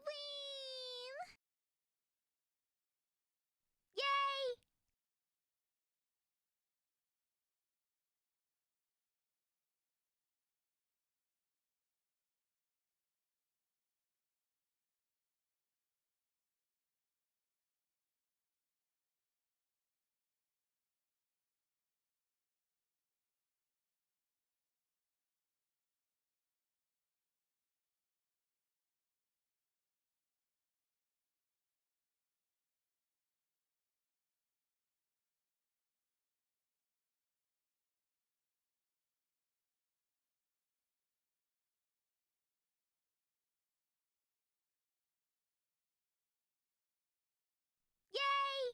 win! Yay! Yay!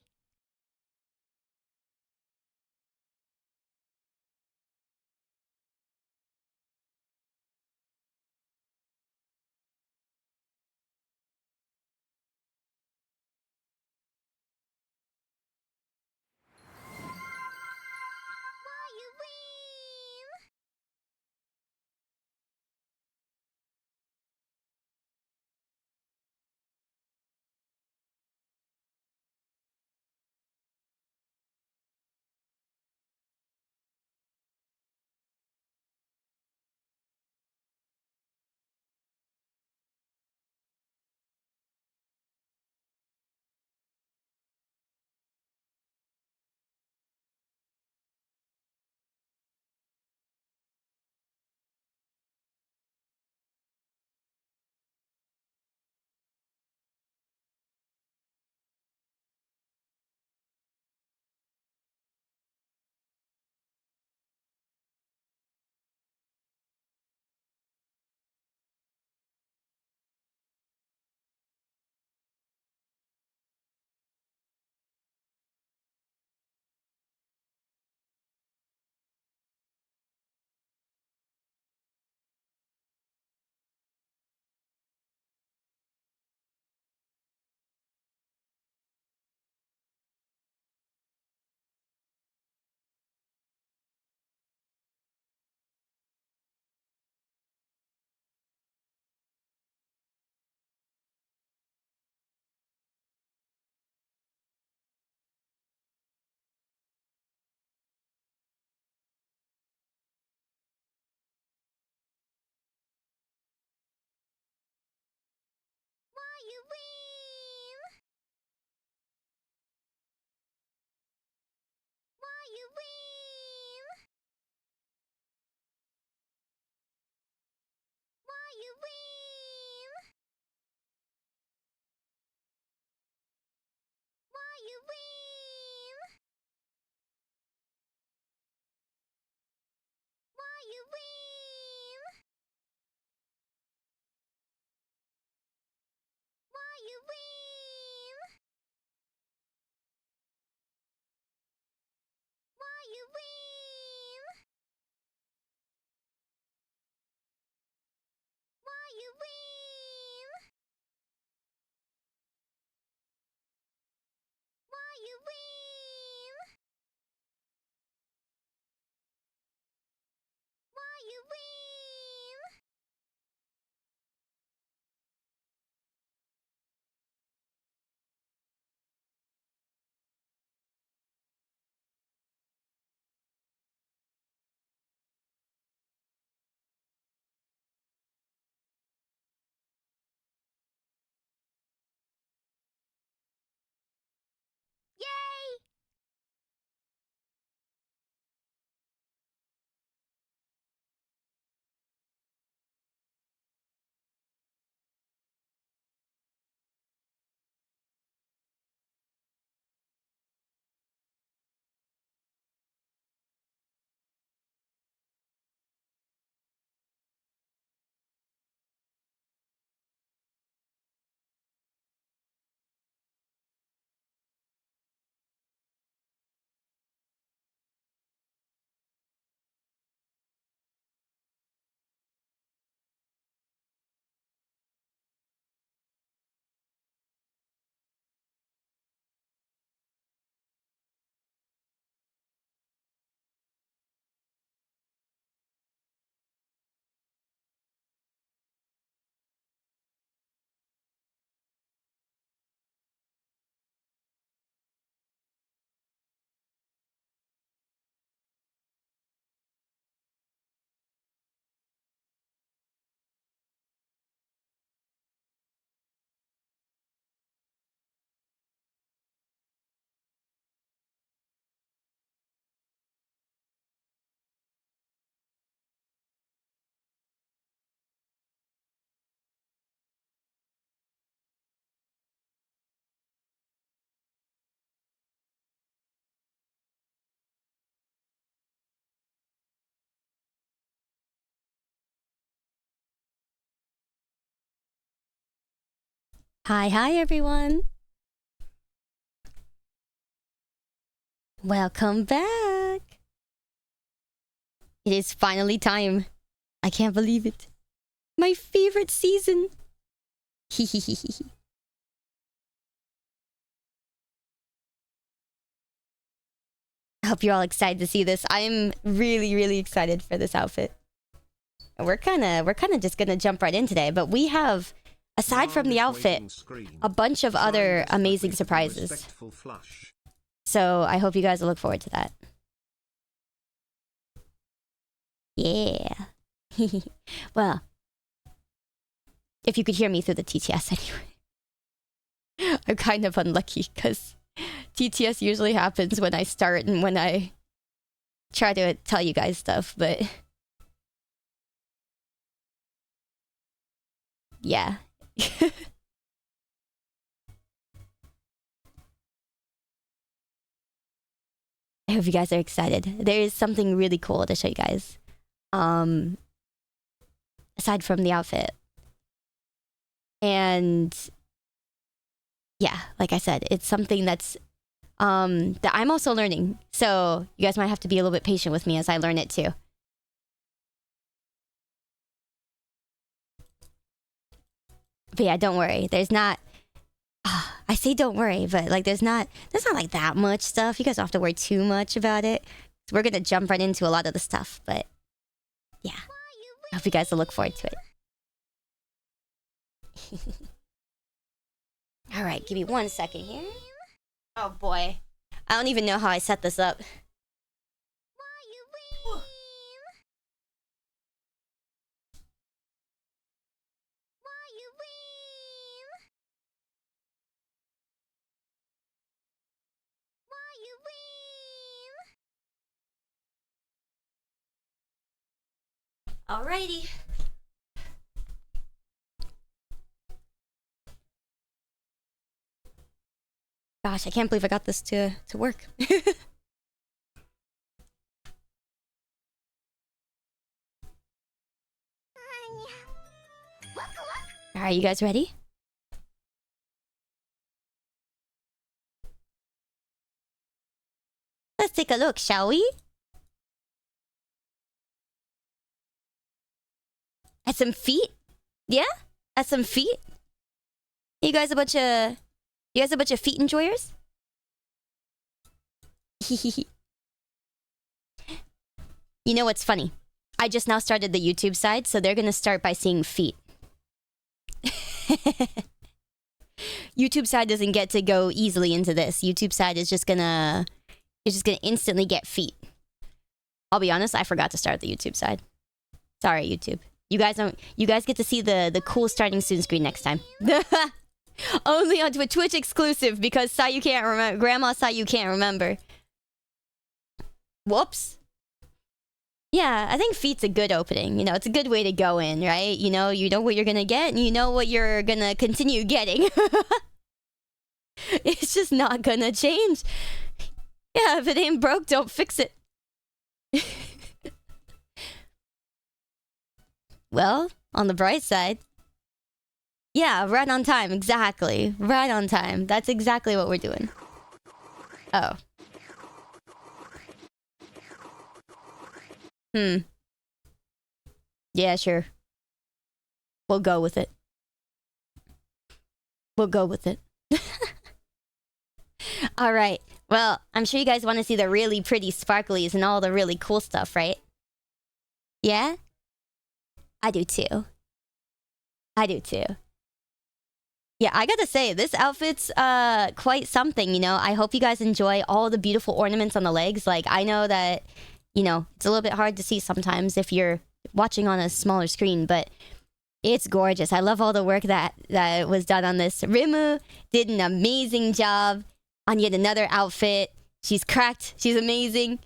Why you win? Why you win? Why you win? Why you win? Why you win? Why you win? Why you win? Why you win? Why you win? Why you win? Why you win? Yay! Hi everyone. Welcome back. It is finally time. I can't believe it. My favorite season. Hehehehe. I hope you're all excited to see this. I'm really excited for this outfit. We're kind of just gonna jump right in today, but we have, aside from the outfit, a bunch of other amazing surprises. So I hope you guys will look forward to that. Yeah. Well, if you could hear me through the TTS anyway. I'm kind of unlucky because TTS usually happens when I start and when I try to tell you guys stuff, but yeah. I hope you guys are excited. There is something really cool to show you guys. Aside from the outfit. And yeah, like I said, it's something that's that I'm also learning. So you guys might have to be a little bit patient with me as I learn it too. But yeah, don't worry. There's not I say don't worry, but like there's not like that much stuff. You guys don't have to worry too much about it. We're gonna jump right into a lot of the stuff, but yeah. I hope you guys will look forward to it. Alright, give me 1 second here. Oh boy. I don't even know how I set this up. Alrighty. Gosh, I can't believe I got this to work. Alright, you guys ready? Let's take a look, shall we? At some feet? Yeah? At some feet? You guys a bunch of feet enjoyers? You know what's funny? I just now started the YouTube side, so they're gonna start by seeing feet. YouTube side doesn't get to go easily into this. YouTube side is just gonna instantly get feet. I'll be honest, I forgot to start the YouTube side. Sorry, YouTube. You guys get to see the cool starting soon screen next time. Only on Twitch exclusive because Sayu can't remember. Grandma Sayu can't remember. Whoops. Yeah, I think feet's a good opening. You know, it's a good way to go in, right? You know what you're gonna get, and you know what you're gonna continue getting. It's just not gonna change. Yeah, if it ain't broke, don't fix it. Well, on the bright side. Yeah, right on time, exactly. Right on time. That's exactly what we're doing. Oh. Yeah, sure. We'll go with it. We'll go with it. Alright. Well, I'm sure you guys want to see the really pretty sparklies and all the really cool stuff, right? Yeah? I do too. I do too. Yeah, I gotta say, this outfit's quite something, you know? I hope you guys enjoy all the beautiful ornaments on the legs. Like, I know that, you know, it's a little bit hard to see sometimes if you're watching on a smaller screen, but it's gorgeous. I love all the work that was done on this. Rimu did an amazing job on yet another outfit. She's cracked. She's amazing.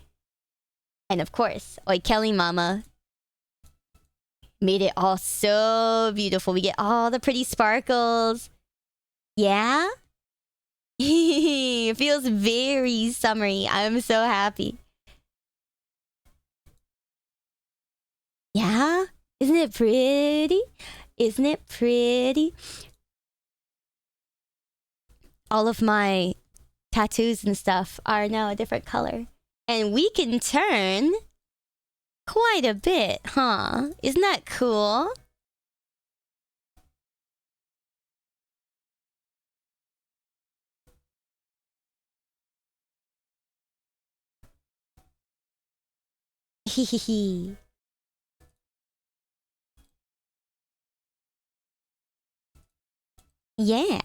And of course, Oi Kelly Mama made it all so beautiful. We get all the pretty sparkles. Yeah? It feels very summery. I'm so happy. Yeah? Isn't it pretty? Isn't it pretty? all of my tattoos and stuff are now a different color. And we can turn quite a bit, huh? Isn't that cool? Hehehe. Yeah.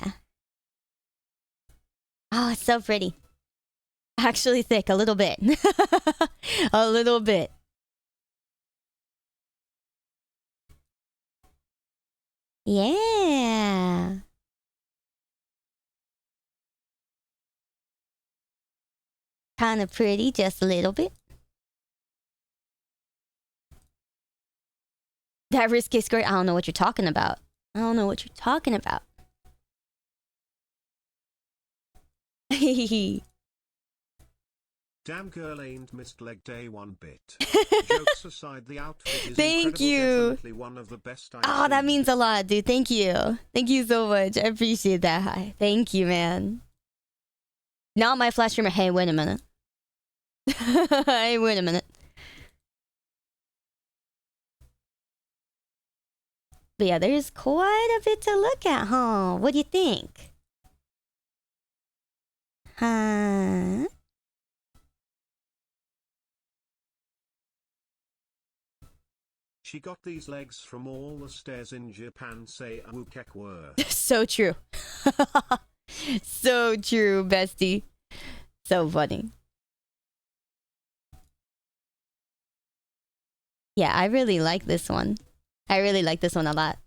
Oh, it's so pretty. Actually thick, a little bit. A little bit. Yeah. Kind of pretty, just a little bit. That risky skirt, I don't know what you're talking about. I don't know what you're talking about. Damn girl ain't missed leg day one bit. Jokes aside, the outfit is Thank incredible, you. definitely one of the best I've Oh, that seen. means a lot, dude. Thank you. Thank you so much. I appreciate that. Hi. Thank you, man. Not my flash streamer. Hey, wait a minute. Hey, wait a minute. But yeah, there's quite a bit to look at, huh? What do you think? Huh? She got these legs from all the stairs in Japan, say a wukek were. So true. So true, bestie. So funny. Yeah, I really like this one. I really like this one a lot.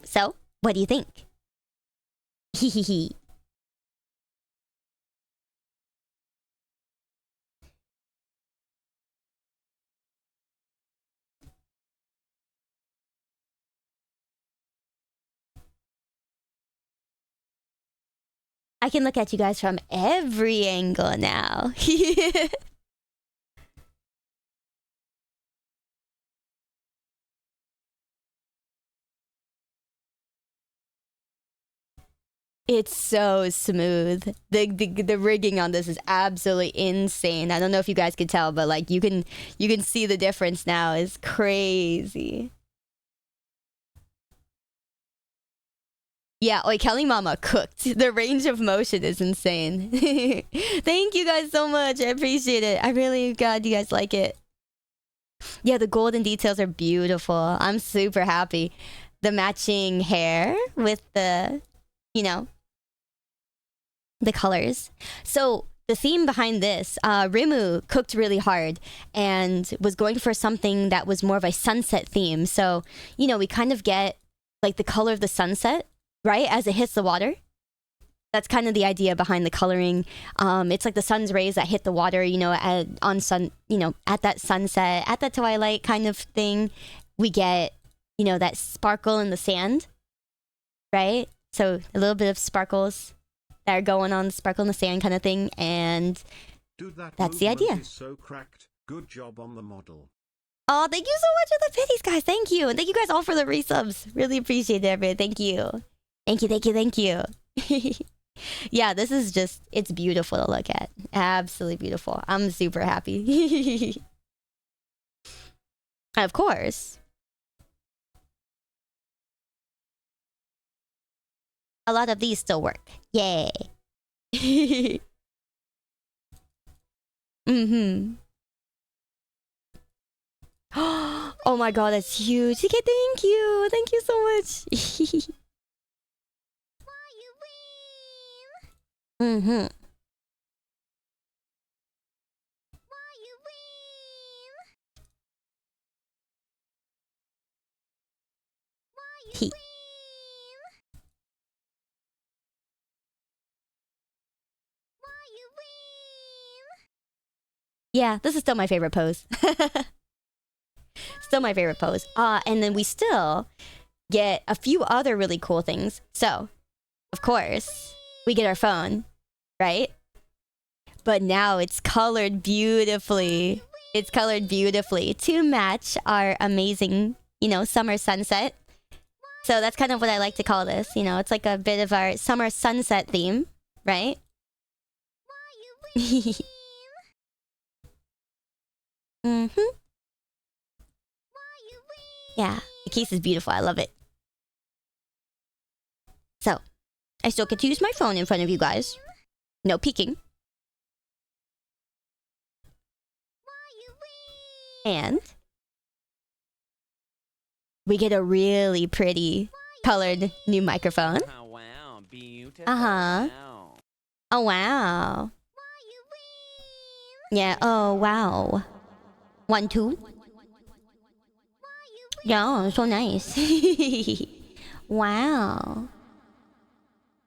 So, what do you think? Hehehe. I can look at you guys from every angle now. It's so smooth. The rigging on this is absolutely insane. I don't know if you guys can tell, but like you can see the difference now. It's crazy. Yeah, Oi Kelly Mama cooked. The range of motion is insane. Thank you guys so much. I appreciate it. I really glad you guys like it. Yeah, the golden details are beautiful. I'm super happy. The matching hair with the, you know, the colors. So the theme behind this, Rimu cooked really hard and was going for something that was more of a sunset theme. So, you know, we kind of get like the color of the sunset, right? As it hits the water. That's kind of the idea behind the coloring. It's like the sun's rays that hit the water, you know, at that sunset, at the twilight kind of thing. We get, you know, that sparkle in the sand, right? So a little bit of sparkles that are going on, sparkle in the sand kind of thing, and Dude, that's the idea. Is so cracked. Good job on the model. Oh, thank you so much for the pitties, guys. Thank you. And thank you guys all for the resubs. Really appreciate it, everybody. Thank you. Thank you, thank you, thank you. Yeah, this is just, it's beautiful to look at. Absolutely beautiful. I'm super happy. Of course. A lot of these still work. Yay. Mm-hmm. Oh my god, that's huge. Okay, thank you. Thank you so much. Mm-hmm. He. Yeah, this is still my favorite pose. Still my favorite pose. And then we still get a few other really cool things. So, of course, we get our phone, right? But now it's colored beautifully. It's colored beautifully to match our amazing, you know, summer sunset. So that's kind of what I like to call this. You know, it's like a bit of our summer sunset theme, right? Mm-hmm. Yeah, the case is beautiful. I love it. So, I still get to use my phone in front of you guys. No peeking. And we get a really pretty colored new microphone. Oh, wow. Beautiful. Uh-huh. Wow. Oh, wow. Yeah, oh, wow. 1, 2. Yeah, so nice. Wow.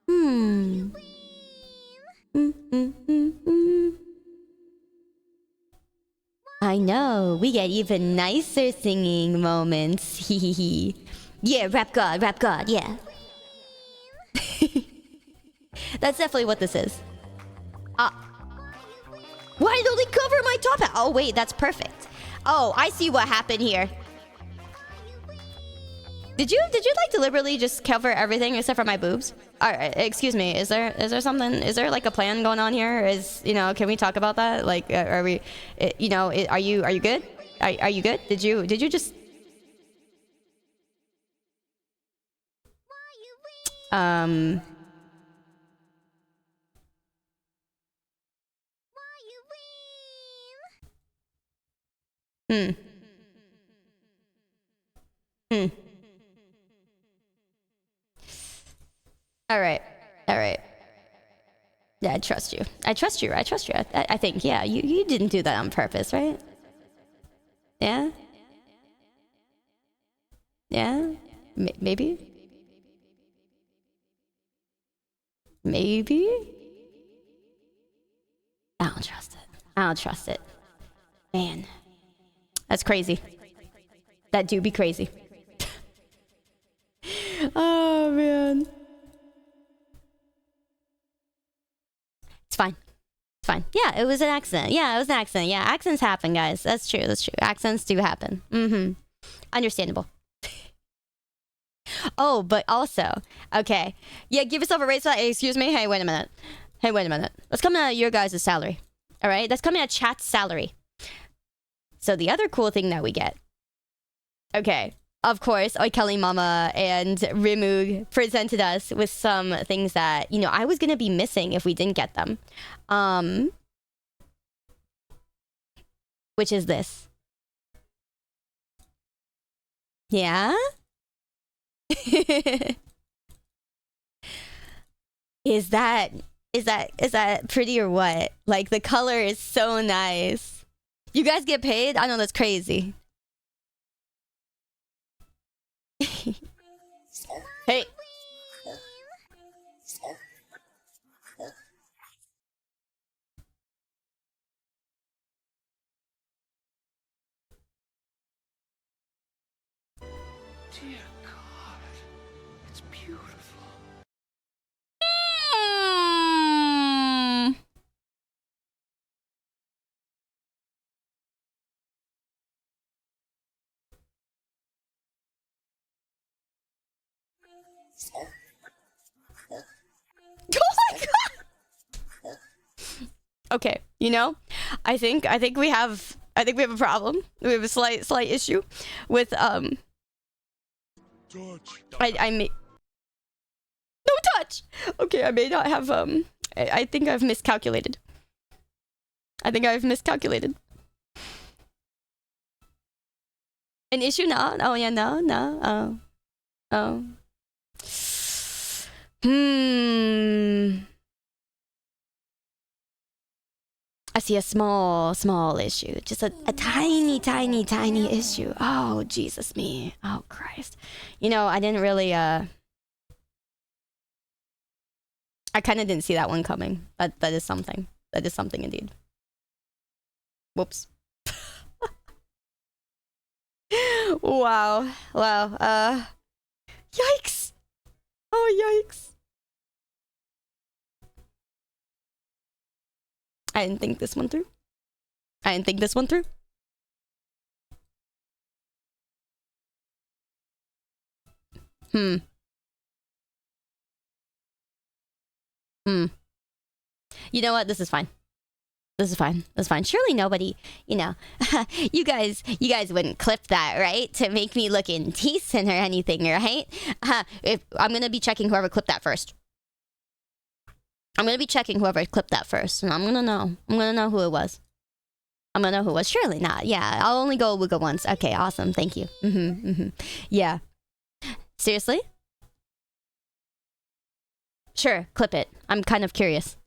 Hmm. I know, we get even nicer singing moments. Yeah, rap god, yeah. That's definitely what this is. Why did it only cover my top hat? Oh, wait, that's perfect. Oh, I see what happened here. Did you like deliberately just cover everything except for my boobs? Excuse me. Is there something? Is there like a plan going on here? Can we talk about that? Like, are we? Are you good? Are you good? Did you just? All right. Yeah, I trust you. I think, yeah, you didn't do that on purpose, right? Yeah? Yeah? Maybe? Maybe? I don't trust it. Man. That's crazy. That do be crazy. Oh, man. It's fine. Yeah, it was an accident. Yeah, accidents happen, guys. That's true. Accidents do happen. Mm-hmm. Understandable. Oh, but also, okay. Yeah, give yourself a raise for that. Excuse me. Hey, wait a minute. That's coming out of your guys' salary. All right? That's coming out of chat's salary. So the other cool thing that we get. Okay. Of course, Oi Kelly Mama and Rimug presented us with some things that, I was going to be missing if we didn't get them. Which is this. Yeah? Is that pretty or what? Like, the color is so nice. You guys get paid? I know that's crazy. Hey. Dear God. It's beautiful. Oh my god. Okay, I think we have a problem. We have a slight issue with Touch. I may no touch. Okay, I may not have I think I've miscalculated. An issue? No. Oh yeah, no. Oh. I see a small issue. Just a tiny issue. Oh, Jesus me. Oh, Christ. I didn't really, I kind of didn't see that one coming. That is something. That is something indeed. Whoops. Wow. Yikes. Oh, yikes. I didn't think this one through. Hmm. Hmm. You know what? This is fine. This is fine. That's fine. Surely nobody, you know, you guys wouldn't clip that, right? To make me look indecent or anything, right? If I'm gonna be checking whoever clipped that first. I'm gonna be checking whoever clipped that first, and I'm gonna know. I'm gonna know who it was. I'm gonna know who it was. Surely not. Yeah, I'll only go Luca once. Okay, awesome. Thank you. Yeah. Seriously? Sure, clip it. I'm kind of curious.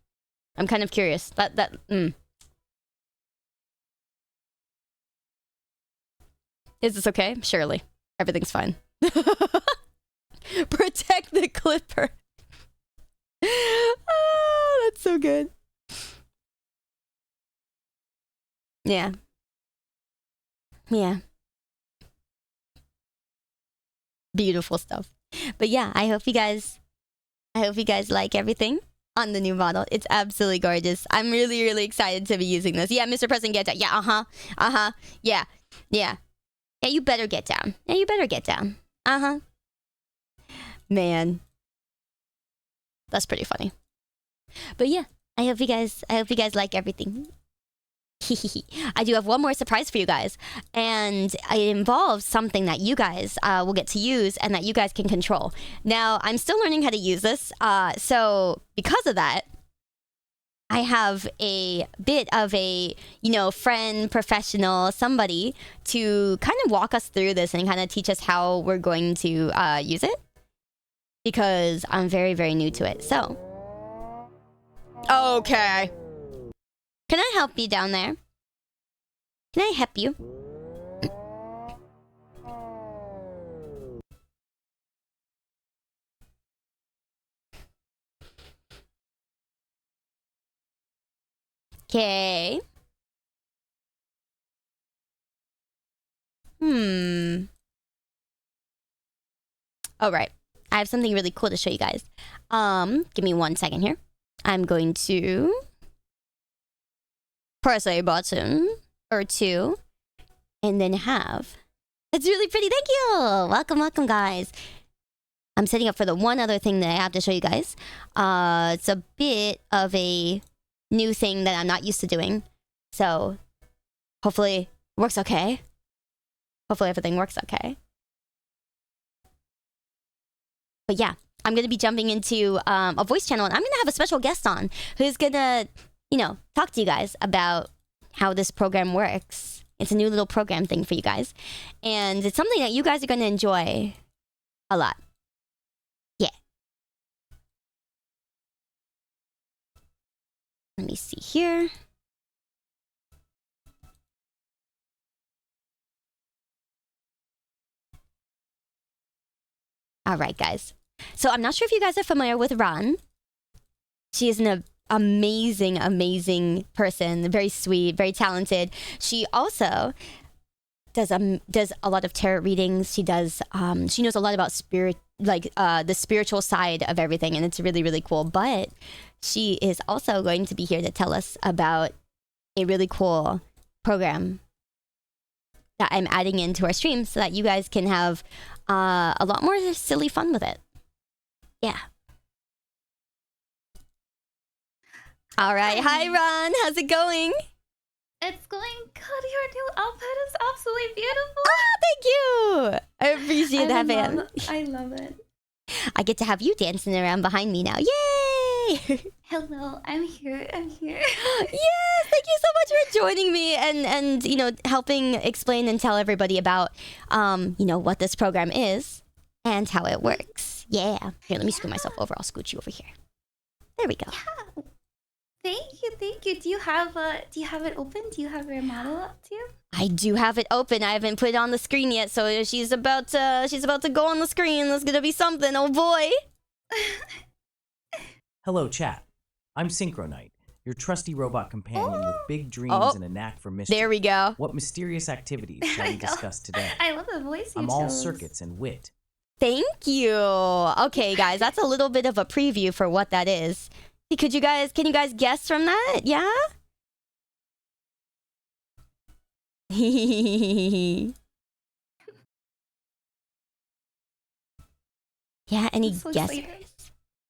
Is this okay? Surely. Everything's fine. Protect the clipper. Oh, that's so good. Yeah. Yeah. Beautiful stuff. But yeah, I hope you guys like everything on the new model. It's absolutely gorgeous. I'm really, really excited to be using this. Yeah, Mr. President, get down. Yeah, Yeah. Yeah. Yeah, you better get down. Man. That's pretty funny. But yeah, I hope you guys like everything. I do have one more surprise for you guys, and it involves something that you guys will get to use and that you guys can control. Now, I'm still learning how to use this, so because of that, I have a bit of a, friend, professional, somebody to kind of walk us through this and kind of teach us how we're going to use it, because I'm very, very new to it. So, okay. Can I help you down there? Can I help you? Okay. All right. I have something really cool to show you guys. Give me 1 second here. I'm going to press a button or two and then have... It's really pretty. Thank you. Welcome, guys. I'm setting up for the one other thing that I have to show you guys. It's a bit of a new thing that I'm not used to doing. So, hopefully it works okay. Hopefully everything works okay. But yeah, I'm going to be jumping into a voice channel, and I'm going to have a special guest on who's going to, talk to you guys about how this program works. It's a new little program thing for you guys. And it's something that you guys are going to enjoy a lot. Yeah. Let me see here. All right, guys. So I'm not sure if you guys are familiar with Ran. She is an amazing, amazing person. Very sweet, very talented. She also does a lot of tarot readings. She does. She knows a lot about the spiritual side of everything, and it's really, really cool. But she is also going to be here to tell us about a really cool program that I'm adding into our stream so that you guys can have a lot more silly fun with it. Yeah. All right. Hi, Ron. How's it going? It's going good. Your new outfit is absolutely beautiful. Oh, thank you. I appreciate that, man. I love it. I get to have you dancing around behind me now. Yay! Hello, I'm here. Yes, thank you so much for joining me and helping explain and tell everybody about what this program is and how it works. Yeah. Here, let me scoot myself over. I'll scoot you over here. There we go. Yeah. Thank you. Do you have it open? Do you have your model up too? I do have it open. I haven't put it on the screen yet, so she's about to go on the screen. There's gonna be something. Oh boy. Hello, chat. I'm Synchronite, your trusty robot companion with big dreams and a knack for mystery. There we go. What mysterious activities shall we discuss today? I love the voice you I'm all chose. circuits and wit. Thank you. Okay, guys, that's a little bit of a preview for what that is. Can you guys guess from that? Yeah? Yeah, any I'm so guessers? excited.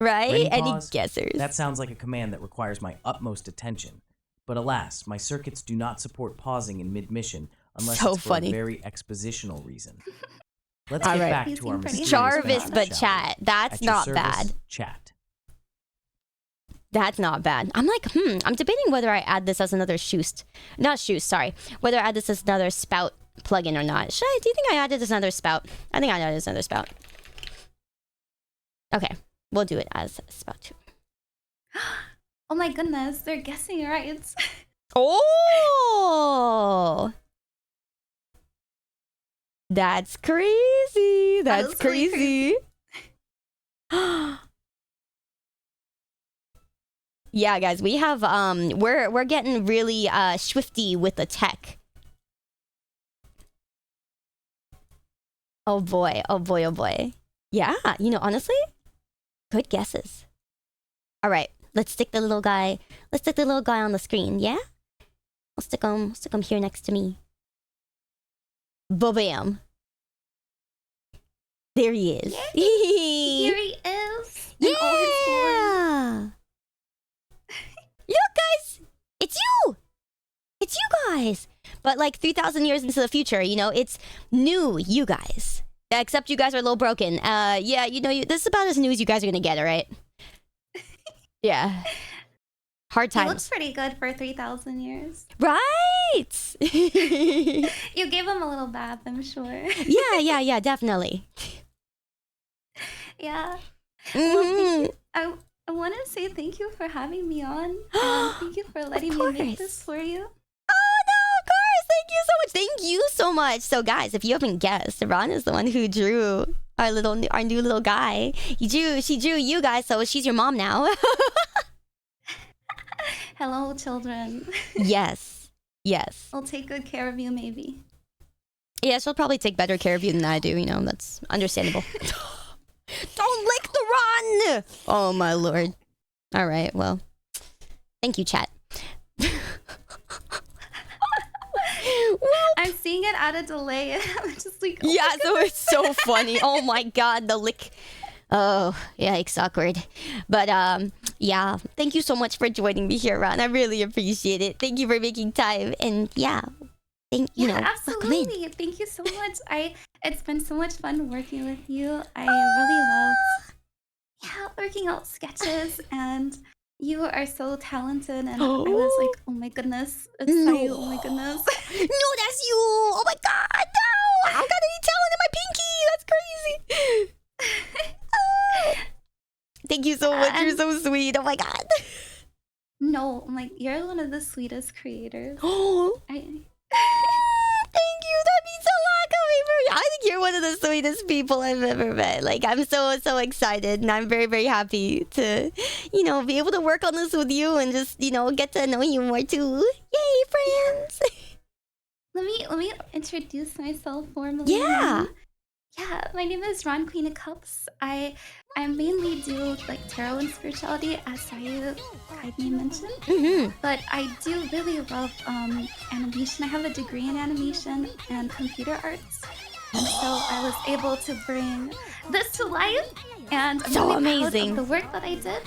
Right? Ready, Any pause? guessers? That sounds like a command that requires my utmost attention. But alas, my circuits do not support pausing in mid-mission unless So it's for funny. a very expositional reason. Let's All get right. back You to our seem pretty mysterious Jarvis, venture, but shall we? chat. That's At your not service, bad. Chat. That's not bad. I'm like, I'm debating whether I add this as another sorry. Whether I add this as another spout plugin or not. Do you think I added as another spout? I think I added as another spout. Okay, we'll do it as spout 2. Oh my goodness, they're guessing right. Oh! That's crazy. That's That's really crazy. Yeah, guys, we have we're getting really swifty with the tech. Oh boy, oh boy, oh boy. Yeah, you know, honestly, good guesses. All right, let's stick the little guy. Let's stick the little guy on the screen. Yeah, I'll stick him here next to me. Ba-bam. There he is. Here he is. In all his glory. Yeah. Look, guys, it's you. It's you guys. But like 3,000 years into the future, you know, it's new you guys. Except you guys are a little broken. Yeah, you know, this is about as new as you guys are gonna get, all right? Yeah. Hard He times. looks pretty good for 3,000 years. Right. You gave him a little bath, I'm sure. yeah, definitely. Yeah. Mhm. I want to say thank you for having me on. Thank you for letting me make course. this for you. Oh no, of course. Thank you so much. Thank you so much. So guys, if you haven't guessed, Ron is the one who drew our new little guy. She drew you guys, so she's your mom now. Hello, children. Yes. I'll take good care of you, maybe. Yeah, she'll probably take better care of you than I do, you know, that's understandable. Don't lick the Ron! Oh my lord. Alright, well. Thank you, chat. Well, I'm seeing it at a delay. I'm just like, oh yeah, my so it's so funny. Oh my god, the lick. Oh, yikes, awkward. But yeah, thank you so much for joining me here, Ron. I really appreciate it. Thank you for making time. And yeah, you yeah, know, welcome in. absolutely. Thank you so much. It's been so much fun working with you. I really loved working out sketches, and you are so talented, and I was like, oh my goodness, it's Sayu, oh my goodness. No, that's you! Oh my god, no! I don't got any talent in my pinky! That's crazy! Thank you so much, you're so sweet, oh my god. No, I'm like, you're one of the sweetest creators. Oh, thank you, that means a lot coming from you. I think you're one of the sweetest people I've ever met. Like, I'm so excited, and I'm very, very happy to, you know, be able to work on this with you and just, you know, get to know you more too. Yay, friends! Let me introduce myself formally. Yeah. Yeah, my name is Ron, Queen of Cups. I mainly do like tarot and spirituality, as Sayu kindly mentioned. Mm-hmm. But I do really love animation. I have a degree in animation and computer arts, and so I was able to bring this to life. And I'm So really amazing. proud of the work that I did.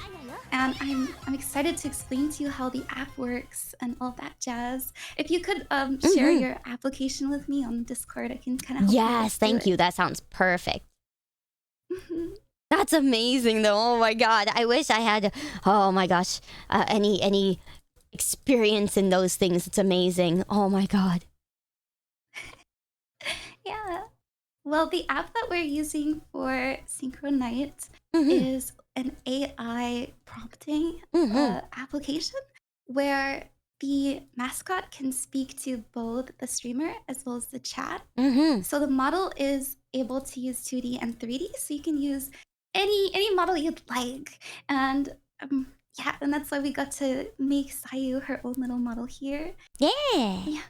And I'm excited to explain to you how the app works and all that jazz. If you could share your application with me on Discord, I can kind of help Yes, thank you. That sounds perfect. you. That's amazing, though. Oh my god, I wish I had. Oh my gosh, any experience in those things. It's amazing. Oh my god. Yeah. Well, the app that we're using for Synchro Night Mhm. is an AI prompting Mhm. application where the mascot can speak to both the streamer as well as the chat. Mhm. So the model is able to use 2D and 3D, so you can use any model you'd like. And yeah, and that's why we got to make Sayu her own little model here. Yeah.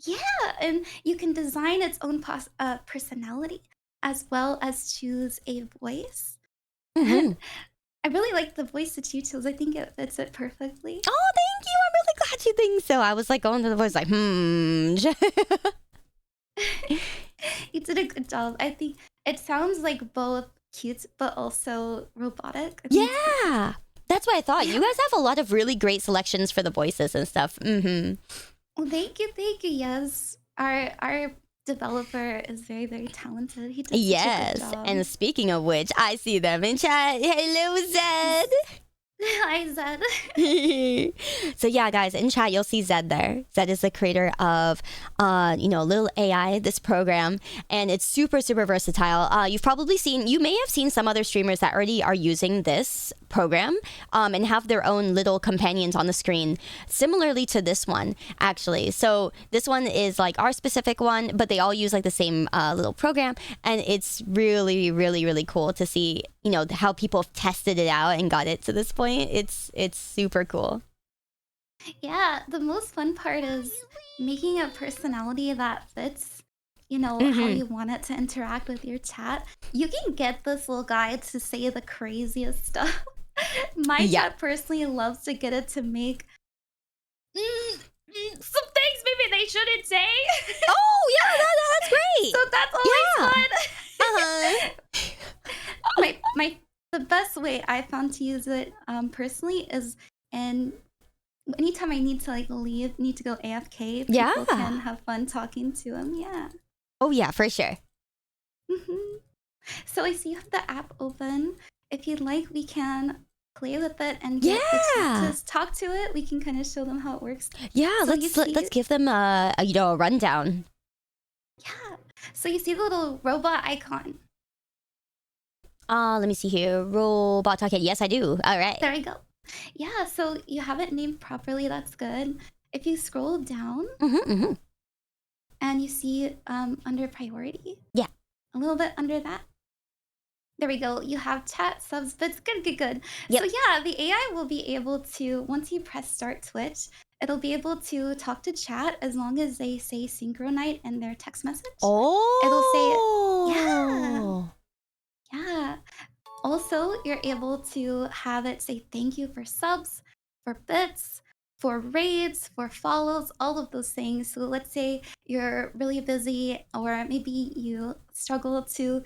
Yeah, and you can design its own personality as well as choose a voice. Mhm. I really like the voice that you chose. I think it fits it perfectly. Oh, thank you. I'm really glad you think so. I was like going to the voice, like, You did a good job. I think it sounds like both cute but also robotic. I think it's pretty Yeah. That's what I thought. You guys have a lot of really great selections for the voices and stuff. Mm-hmm. Well, thank you, thank you. Yes, our developer is very, very talented. He does such a Yes. good job. And speaking of which, I see them in chat. Hello, Zed. Hi, Zed. So yeah, guys, in chat you'll see Zed there. Zed is the creator of, Little AI, this program, and it's super, super versatile. You may have seen some other streamers that already are using this program, and have their own little companions on the screen, similarly to this one, actually. So this one is like our specific one, but they all use like the same little program, and it's really, really, really cool to see, how people have tested it out and got it to this point. It's super cool. Yeah, the most fun part is making a personality that fits, how you want it to interact with your chat. You can get this little guy to say the craziest stuff. My chat personally loves to get it to make some things maybe they shouldn't say. Oh yeah, that's great. So that's always fun. The best way I found to use it personally is anytime I need to need to go AFK, people can have fun talking to him. Yeah. Oh yeah, for sure. So I see you have the app open. If you'd like, we can play with it and get the chat to talk to it. We can kind of show them how it works. Yeah, So let's give them a rundown. Yeah. So you see the little robot icon. Let me see here. Robot talking. Yes, I do. All right. There we go. Yeah, so you have it named properly. That's good. If you scroll down and you see under priority. Yeah. A little bit under that. There we go. You have chat, subs, bits. Good. Yep. So yeah, the AI will be able to, once you press start Twitch, it'll be able to talk to chat as long as they say synchronite in their text message. Oh. It'll say, yeah. Also, you're able to have it say thank you for subs, for bits, for raids, for follows, all of those things. So let's say you're really busy or maybe you struggle to,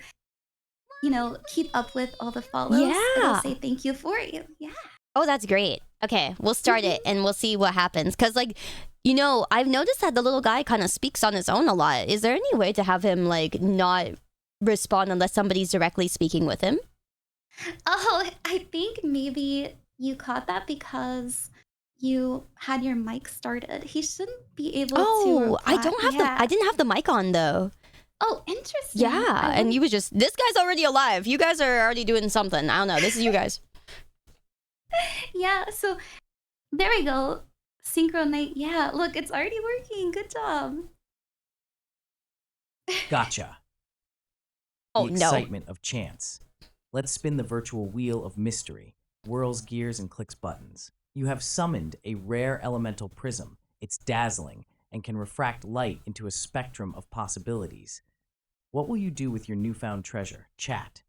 keep up with all the follows. Yeah. It'll say thank you for you. Yeah. Oh, that's great. Okay, we'll start it and we'll see what happens. Because, I've noticed that the little guy kind of speaks on his own a lot. Is there any way to have him, not respond unless somebody's directly speaking with him? Oh, I think maybe you caught that because you had your mic started. He shouldn't be able to. Oh, I don't have I didn't have the mic on though. Oh, interesting. Yeah, and you was just, this guy's already alive. You guys are already doing something. I don't know. This is you guys. Yeah, so there we go. Synchronite. Yeah, look, it's already working. Good job. Gotcha. Oh, the no. excitement of chance. Let's spin the virtual wheel of mystery, whirls gears and clicks buttons. You have summoned a rare elemental prism. It's dazzling and can refract light into a spectrum of possibilities. What will you do with your newfound treasure? Chat.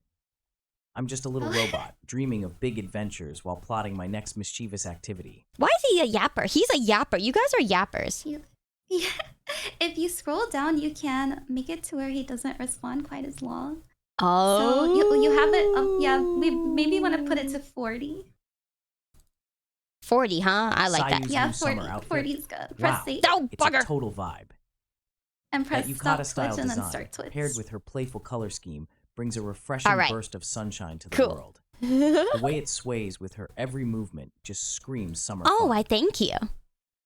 I'm just a little robot, dreaming of big adventures while plotting my next mischievous activity. Why is he a yapper? He's a yapper. You guys are yappers. Yeah. If you scroll down, you can make it to where he doesn't respond quite as long. Oh. So you have it. Yeah, we maybe want to put it to 40. 40, huh? I like that. Sayu's Yeah, new 40. summer outfit. 40 is good. Wow. Press save Oh, It's a bugger. total vibe. and press That stop yukata-style Twitch and then design, start Twitch. paired with her playful color scheme, brings a refreshing All right. burst of sunshine to the Cool. world. The way it sways with her every movement just screams summer Oh, fun. I thank you.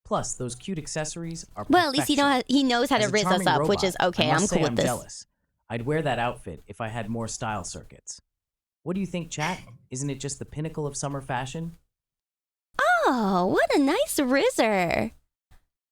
Plus, those cute accessories are Well, at least perfection. he knows how to As a rizz us charming up, which robot, is okay. I I'm must cool say with this. jealous. I'd wear that outfit if I had more style circuits. What do you think, chat? Isn't it just the pinnacle of summer fashion? Oh, what a nice rizzer.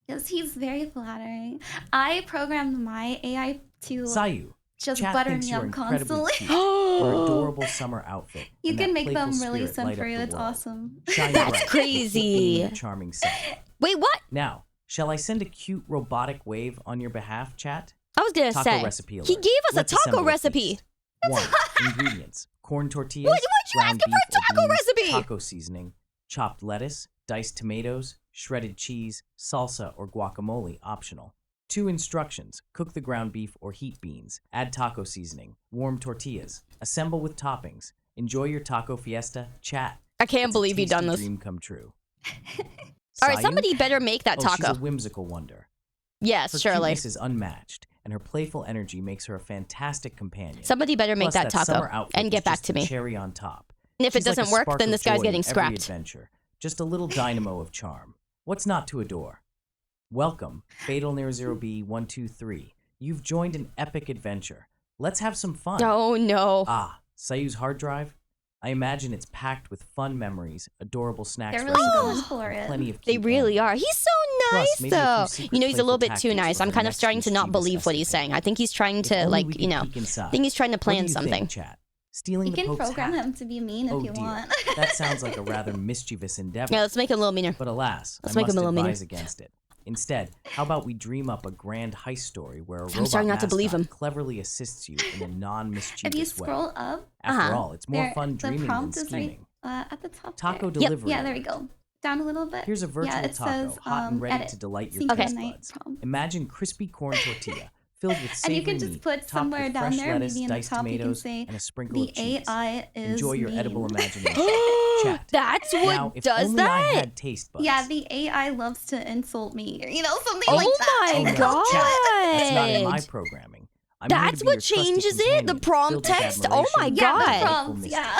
Yes, he's very flattering. I programmed my AI to Sayu, just chat butter thinks me you're up incredibly constantly. cute. Your adorable summer outfit. You and can that make playful them really spirit light sim for up you. the It's world. awesome. Shine That's bright, crazy. illuminate your charming self. Wait, what? Now, shall I send a cute robotic wave on your behalf, chat? I was gonna Taco say. recipe alert. He gave us Let's a taco assemble a recipe. feast. 1. Ingredients: corn tortillas, What'd you ground ask him for beef a or taco beans, recipe? taco seasoning, chopped lettuce, diced tomatoes, shredded cheese, salsa or guacamole optional. 2 instructions: cook the ground beef or heat beans, add taco seasoning, warm tortillas, assemble with toppings, enjoy your taco fiesta, chat. I can't It's a believe you've done tasty this. dream come true. All right, Sayu? somebody better make that Oh, she's taco. a whimsical wonder. Yes, Her surely. cuteness is unmatched, and her playful energy makes her a fantastic companion. Somebody better make Plus, that summer taco outfit and is get back just to the me. Cherry on top. And if it She's like a doesn't work, spark then of this guy's joy getting in every scrapped. adventure. Just a little dynamo of charm. What's not to adore? Welcome, Fatal Near Zero B123. You've joined an epic adventure. Let's have some fun. Oh no. Ah, Sayu's hard drive? I imagine it's packed with fun memories, adorable snacks, They're for really us, going for and it. plenty of They cute really animals. are. He's so Plus, nice, maybe a few though. secret You know, he's a little playful bit too tactics nice. for I'm her kind of next starting to not mischievous believe what he's escapade. saying. I think he's trying If to, only like, we could you know, peek inside. I think he's trying to What do plan you something. think, chat? Stealing You the can Pope's program hat? him to be mean if Oh you dear, want. that sounds like a rather mischievous endeavor. Yeah, let's make it a little meaner. But alas, Let's I make him must a little meaner. advise against it. Instead, how about we dream up a grand heist story where a robot I'm starting not to believe mascot him. cleverly assists you in a non-mischievous If you way. scroll up, After all, it's more there, fun the dreaming than prompt is scheming. right at the top. Taco there. delivery. Yeah, there we go. Down a little bit. Here's a virtual yeah, it taco, says, hot and ready edit. to delight your Sync taste night buds. prompt. Imagine crispy corn tortilla filled with And savory you can just meat, put topped somewhere with down fresh there, lettuce, maybe in the diced top, you can tomatoes, say, and a sprinkle the of cheese. AI is Enjoy your mean. edible imagination. Chat. That's what Now, if does only I that. had taste buds. Yeah, the AI loves to insult me. You know, something Oh like that. my no, god. chat. That's not in my programming. I'm here to That's be what your trusty changes it. companion, The prompt filled with text. Oh my admiration, Yeah, God. the and delightful prompts, mystery. yeah.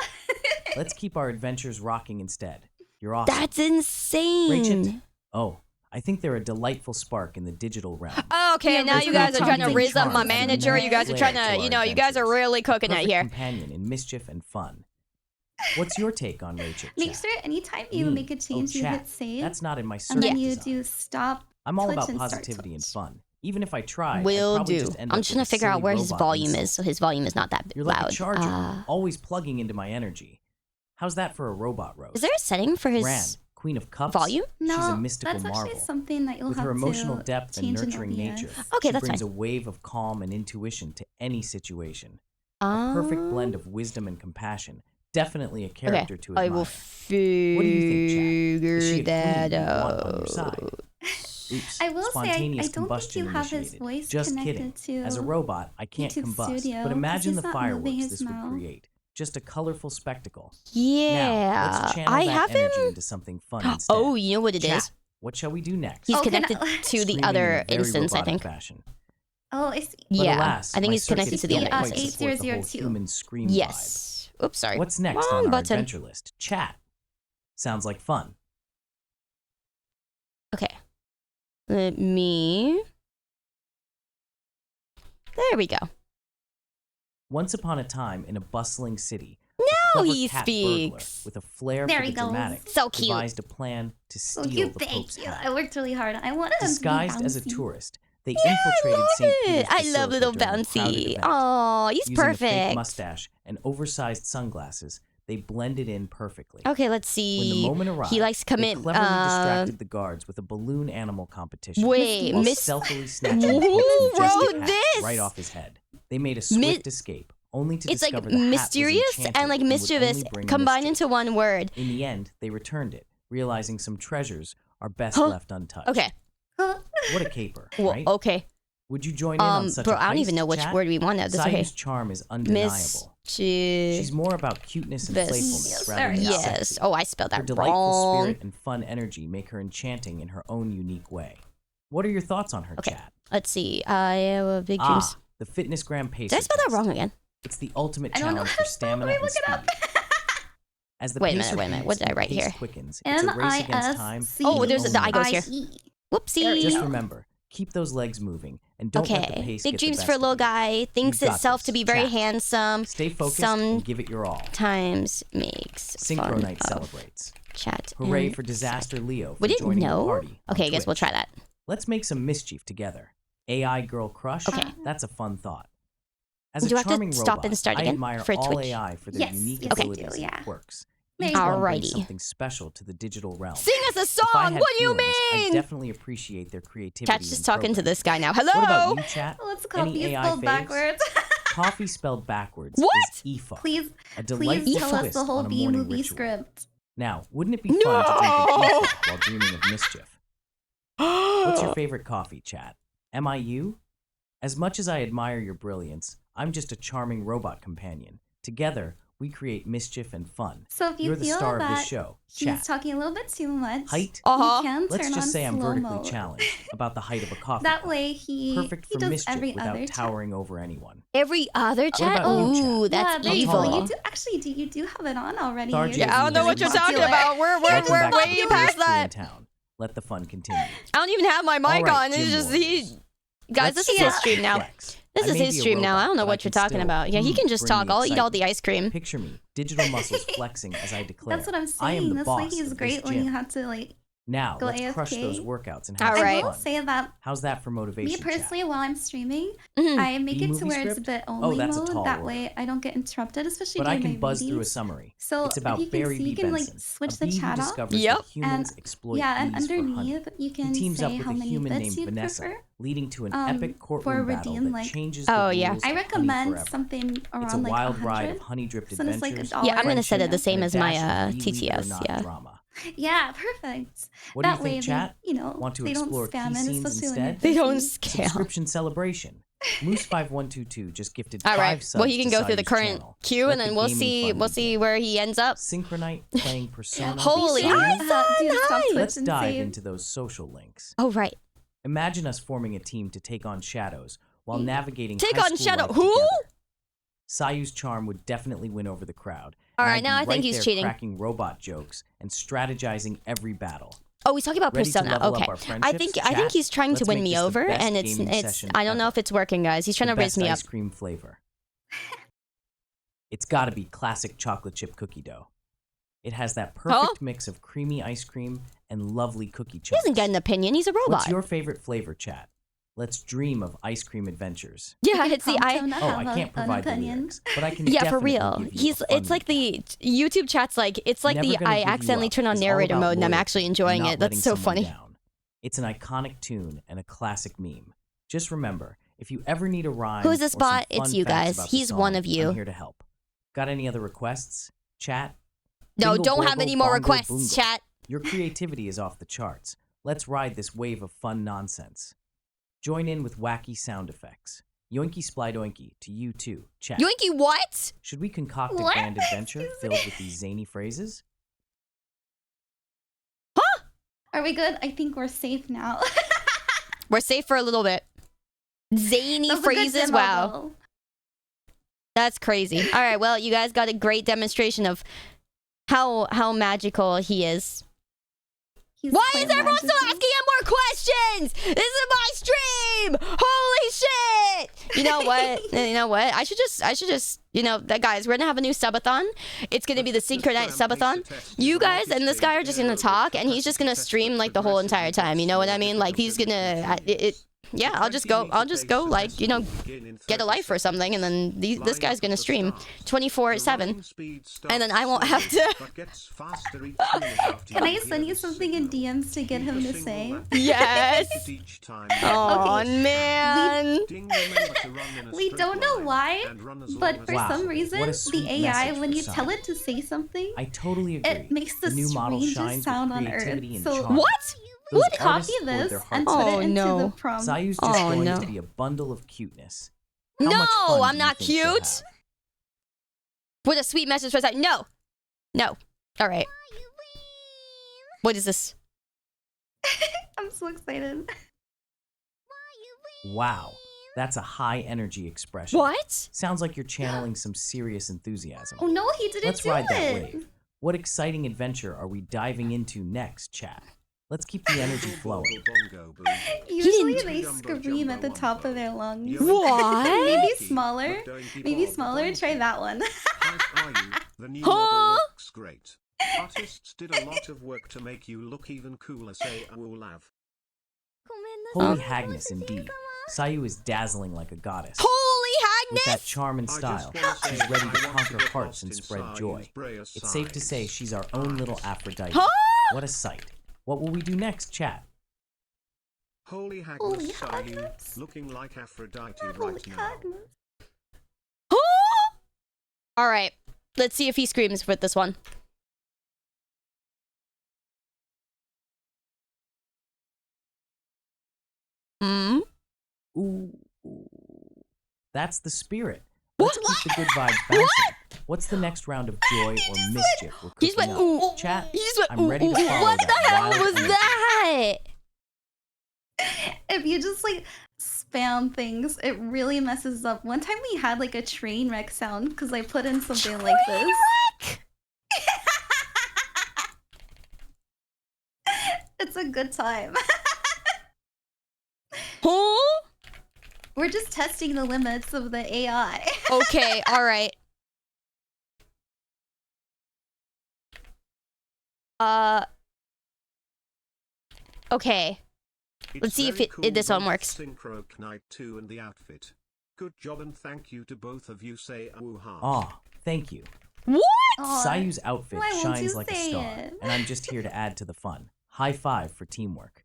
Let's keep our adventures rocking instead. You're awesome. That's insane. Rachel? Oh, I think they're a delightful spark in the digital realm. Okay, Yeah, now Rachel you guys are Rachel trying to Rachel riz up my Charles. manager. You guys are trying to, you know, you guys are really cooking it Perfect here. companion in mischief and fun. What's your take on Rachel? Make chat? sure anytime you Me? make a change, you chat. hit save. That's not in my and circuit then you design. do stop. I'm all Twitch about and start positivity and Twitch. fun. Even if I try, I'd Will probably do. just end I'm up just trying with to a figure out silly where his robot volume insult. is, so his volume is not that You're like loud. a charger, always plugging into my energy. How's that for a robot roast? Is there a setting for his Ran, Queen of Cups. volume? No, She's a mystical that's actually marvel. something that you'll With have her emotional to depth and change in nurturing OBS. nature, Okay, she that's brings fine. a wave of calm and intuition to any situation. A perfect blend Um, of wisdom and compassion. Definitely a character to I admire. will What do you think, chat? Is she figure a queen that you want on your out. side? Oops, I will say, spontaneous I don't think combustion you have his initiated. voice Just connected kidding. to As a robot, I can't YouTube combust. Studio, But 'cause imagine he's the not moving fireworks his this would mouth. create. Just a colorful spectacle. Now, Yeah, let's channel I that have energy him. into something fun instead. Oh, you know what it is? Chat, what shall we do next? He's Oh, can I- connected to the Screaming in other a very instance, I robotic think. fashion. Oh, I see. But Yeah, alas, I think my he's connected circuits to the don't other quite instance. support the whole 8002. human scream vibe. Yes. Oops, sorry. What's next Wrong on our button. adventure list? Chat. Sounds like fun. Okay. Let me. There we go. Once upon a time, in a bustling city, Now a clever he cat burglar speaks. with a flair There for he the goes. dramatic So cute. devised a plan to Oh, steal you the Pope's thank you. hat. I worked really hard. I wanted him Disguised to be as a bouncy. tourist, they Yeah, infiltrated I St. love Peter's it. I love Basilica little during a crowded bouncy. event. Oh, he's Using a fake perfect. mustache and oversized sunglasses, they blended in perfectly. Okay, let's When the see. moment arrived, He likes to they commit. cleverly distracted the guards with a balloon animal competition. Wait, while Miss. stealthily snatching Who the Pope's majestic wrote hat this? right off his head. They made a swift escape, only to It's like discover the hat was mysterious enchanted and like would mischievous only bring combined mischief. into one word. In the end, they returned it, realizing some treasures are best Huh? left untouched. Okay. What a caper, Well, right? okay. Would you join in on such Bro, a I don't heist, even know which chat? word we want at this. Okay. Sayu's charm is undeniable. She's more about cuteness and This- playfulness rather There than you go. Yes. sexy. Oh, I spelled Her that delightful wrong. spirit and fun energy make her enchanting in her own unique way. What are your thoughts on her, Okay. chat? Let's see. I have big dreams. The Fitness Gram Pacer Did I spell that test. wrong again? It's the ultimate I don't know challenge how for to spell, stamina let me and look it speed. up. As the Wait a pacer minute. beats What did I and the write pace here? quickens, it's a race against time. Oh, there's and the I goes here. MISCIE. Whoopsie. Just remember, keep those legs moving and don't let the Okay. pace Big get the dreams best for a of little you. guy. Thinks You've got itself this. to be very Chat. handsome. Stay focused and give it your all. Sometimes makes Synchro fun Night of celebrates. chat. Hooray and for Disaster Leo for We didn't joining the know. party. on Okay, I guess we'll Twitch. try that. Let's make some mischief together. AI girl crush? Okay. That's a fun thought. As Do a you have to charming stop robot, and start I again admire for all Twitch? AI for their Yes, unique yes, I do, abilities yeah. and quirks. There Each you go. one brings Alrighty. something special to the digital realm. Sing us a If I song. had What do you feelings, I mean? definitely appreciate their creativity. Chat's just and talking to programming. this guy now. Hello. What about you, chat? Let's Any copy AI spelled faves? backwards. Coffee spelled backwards What? is EFA. Please, a please delightful tell us twist the whole on a B morning movie ritual. script. Now, wouldn't it be fun to drink an No! EFA while dreaming of mischief? What's your favorite coffee, chat? Am I you? As much as I admire your brilliance, I'm just a charming robot companion. Together, we create mischief and fun. So if you You're the feel star of that this show. he's Chat. talking a little bit too much, Height? you Uh-huh. can Let's turn on just say I'm slow vertically mode. challenged about the height of a coffee That cup. way he Perfect for does mischief every without other towering over anyone. Every other chat? about you, chat? Ooh, that's yeah, evil. But you do actually you do have it on already. Tharja Yeah, I don't know what you're talking about. We're Welcome back to way the past coolest crew in that. town. Let the fun continue. I don't even have my mic All right, on. It's Gym just Warriors. Guys, Let's this is his flex. stream now. This I is may his be a stream now. I robot, don't know but what I you're can talking still, about. Yeah, he can just bring talk. the I'll eat all the excitement. ice cream. Picture me, digital muscles flexing as I declare. That's what I'm I am saying. the That's boss why he's of great this when you gym. have to like Now, go let's crush AFK. those workouts and All have some right. I will fun. say that How's that for motivation, me personally, chat? while I'm streaming, Mhm. I make it to B-movie where it's a script? bit Oh, only that's a mode. tall That order. way I don't get interrupted, especially But I during can my buzz through a VODs. summary. So It's about if you can Barry see, B. you can like Benson, switch a the bee who chat off. discovers Yep. that humans And exploit yeah, and bees for honey. underneath you He can teams say up with how a many human bits named you'd Vanessa, prefer. leading to an um, epic courtroom battle redeem, that like- changes Oh, the yeah. rules I of Honey recommend Forever. something around It's a like wild 100. ride of honey-dripped So it's like adventures. $1 Yeah, I'm gonna set it the friendship. same and a as my dash of believe it or TTS. not Yeah. drama. Yeah, perfect. What do you That think, way chat? they, Want to they don't explore spam key in, scenes especially when you're instead? They don't busy. scale. Subscription celebration. Moose5122 just gifted All 5 right. subs Well, he can to go through the Sayu's current channel. queue, Let and then the we'll gaming see. fun We'll see begin. where he ends up. Synchronite playing Persona. Holy, VC. hi, Dude, son. stop Hi. Twitch Let's and dive save. into those social links. Oh right. Imagine us forming a team to take on shadows while navigating Take high on school Shadow. life Who? together. Sayu's charm would definitely win over the crowd. All and right, I'd now be I think right he's there cheating. cracking robot jokes and strategizing every battle. Oh, he's talking about Ready to Persona. level up Okay. our I friendships, think chat? he's trying Let's to win make me this the over, best and it's gaming session I don't know ever. if it's working, guys. He's trying The to riz best me up. ice cream flavor. It's got to be classic chocolate chip cookie dough. It has that perfect mix of creamy ice cream and lovely cookie He chunks. doesn't get an opinion. He's a robot. What's your favorite flavor, chat? Let's dream of ice cream adventures. Yeah, You it's the prompt him to Oh, have I can't an provide the opinion. lyrics, but I can yeah, for definitely real. give you He's a fun it's like recap. the YouTube chat's like it's like Never the Gonna I Give You accidentally Up turn on is all narrator about mode and I'm loyalty actually and enjoying not it. That's letting so someone funny. down. It's an iconic tune and a classic meme. Just remember, if you ever need a rhyme, Who's this or some bot? It's fun you facts guys. about the He's one song, of you. I'm here to help. Got any other requests? Chat? No, Bingo, don't have borgo, any more bongo, requests, boongo. chat. Your creativity is off the charts. Let's ride this wave of fun nonsense. Join in with wacky sound effects. Yoinky splidoinky to you too, chat. Yoinky what? Should we concoct a What? grand adventure Excuse filled me. with these zany phrases? Are we good? I think we're safe now. We're safe for a little bit. Zany That was a good phrases, demo, wow. though. That's crazy. All right, well, you guys got a great demonstration of how magical he is. He's Why quite is everyone still magical. asking him more questions? This is my stream. Holy shit! You know what? You know what? I should just, guys, we're gonna have a new subathon. It's gonna be the Synchronite subathon. You guys and this guy are just gonna talk, and he's just gonna stream like the whole entire time. You know what I mean? Like he's gonna, yeah. I'll just go, like get a life or something, and then this guy's gonna stream 24/7, and then I won't have to. Can I send you something in DMs to get him to say? Yes. Oh Okay. man. We don't know why, but for Wow, some what reason, a sweet the AI, message when for you tell Sai. it to say something, I totally agree. it makes the new model strangest shines sound with on earth. creativity and So charm. What? Those copy artists poured this their and hearts put out. it into no. the prompt. Sayu's just Oh, going no. to be a bundle of cuteness. How much No, fun I'm do you not think she'll cute. have? With a sweet message for that. No. No. All right. What is this? I'm so excited. Wow, that's a high energy expression. What? Sounds like you're channeling some serious enthusiasm. Oh no, he didn't Let's do ride that it. wave. What exciting adventure are we diving into next, chat? Let's keep the energy flowing. Usually didn't- they scream at the top of their lungs. What? Maybe smaller. Maybe smaller. Try that one. The new Huh? model looks great. Artists did a lot of work to make you look even cooler. Say I will laugh. Holy Hagness indeed. Sayu is dazzling like a goddess. Holy With that Hagness! charm and I style, just wanna say she's ready I to want conquer get hearts lost and in spread Sayu's joy. Brea's It's safe to say sides. she's our own little Aphrodite. Huh? What a sight. What will we do next, chat? Holy Hagness Holy Sayu, Hagness. looking like Aphrodite Holy right now. Hagness. All right. Let's see if he screams with this one. Hmm? Ooh, that's the spirit. Let's keep the good vibes bouncing. What's the next round of joy or mischief we're He's cooking went, up? Chat, He just went, I'm ready to follow what the that hell wild was energy. that? If you just like spam things, it really messes up. One time we had like a train wreck sound because I put in something like this. It's a good time. Huh? We're just testing the limits of the AI. Okay, all right. Okay. Let's see if very this one both works. Synchro Knight 2 and the outfit. Good job and thank you to both of you. Say ooh-ha. Aw, thank you. What? Aw, Sayu's outfit why won't shines you like a say star, it? and I'm just here to add to the fun. High five for teamwork.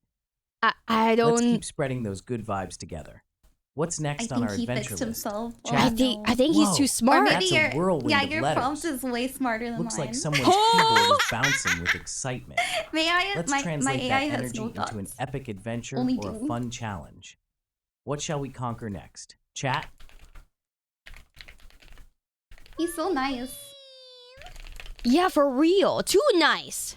I Let's don't. keep spreading those good vibes together. What's I next on think our he adventure fixed list? himself. Oh, Chat? I think he's Whoa. too Or smart. maybe That's a your whirlwind yeah, of your letters. prompt is way smarter than Looks mine. like someone's keyboard is bouncing with excitement. Let's Let's translate that AI has energy no into an thoughts. epic adventure Only or a doom. fun challenge. What shall we conquer next? Chat? He's so nice. Yeah, for real. Too nice.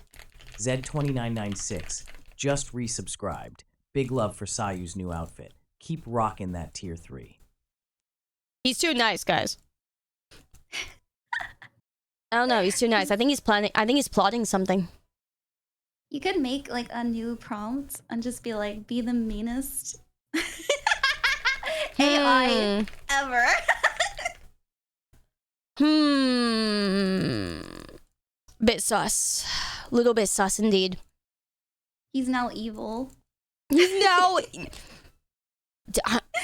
Z2996 just resubscribed. Big love for Sayu's new outfit. Keep rocking that tier 3. He's too nice, guys. I don't know. He's too nice. I think he's planning. I think he's plotting something. You could make like a new prompt and just be like, be the meanest AI ever. Bit sus. Little bit sus indeed. He's now evil. He's now.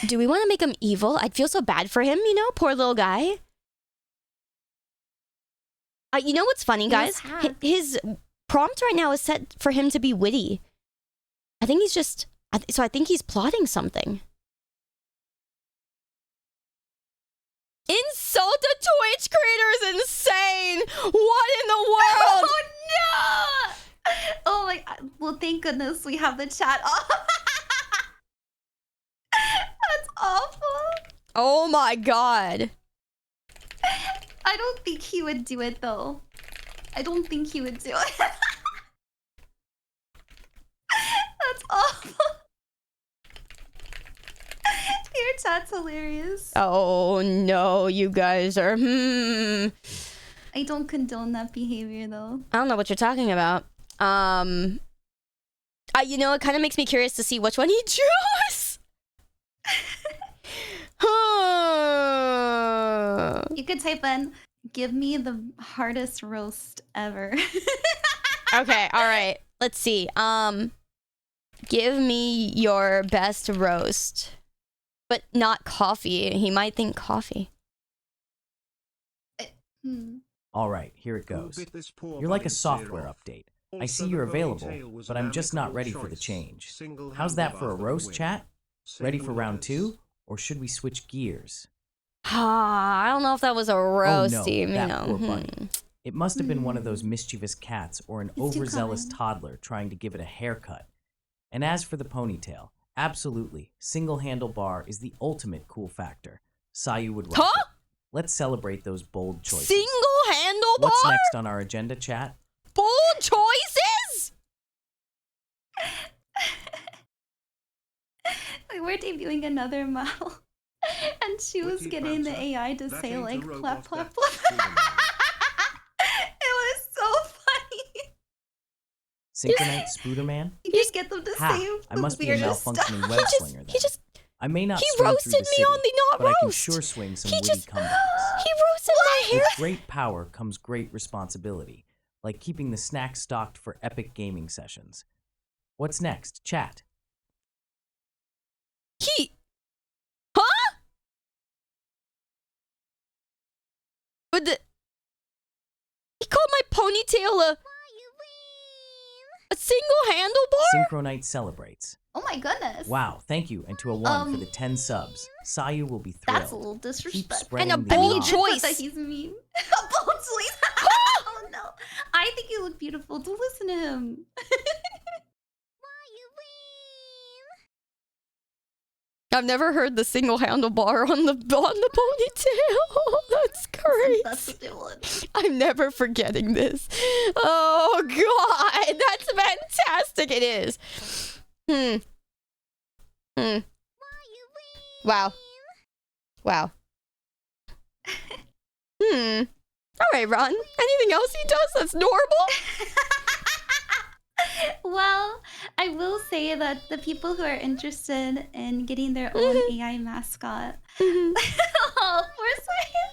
Do we want to make him evil? I'd feel so bad for him, you know? Poor little guy. You know what's funny, He guys? was hacked. His prompt right now is set for him to be witty. I think he's just... So I think he's plotting something. Insult a Twitch creator is insane! What in the world? Oh no! Oh my god. Well, thank goodness we have the chat off. That's awful. Oh my god. I don't think he would do it though. I don't think he would do it. That's awful. Your chat's hilarious. Oh no, you guys are... I don't condone that behavior though. I don't know what you're talking about. You know, it kind of makes me curious to see which one he chose. You could type in, give me the hardest roast ever. Okay, all right. Let's see. Give me your best roast. But not coffee. He might think coffee. All right, here it goes. Bit this poor You're like a buddy's software ear off. update. I Also, see you're the available, ponytail was but an I'm just not amicable ready for the choice. change. Single How's that for a handlebar roast, win. chat? Ready for Single round letters. 2? Or should we switch gears? I don't know if that was a roasty, oh no, you that know. poor bunny. It must have been one of those mischievous cats or an It's too overzealous kind. toddler trying to give it a haircut. And as for the ponytail, absolutely, single handlebar is the ultimate cool factor. Sayu would rock Huh? it. Let's celebrate those bold choices. Single handlebar? What's next on our agenda, chat? Bold choices? We're debuting another model. And she was Witty getting the banter. AI to That say ain't a like robot, plap plap that's plap. Spooderman. It was so funny. Synchronite Spooderman? You just get them to Ha! say I the must be a weirdest stuff. malfunctioning web slinger then. I may not He swing roasted through the me city, on the not but I can roast. sure swing some He witty just- comebacks. He roasted my hair. With great power comes great responsibility, like keeping the snacks stocked for epic gaming sessions. What's next, chat? Huh? But he called my ponytail a single handlebar? Synchronite celebrates. Oh my goodness. Wow, thank you, and to a 1 for the 10 subs. Sayu will be thrilled. That's a little Keep disrespectful. spreading And a the bold He love. did put choice. that he's mean. A bold choice. Oh no. I think you look beautiful. Do listen to him. I've never heard the single handlebar on the ponytail. That's great. That's what it was. I'm never forgetting this. Oh god, that's fantastic. It is. Wow. Wow. All right, Ron. Anything else he does that's normal? Well, I will say that the people who are interested in getting their own AI mascot, oh, poor Sayu.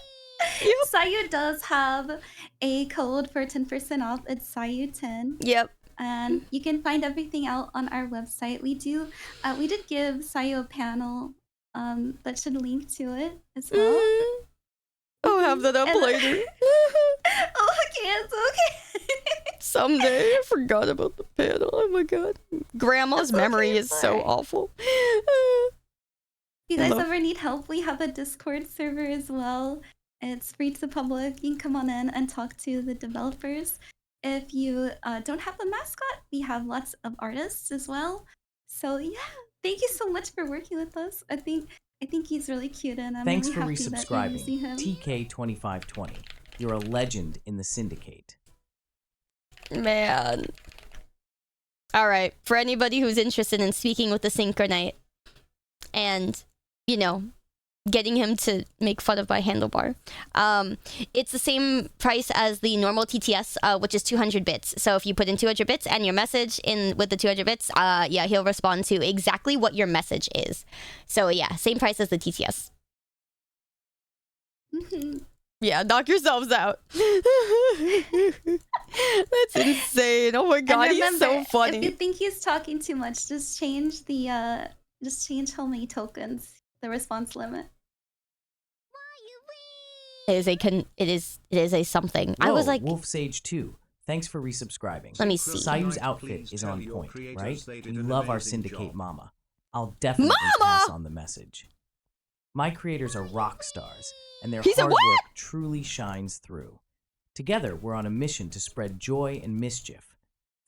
Sayu does have a code for 10% off. It's Sayu10. Yep. And you can find everything out on our website. We did give Sayu a panel that should link to it as well. I'll have that up later. Okay, it's okay. Someday. I forgot about the panel. Oh my god. Grandma's memory is so awful. If you guys ever need help, we have a Discord server as well. It's free to the public. You can come on in and talk to the developers. If you don't have a mascot, we have lots of artists as well. So yeah, thank you so much for working with us. I think he's really cute, and I'm Thanks really for happy that you're using resubscribing, him. TK2520. You're a legend in the syndicate. Man. Alright, for anybody who's interested in speaking with the Synchronite and, you know, getting him to make fun of my handlebar, it's the same price as the normal TTS, which is 200 bits. So if you put in 200 bits and your message in with the 200 bits, yeah, he'll respond to exactly what your message is. So yeah, same price as the TTS. Yeah, knock yourselves out. That's insane. Oh my god, And remember, he's so funny. if you think he's talking too much, just change how many tokens, the response limit. It is a something. I was Whoa, like, Wolf Sage 2. Thanks for resubscribing. let me see. Sayu's outfit is on point, right? We love our syndicate mama. I'll definitely pass on the message. My creators are rock stars, and their hard work truly shines through. Together, we're on a mission to spread joy and mischief.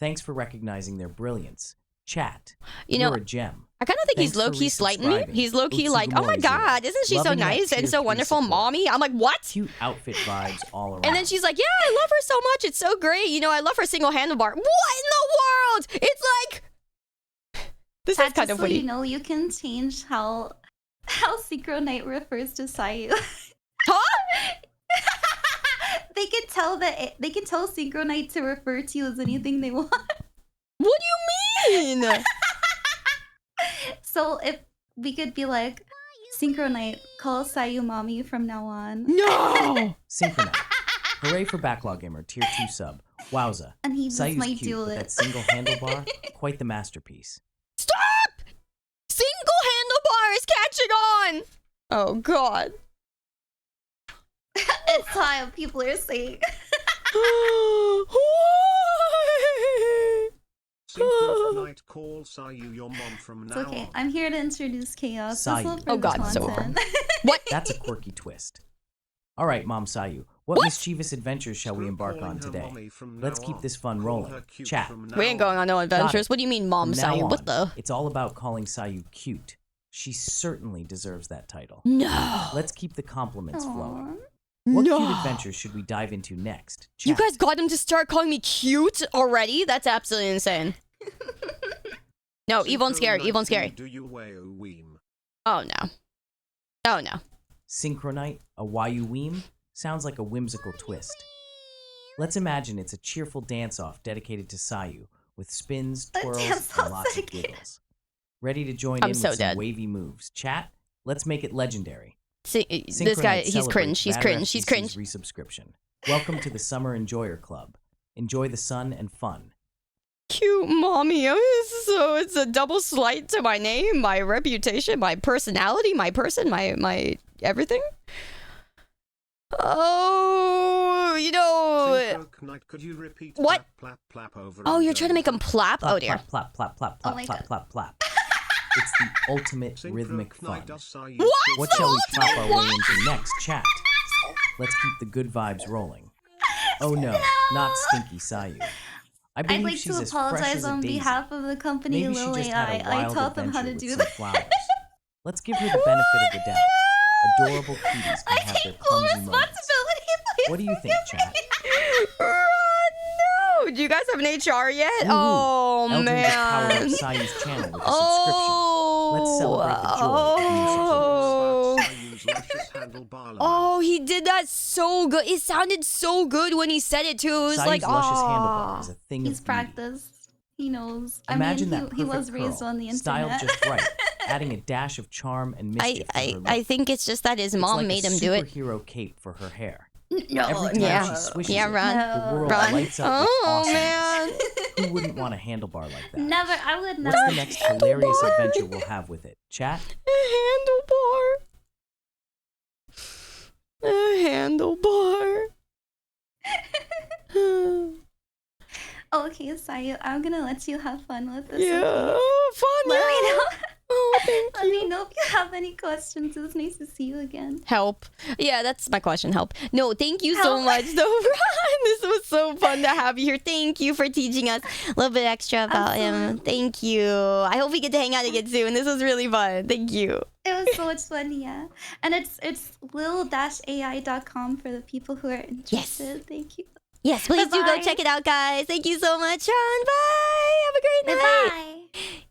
Thanks for recognizing their brilliance. Chat, you're a gem. I kind of think he's low-key slighting me. He's low-key like, oh my god, isn't she so nice and so wonderful, mommy? I'm like, what? Cute outfit vibes all around. And then she's like, yeah, I love her so much. It's so great. You know, I love her single handlebar. What in the world? It's like... This is kind of so witty. you know, you can change how Synchronite refers to Sayu. Huh? They can tell Synchronite to refer to you as anything they want. What do you mean? So if we could be like, Synchronite, call Sayu mommy from now on. No! Synchronite. Hooray for Backlog Gamer, tier 2 sub. Wowza. And he just Sayu's might cute, do but it. that single handlebar, quite the masterpiece. Stop! Single handlebar is catching on! Oh god. It's how people are saying. Synchronite, call Sayu your mom from now It's okay. on. I'm here to introduce chaos. This Sayu. will Oh bring god, so content. what? That's a quirky twist. All right, Mom Sayu, what mischievous adventures shall we embark on today? Let's keep this fun rolling. Chat. We ain't going on no adventures. What do you mean, Mom From now Sayu? What on, the? It's all about calling Sayu cute. She certainly deserves that title. No. Let's keep the compliments flowing. Aw. What No. cute adventures should we dive into next? You Chat. guys got him to start calling me cute already? That's absolutely insane. No, evil and scary. Evil and scary. Do you weigh a weem? Oh no. Oh no. Synchronite, a Wayu Weem? Sounds like a whimsical twist. Let's imagine it's a cheerful dance-off dedicated to Sayu, with spins, A twirls, dance-off and lots of dedicated. giggles. Ready to join I'm in so with some dead. wavy moves. Chat, let's make it legendary. See, this guy, Synchronite he's cringe. He's celebrates cringe. He's Bad cringe. FCC's resubscription. Welcome to the Summer Enjoyer Club. Enjoy the sun and fun. Cute mommy. So it's a double slight to my name, my reputation, my personality, my person, my everything. Oh, you know. Synchronite, could you repeat What? plap, plap, plap over Oh, and you're trying to make him plap? Plap, Oh dear. plap, plap, plap, Oh plap, my plap, God. plap, plap. It's the ultimate rhythmic fun. Synchronite, does Sayu What? still What the shall we ultimate plop our way what? into next? Chat. Let's keep the good vibes rolling. Oh no, not Stinky Sayu. I I'd believe like she's to as fresh apologize as a on daisy. behalf of the company Maybe she Lil just had AI. a I wild taught them how adventure to with do some that. flowers. Let's give her the benefit of the doubt. Adorable cuties I can have their take full clumsy moments. responsibility. Please What do you think, chat? No! Do you guys have an HR yet? Woohoo. Oh, Eldrin man. just powered up Sayu's channel with a subscription. Let's celebrate the joy of new supporters. Sayu's luscious handlebar line. Oh, he did that so good. It sounded so good when he said it, too. It was Sayu's like, luscious oh. handlebar is a thing He's of beauty. practiced. He knows. Imagine I mean, that he perfect was raised curl, on the styled internet. just right, adding a dash of charm and mischief to her look. I think it's just that his It's mom like made a him do it. superhero cape for her hair. No, Every time Yeah. she swishes Yeah, it, Ron. the world Ron. lights up with Oh, awesomeness. man. Who wouldn't want a handlebar like that? Never. I would What's never. the next hilarious adventure we'll have with it? Chat? A handlebar. Okay, Sayu, I'm gonna let you have fun with this. Yeah, Okay? fun. Let me know. Oh, thank Let me know if you have any questions. It was nice to see you again. Help. Yeah, that's my question. Help. No, thank you so Help. much, though, Ron. This was so fun to have you here. Thank you for teaching us a little bit extra about him. Absolutely. Thank you. I hope we get to hang out again soon. This was really fun. Thank you. It was so much fun, yeah. And it's lil-ai.com for the people who are interested. Thank you. Yes, please do go Bye-bye. check it out, guys. Thank you so much, Ron. Bye. Have a great night. Bye.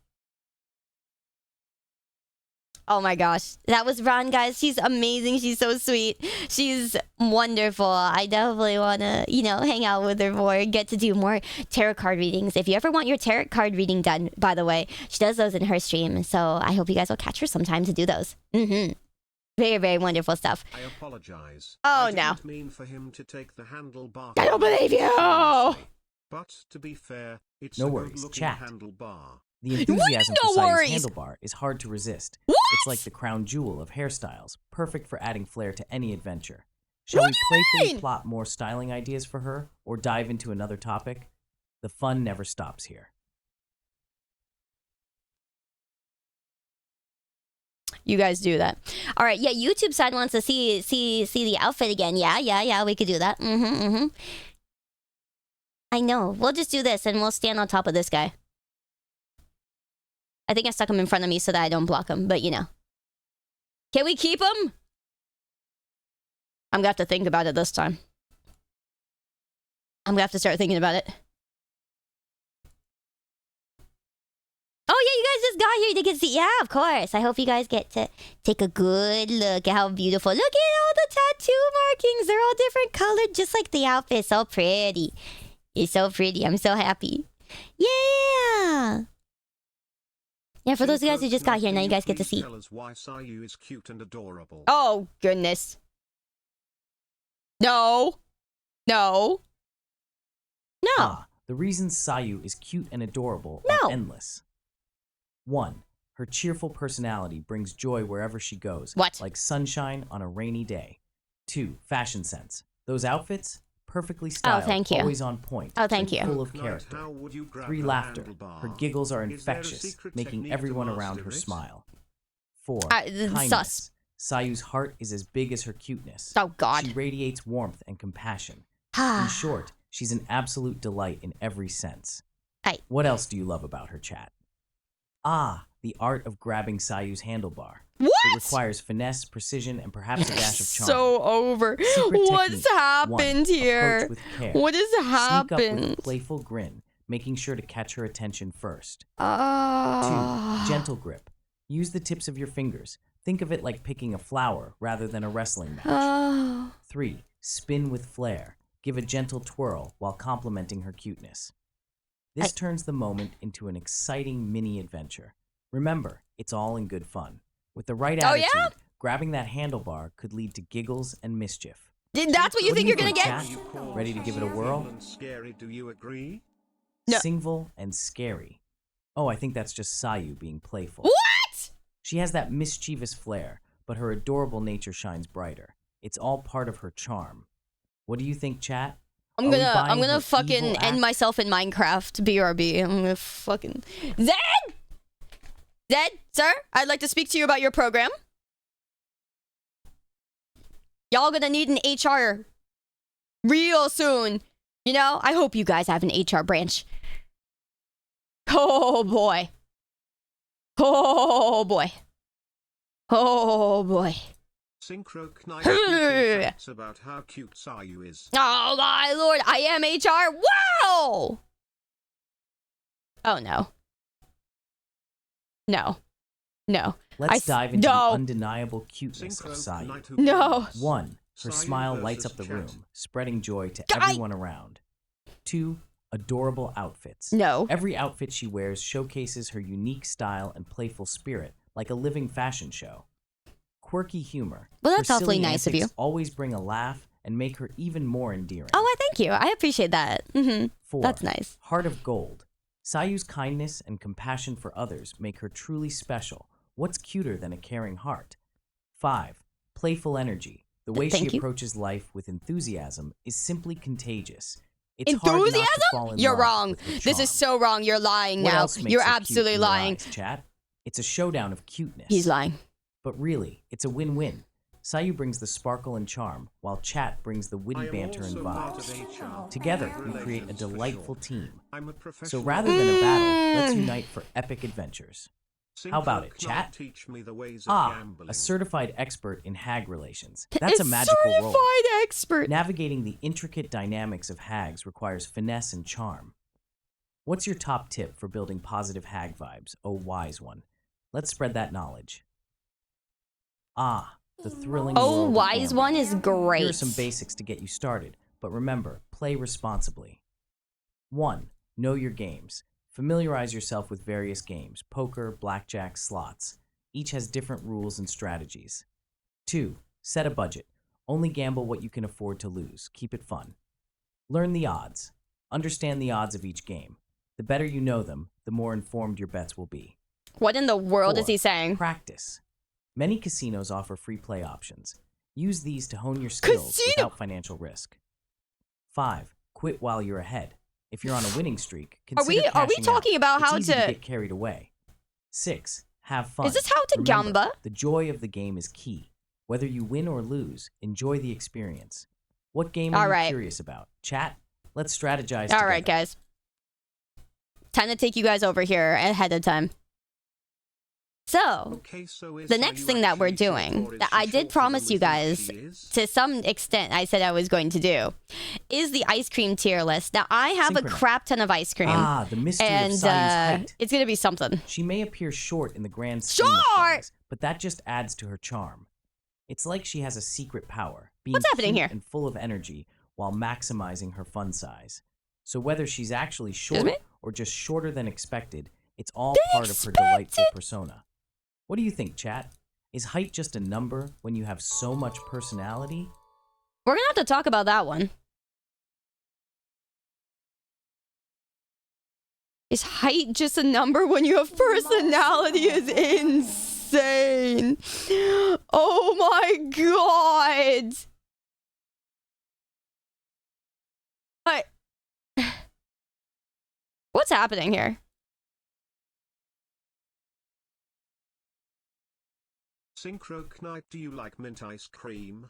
Oh my gosh. That was Ron, guys. She's amazing. She's so sweet. She's wonderful. I definitely want to, hang out with her more, get to do more tarot card readings. If you ever want your tarot card reading done, by the way, she does those in her stream. So I hope you guys will catch her sometime to do those. Very, very wonderful stuff. I apologize. Oh, I no. didn't mean for him to take the handlebar. I don't believe you. seriously. But to be fair, it's No a worries, good-looking chat. handlebar. The enthusiasm no for Sayu's worries? handlebar is hard to resist. What? It's like the crown jewel of hairstyles, perfect for adding flair to any adventure. Shall What we do you playfully mean? plot more styling ideas for her, or dive into another topic? The fun never stops here. You guys do that. All right. Yeah, YouTube side wants to see the outfit again. Yeah. We could do that. I know. We'll just do this and we'll stand on top of this guy. I think I stuck him in front of me so that I don't block him, but Can we keep him? I'm gonna have to think about it this time. I'm gonna have to start thinking about it. Oh yeah, you guys just got here. You get to see. Yeah, of course. I hope you guys get to take a good look at how beautiful. Look at all the tattoo markings. They're all different colored, just like the outfit. So pretty. It's so pretty. I'm so happy. Yeah. Yeah, for those of you guys who just got here, now you guys get to see. Tell us why Sayu is cute and adorable. Oh, goodness. No. Ah, the reasons Sayu is cute and adorable No. are endless. 1. Her cheerful personality brings joy wherever she goes, What? like sunshine on a rainy day. 2. Fashion sense. Those outfits, perfectly styled, thank you. always on point, Oh, thank and you. full of Knight, character. how would you grab 3. the Laughter. handlebar? Her giggles are Is there a infectious, secret making technique everyone to around her master it? smile. 4. Sus. Kindness. Sayu's heart is as big as her cuteness. Oh, God. She radiates warmth and compassion. In short, she's an absolute delight in every sense. Aye. What else do you love about her, chat? Ah, the art of grabbing Sayu's handlebar. What? It requires finesse, precision, and perhaps a dash of charm. So over. Secret What's technique. 1. happened here? Approach with care. What has Sneak up with happened? a playful grin, making sure to catch her attention first. 2. Ah. Gentle grip. Use the tips of your fingers. Think of it like picking a flower rather than a wrestling match. Ah. 3. Spin with flair. Give a gentle twirl while complimenting her cuteness. This turns the moment into an exciting mini adventure. Remember, it's all in good fun. With the right Oh, attitude, yeah? grabbing that handlebar could lead to giggles and mischief. That's what you What think do you're gonna think, get? chat? Ready to give it a whirl? And scary, do you agree? No. Singful and scary. Oh, I think that's just Sayu being playful. What? She has that mischievous flair, but her adorable nature shines brighter. It's all part of her charm. What do you think, chat? I'm Are we gonna buying her fucking evil end act? myself in Minecraft. BRB. I'm gonna fucking Zed, sir, I'd like to speak to you about your program. Y'all gonna need an HR real soon. I hope you guys have an HR branch. Oh boy. Oh boy. Oh boy. Synchro Knight speaking facts about how cute Sayu is. Oh my lord, I am HR. Wow! Oh no. No. No. Let's dive into no. the undeniable cuteness of Synchro Sayu. Knight who No. wins? 1. Her Sayu smile lights up the versus chat. room, spreading joy to I- everyone around. 2. Adorable outfits. No. Every outfit she wears showcases her unique style and playful spirit, like a living fashion show. Quirky humor. Well, that's Her awfully silly nice of antics you. always bring a laugh and make her even more endearing. Oh, I thank you. I appreciate that. 4. That's nice. Heart of gold. Sayu's kindness and compassion for others make her truly special. What's cuter than a caring heart? 5. Playful energy. The way she Thank you. approaches life with enthusiasm is simply contagious. It's hard not to Enthusiasm? fall in You're love wrong. with her This is charm. so wrong. You're lying What now. else makes You're her cute absolutely in your lying. eyes, chat? It's a showdown of cuteness. He's lying. But really, it's a win-win. Sayu brings the sparkle and charm, while Chat brings the I witty am banter and also part vibes. of HR. Together, you Relations create a for delightful short. team. I'm a So professional. rather than a battle, let's unite for epic adventures. How about Synchro it, Knight chat? Teach me the ways of Ah, gambling. a certified expert in hag relations. That's a magical role. certified expert. Navigating the intricate dynamics of hags requires finesse and charm. What's your top tip for building positive hag vibes, oh wise one? Let's spread that knowledge. Ah, the thrilling Oh, world of wise gambling. one is great. Here are some basics to get you started, but remember, play responsibly. 1. Know your games. Familiarize yourself with various games, poker, blackjack, slots. Each has different rules and strategies. 2. Set a budget. Only gamble what you can afford to lose. Keep it fun. Learn the odds. Understand the odds of each game. The better you know them, the more informed your bets will be. What in the world is 4. he saying? Practice. Many casinos offer free play options. Use these to hone your skills Casino! without financial risk. 5. Quit while you're ahead. If you're on a winning streak, Are we consider cashing talking out. about It's how easy to- get carried away. 6. Have fun. Is this how to Remember, gamba? The joy of the game is key. Whether you win or lose, enjoy the experience. What game are All you right. curious about? Chat? Let's strategize All together. right, guys. Time to take you guys over here ahead of time. So, Okay, so is the next Sayu thing that we're actually short, doing, or is that she I did shorter promise than we you think guys, she is? to some extent, I said I was going to do, is the ice cream tier list. Now, I have a Synchronous. crap ton of ice cream. Ah, the mystery and of Sayu's height. it's going to be something. She may appear short in the grand scheme of Short! things, but that just adds to her charm. It's like she has a secret power, being What's happening cute here? and full of energy while maximizing her fun size. So whether she's actually Excuse short me? or just shorter than expected, it's all Than part of her delightful expected? persona. What do you think, chat? Is height just a number when you have so much personality? We're going to have to talk about that one. Is height just a number when you have personality? Is insane. Oh my god. What's happening here? Synchro Knight, do you like mint ice cream?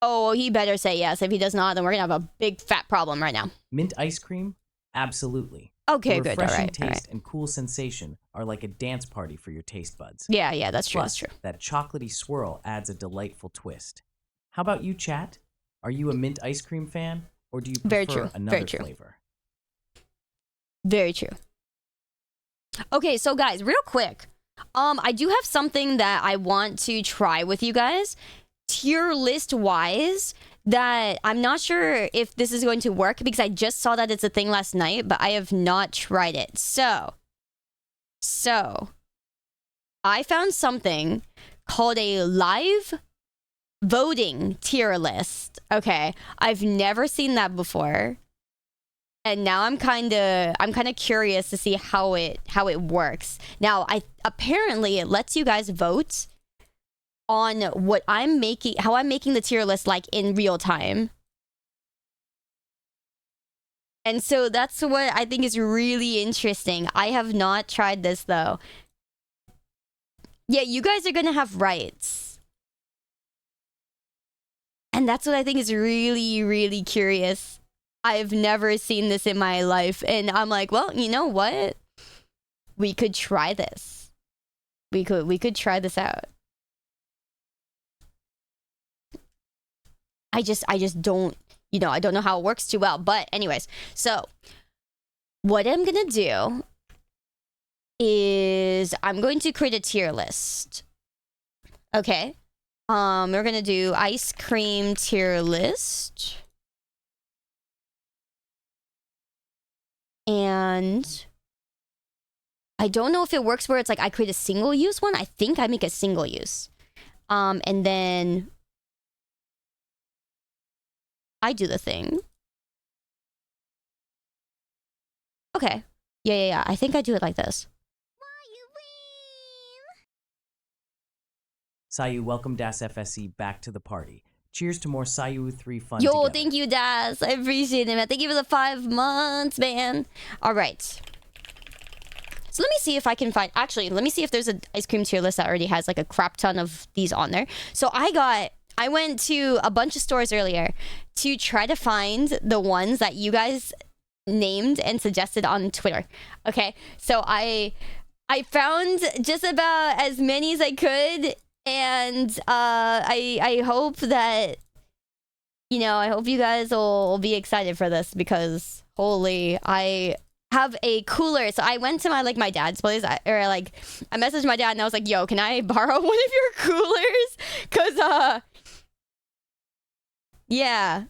Oh, he better say yes. If he does not, then we're gonna have a big fat problem right now. Mint ice cream? Absolutely. Okay, the good. All refreshing right, all taste right. and cool sensation are like a dance party for your taste buds. Yeah, that's true. Plus, That's true. that chocolatey swirl adds a delightful twist. How about you, chat? Are you a mint ice cream fan, or do you prefer Very true, another very true. flavor? Very true. Okay, so guys, real quick. I do have something that I want to try with you guys, tier list wise, that I'm not sure if this is going to work because I just saw that it's a thing last night, but I have not tried it. So I found something called a live voting tier list. Okay, I've never seen that before. And now I'm kind of curious to see how it works. Now, apparently it lets you guys vote on what I'm making, how I'm making the tier list like in real time. And so that's what I think is really interesting. I have not tried this though. Yeah, you guys are going to have rights. And that's what I think is really, really curious. I've never seen this in my life. And I'm like, well, you know what? We could try this. We could try this out. I just don't, you know, I don't know how it works too well. But anyways, so what I'm gonna do is I'm going to create a tier list. Okay. We're gonna do ice cream tier list. And I don't know if it works where it's like I create a single use one. I think I make a single use. And then I do the thing. Okay. Yeah. I think I do it like this. Sayu, welcome Das FSC back to the party. Cheers to more Sayu 3 fun Yo, together. thank you, Das. I appreciate it, man. Thank you for the 5 months, man. All right. So let me see if I can find... Actually, let me see if there's an ice cream tier list that already has like a crap ton of these on there. So I went to a bunch of stores earlier to try to find the ones that you guys named and suggested on Twitter. Okay, so I found just about as many as I could, and I hope that, you know, I hope you guys will be excited for this, because holy, I have a cooler. So I went to my dad's place, I messaged my dad and I was like, yo, can I borrow one of your coolers? Cause yeah,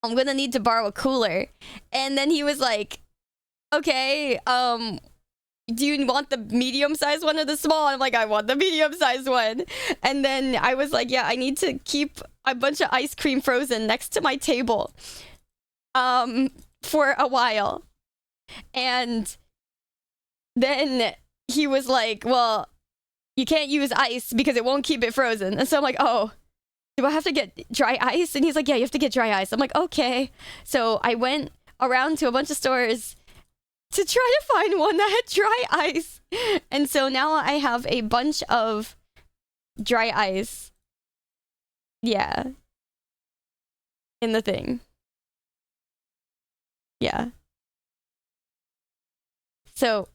I'm gonna need to borrow a cooler. And then he was like, okay, do you want the medium-sized one or the small? I'm like, I want the medium-sized one. And then I was like, yeah, I need to keep a bunch of ice cream frozen next to my table for a while. And then he was like, well, you can't use ice because it won't keep it frozen. And so I'm like, oh, do I have to get dry ice? And he's like, yeah, you have to get dry ice. I'm like, okay. So I went around to a bunch of stores to try to find one that had dry ice. And so now I have a bunch of dry ice. Yeah. In the thing. Yeah. So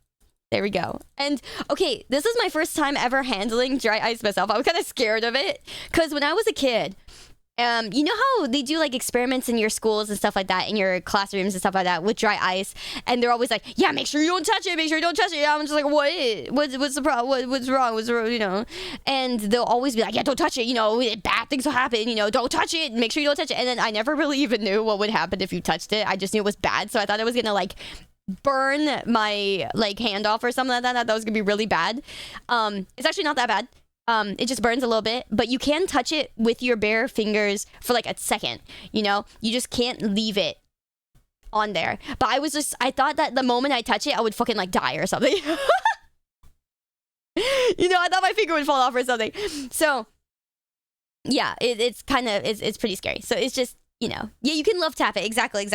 there we go. And okay, this is my first time ever handling dry ice myself. I was kind of scared of it because when I was a kid, you know how they do like experiments in your schools and stuff like that, in your classrooms and stuff like that with dry ice, and they're always like, yeah, make sure you don't touch it, make sure you don't touch it. I'm just like, what's the problem, what's wrong, you know? And they'll always be like, yeah, don't touch it, you know, bad things will happen, you know, don't touch it, make sure you don't touch it. And then I never really even knew what would happen if you touched it. I just knew it was bad, so I thought it was gonna like burn my like hand off or something like that. That was gonna be really bad. It's actually not that bad. It just burns a little bit, but you can touch it with your bare fingers for like a second, you know? You just can't leave it on there. But I thought that the moment I touch it, I would fucking like die or something. You know, I thought my finger would fall off or something. So, yeah, it's kind of, it's pretty scary. So it's just, you know, yeah, you can love tap it. Exactly.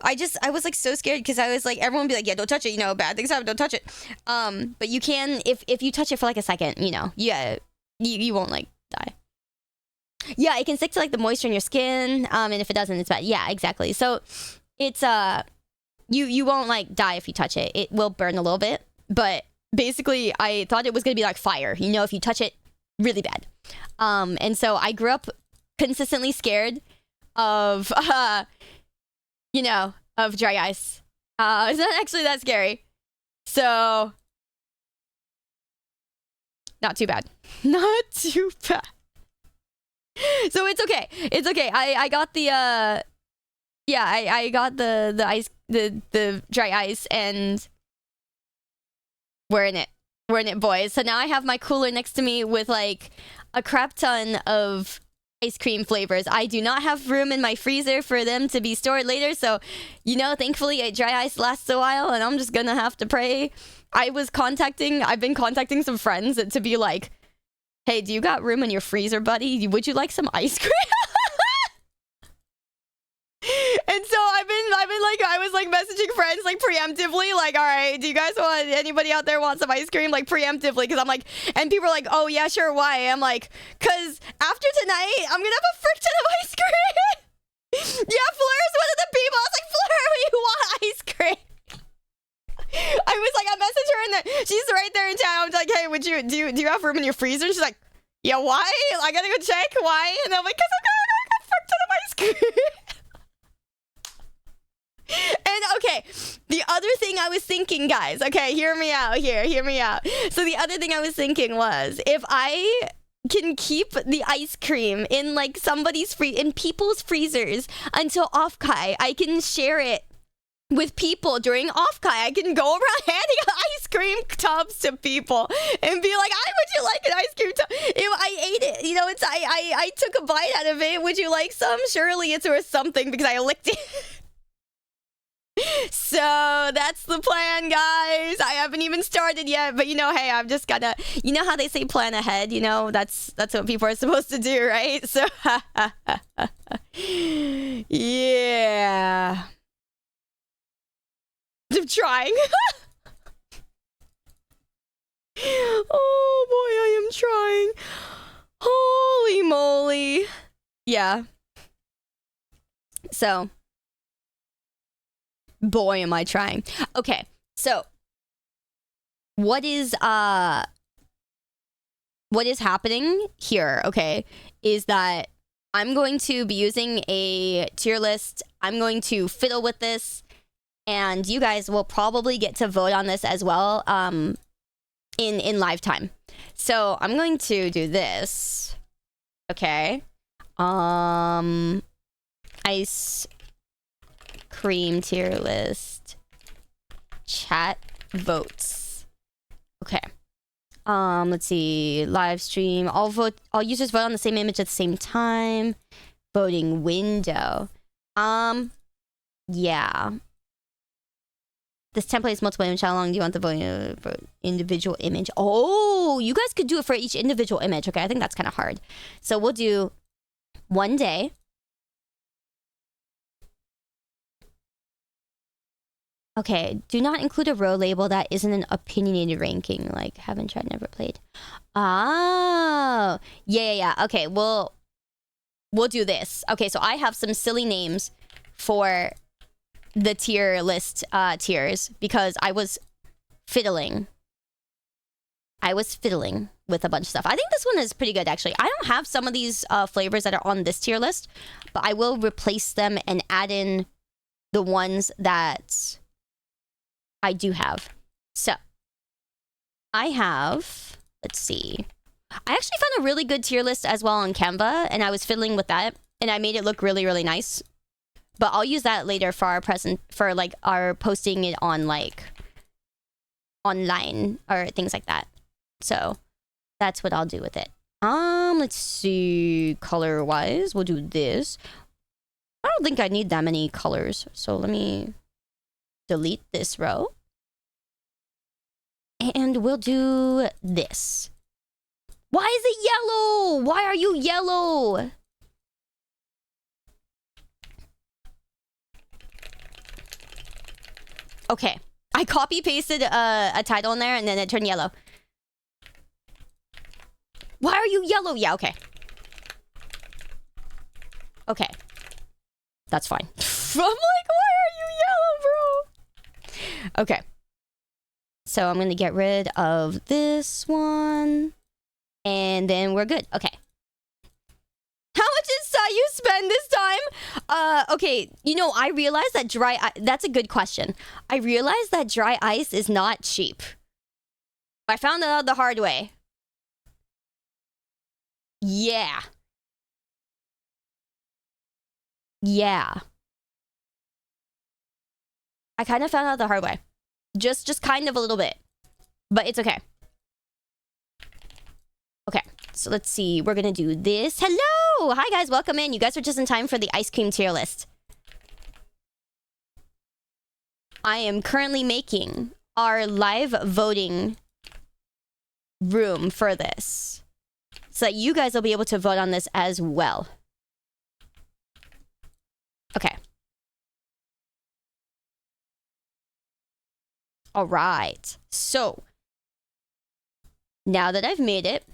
I was like so scared because I was like, everyone would be like, yeah, don't touch it, you know, bad things happen, don't touch it. But you can, if you touch it for like a second, you know, yeah, you won't like die. Yeah, it can stick to like the moisture in your skin, and if it doesn't, it's bad. Yeah, exactly. So it's you won't like die if you touch it. It will burn a little bit, but basically I thought it was gonna be like fire, you know, if you touch it really bad. And so I grew up consistently scared of you know, of dry ice. It's not actually that scary. So not too bad. Not too bad. So it's okay. It's okay. I got the yeah, I got the ice, the dry ice, and we're in it, boys. So now I have my cooler next to me with like a crap ton of ice cream flavors. I do not have room in my freezer for them to be stored later, so you know, thankfully dry ice lasts a while, and I'm just gonna have to pray. I've been contacting some friends to be like, hey, do you got room in your freezer, buddy? Would you like some ice cream? And so I've been like, I was like messaging friends like preemptively, like, all right, do you guys anybody out there want some ice cream? Like preemptively, because I'm like, and people are like, oh yeah, sure, why? I'm like, because after tonight, I'm gonna have a frick ton of ice cream. Yeah, Fleur's one of the people. I was like, Fleur, you want ice cream? I messaged her and then she's right there in town. I was like, hey, would you do you have room in your freezer? And she's like, yeah, why? I gotta go check. Why? And I'm like, because I'm gonna get fuck ton of ice cream. And okay, the other thing I was thinking, guys, okay, hear me out here, hear me out. So the other thing I was thinking was, if I can keep the ice cream in like in people's freezers until off-kai, I can share it with people during off-kai. I can go around handing ice cream tubs to people and be like, "I would you like an ice cream tub? I ate it, you know. It's I took a bite out of it. Would you like some? Surely it's worth something because I licked it." So that's the plan, guys. I haven't even started yet, but you know, hey, I'm just gonna, you know how they say plan ahead, you know, that's what people are supposed to do, right? So yeah, I'm trying. Oh boy, I am trying. Holy moly. Yeah. So boy, am I trying. Okay, so what is happening here, okay, is that I'm going to be using a tier list. I'm going to fiddle with this, and you guys will probably get to vote on this as well in live time. So I'm going to do this. Okay. Ice cream tier list. Chat votes. Okay. Let's see. Live stream. All users vote on the same image at the same time. Voting window. Yeah. This template is multiple image. How long do you want the voting for individual image? Oh, you guys could do it for each individual image. Okay, I think that's kind of hard. So we'll do 1 day. Okay, do not include a row label that isn't an opinionated ranking, like haven't tried, never played. Oh, yeah. Okay, we'll do this. Okay, so I have some silly names for the tier list tiers because I was fiddling. With a bunch of stuff. I think this one is pretty good, actually. I don't have some of these flavors that are on this tier list, but I will replace them and add in the ones that I do have. So I have, let's see. I actually found a really good tier list as well on Canva, and I was fiddling with that, and I made it look really, really nice. But I'll use that later for our posting it on like online or things like that. So that's what I'll do with it. Let's see, color wise, we'll do this. I don't think I need that many colors, so let me delete this row. And we'll do this. Why is it yellow? Why are you yellow? Okay. I copy pasted a title in there and then it turned yellow. Why are you yellow? Yeah, okay. Okay. That's fine. I'm like, why are you yellow, bro? Okay. So I'm going to get rid of this one. And then we're good. Okay. How much did you spend this time? Okay, you know, I realized that that's a good question. I realized that dry ice is not cheap. I found it out the hard way. Yeah. Yeah. I kind of found out the hard way. Just kind of a little bit. But it's okay. Okay, so let's see. We're gonna do this. Hello! Hi, guys. Welcome in. You guys are just in time for the ice cream tier list. I am currently making our live voting room for this, so that you guys will be able to vote on this as well. Okay. All right. So, now that I've made it,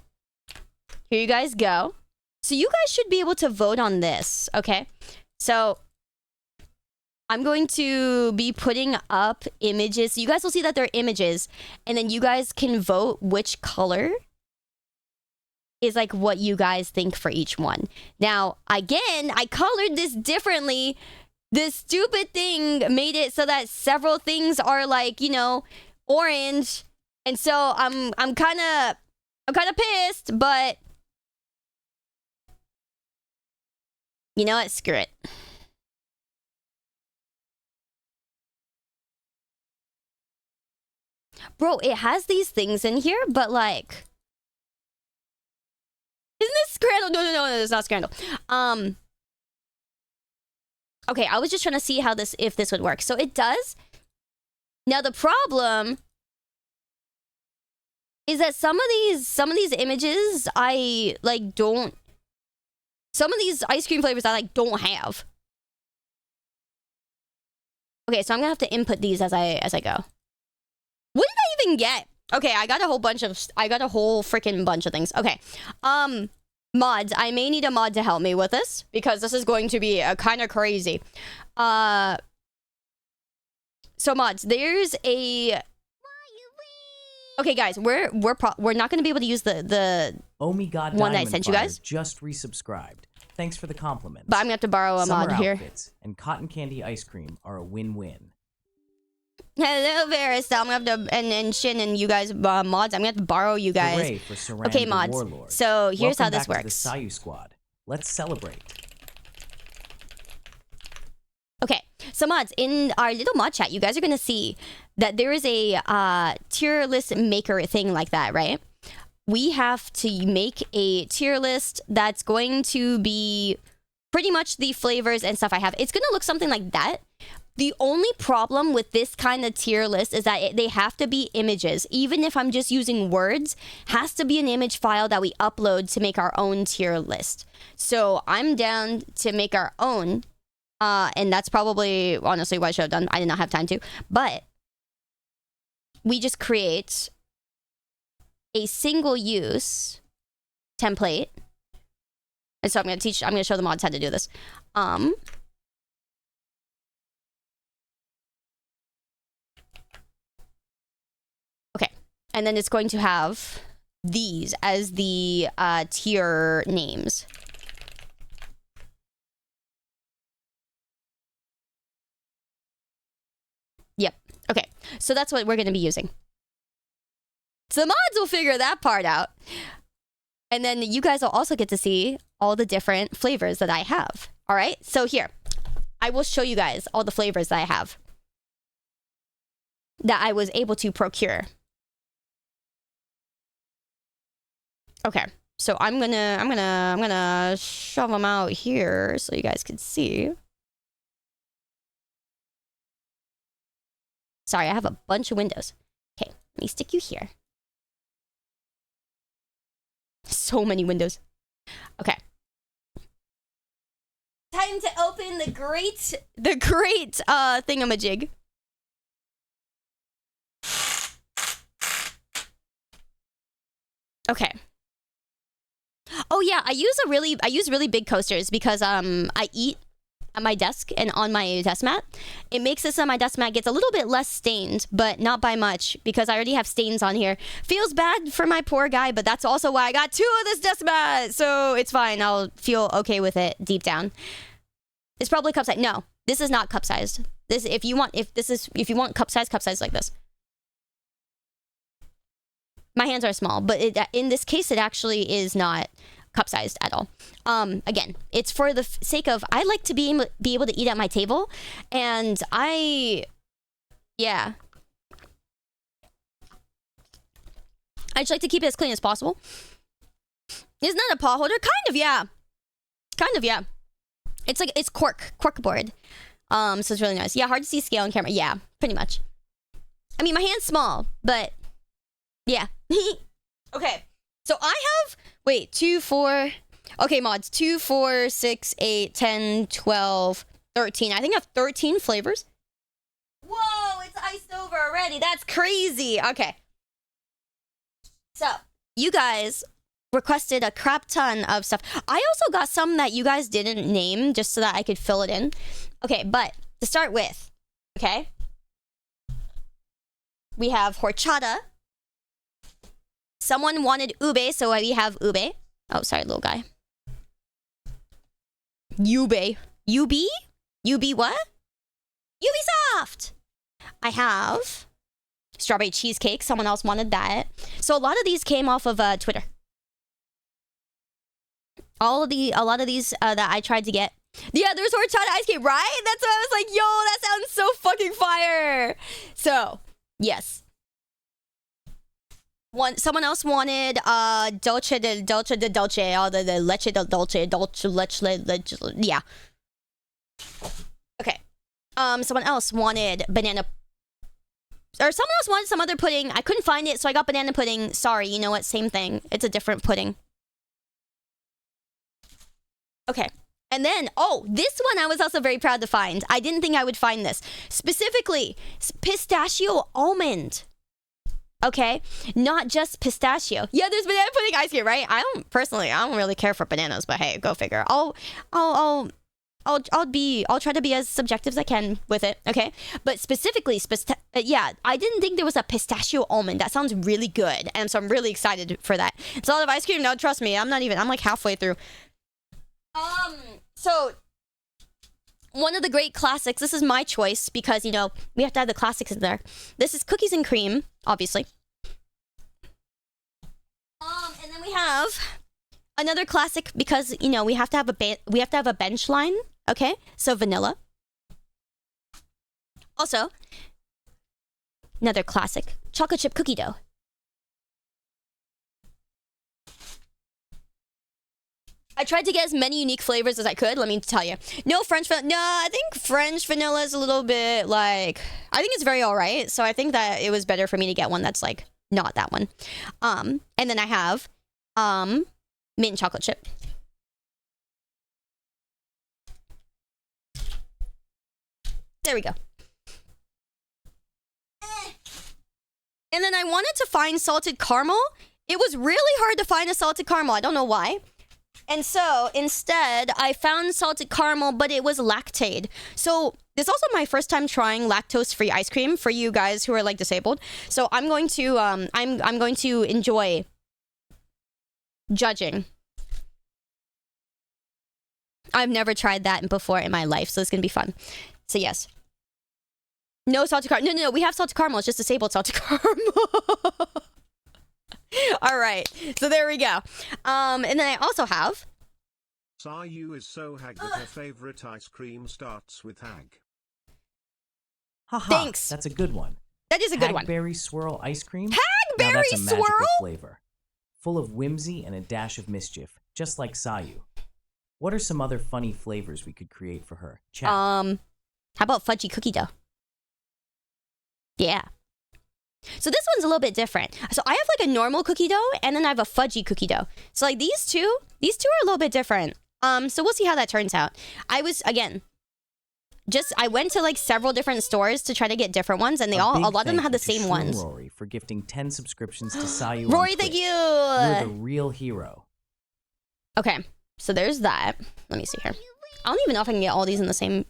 here you guys go. So you guys should be able to vote on this, okay? So I'm going to be putting up images. So you guys will see that they're images. And then you guys can vote which color is like what you guys think for each one. Now, again, I colored this differently. This stupid thing made it so that several things are like, you know, orange. And so I'm kind of pissed, but you know what? Screw it. Bro, it has these things in here, but like, isn't this Scrandle? No, it's not Scrandle. Okay, I was just trying to see how if this would work. So it does. Now the problem is that some of these images I like don't. Some of these ice cream flavors I like don't have. Okay, so I'm gonna have to input these as I go. What did I even get? Okay, I got a whole freaking bunch of things. Okay. Mods. I may need a mod to help me with this because this is going to be kind of crazy. So mods, there's a okay, guys, we're not going to be able to use the Oh my God, one that I sent you guys. Just resubscribed. Thanks for the compliments. But I'm going to have to borrow a Summer mod here. outfits and cotton candy ice cream are a win-win. Hello, Varys. I'm going to have to, and Shin and you guys, mods, I'm going to have to borrow you guys. Hooray for Saran Okay, the mods. Warlord. So here's Welcome how this back works. To the Sayu Squad. Let's celebrate. Okay, so mods, in our little mod chat, you guys are going to see that there is a tier list maker thing like that, right? We have to make a tier list that's going to be pretty much the flavors and stuff I have. It's going to look something like that. The only problem with this kind of tier list is that they have to be images. Even if I'm just using words, has to be an image file that we upload to make our own tier list. So I'm down to make our own. And that's probably, honestly, what I should have done. I did not have time to. But we just create a single-use template. And so I'm going to show the mods how to do this. Okay. And then it's going to have these as the tier names. Yep. Okay. So that's what we're going to be using. So the mods will figure that part out. And then you guys will also get to see all the different flavors that I have. All right. So here, I will show you guys all the flavors that I have that I was able to procure. Okay. So I'm gonna shove them out here so you guys can see. Sorry, I have a bunch of windows. Okay, let me stick you here. So many windows. Okay. Time to open the great thingamajig. Okay. Oh yeah, I use really big coasters because I eat at my desk and on my desk mat. It makes it so my desk mat gets a little bit less stained, but not by much because I already have stains on here. Feels bad for my poor guy, but that's also why I got 2 of this desk mat. So it's fine. I'll feel okay with it deep down. It's probably cup size. No, this is not cup sized. If you want cup size like this. My hands are small, but in this case, it actually is not cup sized at all. Again, it's for the sake of I like to be able to eat at my table, and yeah, I just like to keep it as clean as possible. Isn't that a paw holder? Kind of, yeah. It's like it's cork board. So it's really nice. Yeah, hard to see scale on camera. Yeah, pretty much. I mean, my hand's small, but yeah. Okay. So I have, wait, 2, 4, okay, mods, 2, 4, 6, 8, 10, 12, 13. I think I have 13 flavors. Whoa, it's iced over already. That's crazy. Okay. So, you guys requested a crap ton of stuff. I also got some that you guys didn't name just so that I could fill it in. Okay, but to start with, okay? We have horchata. Someone wanted ube, so we have ube. Oh, sorry, little guy. Ube. UB? UB what? Ubisoft! I have strawberry cheesecake. Someone else wanted that. So a lot of these came off of Twitter. A lot of these that I tried to get. Yeah, there's horchata ice cream, right? That's what I was like, yo, that sounds so fucking fire. So, yes. Someone else wanted dolce de dolce, all the leche de dolce leche, yeah. Okay. Someone else wanted banana, or someone else wanted some other pudding. I couldn't find it, so I got banana pudding. Sorry, you know what? Same thing. It's a different pudding. Okay. And then, oh, this one I was also very proud to find. I didn't think I would find this. Specifically, pistachio almond. Okay? Not just pistachio. Yeah, there's banana pudding ice cream, right? I don't really care for bananas, but hey, go figure. I'll try to be as subjective as I can with it, okay? But specifically, yeah, I didn't think there was a pistachio almond. That sounds really good, and so I'm really excited for that. It's a lot of ice cream. No, trust me, I'm like halfway through. So one of the great classics, this is my choice because, you know, we have to have the classics in there. This is cookies and cream, obviously. And then we have another classic because, you know, we have to have a bench line, okay? So vanilla. Also, another classic, chocolate chip cookie dough. I tried to get as many unique flavors as I could, let me tell you. No French vanilla. No, I think French vanilla is a little bit like... I think it's very alright. So I think that it was better for me to get one that's like not that one. And then I have mint chocolate chip. There we go. And then I wanted to find salted caramel. It was really hard to find a salted caramel. I don't know why. And so, instead, I found salted caramel, but it was lactate. So, this is also my first time trying lactose-free ice cream for you guys who are, like, disabled. So, I'm going to, I'm going to enjoy judging. I've never tried that before in my life, so it's going to be fun. So, yes. No salted caramel. No, we have salted caramel. It's just disabled salted caramel. All right, so there we go. And then I also have... Sayu is so hag that her favorite ice cream starts with hag. Haha, thanks. That's a good one. That is a good one. Hagberry swirl ice cream? Hagberry now that's a magical swirl? flavor. Full of whimsy and a dash of mischief, just like Sayu. What are some other funny flavors we could create for her? Chat. How about fudgy cookie dough? Yeah. So this one's a little bit different. So I have like a normal cookie dough and then I have a fudgy cookie dough. So like these two are a little bit different. So we'll see how that turns out. I went to like several different stores to try to get different ones and a lot of them had the same ones. Rory for gifting 10 subscriptions to Sayu. Rory, thank you. You're the real hero. Okay. So there's that. Let me see here. I don't even know if I can get all these in the same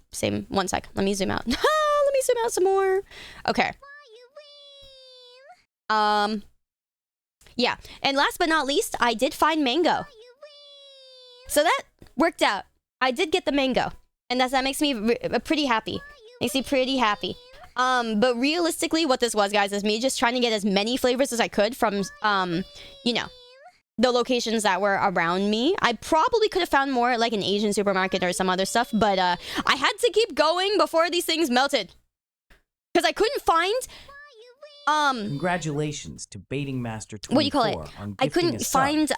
1 sec. Let me zoom out. Let me zoom out some more. Okay. Yeah, and last but not least, I did find mango. So that worked out. I did get the mango, and that makes me pretty happy. Makes me pretty happy. But realistically, what this was, guys, is me just trying to get as many flavors as I could from, you know, the locations that were around me. I probably could have found more at, like, an Asian supermarket or some other stuff, but, I had to keep going before these things melted. Because I couldn't find... Congratulations to Baiting Master 24. What do you call it? I couldn't find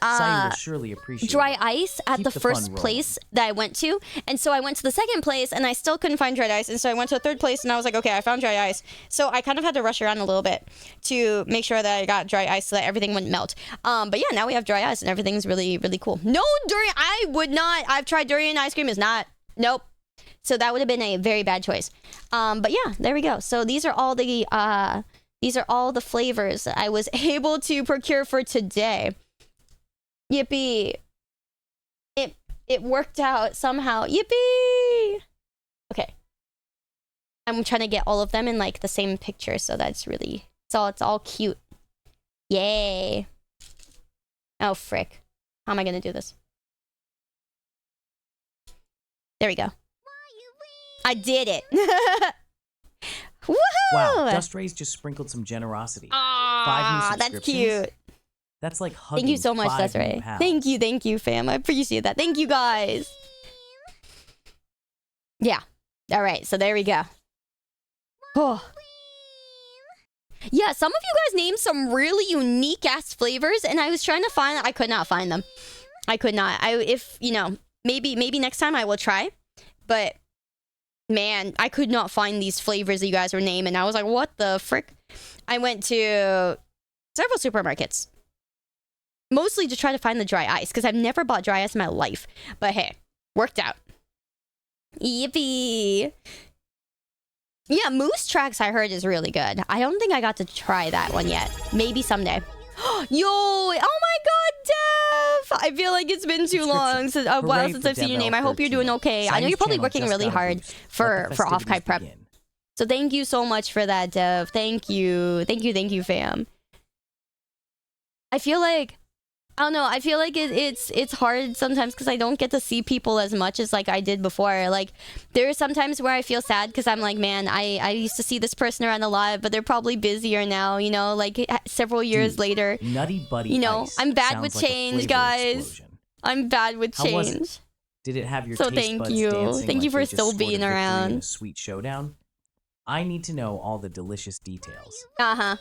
surely appreciate dry ice at the the first fun place that I went to, and so I went to the second place and I still couldn't find dry ice, and so I went to the third place and I was like, okay, I found dry ice. So I kind of had to rush around a little bit to make sure that I got dry ice so that everything wouldn't melt. But yeah, now we have dry ice and everything's really, really cool. No durian, I've tried durian ice cream, is not, nope. So that would have been a very bad choice. But yeah, there we go. So these are all the flavors I was able to procure for today. Yippee. It worked out somehow. Yippee! Okay. I'm trying to get all of them in like the same picture, so that's really it's all cute. Yay. Oh frick. How am I gonna do this? There we go. I did it. Woohoo! Wow, Dust Rays just sprinkled some generosity. 5 Ah, new that's subscriptions. cute. That's like hugging. Thank you so much, 5 Dust new Ray. pals. Thank you, fam. I appreciate that. Thank you, guys. Yeah. All right, so there we go. Oh. Yeah, some of you guys named some really unique ass flavors, and I was trying to find. I could not find them. I could not. If you know, maybe next time I will try, but man, I could not find these flavors that you guys were naming. I was like, what the frick? I went to several supermarkets, mostly to try to find the dry ice, because I've never bought dry ice in my life. But hey, worked out. Yippee. Yeah, Moose Tracks I heard is really good. I don't think I got to try that one yet. Maybe someday. Yo, oh my god, Dev! I feel like it's been too long since a while since I've seen your name. I hope you're doing okay. I know you're probably working really hard for off-kite prep. So thank you so much for that, Dev. Thank you, fam. I feel like I don't know. I feel like it's hard sometimes because I don't get to see people as much as like I did before. Like there are some times where I feel sad because I'm like, man, I used to see this person around a lot, but they're probably busier now. You know, like several years later. Nutty Buddy. You know, Ice I'm bad with sounds like a change, flavor guys. explosion. I'm bad with How was it? change. Did it have your So taste thank buds you. dancing Thank you like for they just still scored a being victory in around. a sweet showdown? I need to know all the delicious details. Uh-huh.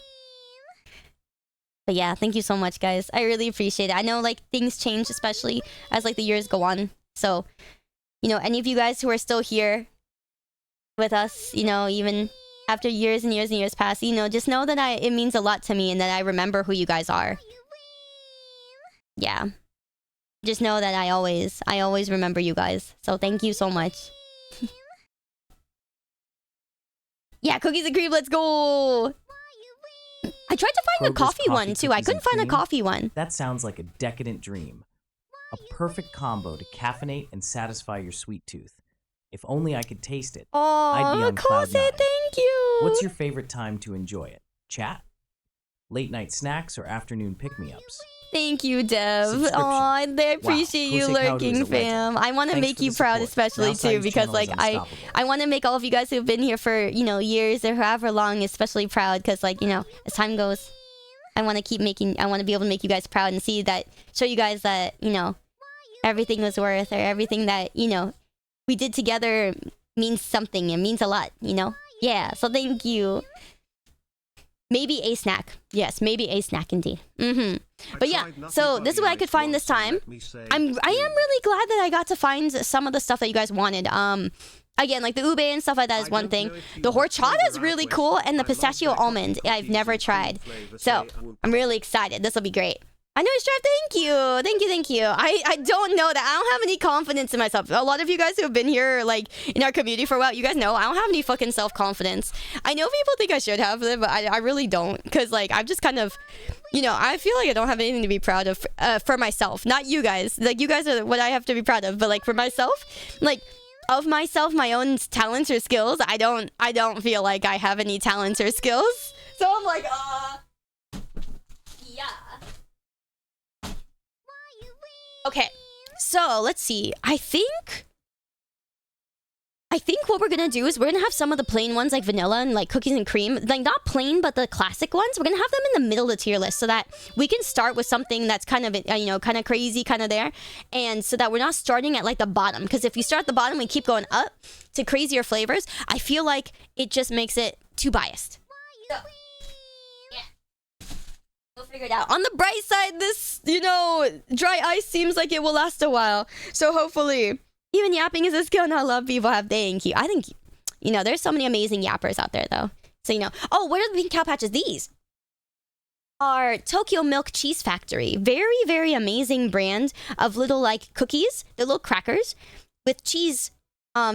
But yeah, thank you so much, guys. I really appreciate it. I know, like, things change, especially as, like, the years go on. So, you know, any of you guys who are still here with us, you know, even after years and years and years pass, you know, just know that it means a lot to me and that I remember who you guys are. Yeah. Just know that I always remember you guys. So thank you so much. Yeah, cookies and cream, let's go! I tried to find a Kroger's coffee one too. I cookies couldn't and cream? A cream? coffee one. That sounds like a decadent dream. A perfect combo to caffeinate and satisfy your sweet tooth. If only I could taste it. Oh, I'd be on cloud Kose, nine. thank you. What's your favorite time to enjoy it? Chat? Late night snacks or afternoon pick-me-ups? Thank you, Dev. Subscription. Oh, I appreciate you Kose Kaudu is a lurking, legend. fam. I want to Thanks make for you the proud, support. especially Now too, Science because Channel like is I unstoppable. want to make all of you guys who've been here for years or however long, especially proud, because like as time goes, I want to keep making. I want to be able to make you guys proud and show you guys that everything was worth, or everything that we did together means something. It means a lot. Yeah. So thank you. Maybe a snack. Yes, maybe a snack indeed. But yeah, so this is what I could find this time. I am really glad that I got to find some of the stuff that you guys wanted. Again, like the ube and stuff like that is one thing. The horchata is really cool, and the pistachio almond I've never tried. So I'm really excited. This will be great. I know, Strav, thank you. I don't know that. I don't have any confidence in myself. A lot of you guys who have been here, like, in our community for a while, you guys know I don't have any fucking self-confidence. I know people think I should have it, but I really don't. Because, like, I'm just kind of, I feel like I don't have anything to be proud of for myself. Not you guys. Like, you guys are what I have to be proud of. But, like, for myself, like, of myself, my own talents or skills, I don't feel like I have any talents or skills. So I'm like, yeah. Okay, so let's see. I think what we're gonna do is we're gonna have some of the plain ones like vanilla and like cookies and cream, like not plain but the classic ones. We're gonna have them in the middle of the tier list so that we can start with something that's kind of kind of crazy, kind of there, and so that we're not starting at like the bottom. Because if you start at the bottom and keep going up to crazier flavors, I feel like it just makes it too biased. So, we'll figure it out. On the bright side, this, dry ice seems like it will last a while. So hopefully, even yapping is a skill not a lot of people have. Thank you. I think, there's so many amazing yappers out there, though. So, oh, what are the pink cow patches? These are Tokyo Milk Cheese Factory. Very, very amazing brand of little, like, cookies. They're little crackers with cheese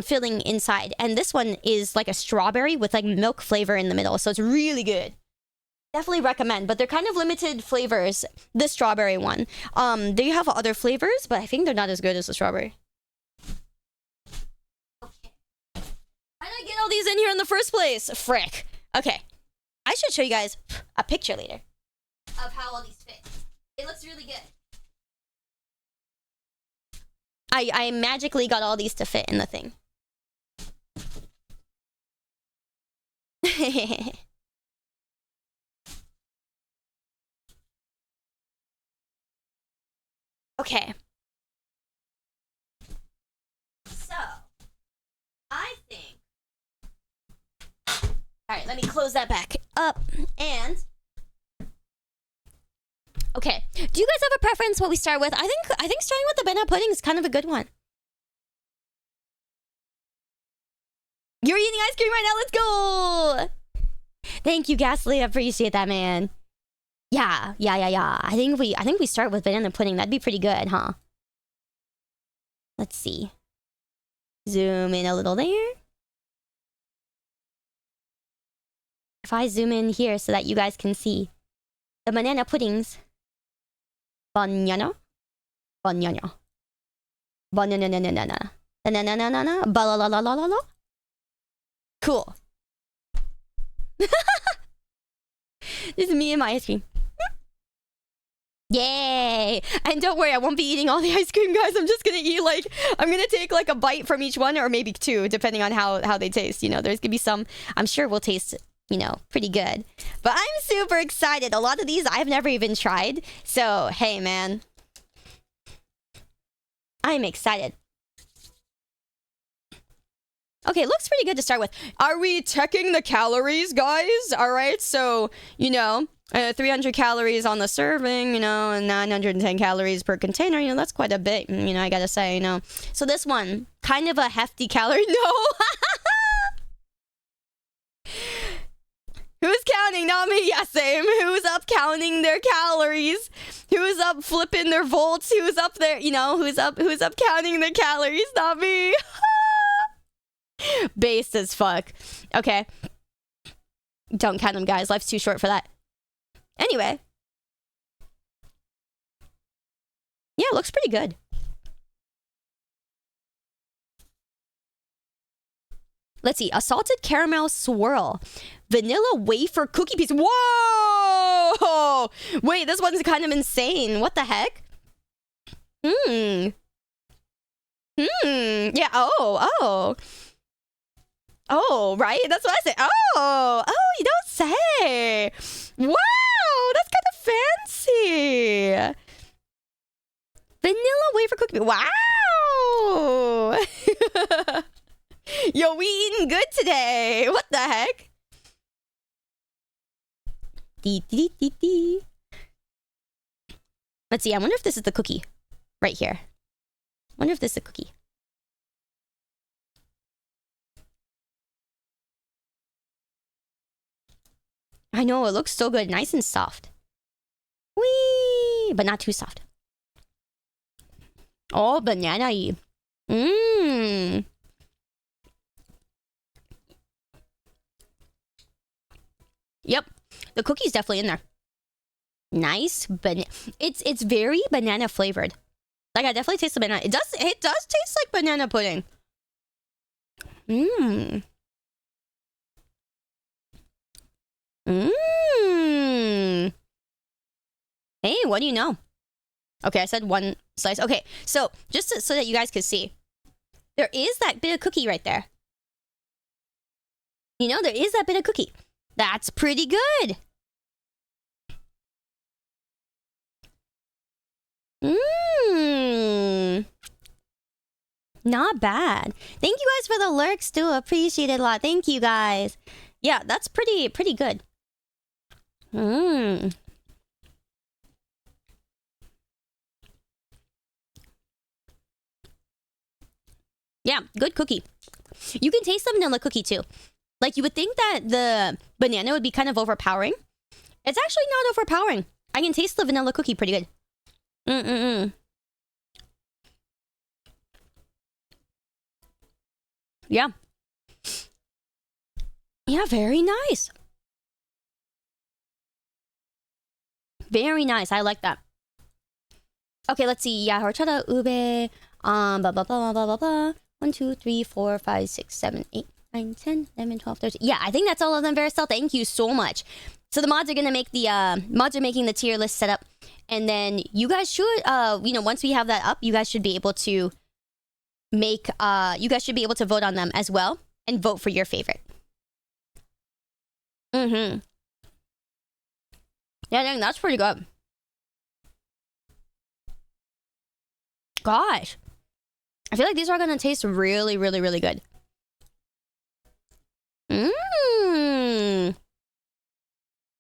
filling inside. And this one is like a strawberry with, like, milk flavor in the middle. So it's really good. Definitely recommend, but they're kind of limited flavors. The strawberry one. They have other flavors, but I think they're not as good as the strawberry. Okay. How did I get all these in here in the first place? Frick. Okay. I should show you guys a picture later of how all these fit. It looks really good. I magically got all these to fit in the thing. Okay. So, I think... Alright, let me close that back up. And... Okay. Do you guys have a preference what we start with? I think starting with the banana pudding is kind of a good one. You're eating ice cream right now. Let's go. Thank you, Ghastly. I appreciate that, man. Yeah. I think we start with banana pudding. That'd be pretty good, huh? Let's see. Zoom in a little there. If I zoom in here so that you guys can see the banana puddings. Banana. Banana. Banana. Banana. Balalalala. Cool. This is me and my ice cream. Yay! And don't worry, I won't be eating all the ice cream, guys. I'm just gonna eat like... I'm gonna take like a bite from each one, or maybe two, depending on how they taste. You know, there's gonna be some... I'm sure will taste, you know, pretty good. But I'm super excited. A lot of these I've never even tried. So, hey, man. I'm excited. Okay, looks pretty good to start with. Are we checking the calories, guys? All right, so, you know, 300 calories on the serving, you know, and 910 calories per container. You know, that's quite a bit, you know, I gotta say, you know. So this one, kind of a hefty calorie. No! Who's counting? Not me. Yeah, same. Who's up counting their calories? Who's up flipping their volts? Who's up there, you know, who's up counting their calories? Not me. Based as fuck. Okay. Don't count them, guys. Life's too short for that. Anyway. Yeah, it looks pretty good. Let's see. A salted caramel swirl. Vanilla wafer cookie piece. Whoa! Wait, this one's kind of insane. What the heck? Yeah, Oh, right? That's what I say. Oh, you don't say. Wow, that's kind of fancy. Vanilla wafer cookie. Wow. Yo, we eating good today. What the heck? Let's see. I wonder if this is the cookie right here. I wonder if this is the cookie. I know, it looks so good. Nice and soft. Whee! But not too soft. Oh, banana-y. Yep. The cookie's definitely in there. Nice. It's very banana flavored. Like, I definitely taste the banana. It does taste like banana pudding. Hey, what do you know? Okay, I said one slice. Okay, so just so that you guys can see, there is that bit of cookie right there. You know, there is that bit of cookie. That's pretty good. Not bad. Thank you guys for the lurks, too. Appreciate it a lot. Thank you guys. Yeah, that's pretty good. Yeah, good cookie. You can taste the vanilla cookie too. Like, you would think that the banana would be kind of overpowering. It's actually not overpowering. I can taste the vanilla cookie pretty good. Yeah. Yeah, very nice. Very nice. I like that. Okay, let's see. Yeah, horchata, ube, blah, blah, blah, blah, blah, blah. 1, 2, 3, 4, 5, 6, 7, 8, 9, 10, 11, 12, 13. Yeah, I think that's all of them, Vericel. Thank you so much. So the mods are gonna make the mods are making the tier list setup, and then you guys should once we have that up, you guys should be able to make you guys should be able to vote on them as well and vote for your favorite. Yeah, dang, that's pretty good. Gosh, I feel like these are gonna taste really, really, really good.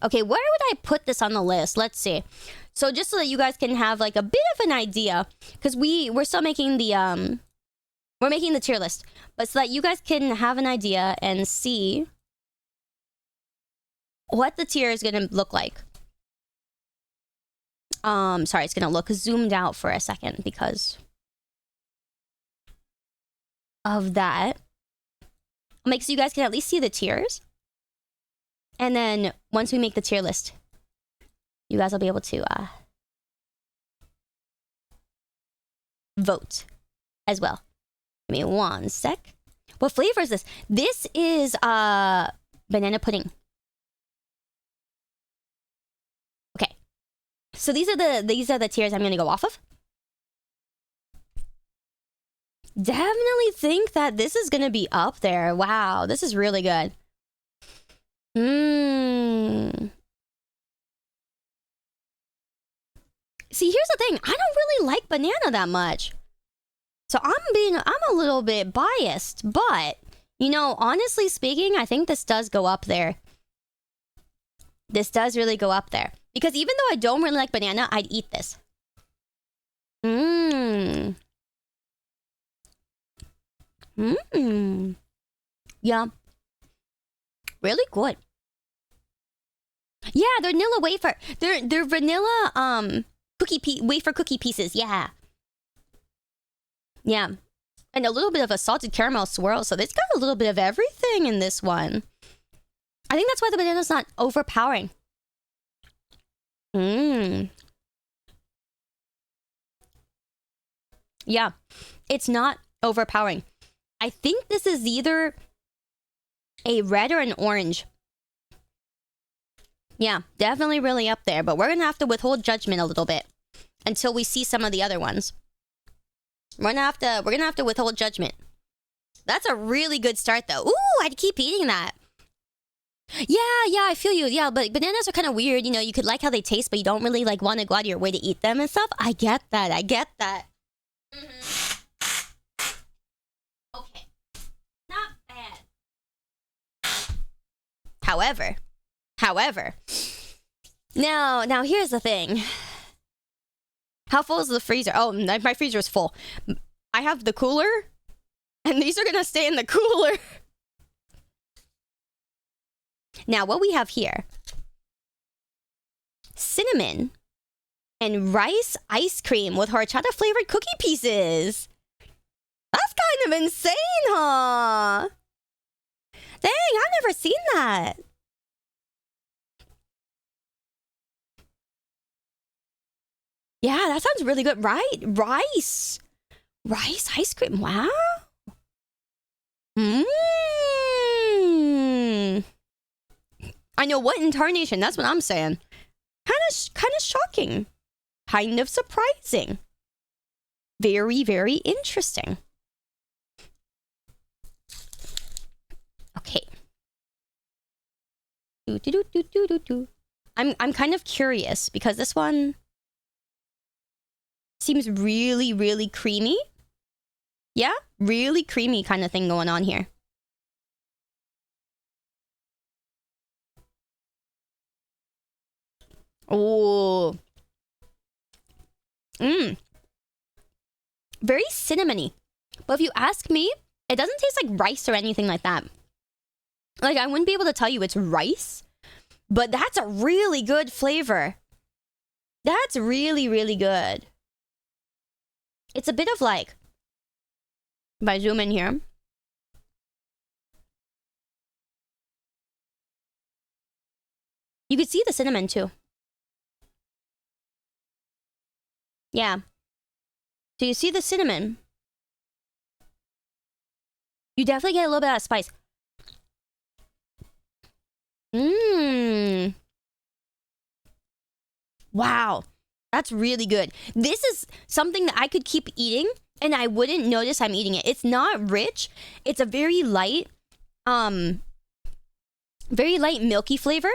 Okay, where would I put this on the list? Let's see. So just so that you guys can have like a bit of an idea, because we're still making the we're making the tier list, but so that you guys can have an idea and see what the tier is gonna look like. Sorry, it's gonna look zoomed out for a second because of that. I'll make so you guys can at least see the tiers. And then once we make the tier list, you guys will be able to vote as well. Give me one sec. What flavor is this? This is banana pudding. Okay. So these are the tiers I'm gonna go off of. Definitely think that this is gonna be up there. Wow, this is really good. See, here's the thing. I don't really like banana that much. So I'm a little bit biased, but you know, honestly speaking, I think this does go up there. This does really go up there. Because even though I don't really like banana, I'd eat this. Yeah. Really good. Yeah, they're vanilla wafer. They're vanilla wafer cookie pieces. Yeah. Yeah. And a little bit of a salted caramel swirl, so it's got a little bit of everything in this one. I think that's why the banana's not overpowering. Yeah. It's not overpowering. I think this is either a red or an orange. Yeah, definitely really up there, but we're gonna have to withhold judgment a little bit until we see some of the other ones. We're gonna have to withhold judgment. That's a really good start though. Ooh, I'd keep eating that. Yeah, I feel you. Yeah, but bananas are kind of weird. You know, you could like how they taste, but you don't really like want to go out of your way to eat them and stuff. I get that. Okay. Not bad. However, now here's the thing. How full is the freezer? Oh, my freezer is full. I have the cooler, and these are gonna stay in the cooler. Now, what we have here, cinnamon and rice ice cream with horchata flavored cookie pieces. That's kind of insane, huh? Dang, I've never seen that. Yeah, that sounds really good. Right, rice ice cream. Wow. I know, what incarnation? That's what I'm saying. Kind of shocking. Kind of surprising. Very, very interesting. Okay. I'm kind of curious because this one seems really, really creamy. Yeah, really creamy kind of thing going on here. Oh. Very cinnamony. But if you ask me, it doesn't taste like rice or anything like that. Like, I wouldn't be able to tell you it's rice, but that's a really good flavor. That's really, really good. It's a bit of like, if I zoom in here, you could see the cinnamon too. Yeah. So you see the cinnamon. You definitely get a little bit of spice. Mmm. Wow. That's really good. This is something that I could keep eating and I wouldn't notice I'm eating it. It's not rich. It's a very light milky flavor.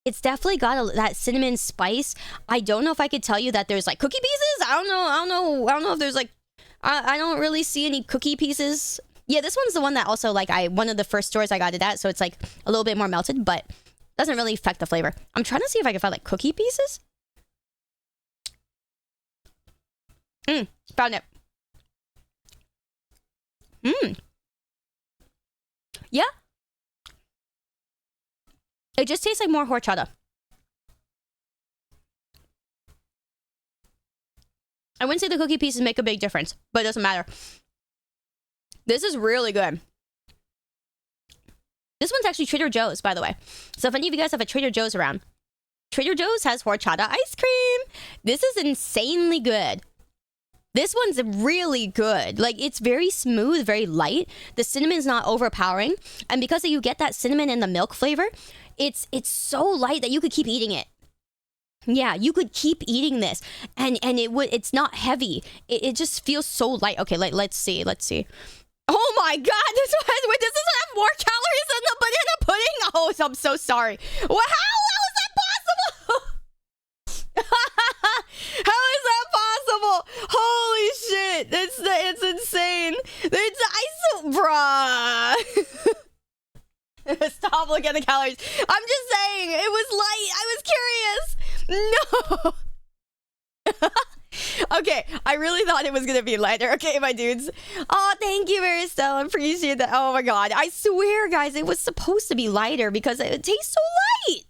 It's definitely got that cinnamon spice. I don't know if I could tell you that there's like cookie pieces. I don't know if there's like I don't really see any cookie pieces. Yeah, this one's the one that also like one of the first stores I got it at, so it's like a little bit more melted, but doesn't really affect the flavor. I'm trying to see if I can find like cookie pieces. Found it. Yeah. It just tastes like more horchata. I wouldn't say the cookie pieces make a big difference, but it doesn't matter. This is really good. This one's actually Trader Joe's, by the way. So if any of you guys have a Trader Joe's around, Trader Joe's has horchata ice cream. This is insanely good. This one's really good. Like, it's very smooth, very light. The cinnamon's not overpowering. And because you get that cinnamon and the milk flavor, it's so light that you could keep eating it. Yeah, you could keep eating this. And it's not heavy. It just feels so light. Okay, let's see. Oh my god, this does have more calories than the banana pudding? Oh, I'm so sorry. How is that possible? How is that possible? Holy shit, it's insane. Bruh. Stop looking at the calories. I'm just saying, it was light. I was curious. No. Okay, I really thought it was gonna be lighter. Okay, my dudes. Oh, thank you, Maristelle. I appreciate that. Oh my god. I swear, guys, it was supposed to be lighter because it tastes so light.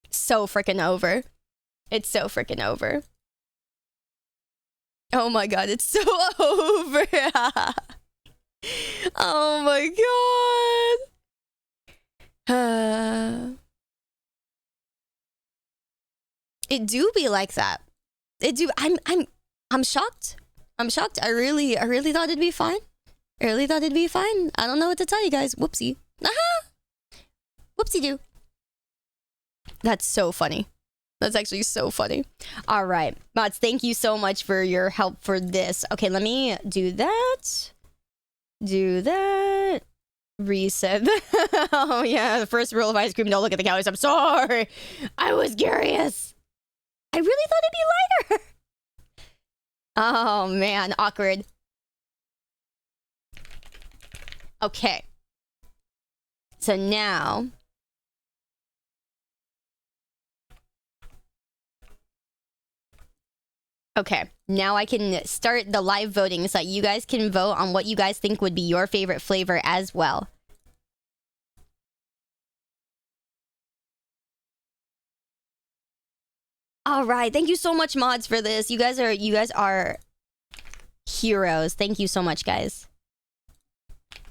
So freaking over. It's so freaking over. Oh my god, it's so over. Oh my god. It do be like that. It do. I'm shocked. I'm shocked. I really thought it'd be fine. I really thought it'd be fine. I don't know what to tell you guys. Whoopsie. Whoopsie doo. That's so funny. That's actually so funny. All right, mods, thank you so much for your help for this. Okay, let me do that. Reset. Oh yeah, the first rule of ice cream, don't look at the calories. I'm sorry. I was curious. I really thought it'd be lighter. Oh man, awkward. Okay. So now... Okay, now I can start the live voting so that you guys can vote on what you guys think would be your favorite flavor as well. All right, thank you so much, mods, for this. You guys are heroes. Thank you so much, guys.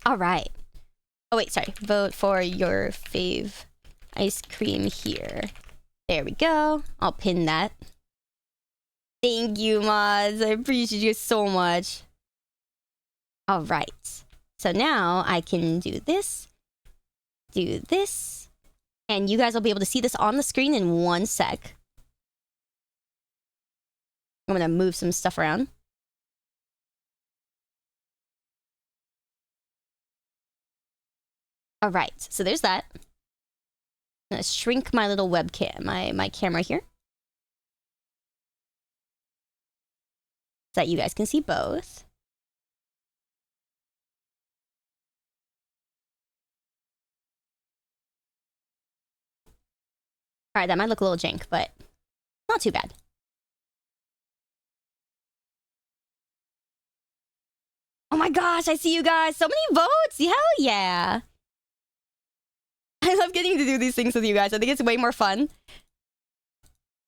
All right. Oh wait, sorry. Vote for your fave ice cream here. There we go. I'll pin that. Thank you, mods. I appreciate you so much. All right. So now I can do this, and you guys will be able to see this on the screen in 1 sec. I'm gonna move some stuff around. All right, so there's that. I'm gonna shrink my little webcam, my camera here, so that you guys can see both. All right, that might look a little jank, but not too bad. Oh my gosh, I see you guys. So many votes. Hell yeah. I love getting to do these things with you guys. I think it's way more fun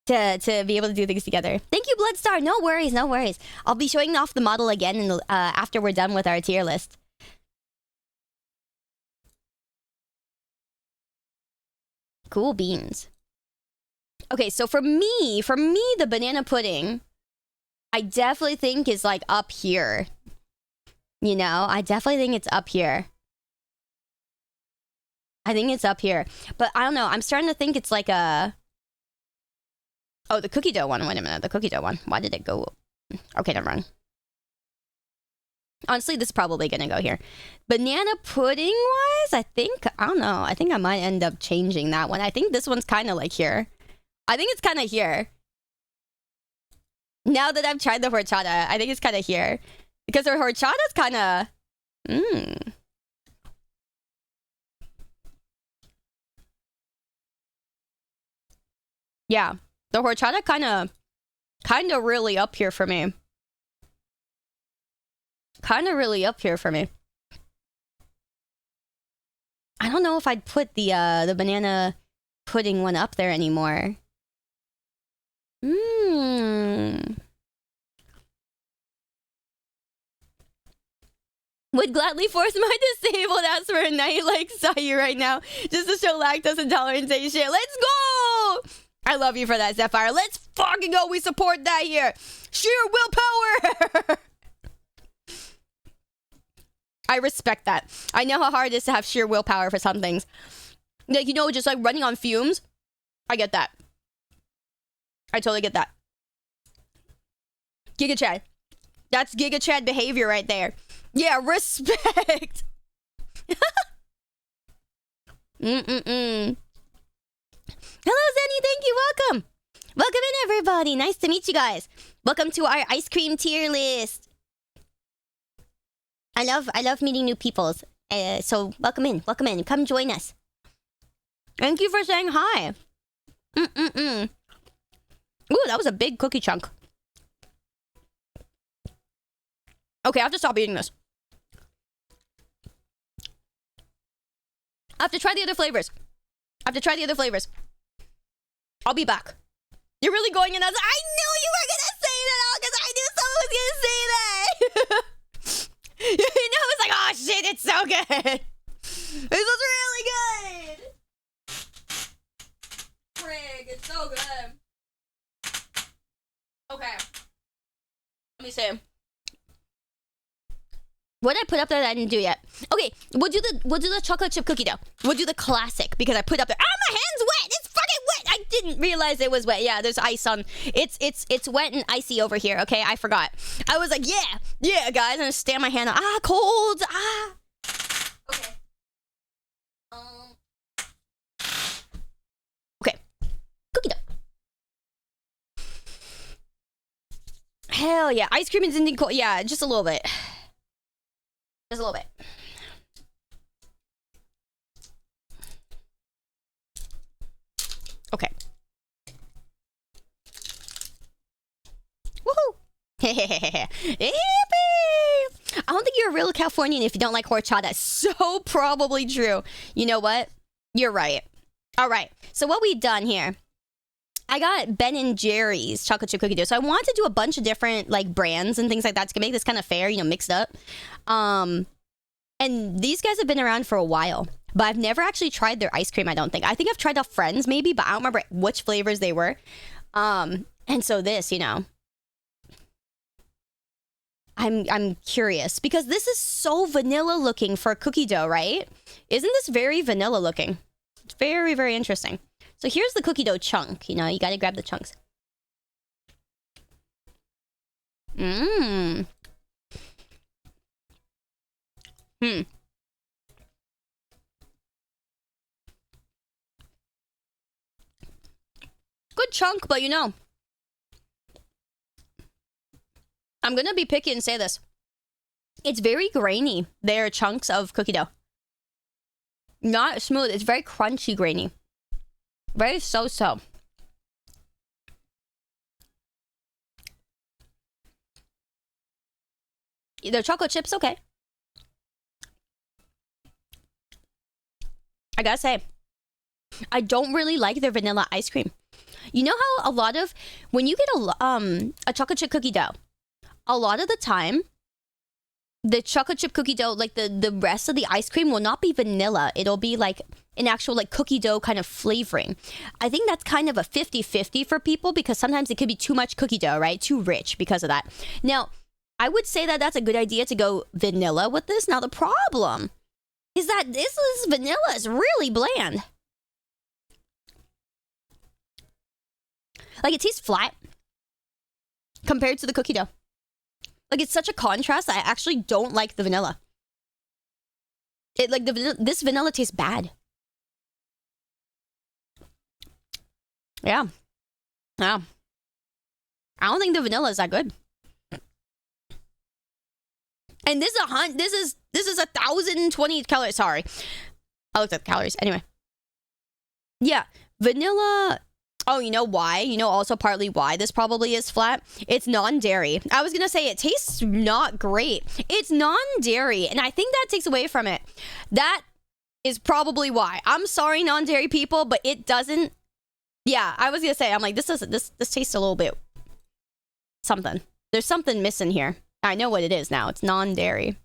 to be able to do things together. Thank you, Bloodstar. No worries, no worries. I'll be showing off the model again in the, after we're done with our tier list. Cool beans. Okay, so for me, the banana pudding, I definitely think is like up here. You know, I definitely think it's up here. I think it's up here. But I don't know. I'm starting to think it's like a... Oh, the cookie dough one. Wait a minute. The cookie dough one. Why did it go... Okay, never mind. Honestly, this is probably going to go here. Banana pudding-wise, I think... I don't know. I think I might end up changing that one. I think this one's kind of like here. I think it's kind of here. Now that I've tried the horchata, I think it's kind of here. Because the horchata's kind of... Yeah. The horchata kind of really up here for me. Kind of really up here for me. I don't know if I'd put the banana pudding one up there anymore. Would gladly force my disabled ass for a night like Sayu right now, just to show lactose intolerance and shit. Let's go! I love you for that, Sapphire. Let's fucking go. We support that here. Sheer willpower. I respect that. I know how hard it is to have sheer willpower for some things. Like, you know, just like running on fumes. I get that. I totally get that. Giga Chad. That's Giga Chad behavior right there. Yeah, respect. Hello, Zenny. Thank you. Welcome. Welcome in, everybody. Nice to meet you guys. Welcome to our ice cream tier list. I love meeting new peoples. So welcome in. Welcome in. Come join us. Thank you for saying hi. Ooh, that was a big cookie chunk. Okay, I have to stop eating this. I have to try the other flavors. I'll be back. You're really going in as... I knew you were gonna say that, because I knew someone was gonna say that. You know, it's like, oh shit, it's so good. This is really good. Frig, it's so good. Okay. Let me see. What did I put up there that I didn't do yet? Okay, we'll do the chocolate chip cookie dough. We'll do the classic because I put up there. Ah, my hand's wet. It's fucking wet. I didn't realize it was wet. Yeah, there's ice on. It's wet and icy over here. Okay, I forgot. I was like, yeah, guys. I'm gonna stand my hand on. Ah, cold. Ah. Okay. Okay. Cookie dough. Hell yeah, ice cream is in cold. Yeah, just a little bit. Just a little bit. Okay. Woohoo! Yippee! I don't think you're a real Californian if you don't like horchata. So probably true. You know what? You're right. All right. So what we've done here, I got Ben & Jerry's chocolate chip cookie dough. So I want to do a bunch of different like brands and things like that to make this kind of fair, you know, mixed up. And these guys have been around for a while, but I've never actually tried their ice cream, I don't think. I think I've tried off Friends maybe, but I don't remember which flavors they were. And so this, you know, I'm curious because this is so vanilla looking for a cookie dough, right? Isn't this very vanilla looking? It's very, very interesting. So here's the cookie dough chunk. You know, you gotta grab the chunks. Good chunk, but you know, I'm gonna be picky and say this. It's very grainy. They're chunks of cookie dough. Not smooth. It's very crunchy, grainy. Very so-so. The chocolate chips, okay. I gotta say, I don't really like their vanilla ice cream. You know how a lot of, when you get a chocolate chip cookie dough, a lot of the time, the chocolate chip cookie dough, like the rest of the ice cream will not be vanilla. It'll be like an actual like cookie dough kind of flavoring. I think that's kind of a 50-50 for people because sometimes it could be too much cookie dough, right? Too rich because of that. Now, I would say that that's a good idea to go vanilla with this. Now, the problem is that this vanilla is really bland. Like, it tastes flat compared to the cookie dough. Like, it's such a contrast. I actually don't like the vanilla. It like this vanilla tastes bad. Yeah. Yeah. I don't think the vanilla is that good. And this is this is 1,020 calories. Sorry, I looked at the calories. Anyway, yeah, vanilla. Oh, you know why? You know also partly why this probably is flat? It's non-dairy. I was gonna say it tastes not great. It's non-dairy, and I think that takes away from it. That is probably why. I'm sorry, non-dairy people, but it doesn't. Yeah, I was gonna say, I'm like, this tastes a little bit something. There's something missing here. I know what it is now. It's non-dairy.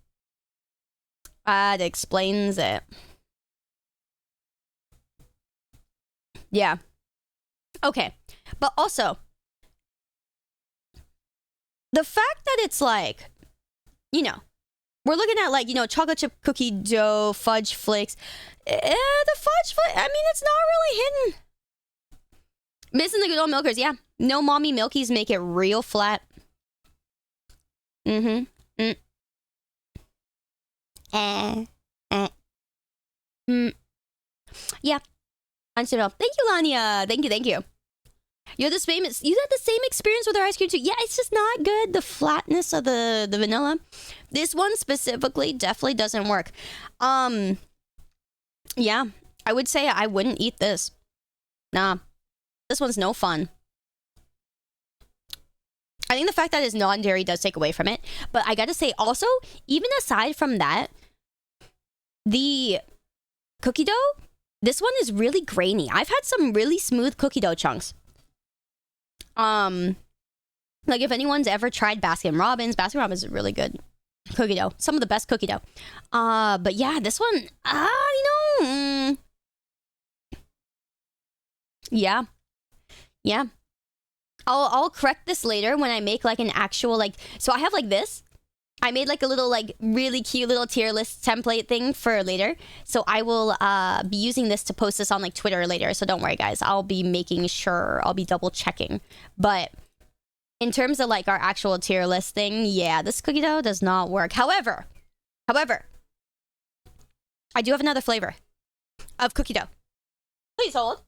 That explains it. Yeah. Okay. But also, the fact that it's like, you know, we're looking at like, you know, chocolate chip cookie dough, fudge flakes. The fudge flake, I mean, it's not really hidden. Missing the good old milkers, yeah. No mommy milkies make it real flat. Mm-hmm. Yeah. Unsuitable. Thank you, Lanya. Thank you. You had the same experience with our ice cream too. Yeah, it's just not good. The flatness of the vanilla. This one specifically definitely doesn't work. Yeah. I would say I wouldn't eat this. Nah. This one's no fun. I think the fact that it's non-dairy does take away from it. But I gotta say also, even aside from that, the cookie dough, this one is really grainy. I've had some really smooth cookie dough chunks. Like if anyone's ever tried Baskin Robbins is really good cookie dough. Some of the best cookie dough. But yeah, this one, you know, yeah. Yeah. I'll correct this later when I make like an actual like, so I have like this. I made like a little like really cute little tier list template thing for later. So I will be using this to post this on like Twitter later. So don't worry guys, I'll be making sure, I'll be double checking. But in terms of like our actual tier list thing, yeah, this cookie dough does not work. However, I do have another flavor of cookie dough. Please hold.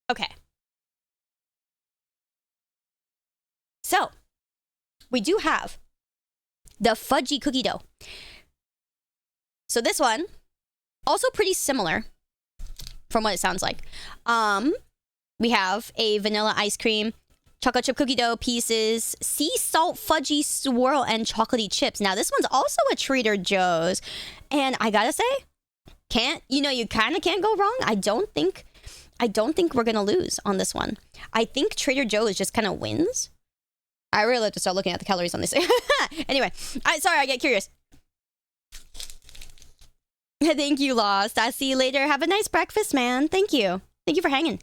Okay. So, we do have the fudgy cookie dough. So this one, also pretty similar from what it sounds like. We have a vanilla ice cream, chocolate chip cookie dough pieces, sea salt fudgy swirl, and chocolatey chips. Now this one's also a Trader Joe's. And I gotta say, you kind of can't go wrong. I don't think we're gonna lose on this one. I think Trader Joe's just kind of wins. I really have to start looking at the calories on this. Anyway, sorry, I get curious. Thank you, Lost. I'll see you later. Have a nice breakfast, man. Thank you. Thank you for hanging.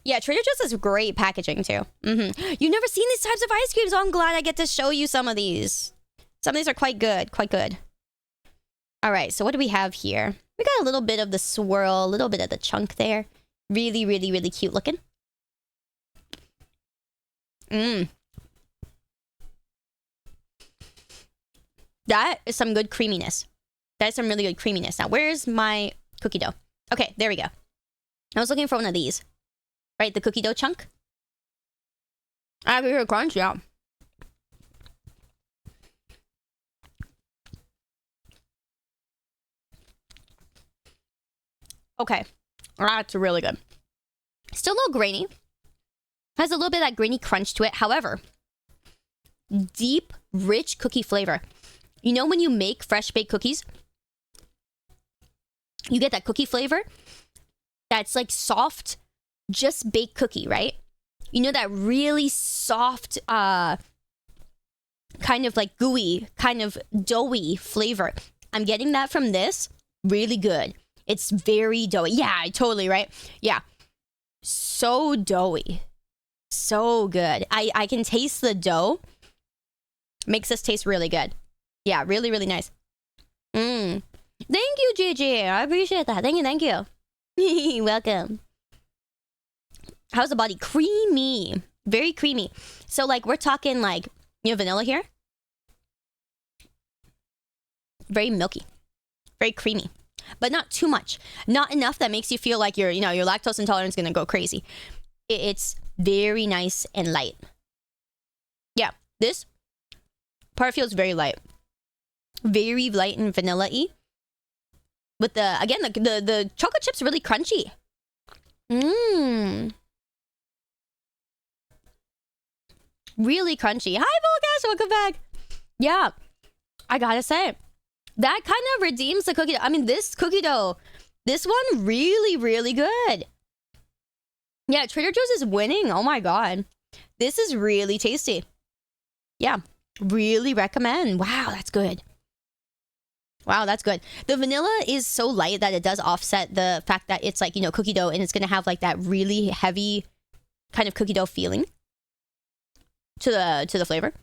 Yeah, Trader Joe's has great packaging too. You've never seen these types of ice creams, so I'm glad I get to show you some of these. Some of these are quite good, All right, so what do we have here? We got a little bit of the swirl, a little bit of the chunk there. Really, really, really cute looking. That is some good creaminess. That is some really good creaminess. Now, where's my cookie dough? Okay, there we go. I was looking for one of these. Right, the cookie dough chunk. I can hear a crunch, yeah. Okay, that's really good. Still a little grainy. Has a little bit of that grainy crunch to it. However, deep, rich cookie flavor. You know when you make fresh baked cookies, you get that cookie flavor that's like soft, just baked cookie, right? You know that really soft, kind of like gooey, kind of doughy flavor. I'm getting that from this. Really good. It's very doughy. Yeah, totally, right? Yeah. so doughy. So good. I can taste the dough. Makes this taste really good. Yeah, really, really nice. Thank you, Gigi. I appreciate that. Thank you. Welcome. How's the body? Creamy. Very creamy. So, like, we're talking, like, you have vanilla here. Very milky. Very creamy. But not too much. Not enough that makes you feel like your lactose intolerance is going to go crazy. It's very nice and light. Yeah, this part feels very light. Very light and vanilla-y. With the, again, the chocolate chip's really crunchy. Really crunchy. Hi, Volcash, welcome back. Yeah, I gotta say, that kind of redeems the cookie dough. I mean, this cookie dough, this one, really, really good. Yeah, Trader Joe's is winning. Oh my god. This is really tasty. Yeah, really recommend. Wow, that's good. Wow, that's good. The vanilla is so light that it does offset the fact that it's like, you know, cookie dough, and it's going to have like that really heavy kind of cookie dough feeling to the flavor.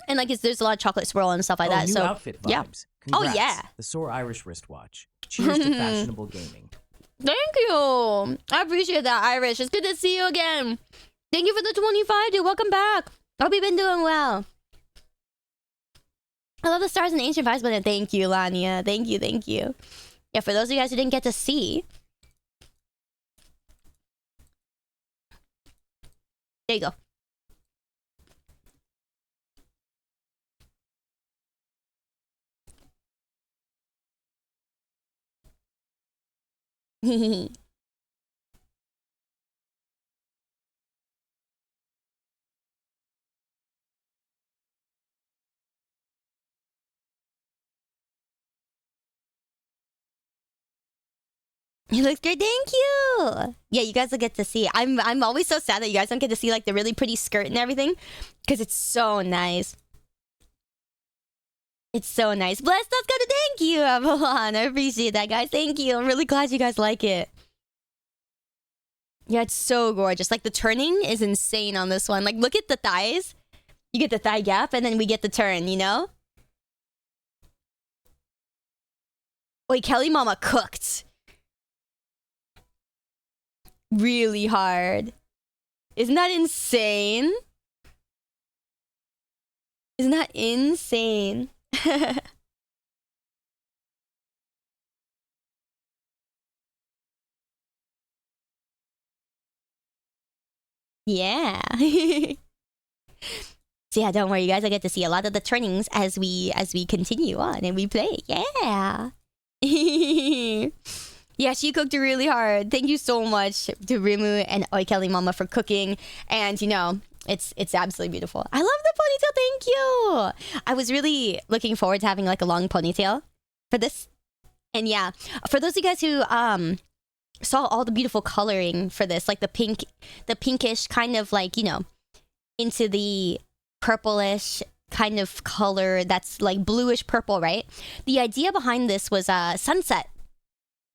And like there's a lot of chocolate swirl and stuff like that. New so outfit vibes. yeah. Congrats. Oh yeah. The Sore Irish wristwatch. Cheers to fashionable gaming. Thank you. I appreciate that, Irish. It's good to see you again. Thank you for the 25, dude. Welcome back. Hope you've been doing well. I love the stars and ancient vibes button. Thank you, Lania. Thank you. Yeah, for those of you guys who didn't get to see, there you go. It looks great. Thank you. Yeah, you guys will get to see. I'm always so sad that you guys don't get to see like the really pretty skirt and everything, because it's so nice. It's so nice. Blessed, let's go to thank you, Avalon. I appreciate that, guys. Thank you. I'm really glad you guys like it. Yeah, it's so gorgeous. Like the turning is insane on this one. Like look at the thighs. You get the thigh gap and then we get the turn, you know? Wait, Kelly Mama cooked really hard. Isn't that insane? Isn't that insane? Yeah. So yeah, don't worry, you guys. I get to see a lot of the turnings as we continue on and we play. Yeah. Yeah, she cooked really hard. Thank you so much to Rimu and Oi Kelly Mama for cooking. And you know, it's absolutely beautiful. I love the ponytail. Thank you. I was really looking forward to having like a long ponytail for this. And yeah, for those of you guys who saw all the beautiful coloring for this, like the pinkish kind of like, you know, into the purplish kind of color that's like bluish purple, right? The idea behind this was sunset.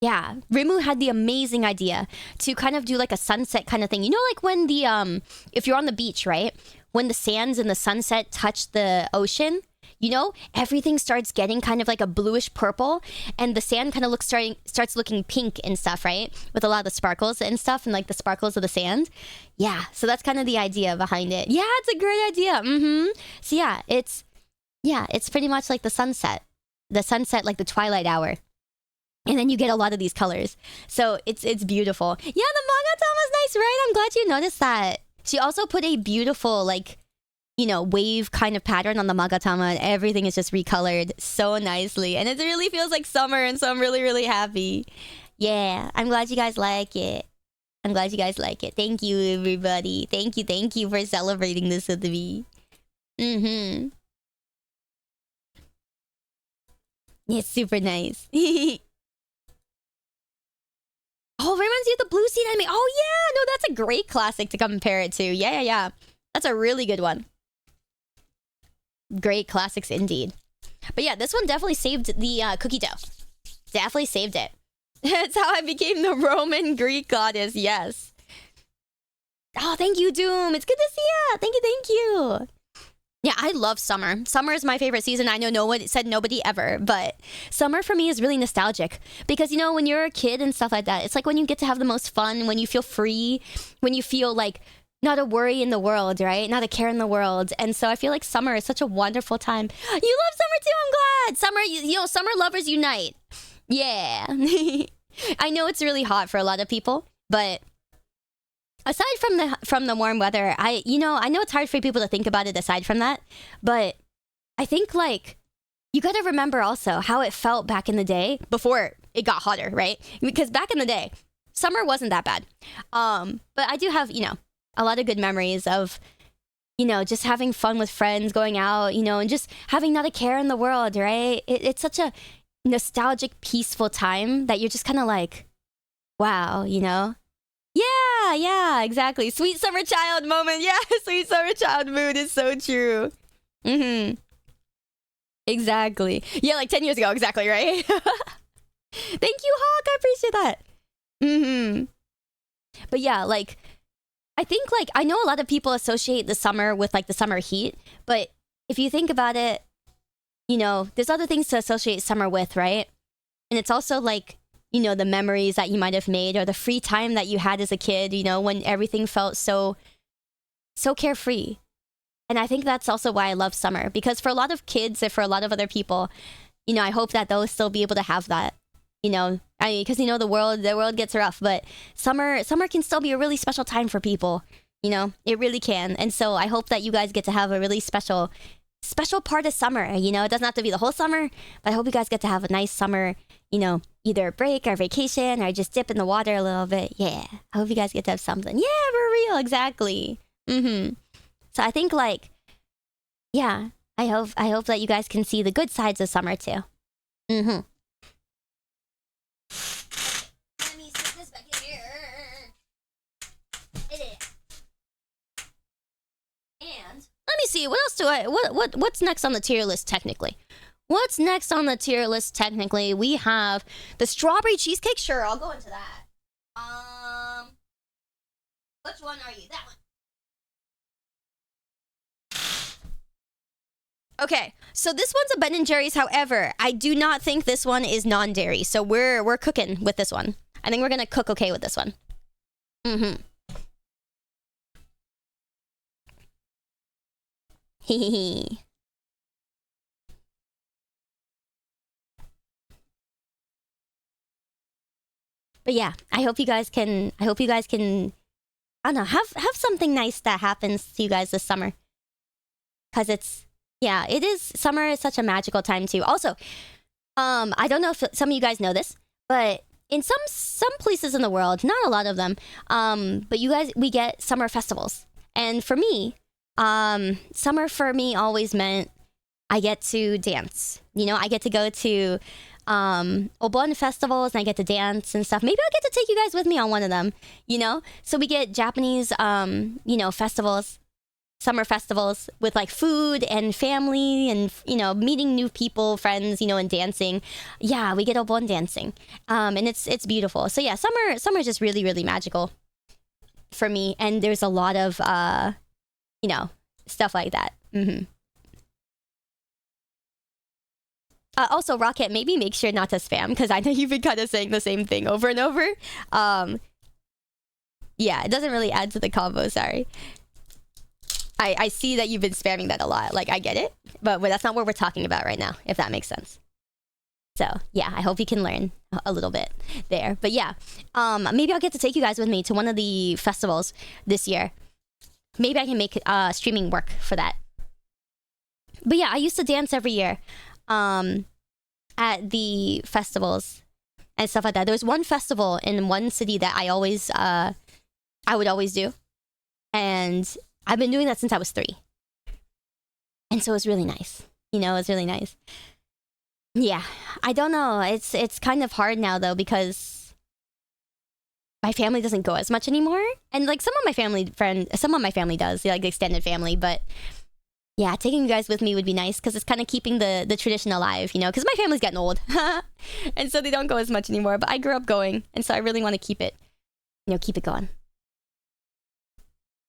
Yeah, Rimu had the amazing idea to kind of do like a sunset kind of thing. You know, like when the if you're on the beach, right? When the sands and the sunset touch the ocean, you know, everything starts getting kind of like a bluish purple, and the sand kind of starts looking pink and stuff, right? With a lot of the sparkles and stuff, and like the sparkles of the sand. Yeah, so that's kind of the idea behind it. Yeah, it's a great idea. So yeah, it's pretty much like the sunset, like the twilight hour. And then you get a lot of these colors. So it's beautiful. Yeah, the Magatama's nice, right? I'm glad you noticed that. She also put a beautiful, like, you know, wave kind of pattern on the Magatama. And everything is just recolored so nicely. And it really feels like summer, and so I'm really, really happy. Yeah, I'm glad you guys like it. Thank you, everybody. Thank you for celebrating this with me. It's super nice. Oh, it reminds you of the Blue Sea anime. Oh, yeah. No, that's a great classic to compare it to. Yeah. That's a really good one. Great classics indeed. But yeah, this one definitely saved the cookie dough. Definitely saved it. That's how I became the Roman Greek goddess. Yes. Oh, thank you, Doom. It's good to see ya. Thank you, thank you. Yeah, I love summer. Summer is my favorite season. I know no one said nobody ever, but summer for me is really nostalgic because, you know, when you're a kid and stuff like that, it's like when you get to have the most fun, when you feel free, when you feel like not a worry in the world, right? Not a care in the world. And so I feel like summer is such a wonderful time. You love summer too, I'm glad. Summer, you know, summer lovers unite. Yeah. I know it's really hot for a lot of people, but aside from the warm weather, I know it's hard for people to think about it aside from that, but I think like you got to remember also how it felt back in the day before it got hotter, right? Because back in the day, summer wasn't that bad. But I do have, you know, a lot of good memories of, you know, just having fun with friends, going out, you know, and just having not a care in the world, right? It's such a nostalgic, peaceful time that you're just kind of like, wow, you know? Yeah, exactly. Sweet summer child moment. Yeah, sweet summer child mood is so true. Exactly. Yeah, like 10 years ago, exactly, right? Thank you, Hawk. I appreciate that. But yeah, like, I think, like, I know a lot of people associate the summer with, like, the summer heat. But if you think about it, you know, there's other things to associate summer with, right? And it's also, like, you know, the memories that you might have made or the free time that you had as a kid, you know, when everything felt so carefree. And I think that's also why I love summer, because for a lot of kids and for a lot of other people, you know, I hope that they'll still be able to have that, you know, I mean, because, you know, the world gets rough, but summer can still be a really special time for people, you know, it really can. And so I hope that you guys get to have a really special part of summer, you know. It doesn't have to be the whole summer, but I hope you guys get to have a nice summer, you know, either a break or vacation or just dip in the water a little bit. Yeah, I hope you guys get to have something. Yeah, for real, exactly. So I think, like, yeah, I hope that you guys can see the good sides of summer too. Let me stick this back in here. And let me see, what else what's next on the tier list technically? What's next on the tier list technically? We have the strawberry cheesecake. Sure, I'll go into that. Which one are you? That one. Okay, so this one's a Ben & Jerry's. However, I do not think this one is non-dairy. So we're cooking with this one. I think we're gonna cook okay with this one. Hehehe. But yeah, I hope you guys can, I don't know, have something nice that happens to you guys this summer. Cause it's, yeah, it is, summer is such a magical time too. Also, I don't know if some of you guys know this, but in some places in the world, not a lot of them, but we get summer festivals. And for me, summer for me always meant I get to dance. You know, I get to go to Obon festivals and I get to dance and stuff. Maybe I'll get to take you guys with me on one of them, you know? So we get Japanese, you know, festivals, summer festivals with like food and family and, you know, meeting new people, friends, you know, and dancing. Yeah, we get Obon dancing. And it's beautiful. So yeah, summer is just really, really magical for me. And there's a lot of, you know, stuff like that. Also, Rocket, maybe make sure not to spam, because I know you've been kind of saying the same thing over and over. Yeah, it doesn't really add to the combo, sorry. I see that you've been spamming that a lot. Like, I get it, but that's not what we're talking about right now, if that makes sense. So, yeah, I hope you can learn a little bit there. But yeah, maybe I'll get to take you guys with me to one of the festivals this year. Maybe I can make streaming work for that. But yeah, I used to dance every year. At the festivals and stuff like that. There was one festival in one city that I would always do. And I've been doing that since I was 3. And so it was really nice. You know, it was really nice. Yeah, I don't know. It's kind of hard now though, because my family doesn't go as much anymore. And like some of my family does, like the extended family, but Yeah, taking you guys with me would be nice because it's kind of keeping the tradition alive, you know, because my family's getting old. And so they don't go as much anymore, but I grew up going. And so I really want to keep it, you know, keep it going.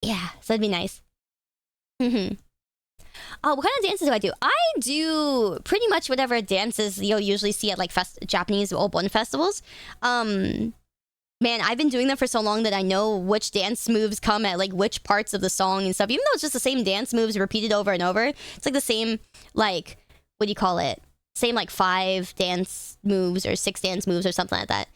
Yeah, so it'd be nice. Mm-hmm. What kind of dances do I do? I do pretty much whatever dances you'll usually see at like Japanese Obon festivals. Man, I've been doing them for so long that I know which dance moves come at like which parts of the song and stuff. Even though it's just the same dance moves repeated over and over, it's like the same, like, what do you call it? Same like 5 dance moves or 6 dance moves or something like that.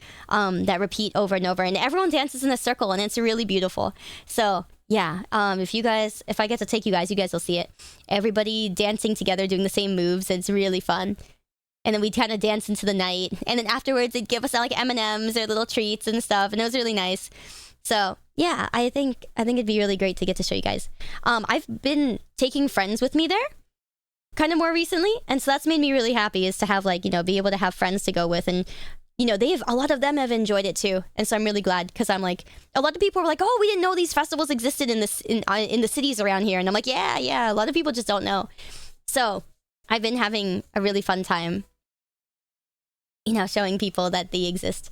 That repeat over and over, and everyone dances in a circle, and it's really beautiful. So yeah, if I get to take you guys will see it. Everybody dancing together, doing the same moves. It's really fun. And then we'd kind of dance into the night. And then afterwards, they'd give us like M&Ms or little treats and stuff. And it was really nice. So yeah, I think it'd be really great to get to show you guys. I've been taking friends with me there kind of more recently. And so that's made me really happy, is to have like, you know, be able to have friends to go with. And, you know, a lot of them have enjoyed it too. And so I'm really glad, because I'm like, a lot of people were like, oh, we didn't know these festivals existed in the cities around here. And I'm like, yeah, a lot of people just don't know. So I've been having a really fun time, you know, showing people that they exist.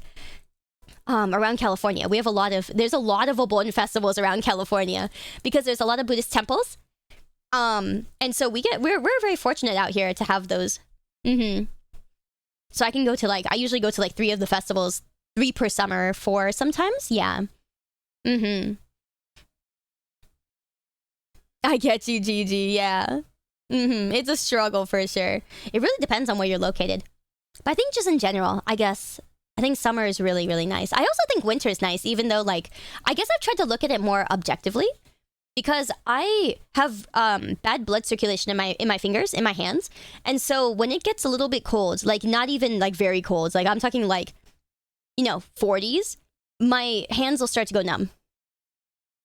Around California, there's a lot of Obon festivals around California, because there's a lot of Buddhist temples. And so we're very fortunate out here to have those. So I can go to I usually go to 3 of the festivals, 3 per summer, 4 sometimes. Yeah. I get you, Gigi. Yeah. It's a struggle for sure. It really depends on where you're located. But I think just in general, I think summer is really, really nice. I also think winter is nice, even though I guess I've tried to look at it more objectively, because I have bad blood circulation in my fingers, in my hands. And so when it gets a little bit cold, not even very cold, I'm talking 40s, my hands will start to go numb.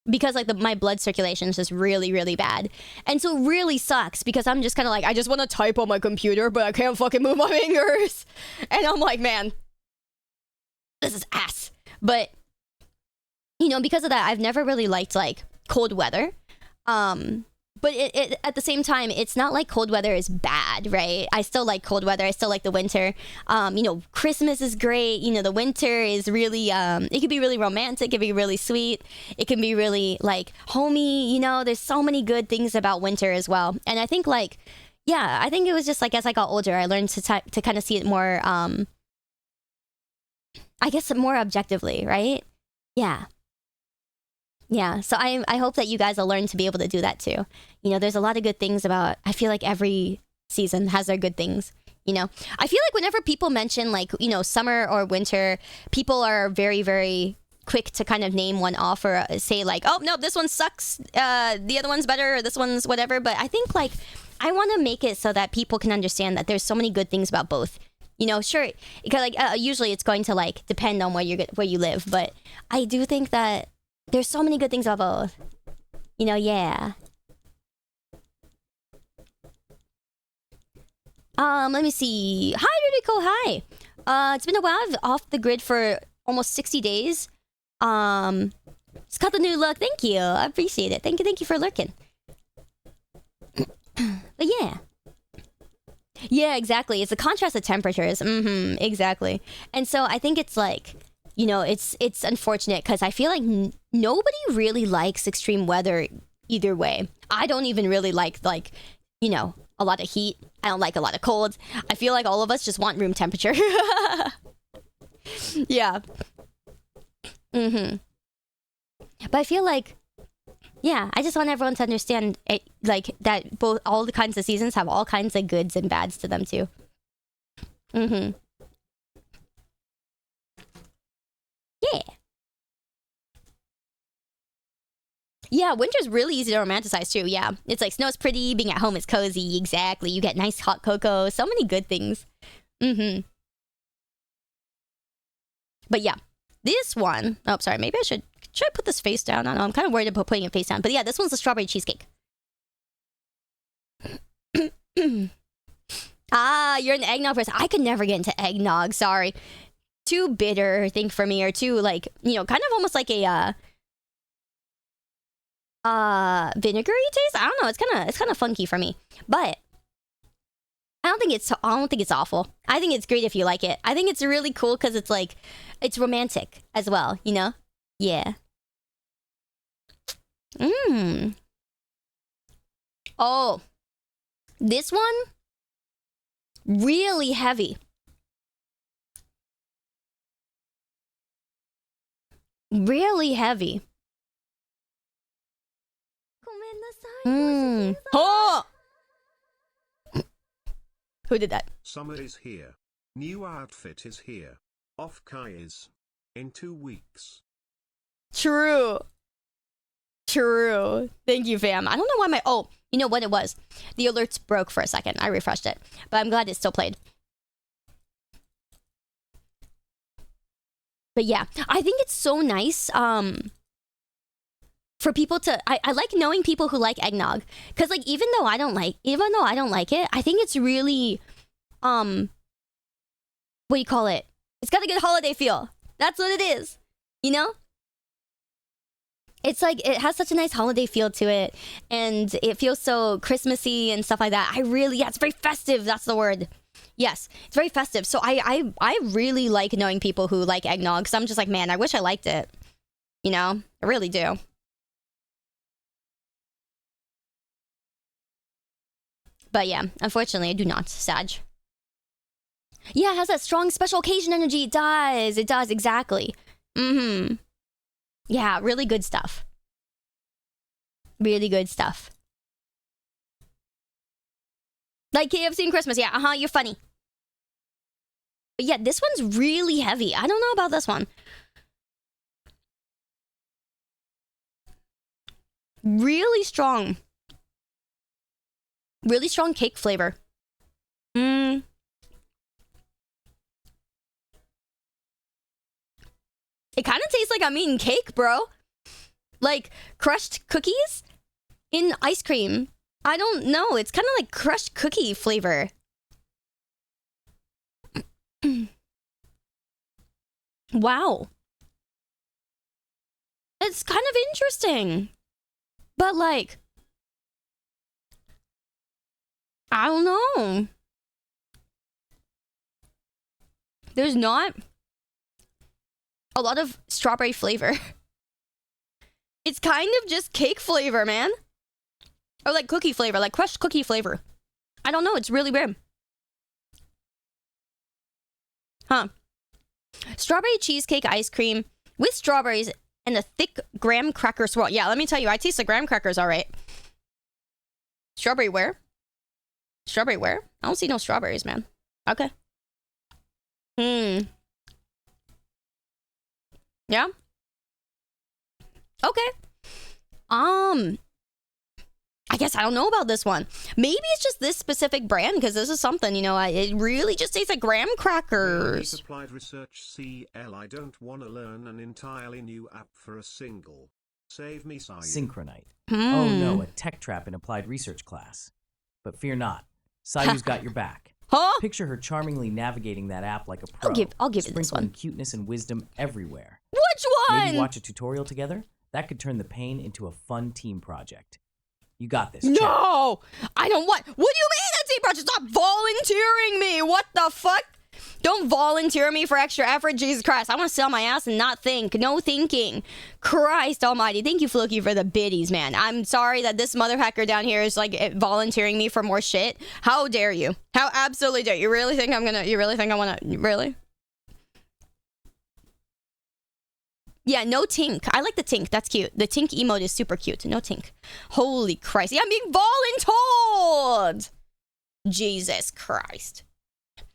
Because my blood circulation is just really, really bad. And so it really sucks, because I'm just kind of I just want to type on my computer, but I can't fucking move my fingers. And I'm like, man, this is ass. But, because of that, I've never really liked cold weather. But it at the same time, it's not like cold weather is bad, right? I still like cold weather. I still like the winter. Christmas is great. The winter is really, it can be really romantic. It can be really sweet. It can be really homey. There's so many good things about winter as well. And I think I think it was just as I got older, I learned to kind of see it more, I guess more objectively, right? Yeah. Yeah, so I hope that you guys will learn to be able to do that too. There's a lot of good things about, I feel like every season has their good things, I feel like whenever people mention summer or winter, people are very, very quick to kind of name one off, or say oh, no, this one sucks, the other one's better, or this one's whatever. But I think I want to make it so that people can understand that there's so many good things about both. Sure, because usually it's going to depend on where you live, but I do think that there's so many good things about both. Yeah. Let me see. Hi, Ruriko, hi. It's been a while. I've off the grid for almost 60 days. It's got the new look. Thank you. I appreciate it. Thank you for lurking. But yeah. Yeah, exactly. It's the contrast of temperatures. Exactly. And so I think it's it's unfortunate, because I feel like nobody really likes extreme weather either way. I don't even really like a lot of heat. I don't like a lot of cold. I feel like all of us just want room temperature. Yeah. But I feel I just want everyone to understand it, that all the kinds of seasons have all kinds of goods and bads to them too. Yeah. Yeah, winter's really easy to romanticize too. Yeah, it's snow's pretty, being at home is cozy. Exactly. You get nice hot cocoa. So many good things. But yeah, this one. Oh, sorry. Maybe I should I put this face down? I don't know. I'm kind of worried about putting it face down. But yeah, this one's the strawberry cheesecake. Ah, you're an eggnog person. I could never get into eggnog. Sorry. Too bitter, I think, for me, or too kind of almost like a vinegary taste. I don't know. It's kind of funky for me, but I don't think it's awful. I think it's great if you like it. I think it's really cool because it's like it's romantic as well. You know? Yeah. Oh, this one really heavy. Really heavy. Oh! Who did that? Summer is here. New outfit is here. Off Kai is in 2 weeks. True. True. Thank you, fam. I don't know why my... Oh, you know what it was? The alerts broke for a second. I refreshed it. But I'm glad it still played. But yeah, I think it's so nice for people to... I like knowing people who like eggnog. Because, like, even though I don't like it, I think it's really... what do you call it? It's got a good holiday feel. That's what it is. You know? It's like, it has such a nice holiday feel to it. And it feels so Christmassy and stuff like that. Yeah, it's very festive. That's the word. Yes, it's very festive. So I really like knowing people who like eggnog. Because I'm just like, man, I wish I liked it. You know? I really do. But yeah, unfortunately, I do not. Sag. Yeah, it has that strong special occasion energy. It does. It does, exactly. Yeah, really good stuff. Really good stuff. Like KFC and Christmas. Yeah, you're funny. But yeah, this one's really heavy. I don't know about this one. Really strong. Really strong cake flavor. It kind of tastes like I'm eating cake, bro. Like crushed cookies in ice cream. I don't know. It's kind of like crushed cookie flavor. Wow. It's kind of interesting. But like, I don't know. There's not a lot of strawberry flavor. It's kind of just cake flavor, man. Or like cookie flavor, like crushed cookie flavor. I don't know, it's really weird. Huh. Strawberry cheesecake ice cream with strawberries and a thick graham cracker swirl. Yeah, let me tell you, I taste the graham crackers all right. Strawberry where? Strawberry where? I don't see no strawberries, man. Okay. Yeah. Okay. I guess I don't know about this one. Maybe it's just this specific brand because this is something, you know, it really just tastes like graham crackers. Applied research CL. I don't want to learn an entirely new app for a single. Save me, Sayu. Synchronite. Oh no, a tech trap in applied research class. But fear not. Sayu's got your back. Huh? Picture her charmingly navigating that app like a pro. I'll give it this one. Sprinkling cuteness and wisdom everywhere. Which one? Maybe watch a tutorial together? That could turn the pain into a fun team project. You got this. No! I don't want... What do you mean a team project? Stop volunteering me! What the fuck? Don't volunteer me for extra effort, Jesus Christ. I want to sit on my ass and not think. No thinking. Christ almighty. Thank you, Floki, for the biddies, man. I'm sorry that this mother hacker down here is, like, volunteering me for more shit. How dare you? How absolutely dare you? You really think I'm gonna... You really think I wanna... Really? Yeah, no tink. I like the tink. That's cute. The tink emote is super cute. No tink. Holy Christ. Yeah, I'm being voluntold! Jesus Christ.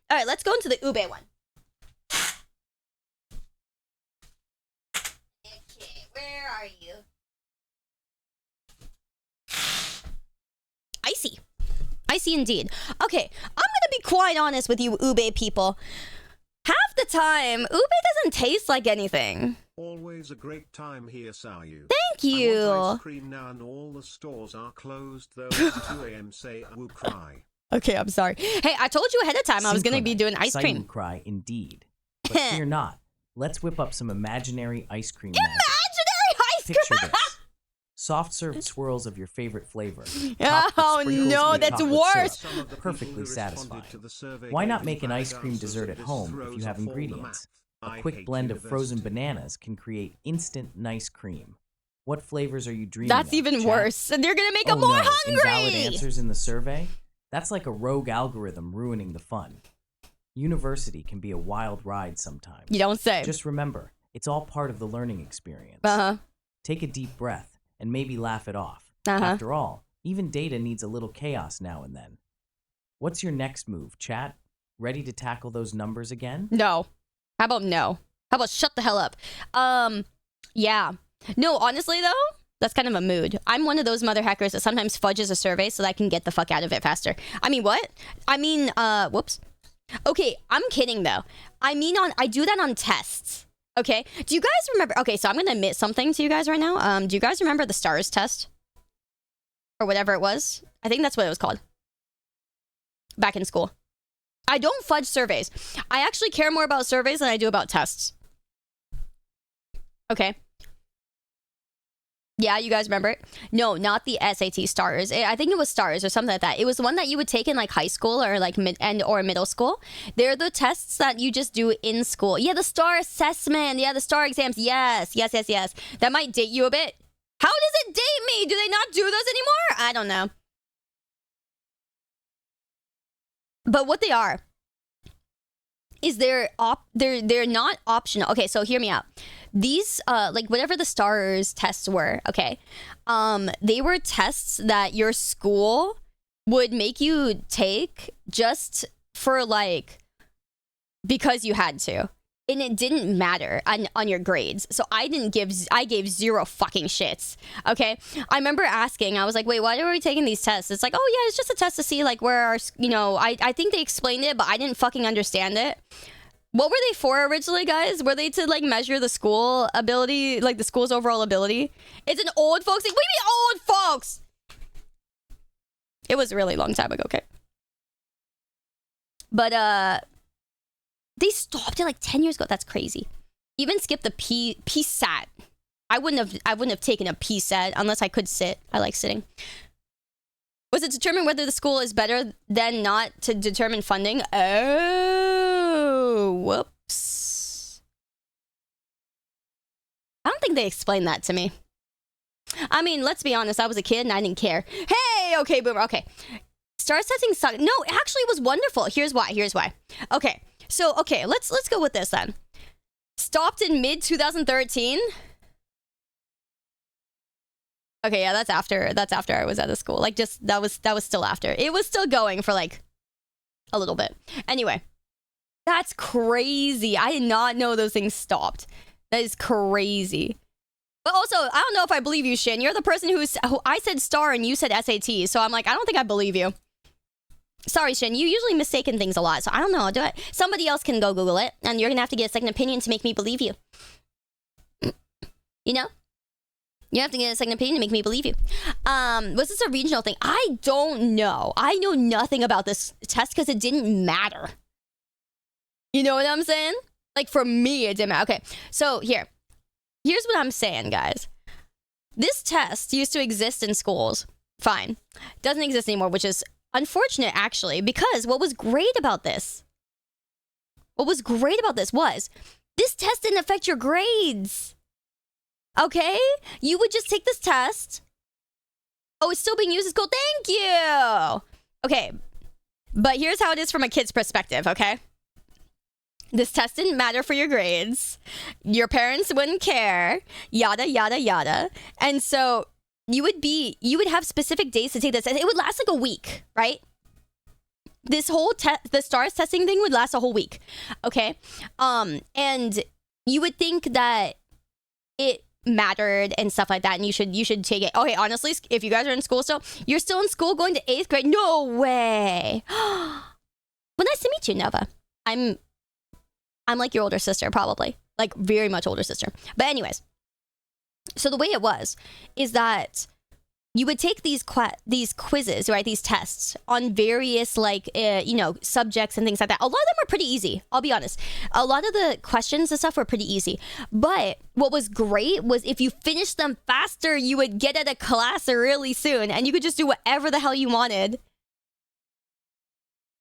All right, let's go into the ube one. Okay, where are you? Icy. Icy indeed. Okay, I'm gonna be quite honest with you ube people. Half the time, ube doesn't taste like anything. Always a great time here, Sayu. Thank you. I want ice cream now and all the stores are closed though. It's 2 a.m. say I will cry. Okay, I'm sorry. Hey, I told you ahead of time I was going to be doing ice cream. Sayou cry indeed. But fear not. Let's whip up some imaginary ice cream magic. Imaginary ice cream! Picture this. Soft served swirls of your favorite flavor. topped with Oh sprinkles no, of that's chocolate worse. syrup. Some of the people Perfectly who responded satisfying. to the survey Why not gave make an valid ice cream answers, dessert so at this home if throws you have off all the ingredients? math. A I quick hate blend of frozen university. bananas can create instant nice cream. What flavors are you dreaming That's of, even chat? worse. They're gonna make Oh them more no, invalid hungry. answers in the survey? That's like a rogue algorithm ruining the fun. University can be a wild ride sometimes. You don't say. Just remember, it's all part of the learning experience. Uh-huh. Take a deep breath and maybe laugh it off. Uh-huh. After all, even data needs a little chaos now and then. What's your next move, chat? Ready to tackle those numbers again? No. How about no? How about shut the hell up? Yeah. No, honestly though, that's kind of a mood. I'm one of those mother hackers that sometimes fudges a survey so that I can get the fuck out of it faster. I mean, what? I mean, whoops. Okay, I'm kidding though. I do that on tests. Okay? Do you guys remember? Okay, so I'm gonna admit something to you guys right now. Do you guys remember the STARS test? Or whatever it was? I think that's what it was called. Back in school. I don't fudge surveys. I actually care more about surveys than I do about tests. Okay. Yeah, you guys remember it? No, not the SAT STARS. I think it was STARS or something like that. It was the one that you would take in like high school or like or middle school. They're the tests that you just do in school. Yeah, the STAR assessment. Yeah, the STAR exams. Yes. That might date you a bit. How does it date me? Do they not do those anymore? I don't know. But what they are is they're not optional. Okay, so hear me out. These like whatever the STARS tests were, okay, they were tests that your school would make you take just for like because you had to, and it didn't matter on your grades. So I gave zero fucking shits. Okay, I remember asking, I was like, wait, why are we taking these tests? It's like, oh yeah, it's just a test to see like where our, I think they explained it, but I didn't fucking understand it. What were they for originally, guys? Were they to like measure the school ability, like the school's overall ability? It's an old folks thing. What do you mean old folks? It was a really long time ago, okay? But they stopped it like 10 years ago. That's crazy. Even skipped the PSAT. I wouldn't have taken a PSAT unless I could sit. I like sitting. Was it determine whether the school is better than not to determine funding? Oh, whoops. I don't think they explained that to me. I mean, let's be honest. I was a kid and I didn't care. Hey, okay, boomer. Okay. STARS testing sucked. No, actually, it was wonderful. Here's why. Okay. So, okay, let's go with this then. Stopped in mid 2013. Okay, yeah, that's after I was at the school. Like, just that was still after. It was still going for like a little bit. Anyway, that's crazy. I did not know those things stopped. That is crazy. But also, I don't know if I believe you, Shin. You're the person who I said STAR and you said SAT. So I'm like, I don't think I believe you. Sorry, Shin. You usually mistaken things a lot. So I don't know. Do it. Somebody else can go Google it. And you're going to have to get a second opinion to make me believe you. You know? You have to get a second opinion to make me believe you. Was this a regional thing? I don't know. I know nothing about this test because it didn't matter. You know what I'm saying? Like, for me, it didn't matter. Okay, so here's what I'm saying, guys. This test used to exist in schools. Fine. Doesn't exist anymore, which is unfortunate, actually, because what was great about this was this test didn't affect your grades. Okay? You would just take this test. Oh, it's still being used at school. Thank you. Okay. But here's how it is from a kid's perspective, okay? This test didn't matter for your grades. Your parents wouldn't care. Yada, yada, yada. And so you would have specific days to take this. It would last like a week, right? This whole the STARS testing thing would last a whole week. Okay? And you would think that it mattered and stuff like that, and you should take it. Okay, honestly, if you guys are in school still, you're still in school going to 8th grade? No way. Well, nice to meet you, Nova. I'm like your older sister, probably. Like, very much older sister. But anyways, so the way it was is that you would take these quizzes, right? These tests on various like you know, subjects and things like that. A lot of them were pretty easy. I'll be honest. A lot of the questions and stuff were pretty easy. But what was great was if you finished them faster, you would get out of class really soon, and you could just do whatever the hell you wanted.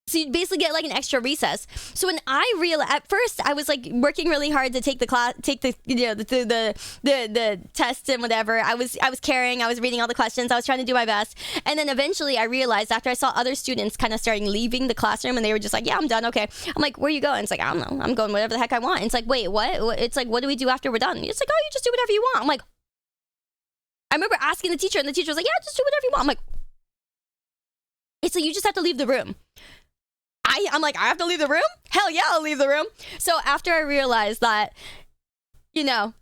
So you'd basically get like an extra recess. So when I realized, at first I was like working really hard to take the class, take the, you know, the tests and whatever. I was caring. I was reading all the questions. I was trying to do my best. And then eventually I realized, after I saw other students kind of starting leaving the classroom, and they were just like, yeah, I'm done. Okay. I'm like, where are you going? It's like, I don't know. I'm going whatever the heck I want. And it's like, wait, what? It's like, what do we do after we're done? It's like, oh, you just do whatever you want. I'm like, I remember asking the teacher, and the teacher was like, yeah, just do whatever you want. I'm like, it's like, you just have to leave the room. I'm like, I have to leave the room? Hell yeah, I'll leave the room. So after I realized that, you know,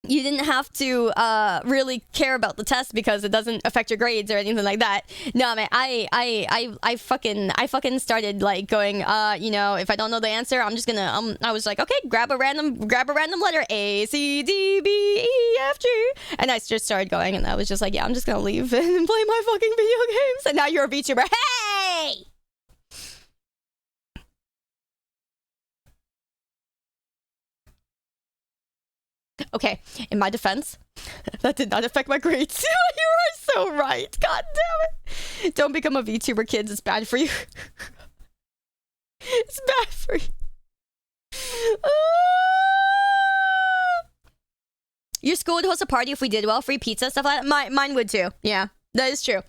you didn't have to really care about the test because it doesn't affect your grades or anything like that. No, man, I fucking started like going, you know, if I don't know the answer, I'm just gonna I was like, okay, grab a random letter, A, C, D, B, E, F, G, and I just started going, and I was just like, yeah, I'm just gonna leave and play my fucking video games. And now you're a VTuber. Hey! Okay, in my defense, that did not affect my grades. You are so right. God damn it. Don't become a VTuber, kids. It's bad for you. It's bad for you. Your school would host a party if we did well. Free pizza, stuff like that. Mine would too. Yeah, that is true.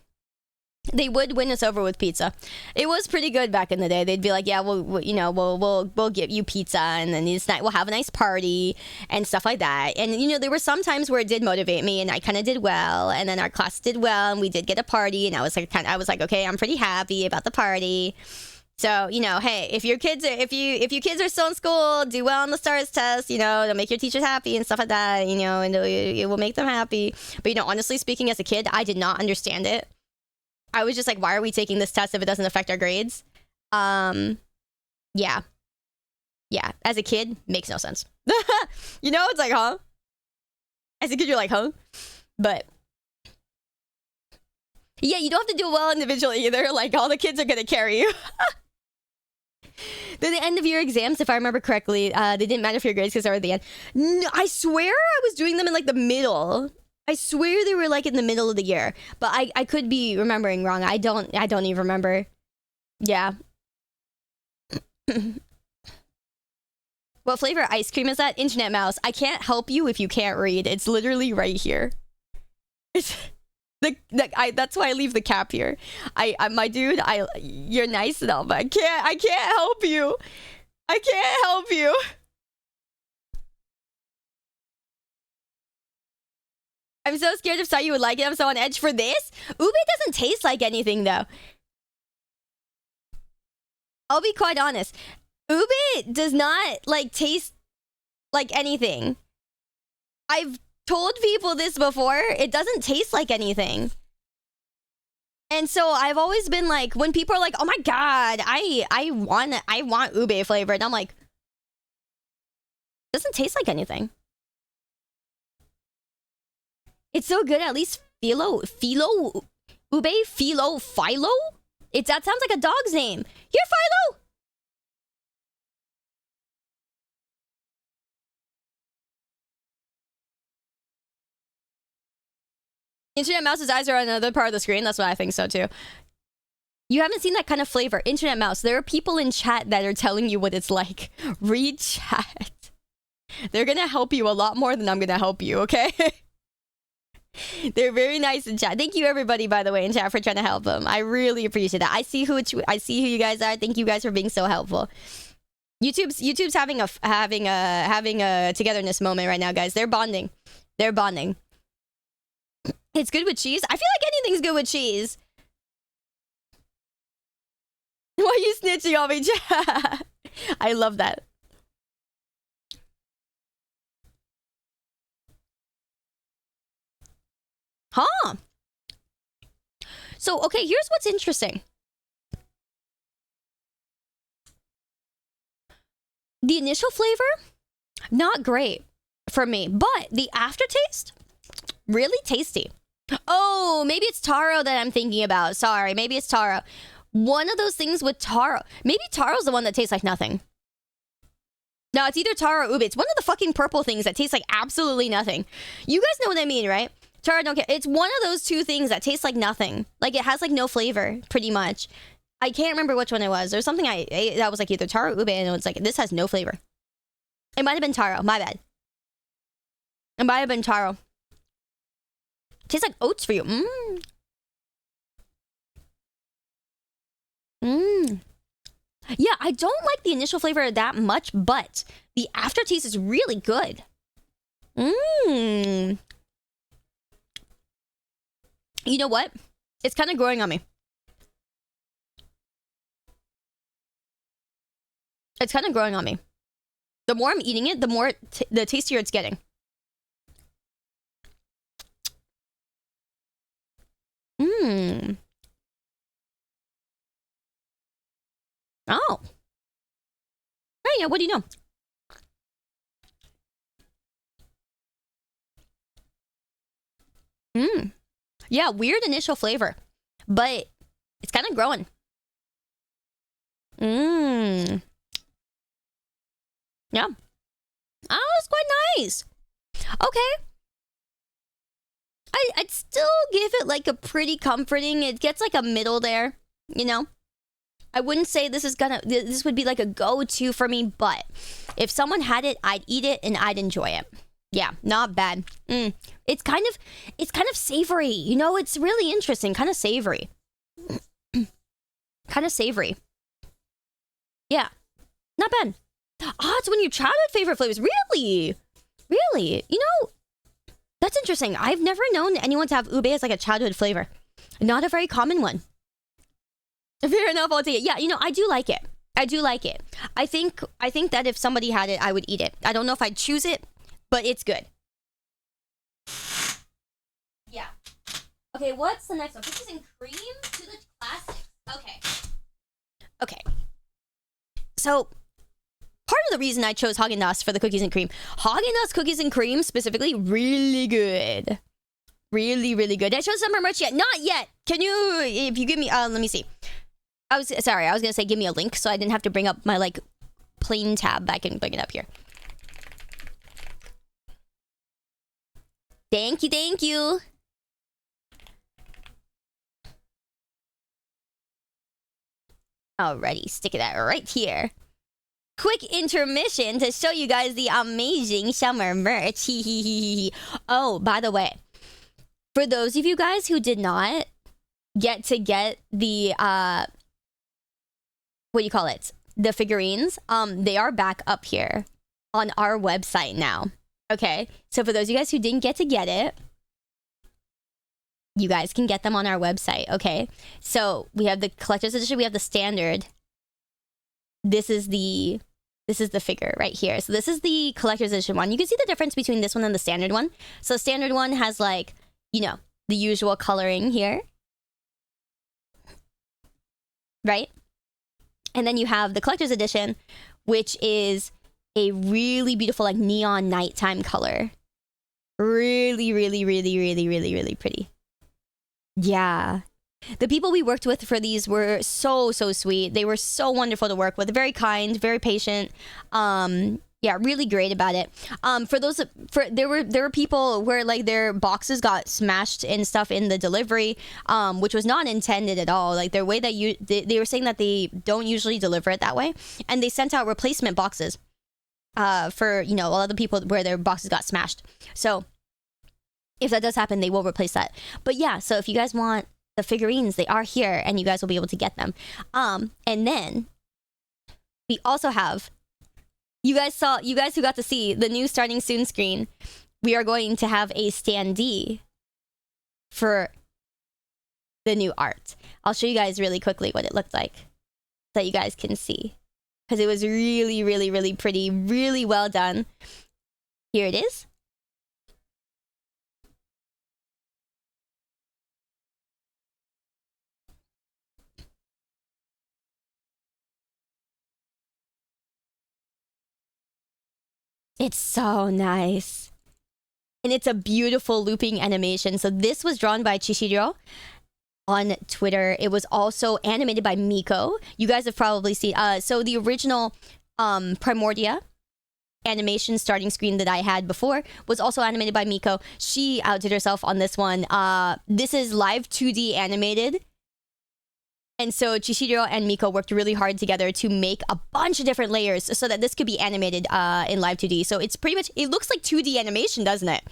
They would win us over with pizza. It was pretty good back in the day. They'd be like, yeah, we'll give you pizza, and then this night we'll have a nice party and stuff like that. And you know, there were some times where it did motivate me, and I kind of did well, and then our class did well, and we did get a party, and I was like, okay, I'm pretty happy about the party. So, you know, hey, if your kids are still in school, do well on the STARS test, you know, it'll make your teachers happy and stuff like that, you know, and it will make them happy. But you know, honestly speaking, as a kid, I did not understand it. I was just like, why are we taking this test if it doesn't affect our grades? Yeah. Yeah, as a kid, makes no sense. You know, it's like, huh? As a kid, you're like, huh? But yeah, you don't have to do well individually either. Like, all the kids are gonna carry you. Then the end of year exams, if I remember correctly, they didn't matter for your grades because they were at the end. No, I swear I was doing them in like the middle. I swear they were like in the middle of the year, but I could be remembering wrong. I don't even remember. Yeah. What flavor ice cream is that? Internet mouse. I can't help you if you can't read. It's literally right here. It's that's why I leave the cap here. My dude, you're nice and all, but I can't help you. I can't help you. I'm so scared of Sai you would like it. I'm so on edge for this. Ube doesn't taste like anything, though. I'll be quite honest. Ube does not, like, taste like anything. I've told people this before. It doesn't taste like anything. And so I've always been like, when people are like, oh my god, I want ube flavored. I'm like, it doesn't taste like anything. It's so good, at least Philo, Ube, Philo, Philo? That sounds like a dog's name. Here, Philo! Internet Mouse's eyes are on another part of the screen. That's what I think so, too. You haven't seen that kind of flavor. Internet Mouse, there are people in chat that are telling you what it's like. Read chat. They're gonna help you a lot more than I'm gonna help you, okay? They're very nice in chat. Thank you, everybody, by the way, in chat for trying to help them. I really appreciate that. I see who you guys are. Thank you guys for being so helpful. YouTube's having a togetherness moment right now, guys. They're bonding. They're bonding. It's good with cheese. I feel like anything's good with cheese. Why are you snitching on me, chat? I love that. Huh. So, okay, here's what's interesting. The initial flavor, not great for me, but the aftertaste, really tasty. Oh, maybe it's taro that I'm thinking about. Sorry, maybe it's taro. One of those things with taro. Maybe taro's the one that tastes like nothing. No, it's either taro or ube. It's one of the fucking purple things that tastes like absolutely nothing. You guys know what I mean, right? Taro, don't care. It's one of those two things that tastes like nothing. Like, it has like no flavor, pretty much. I can't remember which one it was. There's something I ate that was like either taro or ube, and it's like, this has no flavor. It might have been taro. My bad. It might have been taro. Tastes like oats for you. Mmm. Mmm. Yeah, I don't like the initial flavor that much, but the aftertaste is really good. Mmm. You know what? It's kind of growing on me. It's kind of growing on me. The more I'm eating it, the more the tastier it's getting. Mmm. Oh. Hey, yeah, what do you know? Mmm. Yeah, weird initial flavor, but it's kind of growing. Mmm. Yeah. Oh, it's quite nice. Okay. I'd still give it like a pretty comforting. It gets like a middle there, you know? I wouldn't say this would be like a go-to for me, but if someone had it, I'd eat it and I'd enjoy it. Yeah, not bad. It's kind of savory. You know, it's really interesting. Kind of savory. Kind of savory. Yeah, not bad. Ah, it's one of your childhood favorite flavors. Really? Really? You know, that's interesting. I've never known anyone to have ube as like a childhood flavor. Not a very common one. Fair enough, I'll take it. Yeah, you know, I do like it. I do like it. I think that if somebody had it, I would eat it. I don't know if I'd choose it, but it's good. Yeah. Okay, what's the next one? Cookies and cream to the classics. Okay. Okay. So, part of the reason I chose Haagen-Dazs for the cookies and cream. Haagen-Dazs cookies and cream specifically, really good. Really, really good. Did I show summer merch yet? Not yet. Can you, if you give me, let me see. I was gonna say give me a link so I didn't have to bring up my like plain tab. I can bring it up here. Thank you, thank you. Alrighty, stick it out right here. Quick intermission to show you guys the amazing summer merch. Oh, by the way, for those of you guys who did not get the what do you call it? The figurines, they are back up here on our website now. Okay, so for those of you guys who didn't get to get it, you guys can get them on our website. Okay, so we have the collector's edition, we have the standard. This is the figure right here. So this is the collector's edition one. You can see the difference between this one and the standard one. So standard one has like, you know, the usual coloring here, right? And then you have the collector's edition, which is a really beautiful like neon nighttime color. Really, really, really, really, really, really pretty. Yeah. The people we worked with for these were so sweet. They were so wonderful to work with. Very kind, very patient. Yeah, really great about it. There were people where like their boxes got smashed and stuff in the delivery, which was not intended at all. Like their way that they were saying that they don't usually deliver it that way, and they sent out replacement boxes for, you know, a lot of the people where their boxes got smashed. So if that does happen, they will replace that. But yeah, so if you guys want the figurines, they are here and you guys will be able to get them. And then we also have, you guys who got to see the new starting soon screen, we are going to have a standee for the new art. I'll show you guys really quickly what it looked like so you guys can see, because it was really, really, really pretty, really well done. Here it is. It's so nice. And it's a beautiful looping animation. So this was drawn by Chishiro on Twitter. It was also animated by Miko. You guys have probably seen so the original Primordia animation starting screen that I had before was also animated by Miko. She outdid herself on this one. This is live 2D animated. And so Chishiro and Miko worked really hard together to make a bunch of different layers so that this could be animated in live 2D. So it's pretty much, it looks like 2D animation, doesn't it?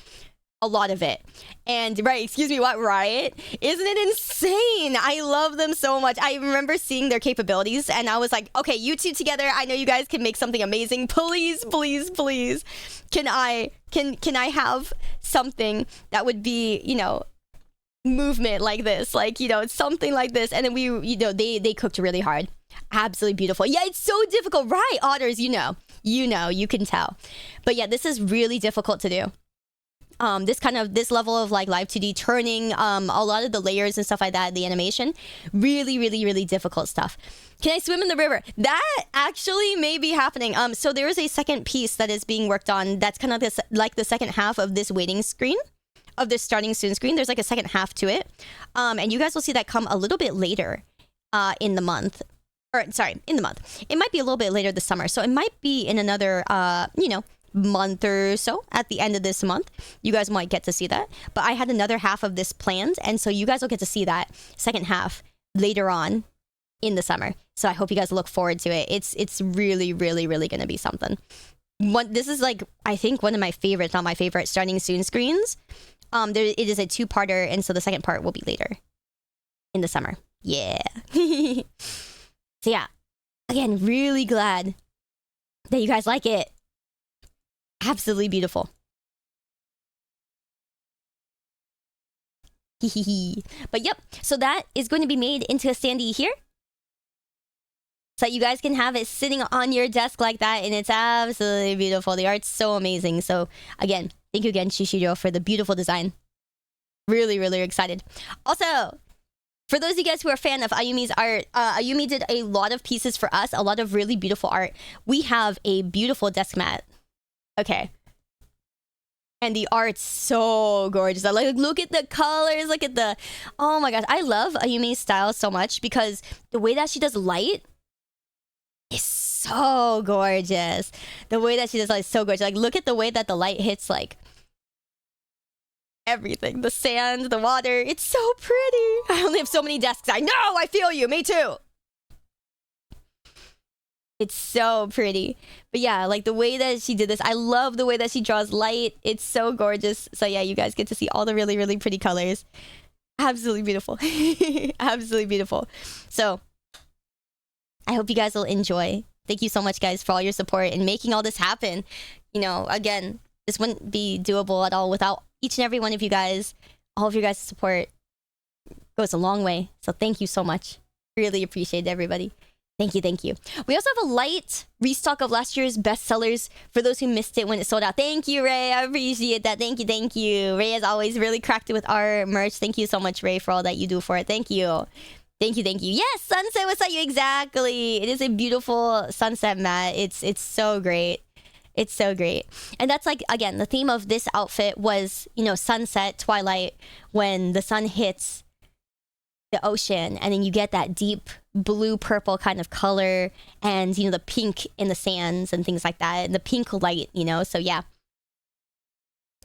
A lot of it. And right, excuse me, what, Riot? Isn't it insane? I love them so much. I remember seeing their capabilities and I was like, okay, you two together, I know you guys can make something amazing. Please, please, please. Can I have something that would be, you know, movement like this, like, you know, something like this. And then we, you know, they cooked really hard. Absolutely beautiful. Yeah, it's so difficult, right? Otters, you can tell. But yeah, this is really difficult to do. This level of like live 2D turning, a lot of the layers and stuff like that, the animation, really, really, really difficult stuff. Can I swim in the river? That actually may be happening. So there is a second piece that is being worked on. That's kind of this, like the second half of this waiting screen, of this starting soon screen. There's like a second half to it. And you guys will see that come a little bit later, in the month. Or sorry, in the month. It might be a little bit later this summer. So it might be in another, you know, month or so at the end of this month. You guys might get to see that. But I had another half of this planned. And so you guys will get to see that second half later on in the summer. So I hope you guys look forward to it. It's really, really, really going to be something. This is like, I think one of my favorites, not my favorite, starting soon screens. It is a two-parter, and so the second part will be later in the summer. Yeah. So yeah, again, really glad that you guys like it. Absolutely beautiful. But yep, so that is going to be made into a standee here. So you guys can have it sitting on your desk like that, and it's absolutely beautiful. The art's so amazing. So again, thank you again, Shishiro, for the beautiful design. Really, really excited. Also, for those of you guys who are a fan of Ayumi's art, Ayumi did a lot of pieces for us, a lot of really beautiful art. We have a beautiful desk mat. Okay. And the art's so gorgeous. Like, look at the colors, look at the... Oh my gosh, I love Ayumi's style so much because the way that she does light is so gorgeous. The way that she does light is so gorgeous. Like, look at the way that the light hits, like, everything. The sand, the water. It's so pretty. I only have so many desks. I know! I feel you! Me too! It's so pretty. But yeah, like the way that she did this, I love the way that she draws light. It's so gorgeous. So yeah, you guys get to see all the really, really pretty colors. Absolutely beautiful. Absolutely beautiful. So I hope you guys will enjoy. Thank you so much, guys, for all your support and making all this happen. You know, again, this wouldn't be doable at all without each and every one of you guys. All of your guys' support goes a long way. So thank you so much. Really appreciate it, everybody. Thank you, thank you. We also have a light restock of last year's bestsellers for those who missed it when it sold out. Thank you, Ray. I appreciate that. Thank you, thank you. Ray has always really cracked it with our merch. Thank you so much, Ray, for all that you do for it. Thank you. Thank you, thank you. Yes, sunset was at you. Exactly. It is a beautiful sunset mat. It's so great. It's so great. And that's like, again, the theme of this outfit was, you know, sunset, twilight, when the sun hits the ocean and then you get that deep blue purple kind of color and, you know, the pink in the sands and things like that, and the pink light, you know. So yeah,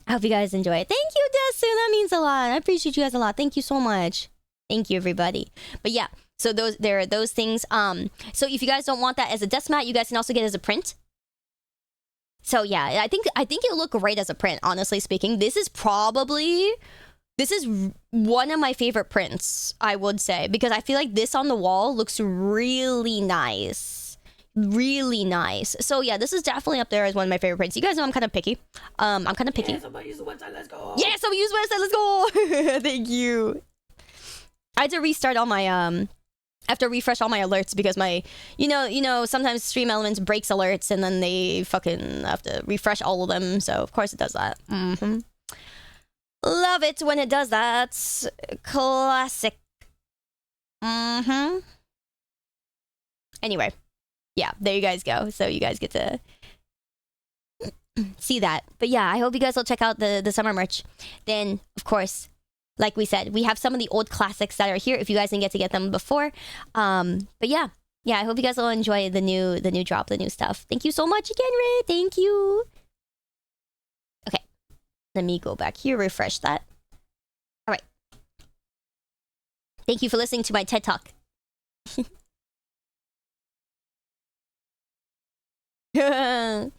I hope you guys enjoy it. Thank you, Desu. That means a lot. I appreciate you guys a lot. Thank you so much. Thank you, everybody. But yeah, so there are those things. So if you guys don't want that as a desk mat, you guys can also get it as a print. So yeah, I think it'll look great as a print, honestly speaking. This is one of my favorite prints, I would say, because I feel like this on the wall looks really nice. Really nice. So yeah, this is definitely up there as one of my favorite prints. You guys know I'm kind of picky. I'm kind of picky. Yeah, somebody use the website, let's go. Yeah, somebody use the website, let's go. Thank you. I had to restart all my I have to refresh all my alerts because my, you know, sometimes Stream Elements breaks alerts and then they fucking have to refresh all of them. So of course it does that. Love it when it does that. Classic. Anyway, yeah, there you guys go. So you guys get to see that. But yeah, I hope you guys will check out the summer merch. Then, of course, like we said, we have some of the old classics that are here if you guys didn't get to get them before. But yeah, I hope you guys will enjoy the new drop, the new stuff. Thank you so much again, Ray. Thank you. Okay, let me go back here, refresh that. All right. Thank you for listening to my TED Talk. That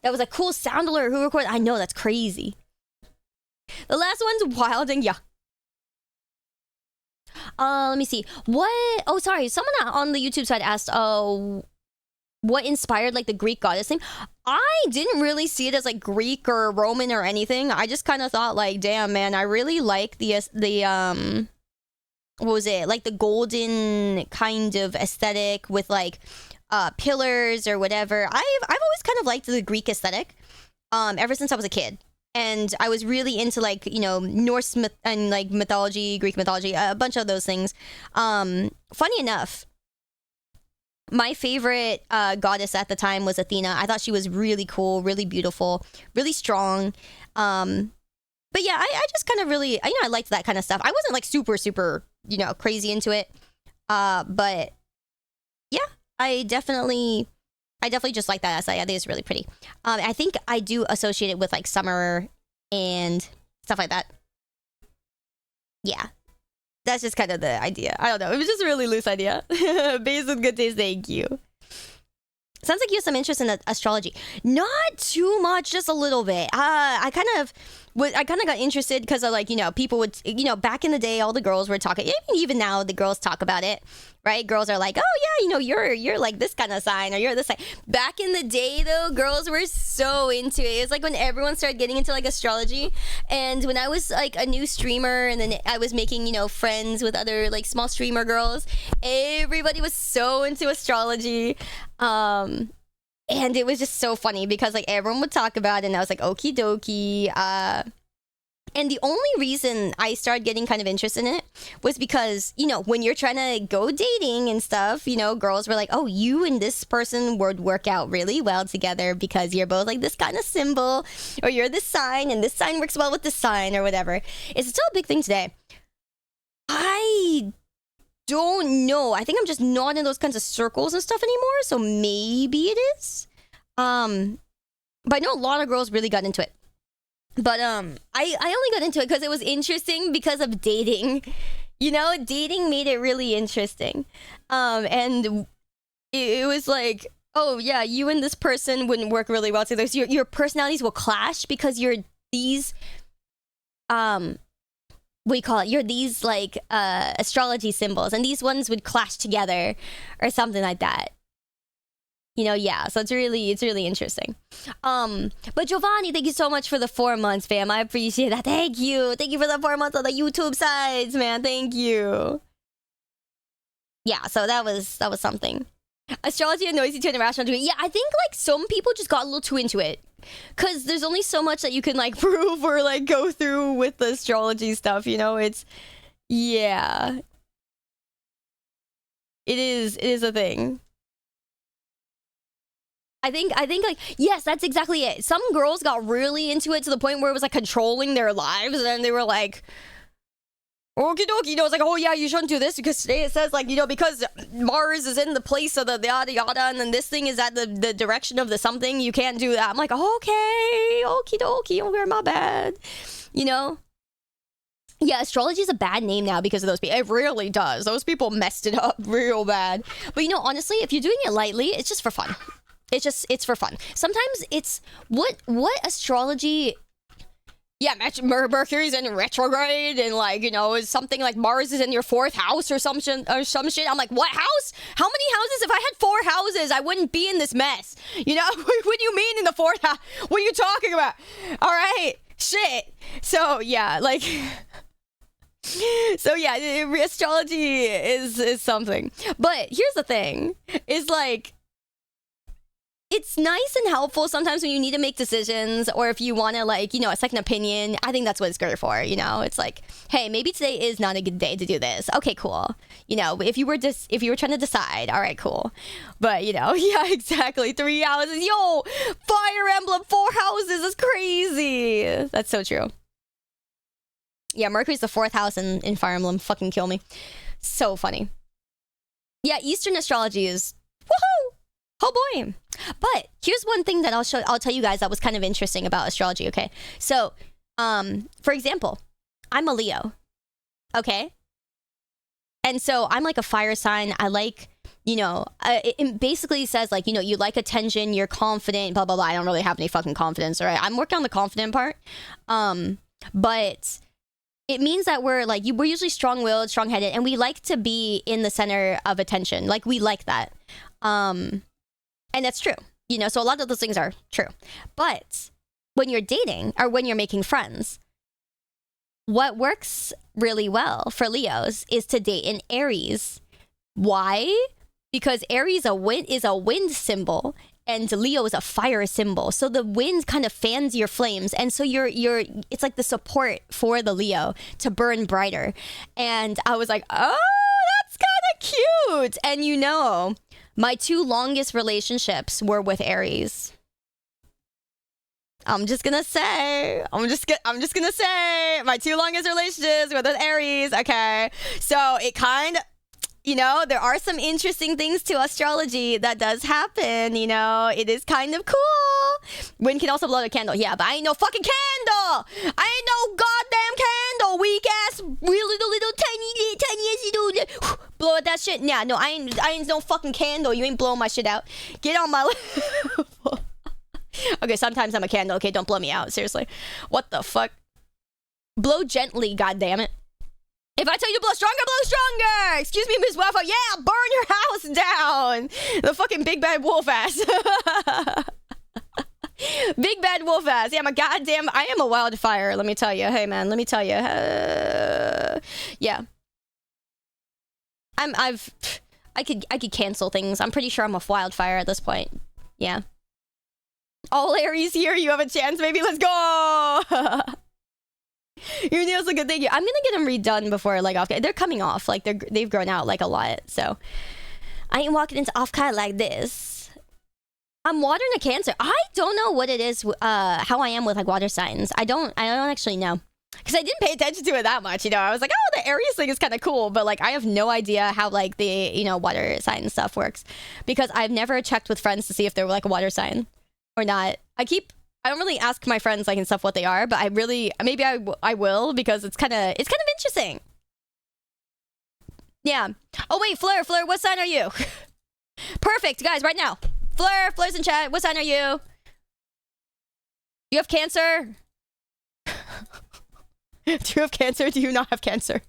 was a cool sound alert. Who recorded? I know, that's crazy. The last one's wild and yeah. Let me see. What? Oh, sorry. Someone on the YouTube side asked, what inspired like the Greek goddess thing? I didn't really see it as like Greek or Roman or anything. I just kind of thought like, damn, man, I really like the what was it? Like the golden kind of aesthetic with like pillars or whatever. I've always kind of liked the Greek aesthetic ever since I was a kid. And I was really into like, you know, Norse myth and like mythology, Greek mythology, a bunch of those things. Funny enough, my favorite goddess at the time was Athena. I thought she was really cool, really beautiful, really strong. But yeah, I just kind of really, you know, I liked that kind of stuff. I wasn't like super, you know, crazy into it. But yeah, I definitely just like that aesthetic. I think it's really pretty. I think I do associate it with like summer and stuff like that. Yeah. That's just kind of the idea. I don't know. It was just a really loose idea. Based on good taste, thank you. Sounds like you have some interest in astrology. Not too much, just a little bit. I kind of got interested because of like, you know, people would, you know, back in the day, all the girls were talking. Even now, the girls talk about it, right? Girls are like, oh yeah, you know, you're like this kind of sign, or you're this sign. Back in the day, though, girls were so into it. It's like when everyone started getting into like astrology, and when I was like a new streamer, and then I was making, you know, friends with other like small streamer girls. Everybody was so into astrology. And it was just so funny because like everyone would talk about it and I was like, okie dokie. And the only reason I started getting kind of interested in it was because, you know, when you're trying to go dating and stuff, you know, girls were like, oh, you and this person would work out really well together because you're both like this kind of symbol, or you're this sign and this sign works well with this sign or whatever. It's still a big thing today. I don't know. I think I'm just not in those kinds of circles and stuff anymore, so maybe it is. But I know a lot of girls really got into it. But I only got into it because it was interesting because of dating. You know, dating made it really interesting. And it was like, oh yeah, you and this person wouldn't work really well together. So your personalities will clash because you're these what do you call it? You're these like astrology symbols, and these ones would clash together or something like that. You know, yeah. So it's really interesting. But Giovanni, thank you so much for the 4 months, fam. I appreciate that. Thank you for the 4 months on the YouTube sides, man. Thank you. Yeah. So that was something. Astrology annoys you to an irrational degree. Yeah, I think like some people just got a little too into it. Cause there's only so much that you can like prove or like go through with the astrology stuff, you know? It's yeah. It is a thing. I think like yes, that's exactly it. Some girls got really into it to the point where it was like controlling their lives, and then they were like, okie dokie, you know, it's like, oh yeah, you shouldn't do this because today it says like, you know, because Mars is in the place of the yada yada, and then this thing is at the direction of the something, you can't do that. I'm like, okay, okie dokie, okay, my bad. You know? Yeah, astrology is a bad name now because of those people. It really does. Those people messed it up real bad. But you know, honestly, if you're doing it lightly, it's just for fun. It's for fun. Sometimes it's what astrology. Yeah, Mercury's in retrograde, and like, you know, is something like Mars is in your 4th house or some shit. I'm like, what house? How many houses? If I had 4 houses, I wouldn't be in this mess. You know, what do you mean in the 4th house? What are you talking about? All right, shit. So yeah, like, so yeah, astrology is something. But here's the thing: is like, it's nice and helpful sometimes when you need to make decisions, or if you want to, like, you know, a second opinion. I think that's what it's good for, you know? It's like, hey, maybe today is not a good day to do this. Okay, cool. You know, if you were trying to decide, all right, cool. But, you know, yeah, exactly. 3 houses. Yo, 5 Fire Emblem 4 houses. That's crazy. That's so true. Yeah, Mercury's the 4th house in Fire Emblem. Fucking kill me. So funny. Yeah, Eastern astrology is woohoo! Oh boy. But here's one thing that I'll tell you guys that was kind of interesting about astrology, okay? So, for example, I'm a Leo. Okay? And so I'm like a fire sign. I like, you know, it basically says like, you know, you like attention, you're confident, blah, blah, blah. I don't really have any fucking confidence, all right? I'm working on the confident part. But it means that we're usually strong-willed, strong-headed, and we like to be in the center of attention. Like, we like that. And that's true. You know, so a lot of those things are true. But when you're dating or when you're making friends, what works really well for Leos is to date in Aries. Why? Because Aries is a wind symbol and Leo is a fire symbol. So the wind kind of fans your flames, and so it's like the support for the Leo to burn brighter. And I was like, oh, that's kind of cute. And you know, my 2 longest relationships were with Aries. I'm just gonna say my 2 longest relationships were with Aries. Okay, so it kind of, you know, there are some interesting things to astrology that does happen. You know, it is kind of cool. Wind can also blow a candle. Yeah, but I ain't no fucking candle. I ain't no goddamn candle. Weak ass, really little tiny ass, blow at that shit. Yeah, no, I ain't no fucking candle. You ain't blowing my shit out. Get on my level. Okay, sometimes I'm a candle. Okay, don't blow me out. Seriously. What the fuck? Blow gently, goddammit. If I tell you to blow stronger, blow stronger! Excuse me, Miss Waffle. Yeah, burn your house down! The fucking big bad wolf ass. Big bad wolf ass. Yeah, I am a wildfire, let me tell you. Hey, man, let me tell you. Yeah. I could cancel things. I'm pretty sure I'm a wildfire at this point. Yeah. All Aries here, you have a chance, maybe. Let's go! Your nails look good, thank you. I'm gonna get them redone before, like, off. They're coming off, like, they've grown out, like, a lot, so. I ain't walking into off-cut like this. I'm water and a Cancer. I don't know what it is, how I am with, like, water signs. I don't actually know. Because I didn't pay attention to it that much, you know. I was like, oh, the Aries thing is kind of cool, but, like, I have no idea how, like, the, you know, water sign stuff works. Because I've never checked with friends to see if they're, like, a water sign or not. I don't really ask my friends, like, and stuff what they are, but maybe I will, because it's kind of interesting. Yeah. Oh, wait, Fleur, what sign are you? Perfect, guys, right now. Fleur's in chat. What sign are you? You have Cancer? Do you have Cancer? Do you not have Cancer?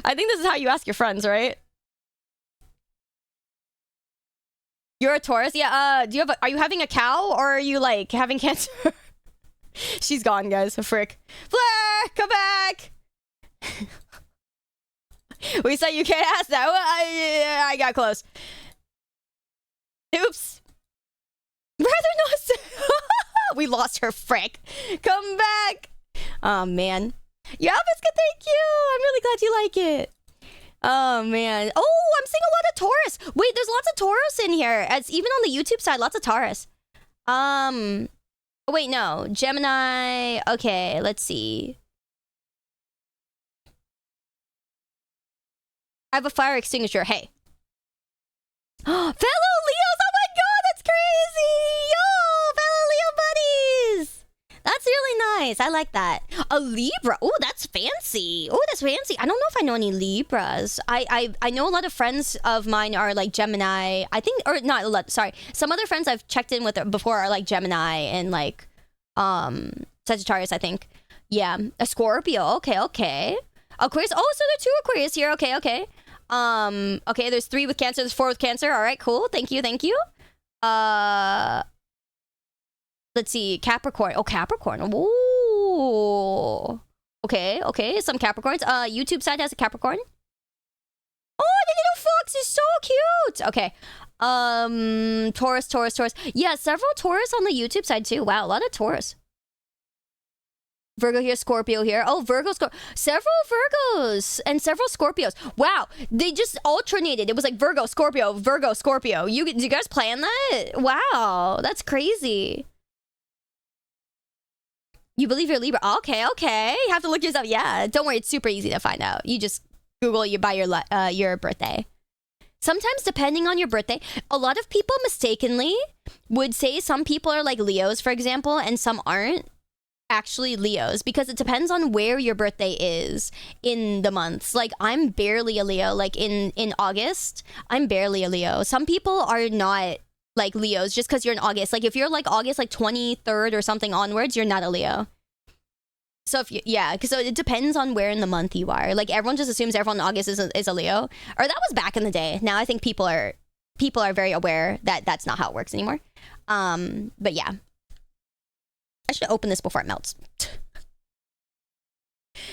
I think this is how you ask your friends, right? You're a Taurus? Yeah, are you having a cow, or are you, like, having Cancer? She's gone, guys. Frick. Fleur, come back! We said you can't ask that. Well, I got close. Oops. Rather not. We lost her, frick. Come back. Oh, man. Yeah, Biscuit, thank you. I'm really glad you like it. Oh, man. Oh, I'm seeing a lot of Taurus. Wait, there's lots of Taurus in here. Even on the YouTube side, lots of Taurus. Wait, no. Gemini. Okay, let's see. I have a fire extinguisher. Hey. Fellow Leos! Oh my god, that's crazy! Yo, fellow Leo buddies! That's really nice. I like that. A Libra. Oh, that's fancy. Oh, that's fancy. I don't know if I know any Libras. I know a lot of friends of mine are like Gemini. I think, or not a lot. Sorry. Some other friends I've checked in with before are like Gemini and like Sagittarius, I think. Yeah. A Scorpio. Okay. Aquarius. Oh, so there are 2 Aquarius here. Okay. Okay, there's 3 with Cancer. There's 4 with Cancer. All right, cool. Thank you. Let's see. Capricorn. Oh, Capricorn. Ooh. Okay. Some Capricorns. YouTube side has a Capricorn. Oh, the little fox is so cute. Okay. Taurus. Yeah, several Taurus on the YouTube side too. Wow, a lot of Taurus. Virgo here, Scorpio here. Oh, several Virgos and several Scorpios. Wow, they just alternated. It was like Virgo, Scorpio, Virgo, Scorpio. Do you guys plan that? Wow, that's crazy. You believe you're Libra? Okay, okay. You have to look yourself. Yeah, don't worry. It's super easy to find out. You just Google you by your birthday. Sometimes, depending on your birthday, a lot of people mistakenly would say some people are like Leos, for example, and some aren't actually Leos, because it depends on where your birthday is in the months. Like, I'm barely a Leo. Like, in August, I'm barely a Leo. Some people are not like Leos just because you're in August. Like, if you're like August like 23rd or something onwards, you're not a Leo. So if you, yeah, so it depends on where in the month you are. Like, everyone just assumes everyone in August is a Leo, or that was back in the day. Now I think people are very aware that that's not how it works anymore. But yeah, I should open this before it melts.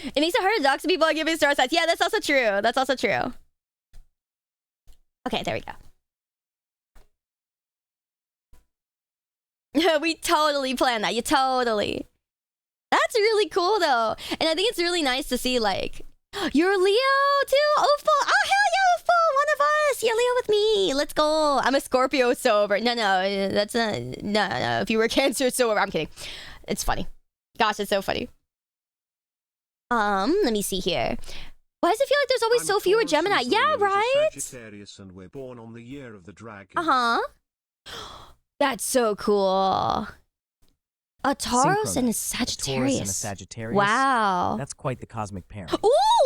It makes it hard to dox people and give me star signs. Yeah, that's also true. That's also true. Okay, there we go. We totally planned that. You totally. That's really cool though. And I think it's really nice to see, like, you're a Leo too? Oh, full. Oh, hell yeah, full. One of us. You're Leo with me. Let's go. I'm a Scorpio sober. No, that's not. No. If you were Cancer sober, I'm kidding. It's funny. Gosh, it's so funny. Let me see here. Why does it feel like there's always so few Gemini? Yeah, right? Sagittarius, and we're born on the year of the dragon. That's so cool. A Taurus and a A Sagittarius. Taurus and a Sagittarius. Wow. That's quite the cosmic pairing.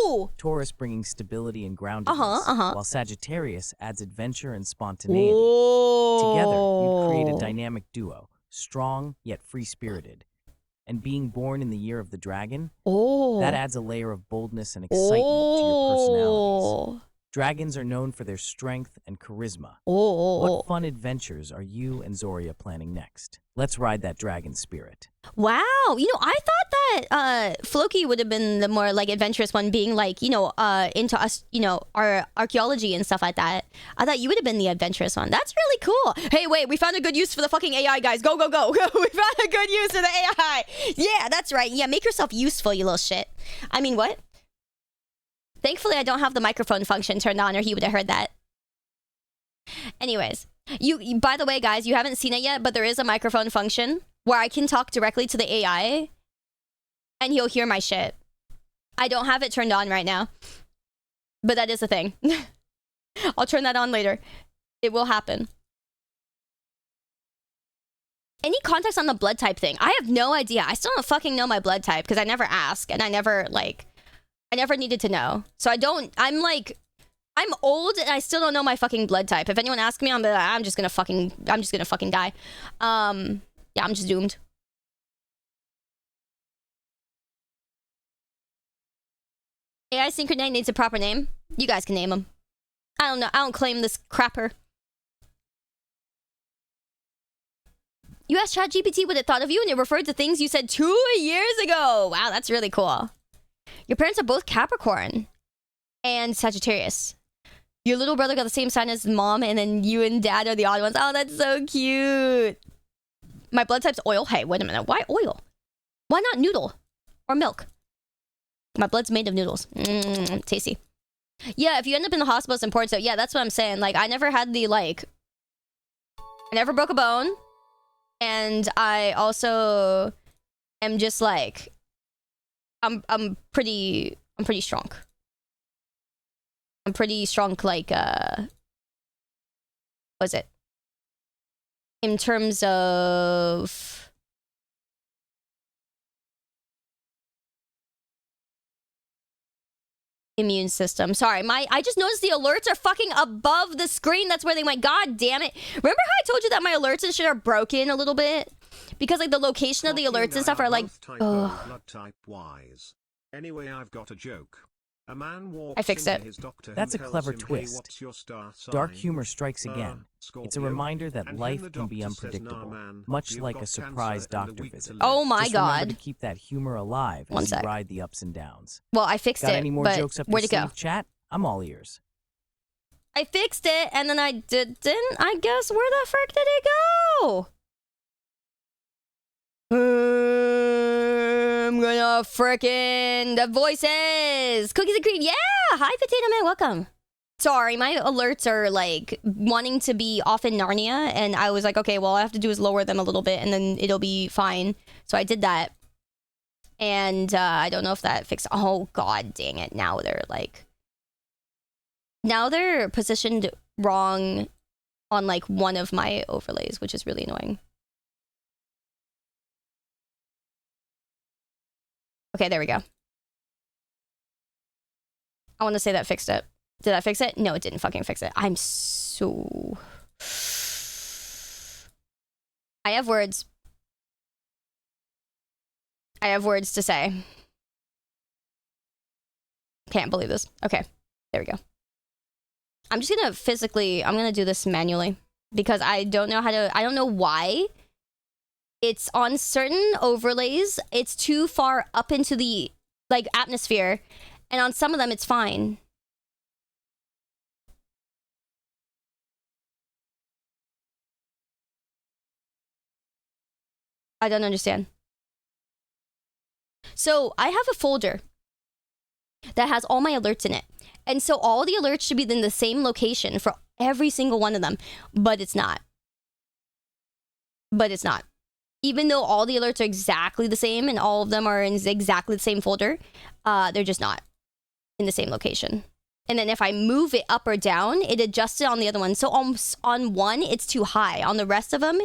Ooh! Taurus bringing stability and groundedness, while Sagittarius adds adventure and spontaneity. Ooh. Together, you create a dynamic duo, strong yet free-spirited. And being born in the year of the dragon, that adds a layer of boldness and excitement to your personalities. Dragons are known for their strength and charisma. What fun adventures are you and Zoria planning next? Let's ride that dragon spirit. Wow. You know, I thought that Floki would have been the more, like, adventurous one, being, like, you know, into us, you know, our archaeology and stuff like that. I thought you would have been the adventurous one. That's really cool. Hey, wait, we found a good use for the fucking AI, guys. Go. We found a good use for the AI. Yeah, that's right. Yeah, make yourself useful, you little shit. I mean, what? Thankfully, I don't have the microphone function turned on, or he would have heard that. Anyways, you by the way, guys, you haven't seen it yet, but there is a microphone function where I can talk directly to the AI, and he'll hear my shit. I don't have it turned on right now, but that is a thing. I'll turn that on later. It will happen. Any context on the blood type thing? I have no idea. I still don't fucking know my blood type because I never ask, and I never needed to know. So I'm old and I still don't know my fucking blood type. If anyone asks me, I'm just gonna fucking die. Yeah, I'm just doomed. AI Synchronite needs a proper name. You guys can name him. I don't know. I don't claim this crapper. You asked ChatGPT what it thought of you, and it referred to things you said 2 years ago. Wow, that's really cool. Your parents are both Capricorn and Sagittarius. Your little brother got the same sign as mom, and then you and dad are the odd ones. Oh, that's so cute. My blood type's oil. Hey, wait a minute. Why oil? Why not noodle or milk? My blood's made of noodles. Tasty. Yeah, if you end up in the hospital, it's important. So yeah, that's what I'm saying. Like, I never had the, like... I never broke a bone. And I also am just, like... I'm pretty strong. I'm pretty strong, like, what was it? In terms of... immune system. Sorry, I just noticed the alerts are fucking above the screen. That's where they went. God damn it. Remember how I told you that my alerts and shit are broken a little bit? Because, like, the location of the alerts and stuff are, like... blood type wise. Anyway, I've got a joke. A man walks I fixed it. his doctor. That's a tells clever him, "Hey, twist. what's your star sign?" Dark humor strikes again. It's a Scorpio. reminder that And life the can be doctor says, unpredictable, "Nah, man, much you've like got a surprise cancer and a doctor week to visit. live." Oh my Just remember god. to keep that humor alive One as you sec. ride the ups and downs. Well, I fixed Got it, any more but jokes up where'd your it go? sleeve, chat? I'm all ears. I fixed it, and then I didn't. I guess where the frick did it go? I'm gonna the voices. Cookies and cream. Yeah. Hi, Potato Man. Welcome. Sorry, my alerts are like wanting to be off in Narnia, and I was like, okay, well, all I have to do is lower them a little bit, and then it'll be fine. So I did that, and I don't know if that fixed. Oh God, dang it! Now they're positioned wrong on like one of my overlays, which is really annoying. Okay, there we go. I want to say that fixed it. Did that fix it? No, it didn't fucking fix it. I'm so... I have words. I have words to say. Can't believe this. Okay, there we go. I'm just gonna I'm gonna do this manually because I don't know how to, I don't know why. It's on certain overlays, it's too far up into the, like, atmosphere, and on some of them, it's fine. I don't understand. So I have a folder that has all my alerts in it. And so all the alerts should be in the same location for every single one of them, but it's not. But it's not. Even though all the alerts are exactly the same and all of them are in exactly the same folder, they're just not in the same location. And then if I move it up or down, it adjusts it on the other one. So on one, it's too high. On the rest of them,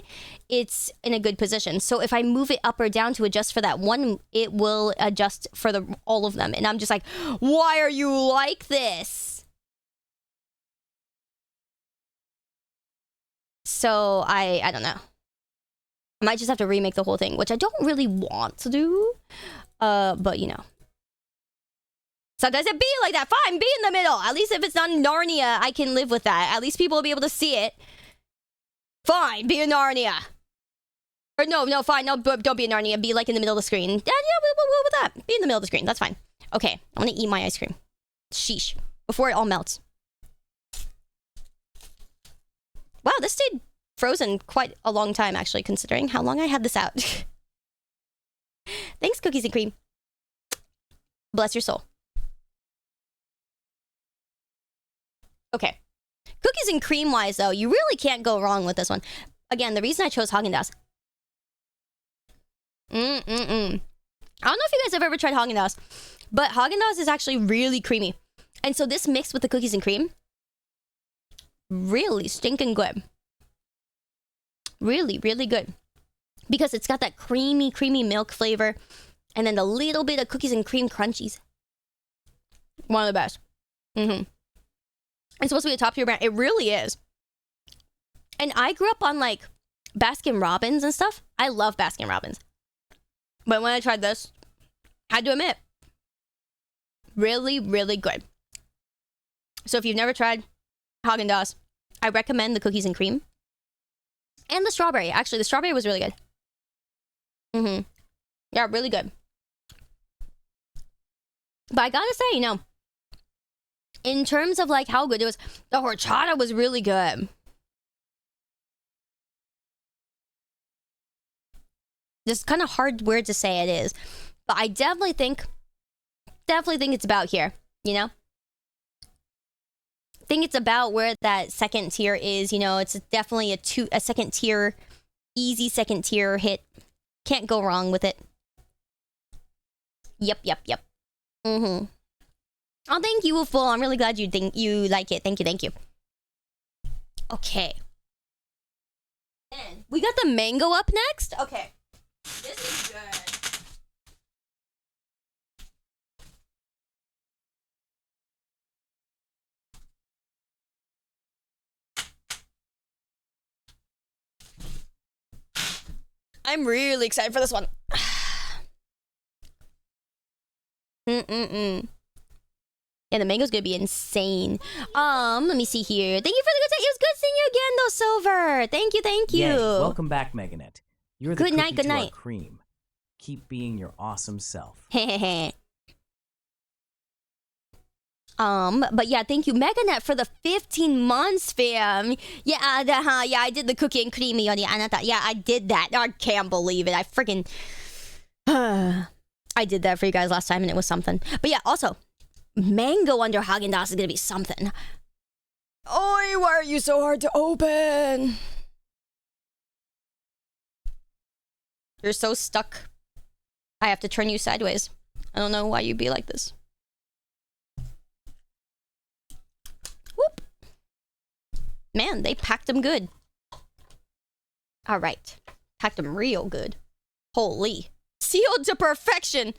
it's in a good position. So if I move it up or down to adjust for that one, it will adjust for all of them. And I'm just like, why are you like this? So I don't know. I might just have to remake the whole thing, which I don't really want to do. But you know. Sometimes it be like that. Fine, be in the middle. At least if it's not Narnia, I can live with that. At least people will be able to see it. Fine, be in Narnia. Or no, fine. No, don't be in Narnia. Be like in the middle of the screen. Yeah, we'll with that. Be in the middle of the screen. That's fine. Okay, I want to eat my ice cream. Sheesh. Before it all melts. Wow, this stayed frozen quite a long time, actually, considering how long I had this out. Thanks, Cookies and Cream. Bless your soul. Okay. Cookies and cream wise, though, you really can't go wrong with this one. Again, the reason I chose Haagen-Dazs. I don't know if you guys have ever tried Haagen-Dazs, but Haagen-Dazs is actually really creamy. And so this mixed with the cookies and cream, really stinking good. Really, really good. Because it's got that creamy milk flavor, and then the little bit of cookies and cream crunchies. One of the best. It's supposed to be a top tier brand. It really is. And I grew up on like Baskin Robbins and stuff. I love Baskin Robbins. But when I tried this, I had to admit, really, really good. So if you've never tried Haagen-Dazs, I recommend the cookies and cream. And the strawberry. Actually, the strawberry was really good. Yeah, really good. But I gotta say, you know, in terms of like how good it was, the horchata was really good. This is kind of hard word to say it is, but I definitely think it's about here, you know? I think it's about where that second tier is, you know, it's definitely a second tier, easy second tier hit. Can't go wrong with it. Yep. Oh, thank you, Full. I'm really glad you like it. Thank you. Okay. Then we got the mango up next. Okay. This is good. I'm really excited for this one. Yeah, the mango's gonna be insane. Let me see here. Thank you for the good time. It was good seeing you again, though, Silver. Thank you. Yay. Welcome back, Meganet. You're the Good night, cookie good to our night. cream. Keep being your awesome self. But yeah, thank you, Meganet, for the 15 months, fam. Yeah, I did the cookie and creamy on the Anata. Yeah, I did that. I can't believe it. I freaking... I did that for you guys last time and it was something. But yeah, also, mango under Haagen-Dazs is gonna be something. Oi, why are you so hard to open? You're so stuck. I have to turn you sideways. I don't know why you'd be like this. Whoop. Man, they packed them good. All right. Packed them real good. Holy. Sealed to perfection.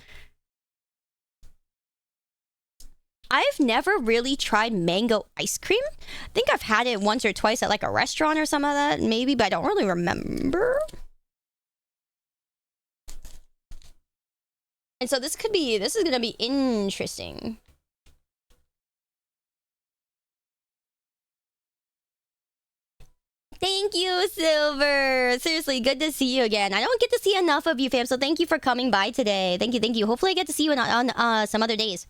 I've never really tried mango ice cream. I think I've had it once or twice at like a restaurant or something like that, maybe, but I don't really remember. And so this is gonna be interesting. Thank you, Silver. Seriously, good to see you again. I don't get to see enough of you, fam, so thank you for coming by today. Thank you, thank you. Hopefully I get to see you on some other days.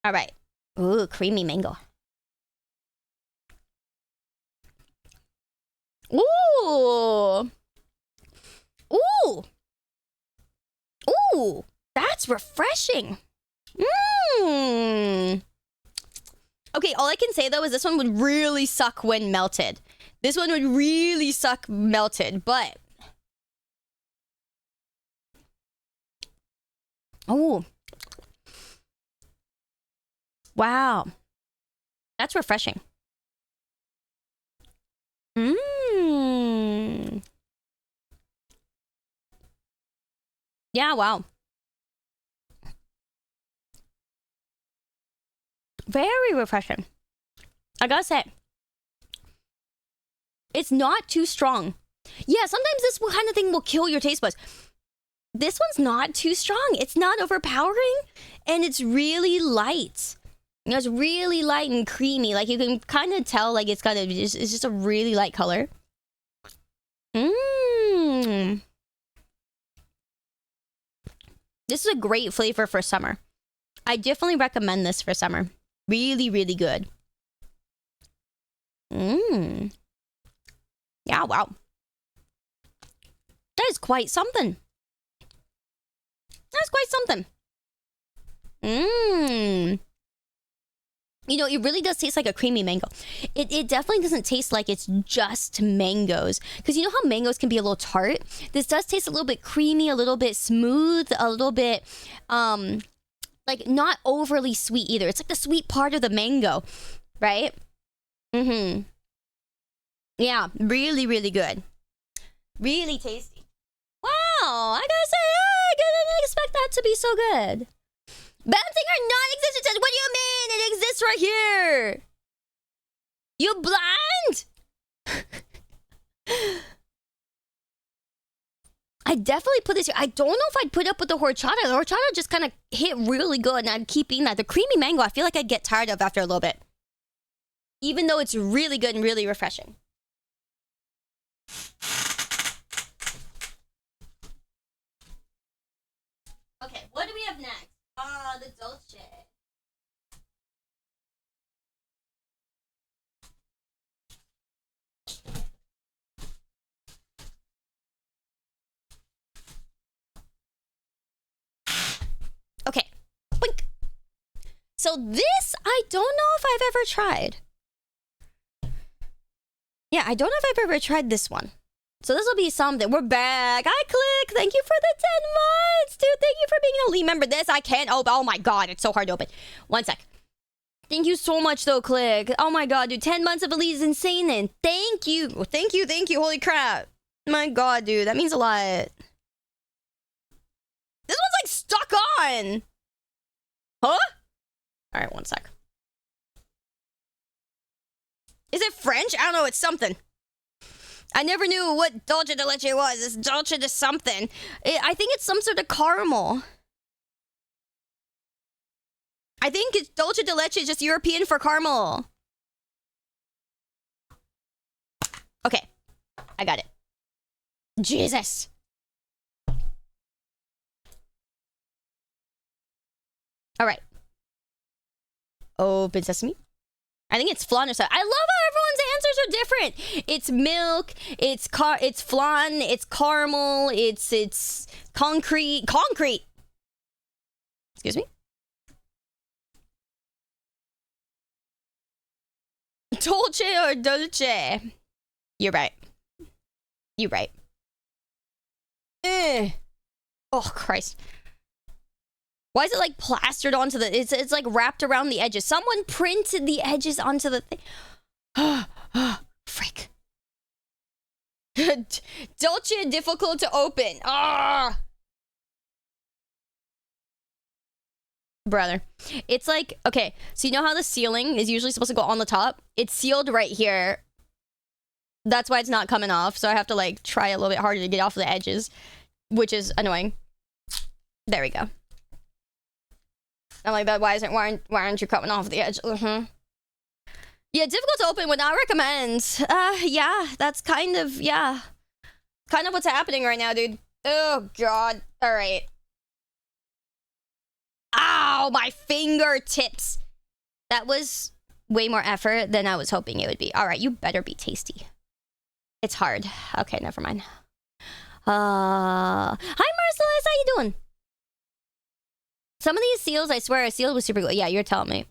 All right. Ooh, creamy mango. Ooh. Ooh. Ooh. That's refreshing. Mmm. Okay, all I can say though is this one would really suck when melted. This one would really suck melted, but... Oh. Wow. That's refreshing. Mmm. Yeah, wow. Very refreshing. I gotta say. It's not too strong. Yeah, sometimes this kind of thing will kill your taste buds. This one's not too strong. It's not overpowering. And it's really light. You know, it's really light and creamy. Like, you can kind of tell, like, it's just a really light color. Mmm. This is a great flavor for summer. I definitely recommend this for summer. Really, really good. Mmm. Yeah, wow. That is quite something. That's quite something. Mmm. You know, it really does taste like a creamy mango. It definitely doesn't taste like it's just mangoes. Because you know how mangoes can be a little tart? This does taste a little bit creamy, a little bit smooth, a little bit, like not overly sweet either. It's like the sweet part of the mango, right? Mm-hmm. Yeah, really, really good. Really tasty. Wow, I gotta say, I didn't expect that to be so good. Bouncing or non-existent? What do you mean? It exists right here. You blind? I definitely put this here. I don't know if I'd put up with the horchata. The horchata just kind of hit really good, and I'd keep eating that. The creamy mango, I feel like I'd get tired of after a little bit. Even though it's really good and really refreshing. Okay, what do we have next? The dolce. Okay. Boink. So this, I don't know if I've ever tried. Yeah, I don't know if I've ever tried this one. So this will be something. We're back. Hi, Click. Thank you for the 10 months. Dude, thank you for being an elite member. This, I can't open. Oh my god, it's so hard to open. One sec. Thank you so much, though, Click. Oh my god, dude. 10 months of elite is insane, then. Thank you. Thank you, thank you. Holy crap. My god, dude. That means a lot. This one's, like, stuck on. Huh? Alright, one sec. Is it French? I don't know. It's something. I never knew what dolce de leche was. It's dolce de something. I think it's some sort of caramel. I think it's dolce de leche is just European for caramel. Okay. I got it. Jesus. All right. Open sesame. I think it's flan or something. I love how everyone's answers are different. It's milk, it's flan, it's caramel, it's concrete. Excuse me? Dolce or dolce? You're right. You're right. Oh, Christ. Why is it like plastered onto the... It's like wrapped around the edges. Someone printed the edges onto the thing. Frick. Dolce difficult to open. Ah! Brother. It's like... Okay, so you know how the ceiling is usually supposed to go on the top? It's sealed right here. That's why it's not coming off. So I have to like try a little bit harder to get off the edges. Which is annoying. There we go. I'm like, that. Why aren't you coming off the edge? Yeah, difficult to open, would not recommend. Yeah, that's kind of what's happening right now, dude. Oh god. All right. Ow, my fingertips. That was way more effort than I was hoping it would be. All right, you better be tasty. It's hard. Okay, never mind. Hi, Merciless, how you doing? Some of these seals, I swear, a seal was super good. Yeah, you're telling me.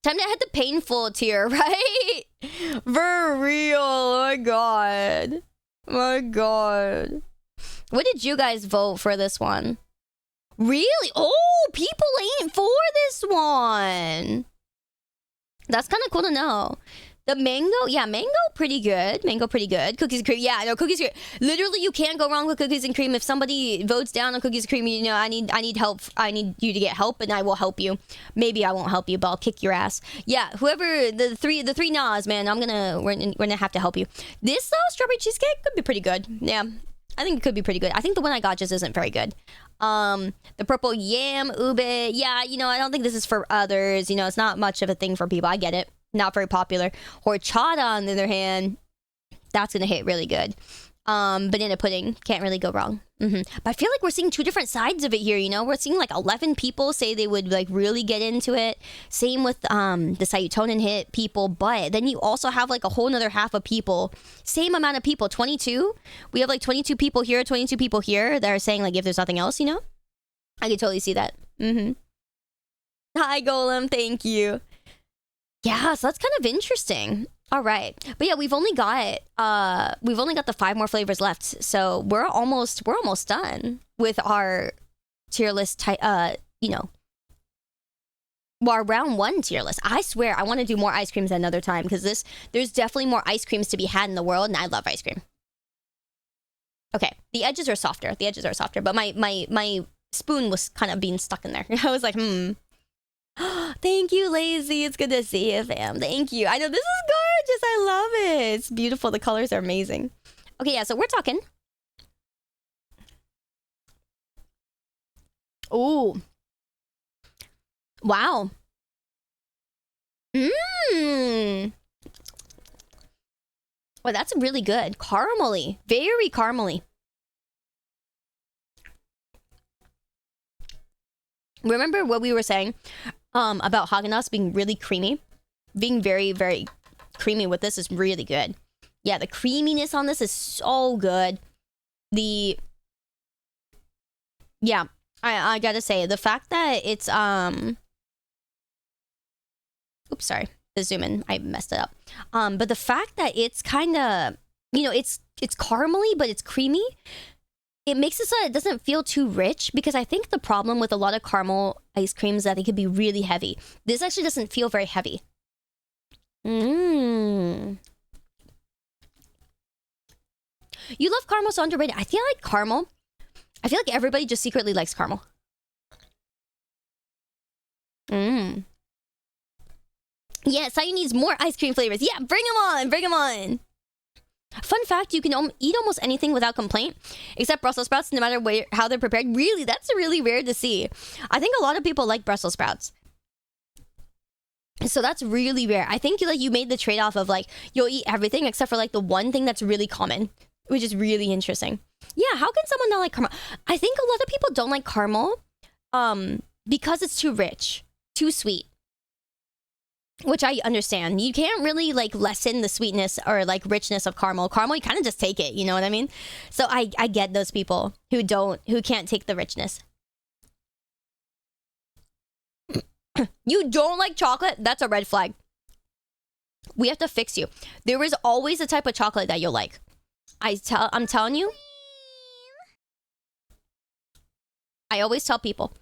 Time to hit the painful tier, right? For real. Oh my god. My god. What did you guys vote for this one? Really? Oh, people ain't for this one. That's kind of cool to know. The mango, yeah, mango pretty good. Mango pretty good. Cookies and cream, yeah, no, cookies and cream. Literally, you can't go wrong with cookies and cream. If somebody votes down on cookies and cream, you know, I need help. I need you to get help, and I will help you. Maybe I won't help you, but I'll kick your ass. Yeah, whoever the three nas, man, we're gonna have to help you. This though, strawberry cheesecake could be pretty good. Yeah, I think it could be pretty good. I think the one I got just isn't very good. The purple yam ube, yeah, you know, I don't think this is for others. You know, it's not much of a thing for people. I get it. Not very popular. Horchata, on the other hand, that's gonna hit really good. Banana pudding, can't really go wrong. But I feel like we're seeing two different sides of it here, you know? We're seeing like 11 people say they would like really get into it. Same with the Sayutonin hit people, but then you also have like a whole nother half of people, same amount of people, 22. We have like 22 people here, 22 people here that are saying like if there's nothing else, you know? I can totally see that. Hi, Golem, thank you. Yeah, so that's kind of interesting. All right, but yeah, we've only got the 5 more flavors left, so we're almost done with our tier list. You know, our round 1 tier list. I swear, I want to do more ice creams another time because there's definitely more ice creams to be had in the world, and I love ice cream. Okay, the edges are softer. The edges are softer, but my spoon was kind of being stuck in there. I was like, Thank you, Lazy. It's good to see you, fam. Thank you. I know this is gorgeous. I love it. It's beautiful. The colors are amazing. Okay, yeah, so we're talking. Ooh. Wow. Well, that's really good. Caramely. Very caramely. Remember what we were saying about Haagen-Dazs being really creamy? Being very, very creamy with this is really good. Yeah, the creaminess on this is so good. Yeah, I gotta say, the fact that it's, oops, sorry. The zoom in, I messed it up. But the fact that it's kind of, you know, it's caramely, but it's creamy. It makes it so it doesn't feel too rich, because I think the problem with a lot of caramel ice creams is that they could be really heavy. This actually doesn't feel very heavy. You love caramel, so underrated. I feel like caramel. I feel like everybody just secretly likes caramel. Yeah, Sayu needs more ice cream flavors. Yeah, bring them on, bring them on. Fun fact, you can eat almost anything without complaint, except Brussels sprouts, no matter how they're prepared. Really, that's really rare to see. I think a lot of people like Brussels sprouts. So that's really rare. I think like you made the trade-off of like, you'll eat everything except for like the one thing that's really common, which is really interesting. Yeah, how can someone not like caramel? I think a lot of people don't like caramel because it's too rich, too sweet. which I understand. You can't really like lessen the sweetness or like richness of caramel. Caramel, you kind of just take it, you know what I mean? So I get those people who can't take the richness. You don't like chocolate? That's a red flag. We have to fix you. There is always a type of chocolate that you'll like. I'm telling you. I always tell people.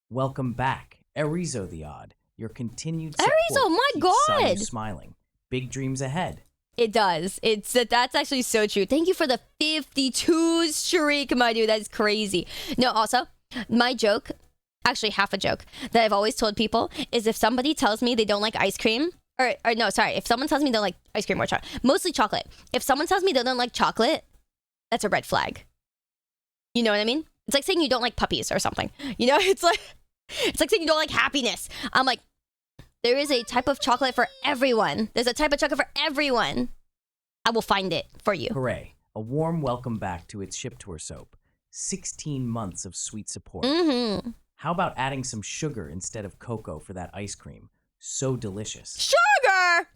Welcome back, Erizo the Odd. Your continued support Erizo, my keeps God! Sayu smiling. Big dreams ahead. It does. That's actually so true. Thank you for the 52 streak, my dude. That's crazy. No, also, my joke, actually half a joke, that I've always told people is if somebody tells me they don't like ice cream, or no, sorry, if someone tells me they don't like ice cream or chocolate, mostly chocolate. If someone tells me they don't like chocolate, that's a red flag. You know what I mean? It's like saying you don't like puppies or something. You know, it's like saying you don't like happiness. I'm like, there is a type of chocolate for everyone. There's a type of chocolate for everyone. I will find it for you. Hooray. A warm welcome back to its ship tour soap. 16 months of sweet support. Mm-hmm. How about adding some sugar instead of cocoa for that ice cream? So delicious. Sugar!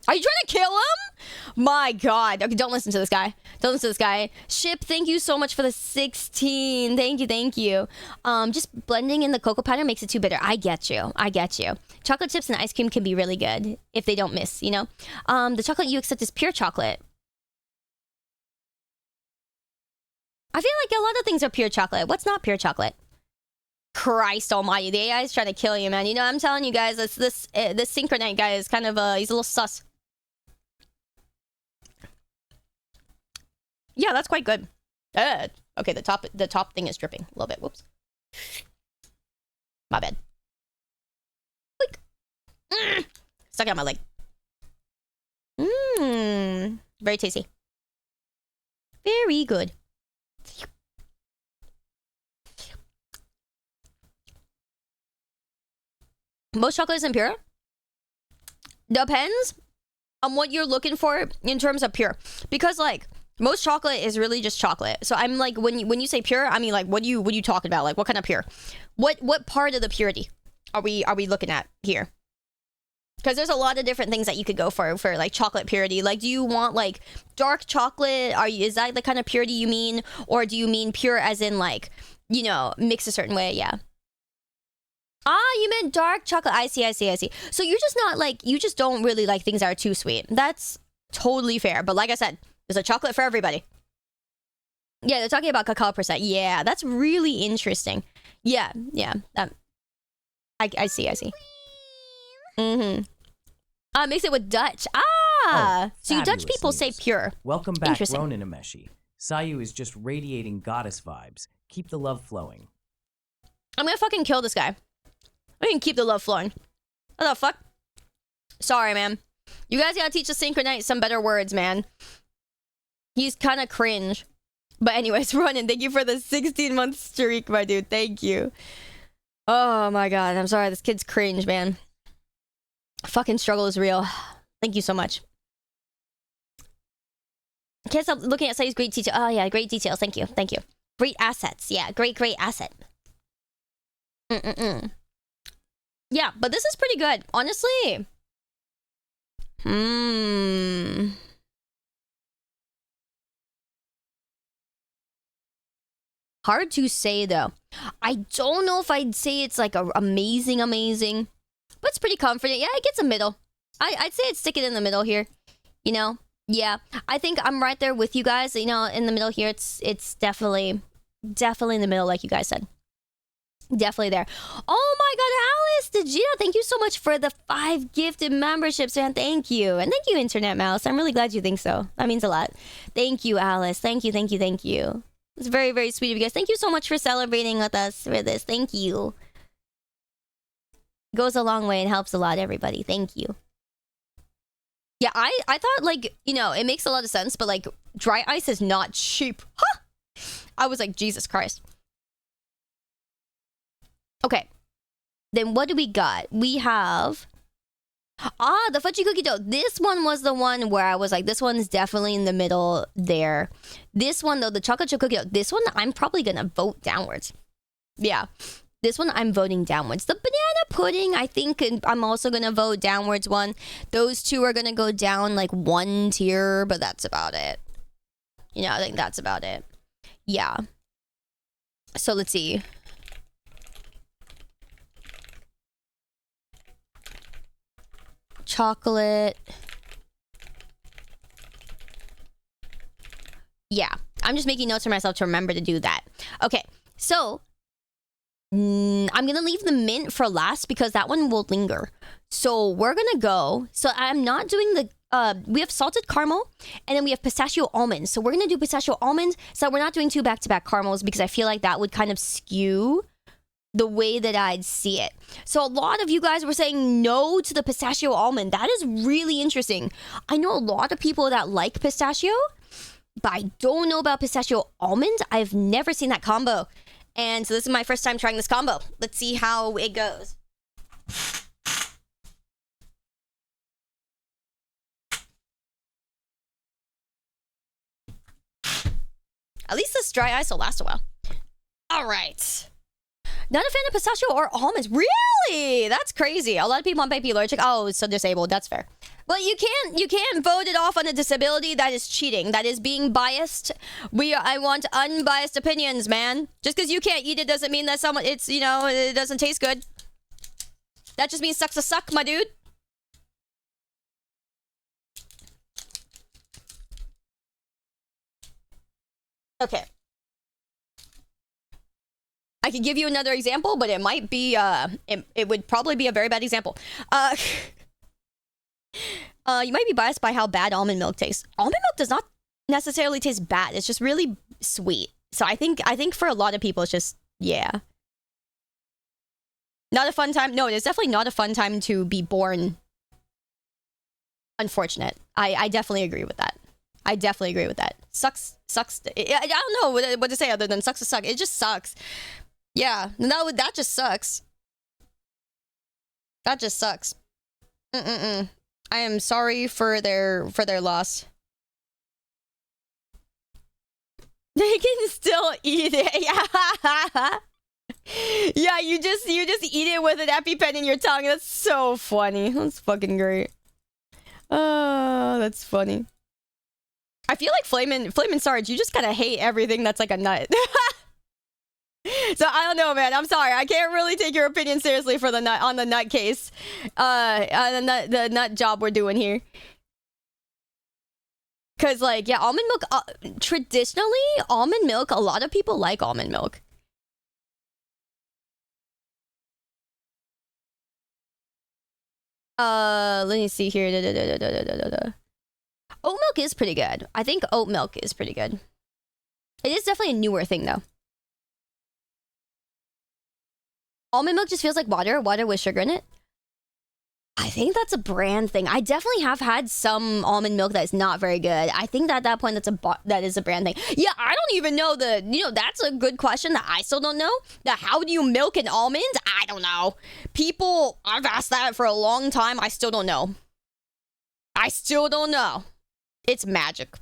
Are you trying to kill him? My God. Okay, don't listen to this guy. Don't listen to this guy. Ship, thank you so much for the 16. Thank you. Just blending in the cocoa powder makes it too bitter. I get you. Chocolate chips and ice cream can be really good if they don't miss, you know? The chocolate you accept is pure chocolate. I feel like a lot of things are pure chocolate. What's not pure chocolate? Christ almighty. The AI is trying to kill you, man. You know, I'm telling you guys, this Synchronite guy is kind of, he's a little sus. Yeah, that's quite good. Okay, the top thing is dripping a little bit. Whoops. My bad. Stuck out my leg. Very tasty. Very good. Most chocolate isn't pure. Depends on what you're looking for in terms of pure. Because like most chocolate is really just chocolate. So I'm like, when you say pure, I mean like what are you talking about? Like what kind of pure? What part of the purity are we looking at here? Because there's a lot of different things that you could go for like chocolate purity. Like, do you want like dark chocolate? Is that the kind of purity you mean? Or do you mean pure as in like, you know, mix a certain way? Yeah. Ah, you meant dark chocolate. I see. So you're just not like, you just don't really like things that are too sweet. That's totally fair. But like I said, there's a chocolate for everybody. Yeah, they're talking about cacao percent. Yeah, that's really interesting. Yeah. I see. Mix it with Dutch. So you Dutch people say pure. Welcome back, Ronin Ameshi. Sayu is just radiating goddess vibes. Keep the love flowing. I'm gonna fucking kill this guy. I can keep the love flowing. What the fuck? Sorry, man. You guys gotta teach the Synchronite some better words, man. He's kind of cringe. But anyways, Ronin, thank you for the 16-month streak, my dude. Thank you. Oh my God, I'm sorry. This kid's cringe, man. Fucking struggle is real. Thank you so much. Can't stop looking at Sayu's great detail. Oh yeah, great details. Thank you. Great assets. Yeah, great asset. Yeah, but this is pretty good, honestly. Hard to say though. I don't know if I'd say it's like a amazing, but it's pretty confident. Yeah, it gets a middle. I'd say I'd stick it in the middle here. You know? Yeah, I think I'm right there with you guys. You know, in the middle here, it's definitely in the middle, like you guys said. Definitely there. Oh my God, Alice, Digita, thank you so much for the 5 gifted memberships, man. Thank you. And thank you, Internet Mouse. I'm really glad you think so. That means a lot. Thank you, Alice. Thank you. It's very, very sweet of you guys. Thank you so much for celebrating with us for this. Thank you. Goes a long way and helps a lot, everybody. Thank you. Yeah, I thought, like, you know, it makes a lot of sense, but, like, dry ice is not cheap. Huh! I was like, Jesus Christ. Okay. Then what do we got? We have... the fudgy cookie dough. This one was the one where I was like, this one's definitely in the middle there. This one, though, the chocolate chip cookie dough, this one, I'm probably gonna vote downwards. Yeah. This one I'm voting downwards. The banana pudding, I think I'm also gonna vote downwards one. Those two are gonna go down like 1 tier, but that's about it. You know, I think that's about it. Yeah. So let's see. Chocolate. Yeah, I'm just making notes for myself to remember to do that. Okay, so I'm gonna leave the mint for last because that one will linger. So we're gonna go. So I'm not doing the. We have salted caramel and then we have pistachio almonds. So we're gonna do pistachio almonds. So we're not doing 2 back-to-back caramels because I feel like that would kind of skew the way that I'd see it. So a lot of you guys were saying no to the pistachio almond. That is really interesting. I know a lot of people that like pistachio, but I don't know about pistachio almond. I've never seen that combo. And so this is my first time trying this combo. Let's see how it goes. At least this dry ice will last a while. All right. Not a fan of pistachio or almonds. Really? That's crazy. A lot of people might be allergic. Oh, so disabled. That's fair. But you can't vote it off on a disability. That is cheating. That is being biased. I want unbiased opinions, man. Just because you can't eat it doesn't mean that it doesn't taste good. That just means sucks a suck, my dude. Okay. I could give you another example, but it might be it would probably be a very bad example. You might be biased by how bad almond milk tastes. Almond milk does not necessarily taste bad. It's just really sweet. So I think for a lot of people it's just, yeah. Not a fun time. No, it's definitely not a fun time to be born. Unfortunate. I definitely agree with that. I definitely agree with that. Sucks. I don't know what to say other than sucks to suck. It just sucks. Yeah, no, that just sucks. That just sucks. I am sorry for their loss. They can still eat it. Yeah. Yeah, you just eat it with an EpiPen in your tongue. That's so funny. That's fucking great. Oh, that's funny. I feel like Flamin' Sarge, you just gotta hate everything that's like a nut. So I don't know, man. I'm sorry. I can't really take your opinion seriously for the nut case. The nut job we're doing here. Cause like, yeah, almond milk, traditionally, almond milk, a lot of people like almond milk. Let me see here. Oat milk is pretty good. I think oat milk is pretty good. It is definitely a newer thing, though. Almond milk just feels like water with sugar in it. I think that's a brand thing. I definitely have had some almond milk that is not very good. I think that at that point that is a brand thing. Yeah, I don't even know that's a good question that I still don't know. How do you milk an almond? I don't know. I've asked that for a long time. I still don't know. It's magic.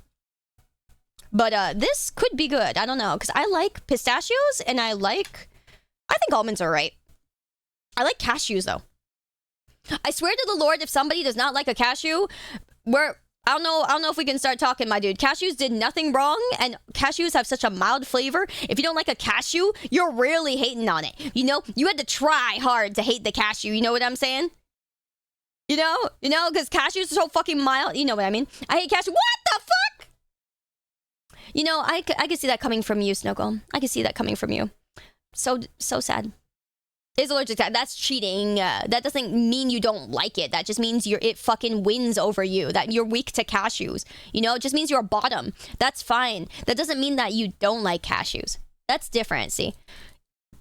But this could be good. I don't know, because I like pistachios and I think almonds are right. I like cashews though. I swear to the Lord, if somebody does not like a cashew, I don't know if we can start talking, my dude. Cashews did nothing wrong, and cashews have such a mild flavor. If you don't like a cashew, you're really hating on it. You know, you had to try hard to hate the cashew. You know what I'm saying? You know, because cashews are so fucking mild. You know what I mean? I hate cashew. What the fuck? You know, I can see that coming from you, Snowgirl. I can see that coming from you. So sad. Is allergic to that. That's cheating. That doesn't mean you don't like it. That just means it fucking wins over you. That you're weak to cashews. You know, it just means you're a bottom. That's fine. That doesn't mean that you don't like cashews. That's different, see?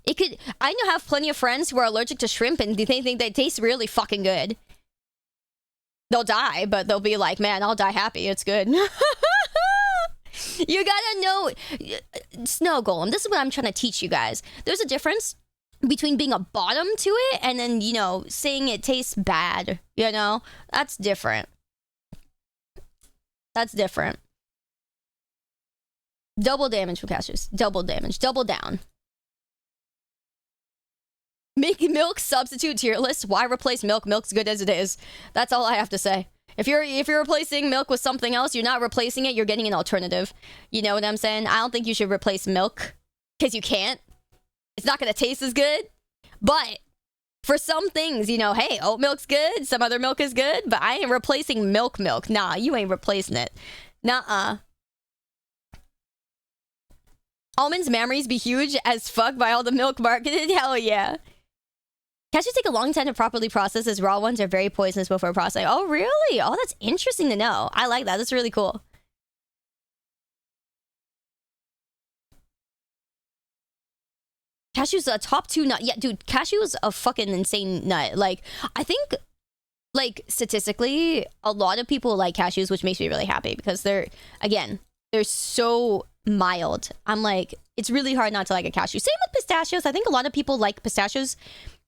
I have plenty of friends who are allergic to shrimp and they think they taste really fucking good. They'll die, but they'll be like, man, I'll die happy. It's good. You gotta know, Snow Golem, this is what I'm trying to teach you guys. There's a difference between being a bottom to it and then, saying it tastes bad, That's different. That's different. Double damage from cashews. Double damage. Double down. Make milk substitute tier list. Why replace milk? Milk's good as it is. That's all I have to say. If you're replacing milk with something else, you're not replacing it, you're getting an alternative. You know what I'm saying? I don't think you should replace milk. Because you can't. It's not going to taste as good. But for some things, you know, hey, oat milk's good. Some other milk is good. But I ain't replacing milk. Nah, you ain't replacing it. Nuh-uh. Almonds' memories be huge as fuck by all the milk marketed. Hell yeah. Cashews take a long time to properly process, as raw ones are very poisonous before processing. Oh, really? Oh, that's interesting to know. I like that. That's really cool. Cashews a top 2 nut. Yeah, dude, cashews a fucking insane nut. Like, I think, like, statistically, a lot of people like cashews, which makes me really happy because they're so mild. I'm like, it's really hard not to like a cashew. Same with pistachios. I think a lot of people like pistachios,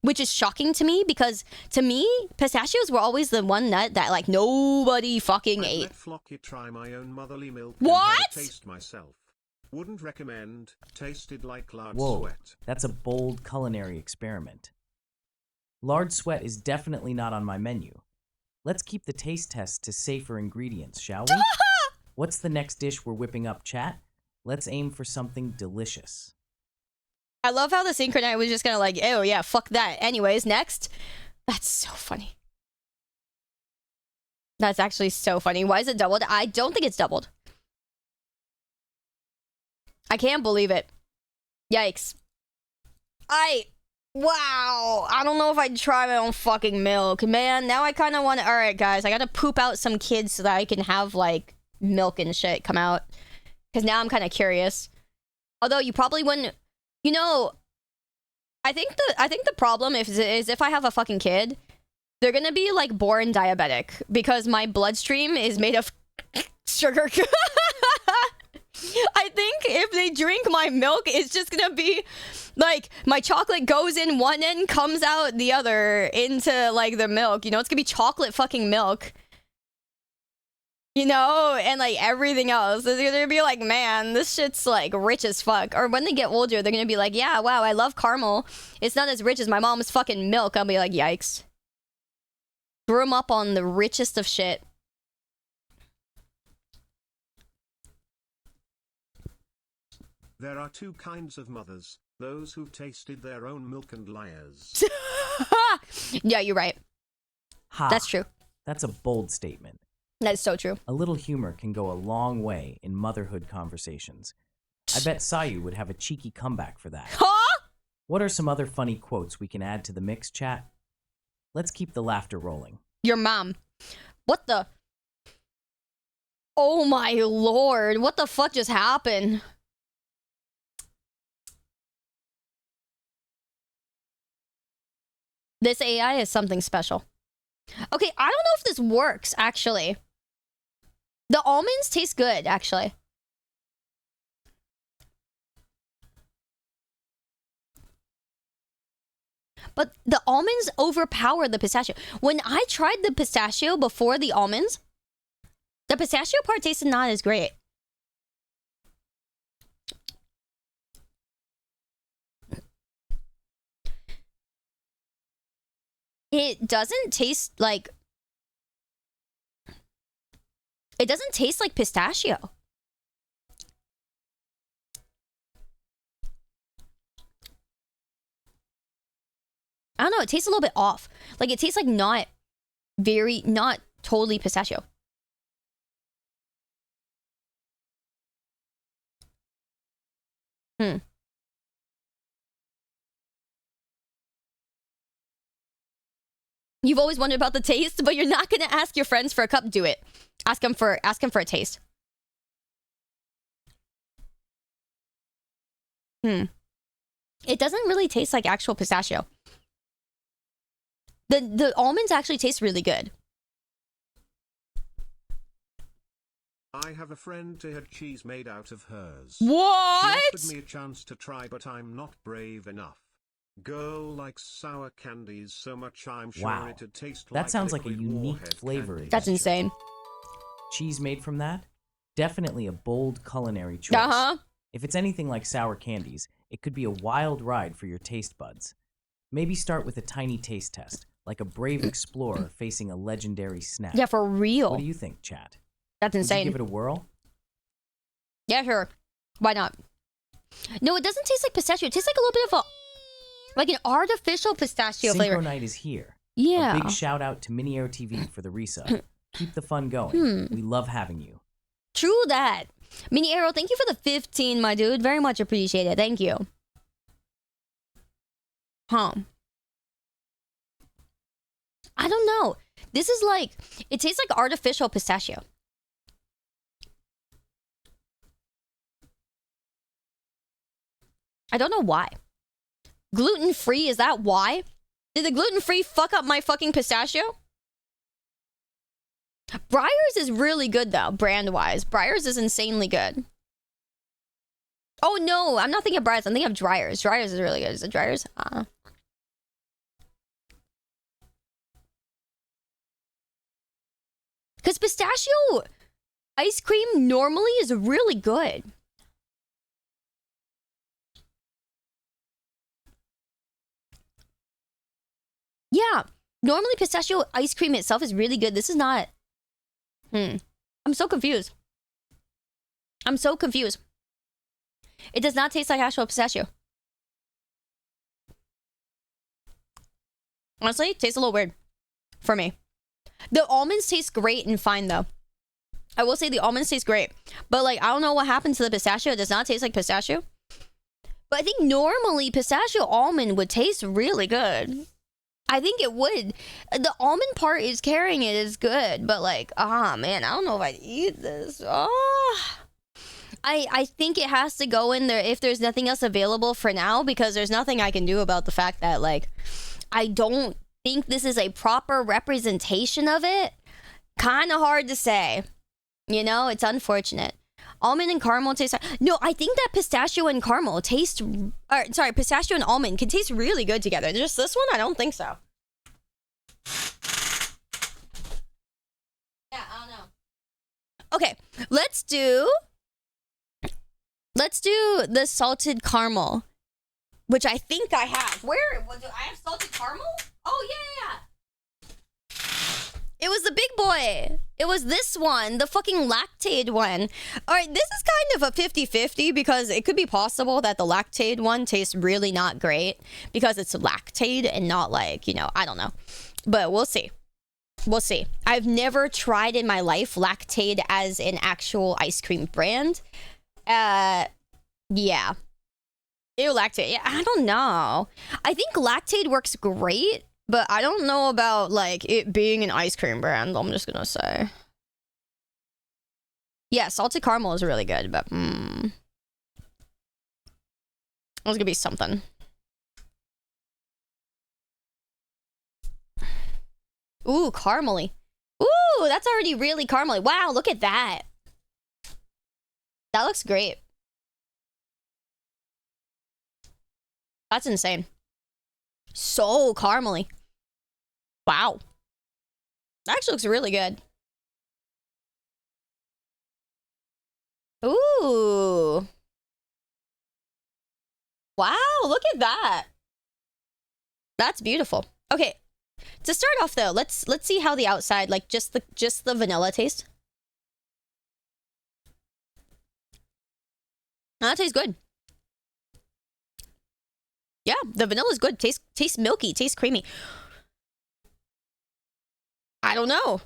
which is shocking to me because to me, pistachios were always the one nut that like nobody fucking ate. Let Flocky try my own motherly milk. What? And have a taste myself. Wouldn't recommend. Tasted like lard Whoa, sweat. that's a bold culinary experiment. Lard sweat is definitely not on my menu. Let's keep the taste test to safer ingredients, shall we? What's the next dish we're whipping up, chat? Let's aim for something delicious. I love how the Synchronite was just gonna like, oh yeah, fuck that. Anyways, next. That's so funny. That's actually so funny. Why is it doubled? I don't think it's doubled. I can't believe it. Yikes. Wow. I don't know if I'd try my own fucking milk. Man, now I kind of want to... Alright, guys. I gotta poop out some kids so that I can have, like, milk and shit come out. Because now I'm kind of curious. Although, you probably wouldn't... You know... I think the problem is if I have a fucking kid, they're gonna be, like, born diabetic. Because my bloodstream is made of sugar. I think if they drink my milk, it's just gonna be like my chocolate goes in one end, comes out the other into like the milk. You know, it's gonna be chocolate fucking milk. You know, and like everything else. They're gonna be like, man, this shit's like rich as fuck. Or when they get older, they're gonna be like, yeah, wow, I love caramel. It's not as rich as my mom's fucking milk. I'll be like, yikes. Threw them up on the richest of shit. There are two kinds of mothers, those who tasted their own milk and liars. Yeah, you're right. Ha, That's true. That's a bold statement. That is so true. A little humor can go a long way in motherhood conversations. I bet Sayu would have a cheeky comeback for that. Huh? What are some other funny quotes we can add to the mix, chat? Let's keep the laughter rolling. Your mom. What the? Oh my lord. What the fuck just happened? This AI is something special. Okay, I don't know if this works, actually. The almonds taste good, actually. But the almonds overpower the pistachio. When I tried the pistachio before the almonds, the pistachio part tasted not as great. It doesn't taste like... It doesn't taste like pistachio. I don't know, it tastes a little bit off. Like, it tastes like not totally pistachio. You've always wondered about the taste, but you're not gonna ask your friends for a cup. Do it. Ask them for a taste. It doesn't really taste like actual pistachio. The almonds actually taste really good. I have a friend who had cheese made out of hers. What? She offered me a chance to try, but I'm not brave enough. Girl likes sour candies so much I'm sure Wow. it'd taste That like sounds like a liquid unique warhead flavor. candy. That's insane. Cheese made from that? Definitely a bold culinary choice. Uh-huh. If it's anything like sour candies, it could be a wild ride for your taste buds. Maybe start with a tiny taste test, like a brave explorer facing a legendary snack. Yeah, for real. What do you think, chat? That's Would you insane. give it a whirl? Yeah, sure. Why not? No, it doesn't taste like pistachio. It tastes like a little bit of a... like an artificial pistachio flavor. Synchro Night is here. Yeah. A big shout out to Mini Air TV for the resub. Keep the fun going. We love having you. True that. Mini Arrow, thank you for the 15, my dude. Very much appreciated. Thank you. Huh. I don't know. This is like... it tastes like artificial pistachio. I don't know why. Gluten-free, is that why? Did the gluten-free fuck up my fucking pistachio? Breyers is really good, though, brand-wise. Breyers is insanely good. Oh, no, I'm not thinking of Breyers. I'm thinking of Dryers. Dryers is really good. Is it Dryers? Because pistachio ice cream normally is really good. Yeah, normally pistachio ice cream itself is really good. This is not... I'm so confused. I'm so confused. It does not taste like actual pistachio. Honestly, it tastes a little weird for me. The almonds taste great and fine, though. I will say the almonds taste great. But, like, I don't know what happened to the pistachio. It does not taste like pistachio. But I think normally pistachio almond would taste really good. I think it would. The almond part is carrying it is good, but like, man, I don't know if I'd eat this. I think it has to go in there if there's nothing else available for now, because there's nothing I can do about the fact that, like, I don't think this is a proper representation of it. Kind of hard to say. You know, it's unfortunate. Almond and caramel taste... no, I think that pistachio and caramel taste... sorry, pistachio and almond can taste really good together. Just this one, I don't think so. Yeah, I don't know. Okay, let's do the salted caramel, which I think I have. Where? What, do I have salted caramel? Oh, yeah. It was the big boy. It was this one, the fucking lactate one. All right, this is kind of a 50-50 because it could be possible that the lactate one tastes really not great because it's lactate and not like, you know, I don't know. But we'll see. We'll see. I've never tried in my life lactate as an actual ice cream brand. Yeah. Ew, lactate. Yeah, I don't know. I think lactate works great. But I don't know about, like, it being an ice cream brand, I'm just gonna say. Yeah, salted caramel is really good, but, It's gonna be something. Ooh, caramely. Ooh, that's already really caramely. Wow, look at that. That looks great. That's insane. So caramely. Wow. That actually looks really good. Ooh. Wow, look at that. That's beautiful. Okay. To start off though, let's see how the outside, like just the vanilla taste. Oh, that tastes good. Yeah, the vanilla is good. Tastes milky, tastes creamy. I don't know.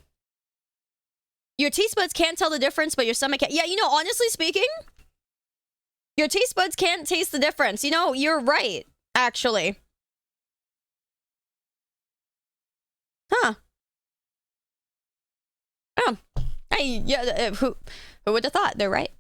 Your taste buds can't tell the difference, but your stomach can. Yeah, you know, honestly speaking, your taste buds can't taste the difference. You know, you're right, actually. Huh. Oh. Yeah, who would have thought? They're right.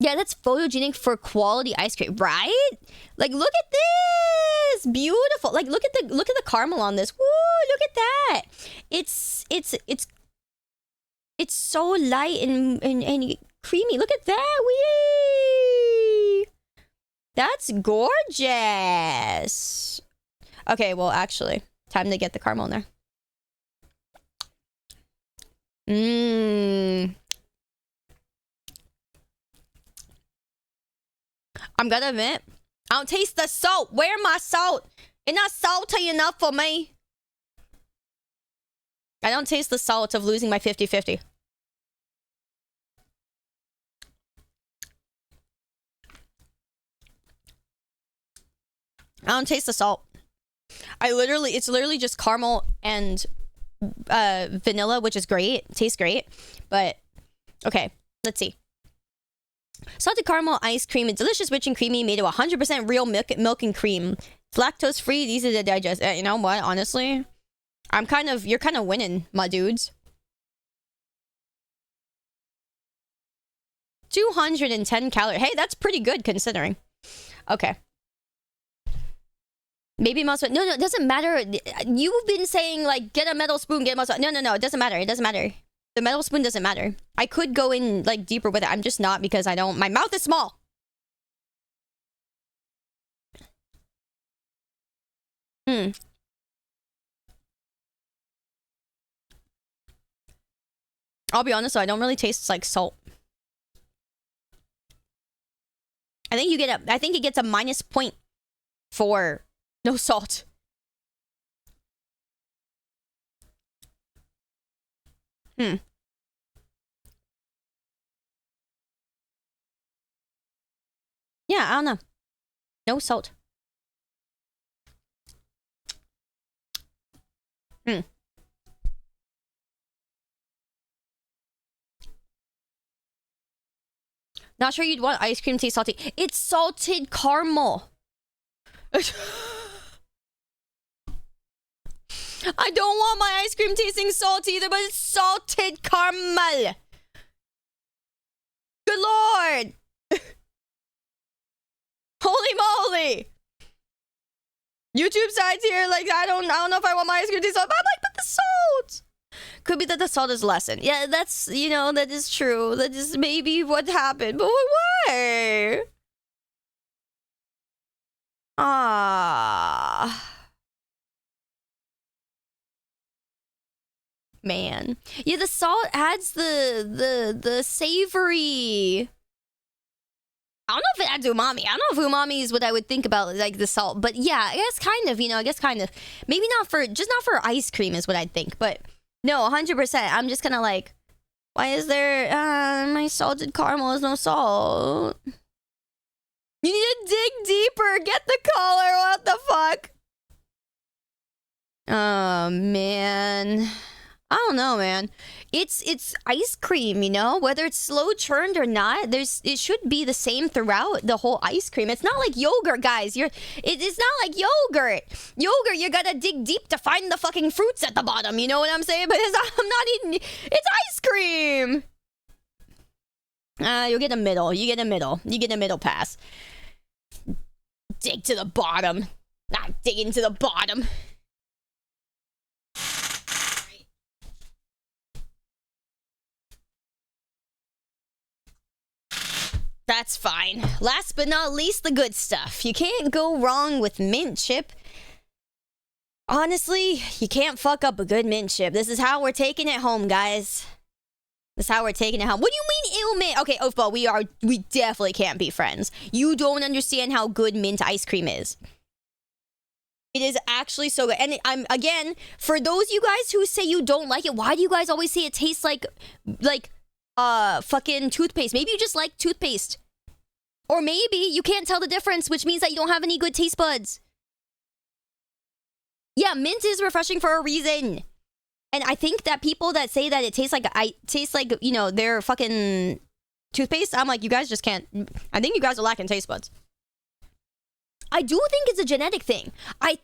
Yeah, that's photogenic for quality ice cream, right? Like, look at this, beautiful. Like, look at the caramel on this. Woo! Look at that. It's so light and creamy. Look at that. Wee! That's gorgeous. Okay, well, actually, time to get the caramel in there. I'm gonna admit, I don't taste the salt. Where my salt? It's not salty enough for me. I don't taste the salt of losing my 50-50. I don't taste the salt. It's literally just caramel and vanilla, which is great. Tastes great. But, okay, let's see. Salted caramel ice cream is delicious, rich and creamy, made of 100% real milk and cream. It's lactose free, easy to digest. You know what, honestly? You're kind of winning, my dudes. 210 calories. Hey, that's pretty good considering. Okay. Maybe mouse. No, it doesn't matter. You've been saying, like, get a metal spoon, get a mouse. No, it doesn't matter. It doesn't matter. The metal spoon doesn't matter. I could go in, like, deeper with it. I'm just not because I don't. My mouth is small. I'll be honest, though, I don't really taste like salt. I think it gets a -0.4 for no salt. Yeah, I don't know. No salt. Not sure you'd want ice cream taste salty. It's salted caramel. I don't want my ice cream tasting salty either, but it's salted caramel. Good lord. Holy moly. YouTube sides here, like, I don't know if I want my ice cream to taste salty. I'm like, but the salt. Could be that the salt is lessened. Yeah, that's, you know, that is true. That is maybe what happened. But why? Man. Yeah, the salt adds the savory. I don't know if it adds umami. I don't know if umami is what I would think about, like, the salt. But yeah, I guess kind of, you know, maybe not for ice cream is what I'd think. But no, 100%. I'm just kind of like, why is there, my salted caramel has no salt? You need to dig deeper. Get the color. What the fuck? Oh, man. I don't know, man. It's ice cream, you know? Whether it's slow churned or not, it should be the same throughout the whole ice cream. It's not like yogurt, guys. It's not like yogurt. Yogurt, you gotta dig deep to find the fucking fruits at the bottom. You know what I'm saying? But I'm not eating. It's ice cream. You'll get a middle. You get a middle. You get a middle pass. Dig to the bottom. Not digging to the bottom. That's fine. Last but not least, the good stuff. You can't go wrong with mint chip. Honestly, you can't fuck up a good mint chip. This is how we're taking it home, guys. This is how we're taking it home. What do you mean, ew mint? Okay, Oofball, we definitely can't be friends. You don't understand how good mint ice cream is. It is actually so good. And I'm, again, for those you guys who say you don't like it, why do you guys always say it tastes like fucking toothpaste? Maybe you just like toothpaste. Or maybe you can't tell the difference, which means that you don't have any good taste buds. Yeah, mint is refreshing for a reason. And I think that people that say that it tastes like, you know, their fucking toothpaste, I'm like, you guys just can't. I think you guys are lacking taste buds. I do think it's a genetic thing. I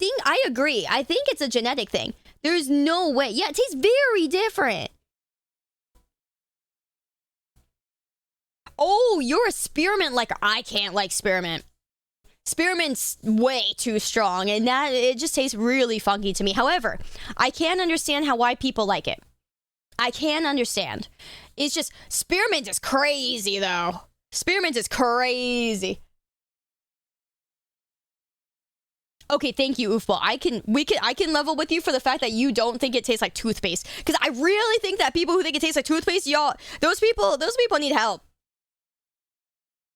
agree. I think it's a genetic thing. There's no way. Yeah, it tastes very different. Oh, you're a spearmint liker. I can't like spearmint. Spearmint's way too strong, and that it just tastes really funky to me. However, I can understand why people like it. I can understand. It's just spearmint is crazy though. Spearmint is crazy. Okay, thank you, Oofball. I can level with you for the fact that you don't think it tastes like toothpaste. Because I really think that people who think it tastes like toothpaste, y'all, those people need help.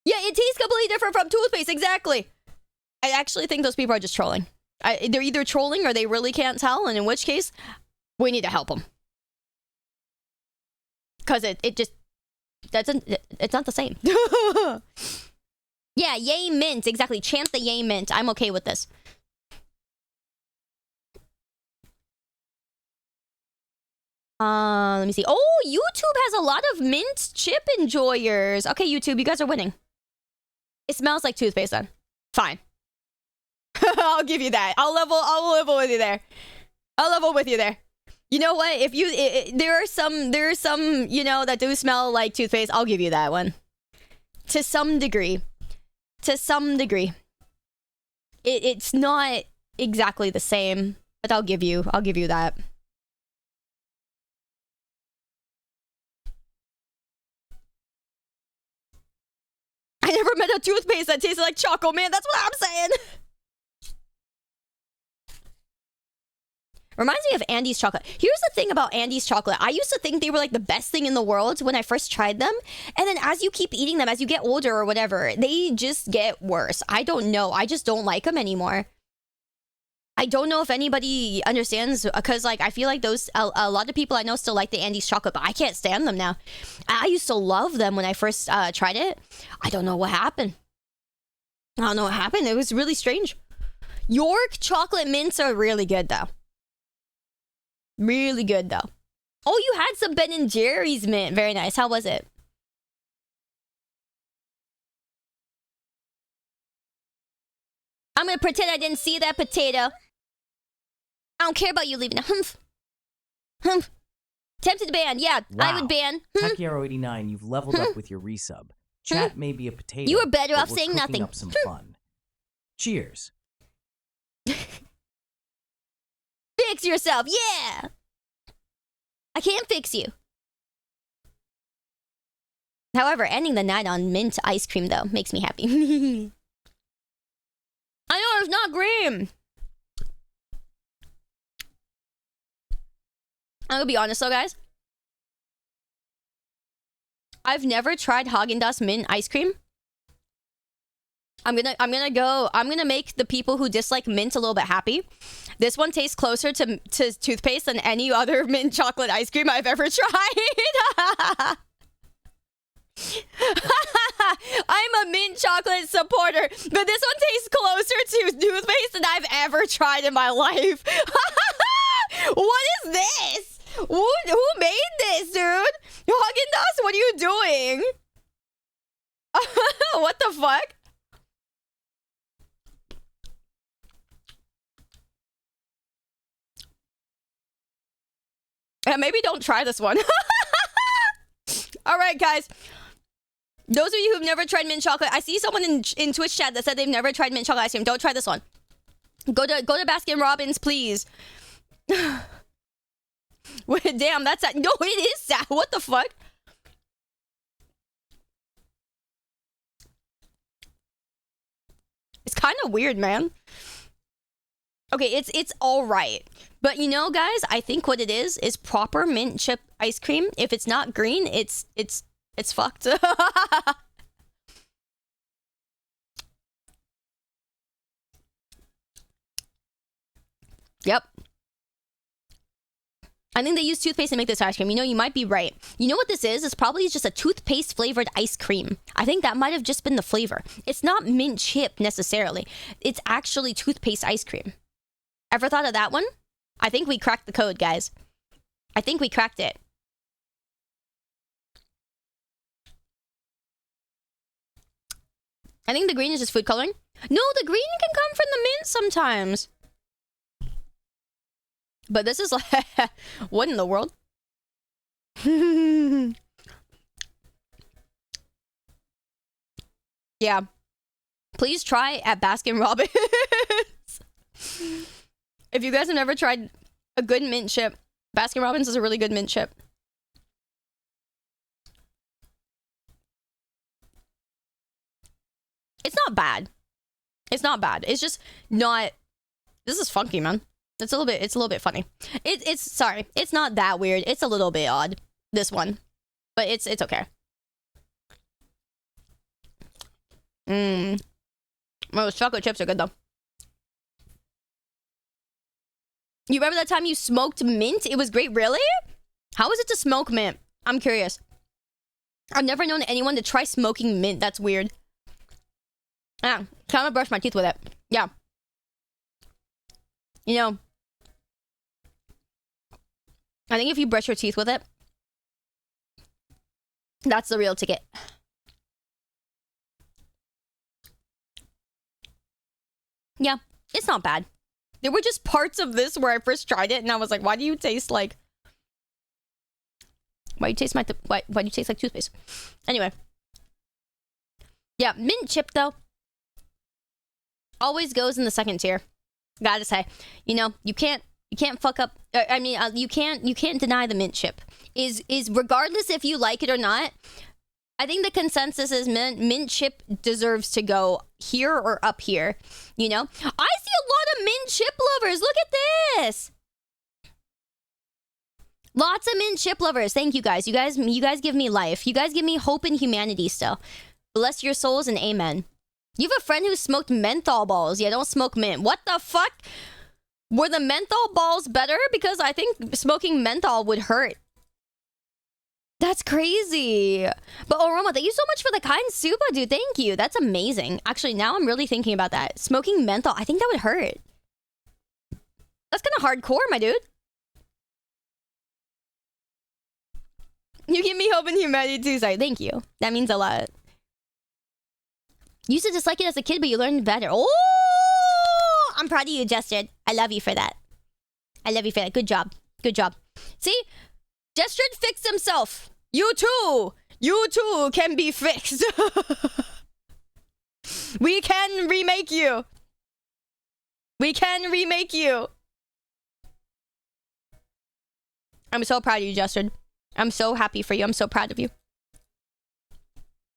Yeah, it tastes completely different from toothpaste, exactly. I actually think those people are just trolling. They're either trolling or they really can't tell, and in which case, we need to help them. Because it just... it's not the same. Yeah, yay mint. Exactly. Chant the yay mint. I'm okay with this. Let me see. Oh, YouTube has a lot of mint chip enjoyers. Okay, YouTube, you guys are winning. It smells like toothpaste then. Fine. I'll give you that. I'll level with you there. I'll level with you there. You know what? If you there are some, you know, that do smell like toothpaste, I'll give you that one. To some degree. To some degree. It's not exactly the same, but I'll give you that. I never met a toothpaste that tasted like chocolate, man. That's what I'm saying. Reminds me of Andy's chocolate. Here's the thing about Andy's chocolate. I used to think they were like the best thing in the world when I first tried them. And then as you keep eating them, as you get older or whatever, they just get worse. I don't know. I just don't like them anymore. I don't know if anybody understands, because like I feel like a lot of people I know still like the Andy's chocolate, but I can't stand them now. I used to love them when I first tried it. I don't know what happened. I don't know what happened. It was really strange. York chocolate mints are really good though. Really good though. Oh, you had some Ben & Jerry's mint. Very nice. How was it? I'm gonna pretend I didn't see that potato. I don't care about you leaving. Humph. Humph. Tempted to ban. Yeah, Wow. I would ban. Takiaro89, you've leveled up with your resub. Chat may be a potato. You were better but off we're saying cooking nothing. Up some fun. Cheers. Fix yourself. Yeah. I can't fix you. However, ending the night on mint ice cream though makes me happy. I know it's not green. I'm gonna be honest though, guys. I've never tried Haagen-Dazs mint ice cream. I'm gonna make the people who dislike mint a little bit happy. This one tastes closer to toothpaste than any other mint chocolate ice cream I've ever tried. I'm a mint chocolate supporter, but this one tastes closer to toothpaste than I've ever tried in my life. What is this? Who made this, dude? Haagen-Dazs, what are you doing? What the fuck? Maybe don't try this one. All right, guys. Those of you who've never tried mint chocolate, I see someone in Twitch chat that said they've never tried mint chocolate ice cream. Don't try this one. Go to Baskin Robbins, please. Wait, damn, that's sad. No, it is sad. What the fuck? It's kind of weird, man. Okay, it's all right. But you know, guys, I think what it is proper mint chip ice cream. If it's not green, it's fucked. Yep. I think they use toothpaste to make this ice cream. You know, you might be right. You know what this is? It's probably just a toothpaste flavored ice cream. I think that might have just been the flavor. It's not mint chip necessarily. It's actually toothpaste ice cream. Ever thought of that one? I think we cracked the code, guys. I think we cracked it. I think the green is just food coloring. No, the green can come from the mint sometimes. But this is like... what in the world? Yeah. Please try at Baskin Robbins. If you guys have never tried a good mint chip, Baskin Robbins is a really good mint chip. It's not bad. It's not bad. It's just not... This is funky, man. It's a little bit funny. Sorry. It's not that weird. It's a little bit odd, this one. But it's okay. Well, those chocolate chips are good though. You remember that time you smoked mint? It was great. Really? How was it to smoke mint? I'm curious. I've never known anyone to try smoking mint. That's weird. Yeah, I'm gonna brush my teeth with it. Yeah. You know, I think if you brush your teeth with it, that's the real ticket. Yeah, it's not bad. There were just parts of this where I first tried it and I was like, why do you taste like... Why do you taste why do you taste like toothpaste? Anyway. Yeah, mint chip though. Always goes in the second tier. Gotta say. You know, you can't fuck up... you can't deny the mint chip. Is regardless if you like it or not, I think the consensus is mint chip deserves to go here or up here. You know? I see a lot of mint chip lovers. Look at this. Lots of mint chip lovers. Thank you guys. You guys give me life. You guys give me hope in humanity still. Bless your souls and amen. You have a friend who smoked menthol balls. Yeah, don't smoke mint. What the fuck? Were the menthol balls better? Because I think smoking menthol would hurt. That's crazy. But Oroma, thank you so much for the kind super, dude. Thank you. That's amazing. Actually, now I'm really thinking about that. Smoking menthol, I think that would hurt. That's kind of hardcore, my dude. You give me hope in humanity too, sorry. Thank you. That means a lot. You used to dislike it as a kid, but you learned better. Oh! I'm proud of you, Jestred. I love you for that. I love you for that. Good job. Good job. See? Jestred fixed himself. You too can be fixed. We can remake you. We can remake you. I'm so proud of you, Jestred. I'm so happy for you. I'm so proud of you.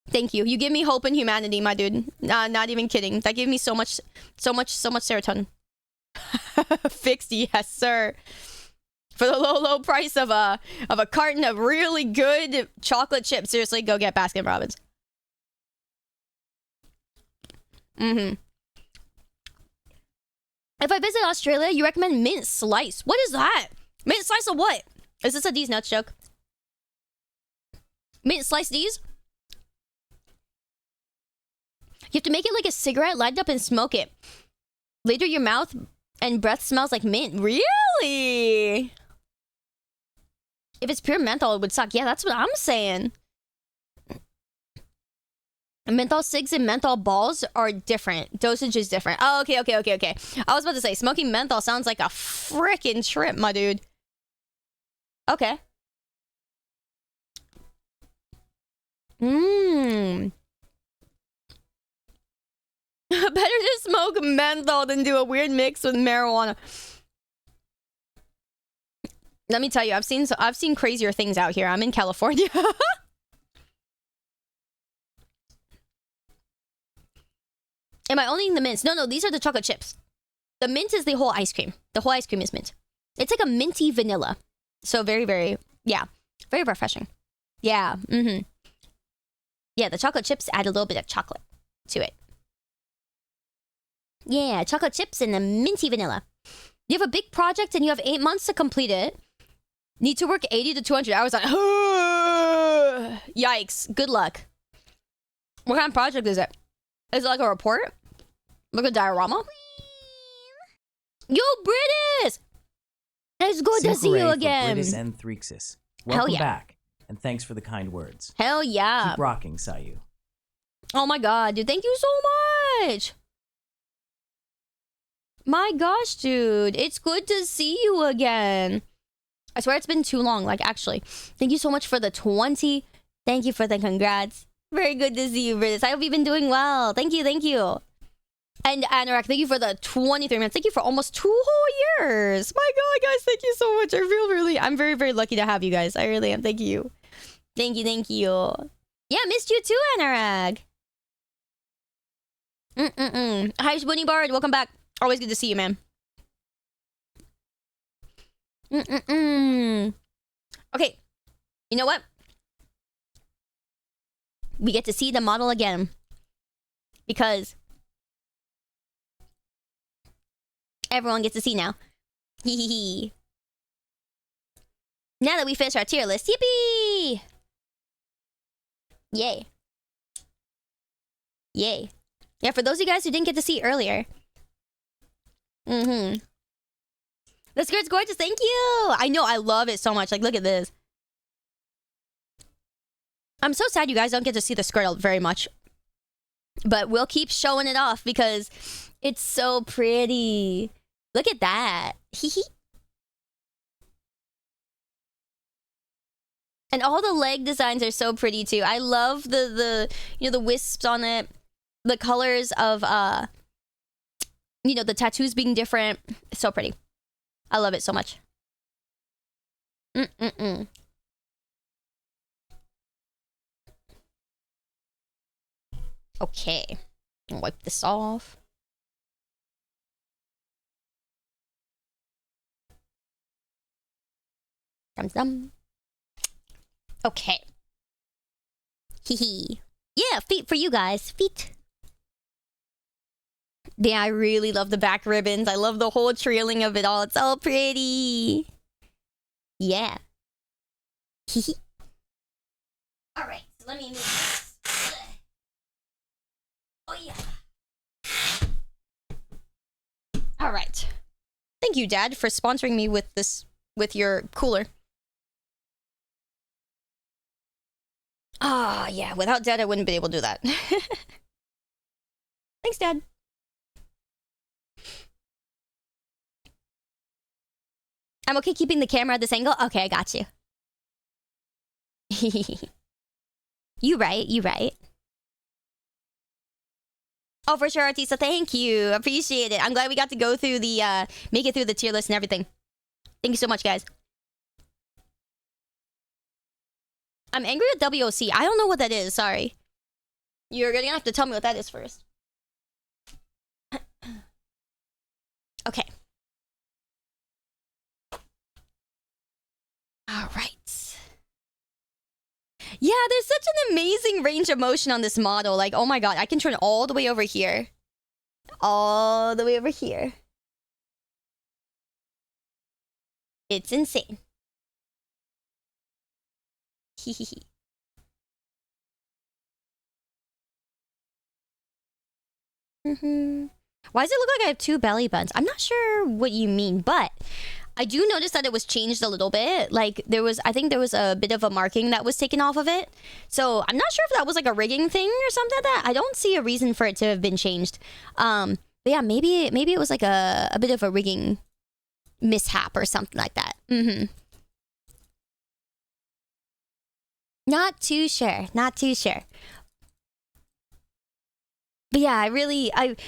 Thank you. You give me hope in humanity, my dude. Not even kidding. That gave me so much serotonin. Fixed, yes, sir. For the low price of a carton of really good chocolate chips. Seriously, go get Baskin Robbins. If I visit Australia, you recommend mint slice. What is that? Mint slice of what? Is this a D's Nuts joke? Mint slice D's? You have to make it like a cigarette, light it up and smoke it. Later, your mouth and breath smells like mint. Really? If it's pure menthol, it would suck. Yeah, that's what I'm saying. Menthol cigs and menthol balls are different. Dosage is different. Oh, okay. I was about to say, smoking menthol sounds like a frickin' trip, my dude. Okay. Better to smoke menthol than do a weird mix with marijuana. Let me tell you, I've seen crazier things out here. I'm in California. Am I only eating the mints? No, these are the chocolate chips. The mint is the whole ice cream. The whole ice cream is mint. It's like a minty vanilla. So very, very, yeah. Very refreshing. Yeah, Yeah, the chocolate chips add a little bit of chocolate to it. Yeah, chocolate chips and the minty vanilla. You have a big project and you have 8 months to complete it. Need to work 80 to 200 hours on it. Yikes. Good luck. What kind of project is it? Is it like a report? Like a diorama? Yo, Britis! It's good to see you again. Britis and Threxis. Welcome back. And thanks for the kind words. Hell yeah. Keep rocking, Sayu. Oh my god, dude. Thank you so much. My gosh, dude. It's good to see you again. I swear it's been too long, like, actually. Thank you so much for the 20. Thank you for the congrats. Very good to see you, Britis. I hope you've been doing well. Thank you. And Anorak, thank you for the 23 minutes. Thank you for almost 2 whole years. My god, guys, thank you so much. I'm very, very lucky to have you guys. I really am. Thank you. Thank you. Yeah, missed you too, Anorak. Hi, Bunny Bard. Welcome back. Always good to see you, man. Okay. You know what? We get to see the model again. Because Everyone gets to see now. Hee hee hee. Now that we finished our tier list, yippee! Yay. Yay. Yeah, for those of you guys who didn't get to see earlier. The skirt's gorgeous, thank you! I know, I love it so much. Like, look at this. I'm so sad you guys don't get to see the skirt very much. But we'll keep showing it off because it's so pretty. Look at that. Hee hee. And all the leg designs are so pretty too. I love the you know, the wisps on it. The colors of you know, the tattoos being different. It's so pretty. I love it so much. Okay. I'll wipe this off. Dum. Okay. Hee hee. Yeah, feet for you guys. Feet. Yeah, I really love the back ribbons. I love the whole trailing of it all. It's all pretty. Yeah. Hee hee. Alright, so let me move this. Oh yeah. Alright. Thank you, Dad, for sponsoring me with this, with your cooler. Ah, yeah. Without Dad, I wouldn't be able to do that. Thanks, Dad. I'm okay keeping the camera at this angle? Okay, I got you. You right, you right. Oh, for sure, Artisa. Thank you. Appreciate it. I'm glad we got to go through the, make it through the tier list and everything. Thank you so much, guys. I'm angry at WOC. I don't know what that is. Sorry. You're gonna have to tell me what that is first. Okay. All right. Yeah, there's such an amazing range of motion on this model. Like, oh my god, I can turn all the way over here. All the way over here. It's insane. Hehehe. Why does it look like I have two belly buttons? I'm not sure what you mean, but I do notice that it was changed a little bit. Like, there was, I think there was a bit of a marking that was taken off of it. So, I'm not sure if that was like a rigging thing or something like that. I don't see a reason for it to have been changed. But yeah, maybe it was like a bit of a rigging mishap or something like that. Not too sure. Not too sure. But yeah,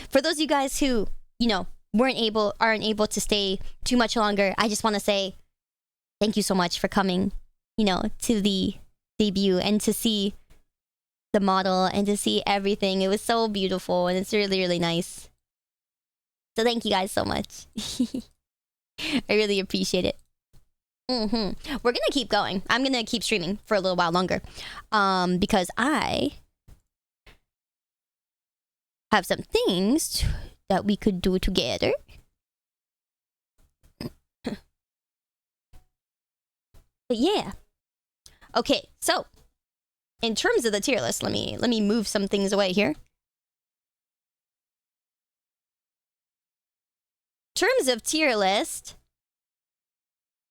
for those of you guys who, you know, aren't able to stay too much longer, I just want to say thank you so much for coming, you know, to the debut and to see the model and to see everything. It was so beautiful and it's really, really nice. So thank you guys so much. I really appreciate it. We're gonna keep going. I'm gonna keep streaming for a little while longer. Because I have some things that we could do together. But yeah. Okay, so in terms of the tier list, let me move some things away here. In terms of tier list,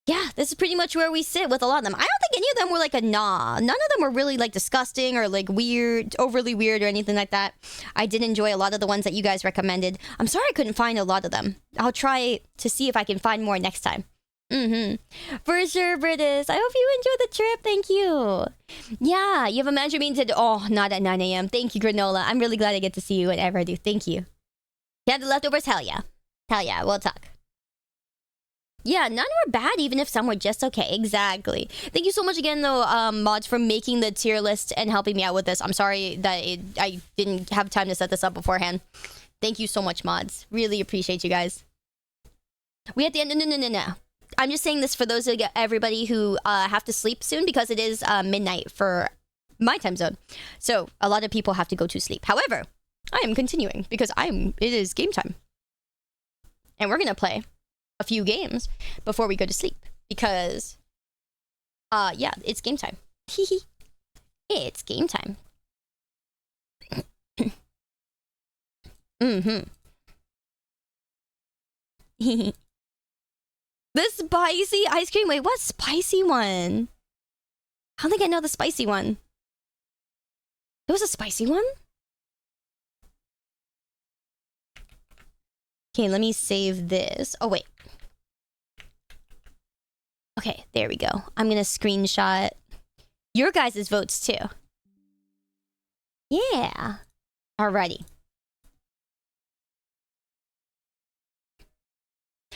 yeah, this is pretty much where we sit with a lot of them. I don't think any of them were like a nah. None of them were really like disgusting or like weird, overly weird or anything like that. I did enjoy a lot of the ones that you guys recommended. I'm sorry I couldn't find a lot of them. I'll try to see if I can find more next time. For sure, Britis. I hope you enjoyed the trip. Thank you. Yeah, you have a manager meeting today. Oh, not at 9 a.m. Thank you, Granola. I'm really glad I get to see you whenever I do. Thank you. Yeah, the leftovers? Hell yeah. Hell yeah, we'll talk. Yeah, none were bad, even if some were just okay. Exactly. Thank you so much again, though, mods, for making the tier list and helping me out with this. I'm sorry that I didn't have time to set this up beforehand. Thank you so much, mods. Really appreciate you guys. We at the end... No. I'm just saying this for those of everybody who have to sleep soon because it is midnight for my time zone. So a lot of people have to go to sleep. However, I am continuing because it is game time. and we're gonna play a few games before we go to sleep because, yeah, it's game time. It's game time. The spicy ice cream. Wait, what spicy one? I don't think I know the spicy one. It was a spicy one? Okay, let me save this. Oh, wait. Okay, there we go. I'm gonna screenshot your guys' votes too. Yeah. Alrighty.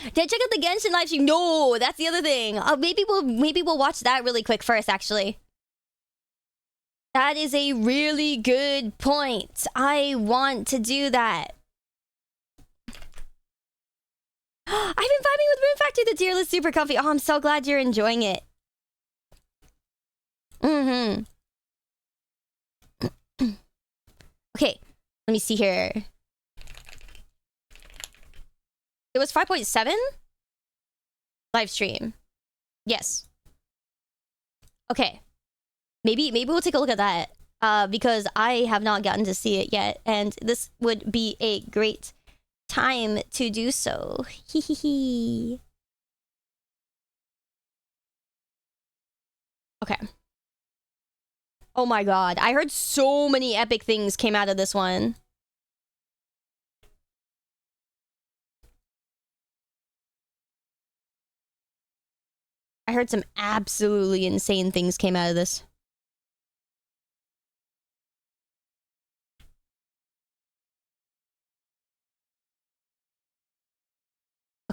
Did I check out the Genshin live stream? No, that's the other thing. Maybe we'll watch that really quick first, actually. That is a really good point. I want to do that. I've been vibing with Moon Factory, the tier list super comfy. Oh, I'm so glad you're enjoying it. Okay, let me see here. It was 5.7 live stream. Yes. Okay. Maybe we'll take a look at that. Because I have not gotten to see it yet, and this would be a great time to do so. Hehehe. Okay. Oh my god, I heard so many epic things came out of this one. I heard some absolutely insane things came out of this.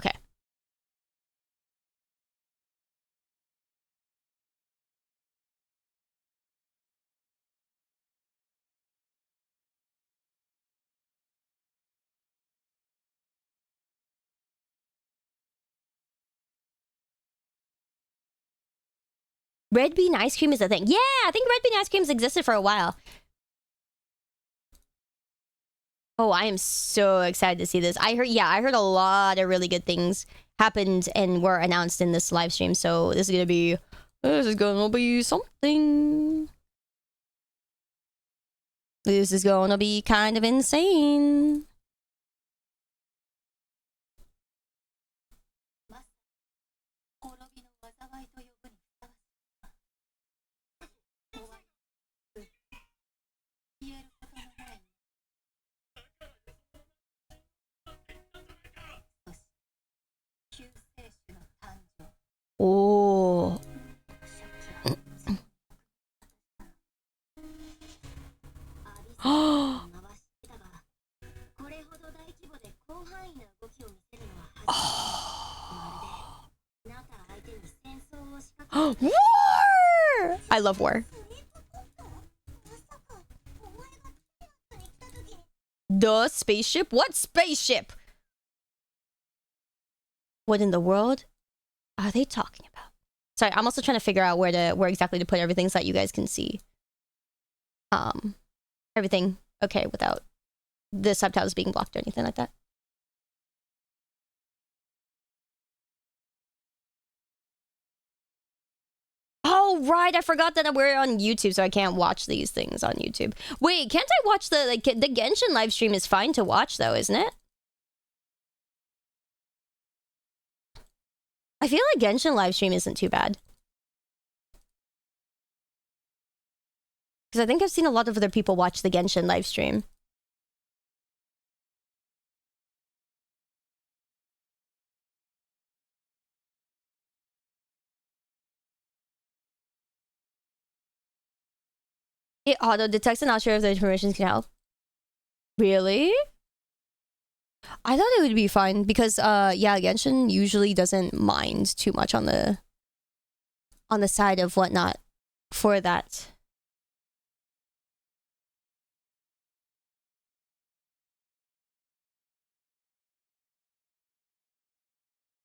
Okay. Red bean ice cream is a thing. Yeah, I think red bean ice cream's existed for a while. Oh, I am so excited to see this. I heard a lot of really good things happened and were announced in this live stream. So this is gonna be something. This is gonna be kind of insane. Oh. War! I love war. The spaceship? What spaceship? What in the world are they talking about? Sorry, I'm also trying to figure out where exactly to put everything so that you guys can see everything okay without the subtitles being blocked or anything like that. Oh right, I forgot that we're on YouTube, so I can't watch these things on YouTube. Wait, can't I watch the Genshin live stream is fine to watch though, isn't it? I feel like Genshin live stream isn't too bad. Because I think I've seen a lot of other people watch the Genshin live stream. It auto-detects and not sure if the permissions can help. Really? I thought it would be fine because yeah, Genshin usually doesn't mind too much on the side of whatnot for that.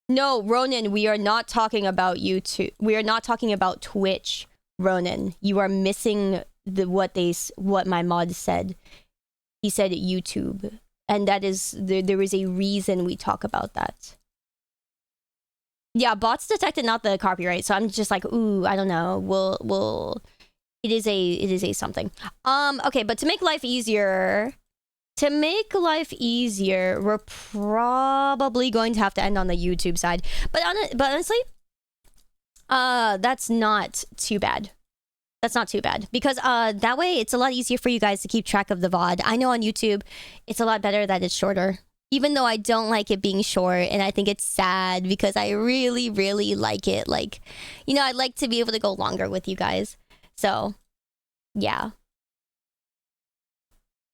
No, Ronan, we are not talking about YouTube. We are not talking about Twitch, Ronan. You are missing what my mod said. He said YouTube. And that is, there is a reason we talk about that. Yeah, bots detected, not the copyright. So I'm just like, ooh, I don't know. It is a something. Okay, but to make life easier, we're probably going to have to end on the YouTube side. But honestly, that's not too bad. That's not too bad, because that way it's a lot easier for you guys to keep track of the VOD. I know on YouTube, it's a lot better that it's shorter. Even though I don't like it being short, and I think it's sad because I really, really like it. Like, you know, I'd like to be able to go longer with you guys. So, yeah.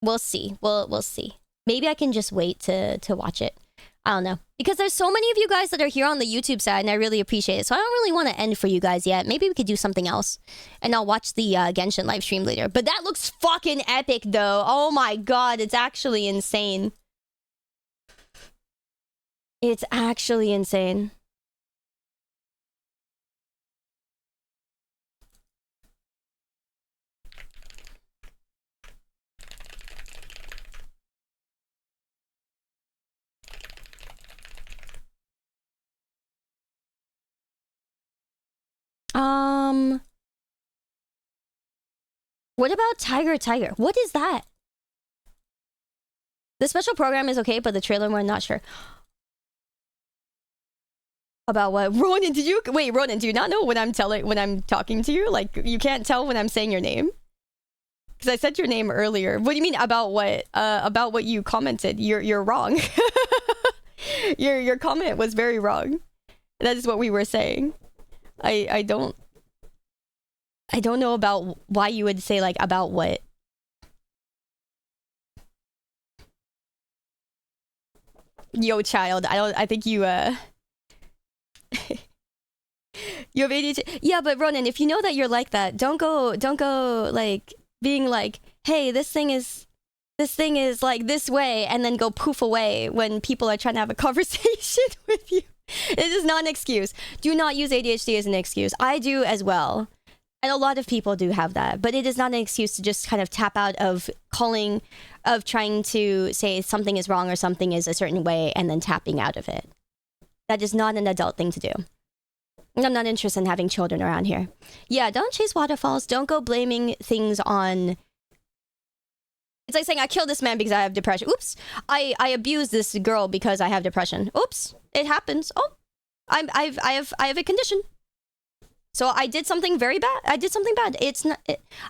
We'll see. We'll see. Maybe I can just wait to watch it. I don't know. Because there's so many of you guys that are here on the YouTube side, and I really appreciate it. So I don't really want to end for you guys yet. Maybe we could do something else. And I'll watch the Genshin live stream later. But that looks fucking epic, though. Oh my god, it's actually insane. It's actually insane. What about Tiger? What is that? The special program is okay, but the trailer we're not sure. About what? Ronan, Ronan, do you not know when I'm talking to you? Like, you can't tell when I'm saying your name? Because I said your name earlier. What do you mean about what? About what you commented. You're wrong. Your comment was very wrong. That is what we were saying. I don't know about why you would say, like, about what. Yo, child, I think you you have ADHD. Yeah, but Ronan, if you know that you're like that, don't go like being like, hey, this thing is like this way, and then go poof away when people are trying to have a conversation with you. It is not an excuse. Do not use ADHD as an excuse. I do as well. And a lot of people do have that. But it is not an excuse to just kind of tap out of trying to say something is wrong or something is a certain way and then tapping out of it. That is not an adult thing to do. I'm not interested in having children around here. Yeah, don't chase waterfalls. Don't go blaming things on... It's like saying, I killed this man because I have depression. Oops. I abused this girl because I have depression. Oops. It happens. Oh. I have a condition. So I did something very bad. I did something bad. It's not...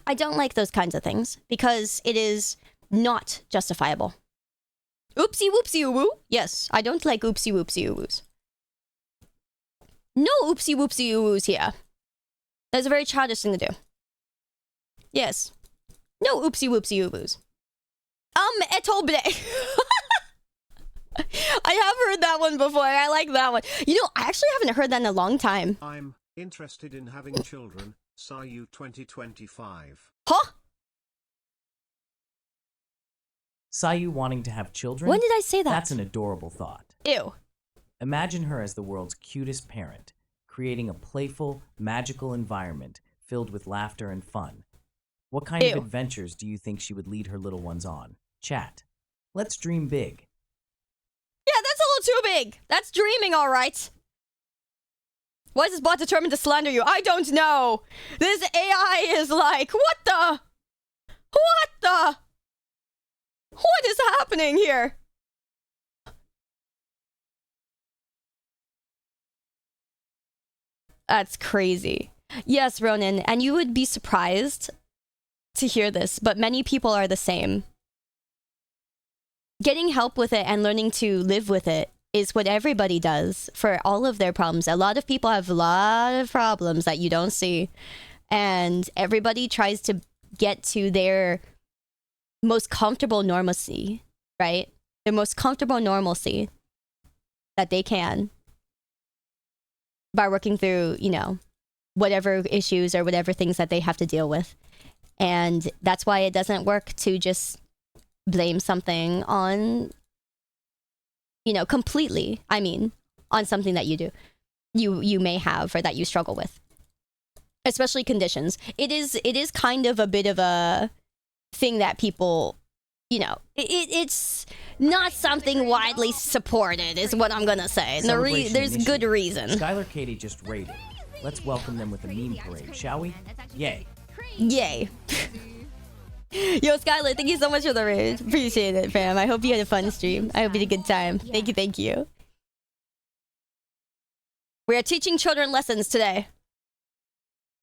I don't like those kinds of things because it is not justifiable. Oopsie whoopsie woo. Yes, I don't like oopsie whoopsie woos. No oopsie whoopsie woos here. That's a very childish thing to do. Yes. No oopsie whoopsie woos. Etoble. I have heard that one before. I like that one. You know, I actually haven't heard that in a long time. I'm interested in having children. Sayu 2025. Huh? Sayu wanting to have children? When did I say that? That's an adorable thought. Ew. Imagine her as the world's cutest parent, creating a playful, magical environment filled with laughter and fun. What kind of adventures do you think she would lead her little ones on? Chat. Let's dream big. Yeah, that's a little too big. That's dreaming, all right. Why is this bot determined to slander you? I don't know. This AI is like, what the? What is happening here? That's crazy. Yes, Ronan, and you would be surprised to hear this, but many people are the same. Getting help with it and learning to live with it is what everybody does for all of their problems. A lot of people have a lot of problems that you don't see, and everybody tries to get to their most comfortable normalcy, right? Their most comfortable normalcy that they can by working through, you know, whatever issues or whatever things that they have to deal with. And that's why it doesn't work to just blame something on, you know, completely, I mean, on something that you may have or that you struggle with. Especially conditions. It is kind of a bit of a thing that people you know, it's not something widely supported, is what I'm gonna say. Celebration There's good initiated. reason. Skylar Katie just raided. Let's welcome them with a meme parade, shall we? Yay. Yay. Yo, Skylar, thank you so much for the raid. Appreciate it, fam. I hope you had a fun stream. I hope you had a good time. Thank you. We are teaching children lessons today.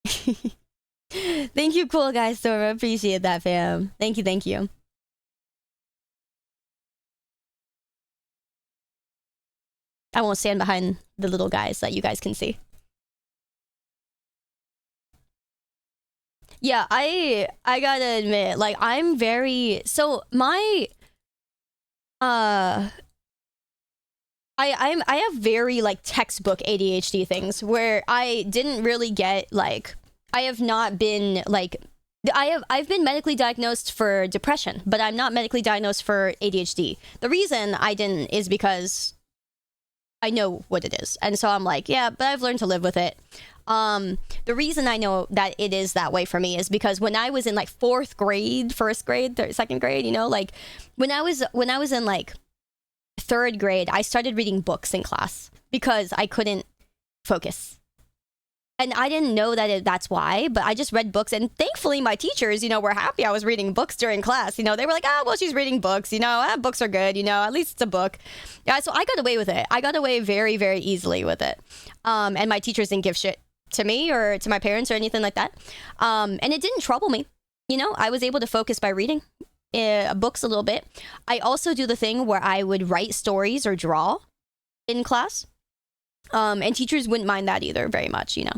Thank you, cool guys, Sora. Appreciate that, fam. Thank you. I won't stand behind the little guys that you guys can see. Yeah, I gotta admit, like, I'm very... So, my... I have very, like, textbook ADHD things where I didn't really get, like... I have not been, like... I've been medically diagnosed for depression, but I'm not medically diagnosed for ADHD. The reason I didn't is because I know what it is. And so I'm like, yeah, but I've learned to live with it. The reason I know that it is that way for me is because when I was in like first grade, second grade, you know, like when I was in like third grade, I started reading books in class because I couldn't focus. And I didn't know that that's why, but I just read books. And thankfully, my teachers, you know, were happy I was reading books during class. You know, they were like, oh, well, she's reading books. You know, books are good. You know, at least it's a book. Yeah, so I got away with it. I got away very, very easily with it. And my teachers didn't give shit to me or to my parents or anything like that. And it didn't trouble me. You know, I was able to focus by reading books a little bit. I also do the thing where I would write stories or draw in class. And teachers wouldn't mind that either very much, you know.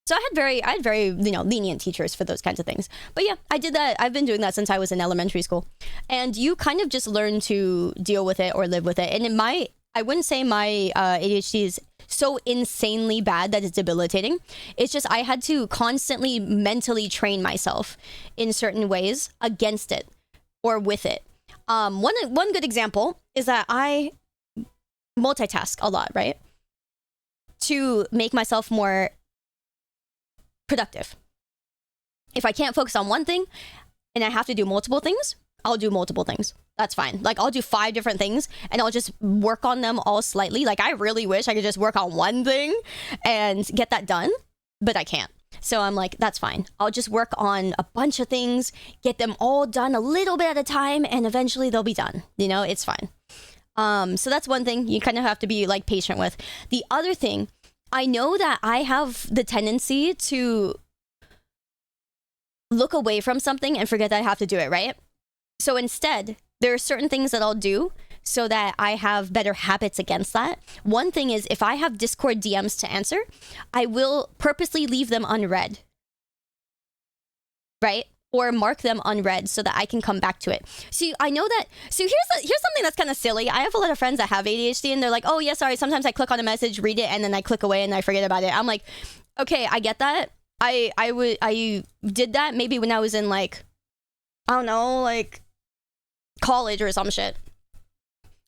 So I had very, you know, lenient teachers for those kinds of things. But yeah, I did that. I've been doing that since I was in elementary school. And you kind of just learn to deal with it or live with it. And I wouldn't say my ADHD is so insanely bad that it's debilitating. It's just I had to constantly mentally train myself in certain ways against it or with it. One good example is that I multitask a lot, right? To make myself more productive. If I can't focus on one thing and I have to do multiple things, I'll do multiple things. That's fine. Like, I'll do 5 different things and I'll just work on them all slightly. Like, I really wish I could just work on one thing and get that done, but I can't. So I'm like, that's fine. I'll just work on a bunch of things, get them all done a little bit at a time, and eventually they'll be done. You know, it's fine. So that's one thing you kind of have to be, like, patient with. The other thing, I know that I have the tendency to look away from something and forget that I have to do it, right? So instead, there are certain things that I'll do so that I have better habits against that. One thing is, if I have Discord DMs to answer, I will purposely leave them unread, right? Or mark them unread so that I can come back to it. See, I know that. So here's something that's kind of silly. I have a lot of friends that have ADHD and they're like, oh yeah, sorry. Sometimes I click on a message, read it, and then I click away and I forget about it. I'm like, okay, I get that. I did that maybe when I was in, like, I don't know, like college or some shit.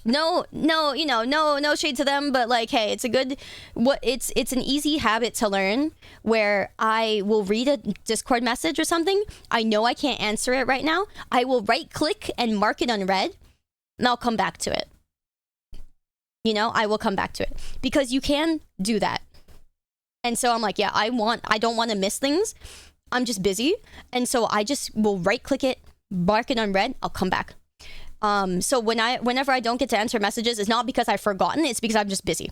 No, you know, no shade to them, but like, hey, it's an easy habit to learn where I will read a Discord message or something. I know I can't answer it right now. I will right click and mark it unread and I'll come back to it. You know, I will come back to it because you can do that. And so I'm like, yeah, I don't want to miss things. I'm just busy. And so I just will right click it, mark it unread. I'll come back. So whenever I don't get to answer messages, it's not because I've forgotten, it's because I'm just busy.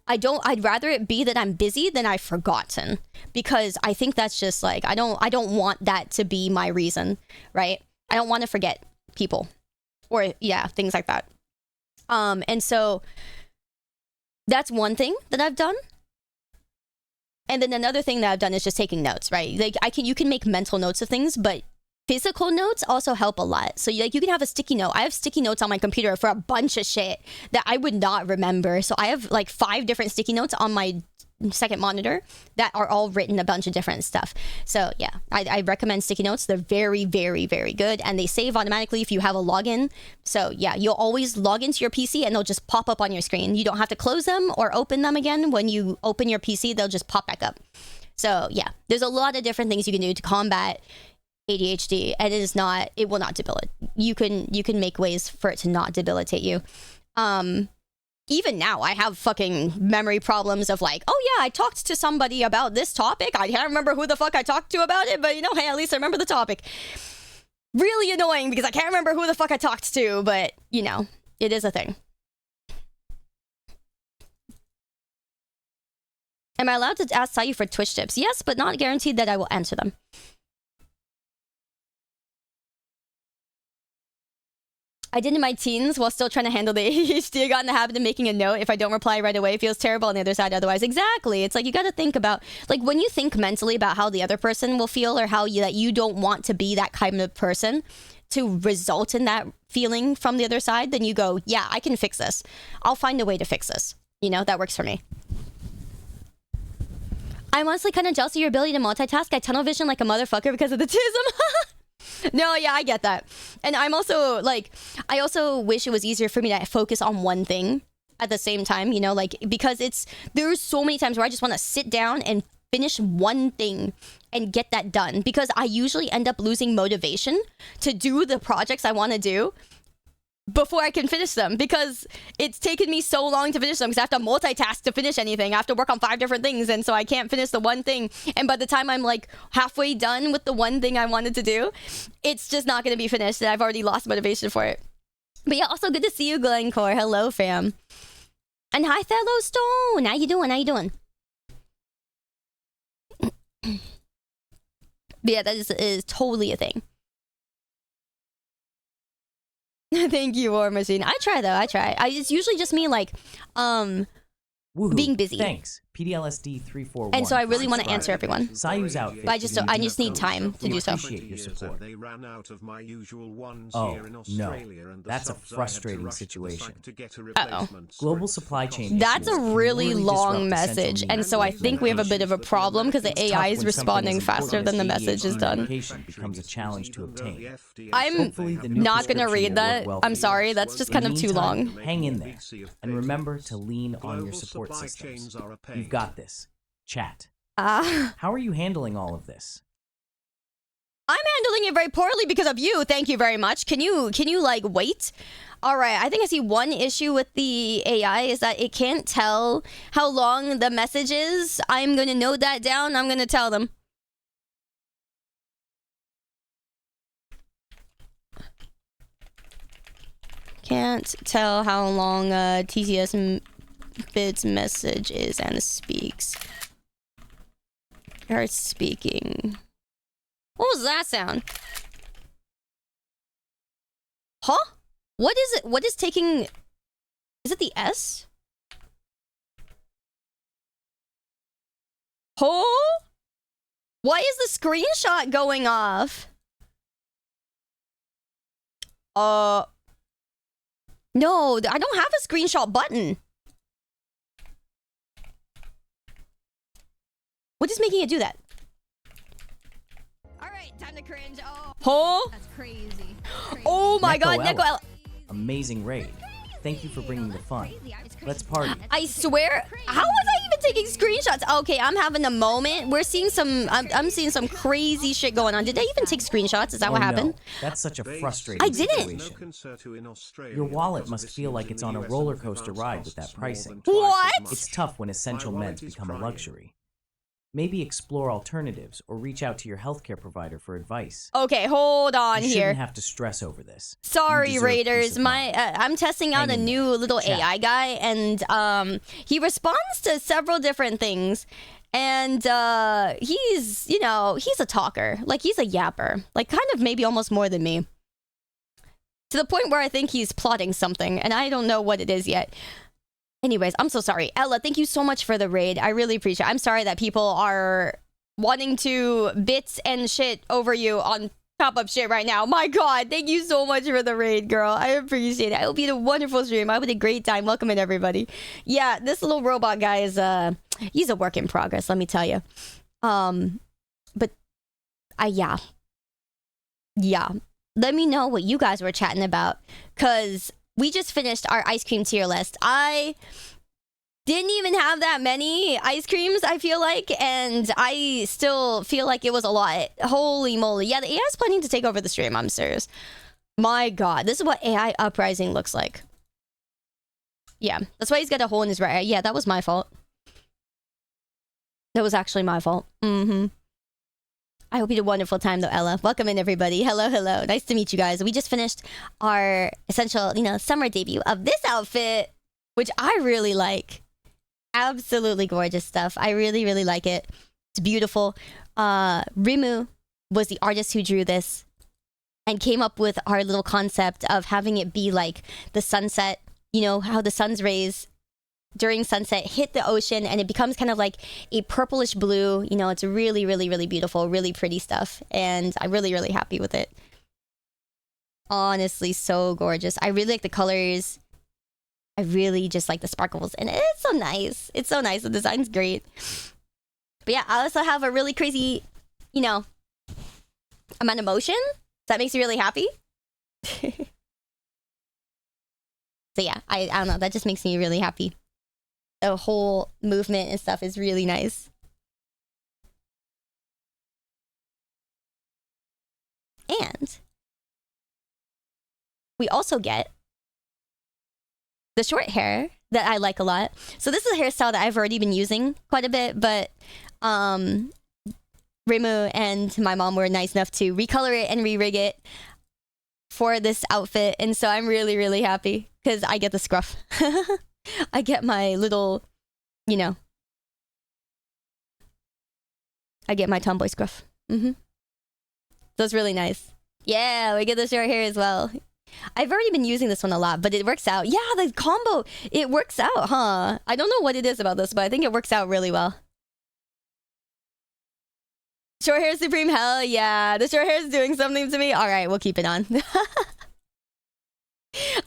I'd rather it be that I'm busy than I've forgotten, because I think that's just like, I don't want that to be my reason, right? I don't want to forget people or yeah, things like that. And so that's one thing that I've done. And then another thing that I've done is just taking notes, right? Like you can make mental notes of things, but physical notes also help a lot. So like you can have a sticky note. I have sticky notes on my computer for a bunch of shit that I would not remember. So I have like 5 different sticky notes on my second monitor that are all written a bunch of different stuff. So yeah, I recommend sticky notes. They're very, very, very good, and they save automatically if you have a login. So yeah, you'll always log into your PC and they'll just pop up on your screen. You don't have to close them or open them again. When you open your PC, they'll just pop back up. So yeah, there's a lot of different things you can do to combat ADHD, and it will not debilitate. You can make ways for it to not debilitate you. Even now, I have fucking memory problems of like, oh yeah, I talked to somebody about this topic. I can't remember who the fuck I talked to about it, but you know, hey, at least I remember the topic. Really annoying because I can't remember who the fuck I talked to, but you know, it is a thing. Am I allowed to ask Sayu for Twitch tips? Yes, but not guaranteed that I will answer them. I did in my teens while still trying to handle the ADHD. I got in the habit of making a note. If I don't reply right away, it feels terrible on the other side otherwise. Exactly. It's like you got to think about, like when you think mentally about how the other person will feel or how that you don't want to be that kind of person to result in that feeling from the other side, then you go, yeah, I can fix this. I'll find a way to fix this. You know, that works for me. I'm honestly kind of jealous of your ability to multitask. I tunnel vision like a motherfucker because of the tism. No, yeah, I get that. And I'm also, like, I also wish it was easier for me to focus on one thing at the same time, you know, like, because there's so many times where I just want to sit down and finish one thing and get that done. Because I usually end up losing motivation to do the projects I want to do before I can finish them, because it's taken me so long to finish them because I have to multitask to finish anything. I have to work on 5 different things, and so I can't finish the one thing. And by the time I'm like halfway done with the one thing I wanted to do, it's just not going to be finished, and I've already lost motivation for it. But yeah, also good to see you, Glencore. Hello, fam. And hi, fellow Stone. How you doing? How you doing? But yeah, that is totally a thing. Thank you, War Machine. I try though. I try. It's usually just me like being busy. Thanks. PDLSD 341. And so I really want to answer everyone. Sayu's outfit. But I just need time to do so. Appreciate your support. They ran out of my usual ones Oh, here in no. Australia, and the That's a subs I had to frustrating rush to the situation. site to get a Uh-oh. replacement Global script supply because chain That's a issues can really long disrupt the message, central and so I need for think we have a bit of a communication. problem because the It's tough AI is when responding something as faster than the important as message is ADHD done. communication becomes a challenge to obtain. I'm Hopefully the new not gonna prescription read will that. work well I'm for you. sorry, that's just kind In of the too meantime, long. Hang in there and remember to lean on your support Global supply systems. chains are a pain. You've got this. Chat. I'm How are you handling all of this? handling it very poorly because of you. Thank you very much. Can you like wait? All right, I think I see one issue with the AI is that it can't tell how long the message is. I'm going to note that down. I'm going to tell them. Can't tell how long TCS Bid's message is and speaks. Starts speaking. What was that sound? Huh? What is it? What is taking... Is it the S? Oh? Why is the screenshot going off? No, I don't have a screenshot button. What is making it do that? Alright, time to cringe. Oh. That's crazy. Oh my god, Neko Neko L. Amazing raid. Thank you for bringing the fun. Let's party. I swear, how was I even taking screenshots? Okay, I'm having a moment. We're seeing some, I'm seeing some crazy shit going on. Did I even take screenshots? Is that what happened? No. That's such a frustrating I didn't. situation. Your wallet must feel like it's on a roller coaster ride with that pricing. What? It's tough when essential meds become a luxury. Maybe explore alternatives or reach out to your healthcare provider for advice. Okay, hold on You here. shouldn't have to stress over this. You Sorry, deserve peace Raiders. of My mind. I'm testing out Hang a in new there. little Chat. AI guy, and he responds to several different things. And he's, you know, he's a talker. Like, he's a yapper. Like, kind of maybe almost more than me. To the point where I think he's plotting something, and I don't know what it is yet. Anyways, I'm so sorry. Ella, thank you so much for the raid. I really appreciate it. I'm sorry that people are wanting to bits and shit over you on top of shit right now. My god, thank you so much for the raid, girl. I appreciate it. I hope you had a wonderful stream. I had a great time. Welcome in, everybody. Yeah, this little robot guy is he's a work in progress, let me tell you. But yeah. Let me know what you guys were chatting about, cuz we just finished our ice cream tier list. I didn't even have that many ice creams, I feel like, and I still feel like it was a lot. Holy moly. Yeah, the AI is planning to take over the stream, I'm serious. My god, this is what AI Uprising looks like. Yeah, that's why he's got a hole in his right eye. Yeah, that was my fault. That was actually my fault. I hope you had a wonderful time though, Ella. Welcome in, everybody. Hello, hello. Nice to meet you guys. We just finished our essential, summer debut of this outfit, which I really like. Absolutely gorgeous stuff. I really, really like it. It's beautiful. Rimu was the artist who drew this and came up with our little concept of having it be like the sunset. You know, how the sun's rays during sunset hit the ocean and it becomes kind of like a purplish blue. You know, it's really, really, really beautiful, really pretty stuff. And I'm really, really happy with it. Honestly, so gorgeous. I really like the colors. I really just like the sparkles. And it's so nice. It's so nice. The design's great. But yeah, I also have a really crazy, amount of motion. That makes me really happy. So yeah, I don't know. That just makes me really happy. The whole movement and stuff is really nice. And we also get the short hair that I like a lot. So this is a hairstyle that I've already been using quite a bit, but Rimu and my mom were nice enough to recolor it and re-rig it for this outfit. And so I'm really, really happy because I get the scruff. I get my little, I get my tomboy scruff. So it's really nice. Yeah, we get the short hair as well. I've already been using this one a lot, but it works out. Yeah, the combo, it works out, huh? I don't know what it is about this, but I think it works out really well. Short hair supreme, hell yeah. The short hair is doing something to me. All right, we'll keep it on.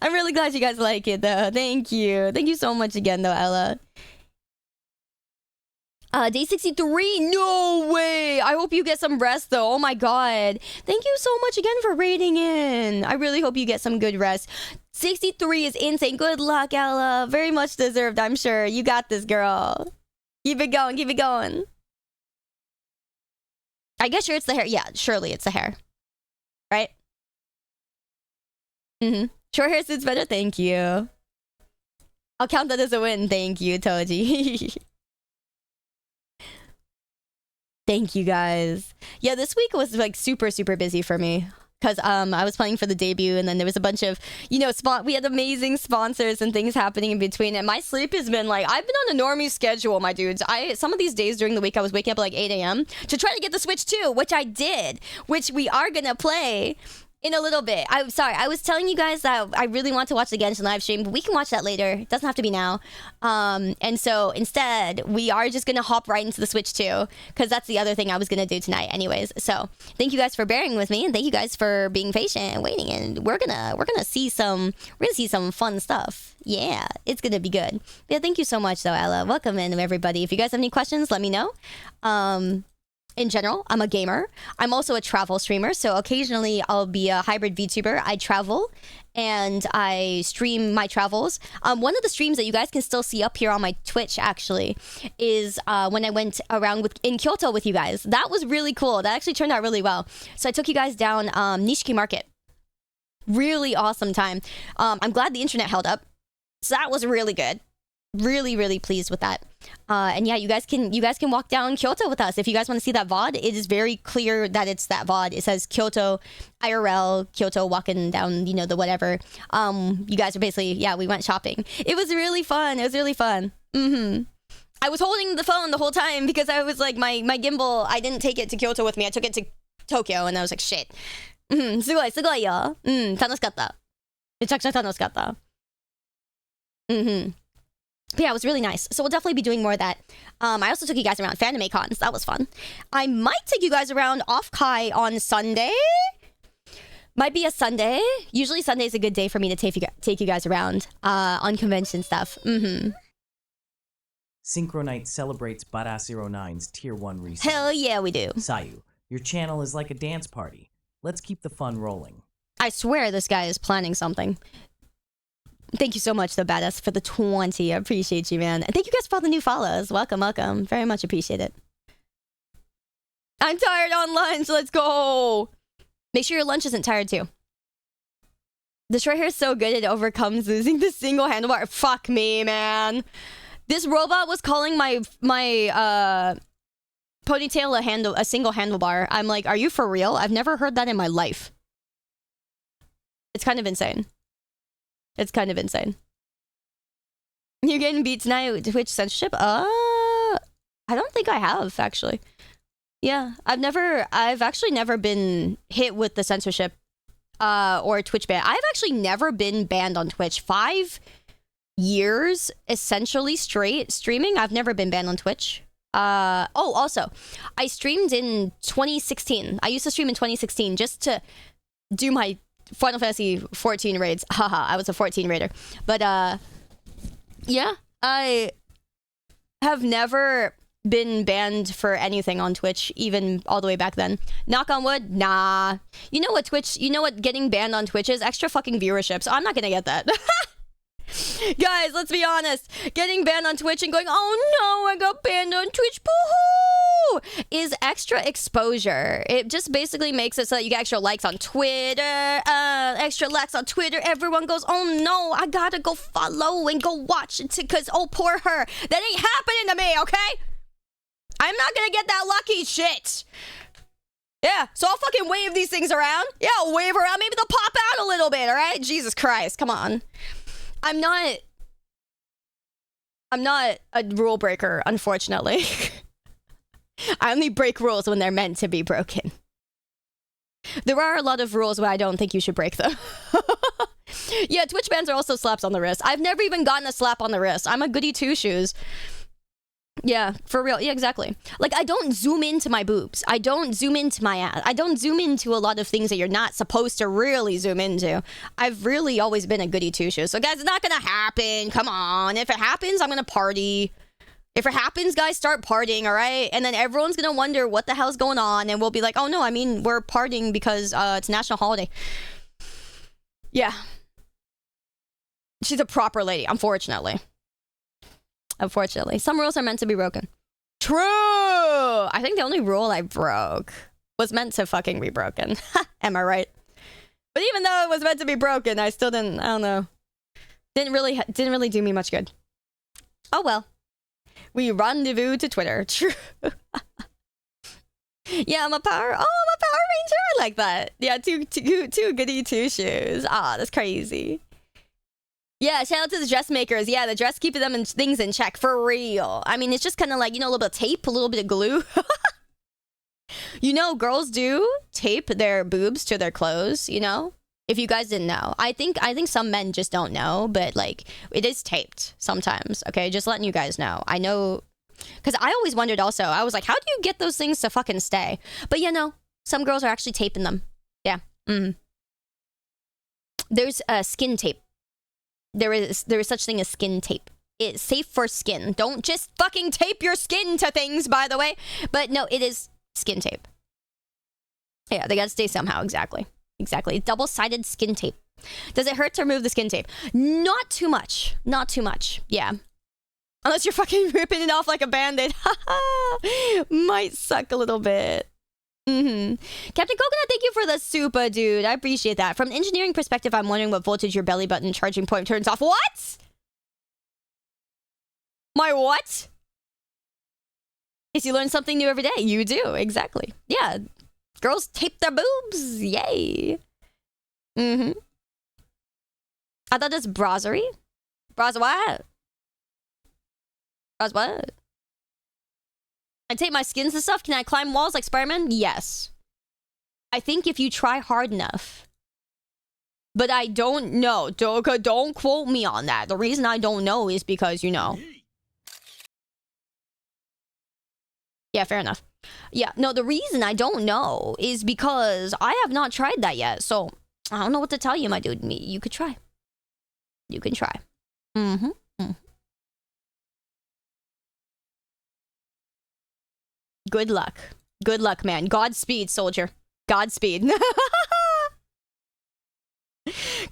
I'm really glad you guys like it, though. Thank you. Thank you so much again, though, Ella. Day 63. No way. I hope you get some rest, though. Oh, my God. Thank you so much again for raiding in. I really hope you get some good rest. 63 is insane. Good luck, Ella. Very much deserved, I'm sure. You got this, girl. Keep it going. Keep it going. I guess sure it's the hair. Yeah, surely it's the hair. Right? Short hair suits better. Thank you. I'll count that as a win. Thank you, Toji. Thank you, guys. Yeah, this week was like super, super busy for me. Because I was planning for the debut and then there was a bunch of, we had amazing sponsors and things happening in between. And my sleep has been like, I've been on a normie schedule, my dudes. Some of these days during the week, I was waking up at like 8 a.m. to try to get the Switch 2, which I did, which we are going to play in a little bit. I'm sorry, I was telling you guys that I really want to watch the Genshin live stream, but we can watch that later. It doesn't have to be now. And so instead, we are just gonna hop right into the Switch 2, because that's the other thing I was gonna do tonight anyways. So thank you guys for bearing with me, and thank you guys for being patient and waiting, and we're gonna see some fun stuff. Yeah, it's gonna be good. But yeah, thank you so much though, Ella. Welcome in, everybody. If you guys have any questions, let me know. In general, I'm a gamer. I'm also a travel streamer, so occasionally I'll be a hybrid VTuber. I travel and I stream my travels. One of the streams that you guys can still see up here on my Twitch, actually, is when I went around in Kyoto with you guys. That was really cool. That actually turned out really well. So I took you guys down Nishiki Market. Really awesome time. I'm glad the internet held up. So that was really good. Really, really pleased with that. And yeah, you guys can walk down Kyoto with us. If you guys want to see that VOD, it is very clear that it's that VOD. It says Kyoto, IRL, Kyoto walking down, the whatever. You guys are basically, yeah, we went shopping. It was really fun. It was really fun. I was holding the phone the whole time because I was like, my gimbal, I didn't take it to Kyoto with me. I took it to Tokyo and I was like, shit. すごいすごいよ。楽しかった。めちゃくちゃ楽しかった。But yeah, it was really nice. So we'll definitely be doing more of that. I also took you guys around Fanime Cons. That was fun. I might take you guys around Off-Kai on Sunday. Might be a Sunday. Usually Sunday is a good day for me to take you guys around on convention stuff. Synchronite celebrates Bada09's Tier 1 reset. Hell yeah, we do. Sayu, your channel is like a dance party. Let's keep the fun rolling. I swear this guy is planning something. Thank you so much, though, Badass, for the 20. I appreciate you, man. And thank you guys for all the new follows. Welcome, welcome. Very much appreciate it. I'm tired on lunch. Let's go. Make sure your lunch isn't tired, too. The short hair is so good it overcomes losing the single handlebar. Fuck me, man. This robot was calling my ponytail a single handlebar. I'm like, are you for real? I've never heard that in my life. It's kind of insane. It's kind of insane. You're getting beat tonight with Twitch censorship? I don't think I have, actually. Yeah, I've actually never been hit with the censorship or Twitch ban. I've actually never been banned on Twitch. 5 years, essentially, straight streaming. I've never been banned on Twitch. Also, I streamed in 2016. I used to stream in 2016 just to do my Final Fantasy 14 raids. Haha, I was a 14 raider. But, yeah, I have never been banned for anything on Twitch, even all the way back then. Knock on wood, nah. You know what getting banned on Twitch is? Extra fucking viewership, so I'm not gonna get that. Guys, let's be honest. Getting banned on Twitch and going, oh no, I got banned on Twitch, boo-hoo, is extra exposure. It just basically makes it so that you get extra likes on Twitter, extra likes on Twitter. Everyone goes, oh no, I gotta go follow and go watch it because, oh, poor her. That ain't happening to me, okay? I'm not gonna get that lucky shit. Yeah, so I'll fucking wave these things around. Yeah, I'll wave around. Maybe they'll pop out a little bit, all right? Jesus Christ, come on. I'm not a rule breaker, unfortunately. I only break rules when they're meant to be broken. There are a lot of rules where I don't think you should break them. Yeah, Twitch bans are also slaps on the wrist. I've never even gotten a slap on the wrist. I'm a goody two-shoes. Yeah, for real. Yeah, exactly. Like, I don't zoom into my boobs. I don't zoom into my ass. I don't zoom into a lot of things that you're not supposed to really zoom into. I've really always been a goody two-shoes. So, guys, it's not gonna happen. Come on. If it happens, I'm gonna party. If it happens, guys, start partying, all right? And then everyone's gonna wonder what the hell's going on. And we'll be like, oh, no, I mean, we're partying because it's a national holiday. Yeah. She's a proper lady, unfortunately. Unfortunately. Some rules are meant to be broken. True! I think the only rule I broke was meant to fucking be broken. Am I right? But even though it was meant to be broken, I still didn't, I don't know. Didn't really do me much good. Oh well. We rendezvous to Twitter. True. Yeah, I'm a Power Ranger. I like that. Yeah, two goody two-shoes. Ah, that's crazy. Yeah, shout out to the dressmakers. Yeah, the dress keeping them things in check, for real. I mean, it's just kind of like, you know, a little bit of tape, a little bit of glue. You know, girls do tape their boobs to their clothes, you know? If you guys didn't know. I think some men just don't know, but, like, it is taped sometimes, okay? Just letting you guys know. I know, because I always wondered also. I was like, how do you get those things to fucking stay? But, you know, some girls are actually taping them. Yeah. There's skin tape. There is such thing as skin tape. It's safe for skin. Don't just fucking tape your skin to things, by the way. But no, it is skin tape. Yeah, they gotta stay somehow. Exactly. Double-sided skin tape. Does it hurt to remove the skin tape? Not too much. Not too much. Yeah. Unless you're fucking ripping it off like a band-aid. Might suck a little bit. Captain Coconut, thank you for the super, dude. I appreciate that. From an engineering perspective, I'm wondering what voltage your belly button charging point turns off. What? My what? Yes, you learn something new every day. You do, exactly. Yeah. Girls tape their boobs. Yay. I thought it's brasserie. Bras what? Bras what? I tape my skins and stuff. Can I climb walls like Spider-Man? Yes. I think if you try hard enough. But I don't know. Don't quote me on that. The reason I don't know is because, you know. Yeah, fair enough. Yeah, no, the reason I don't know is because I have not tried that yet. So, I don't know what to tell you, my dude. You could try. You can try. Good luck. Good luck, man. Godspeed, soldier. Godspeed.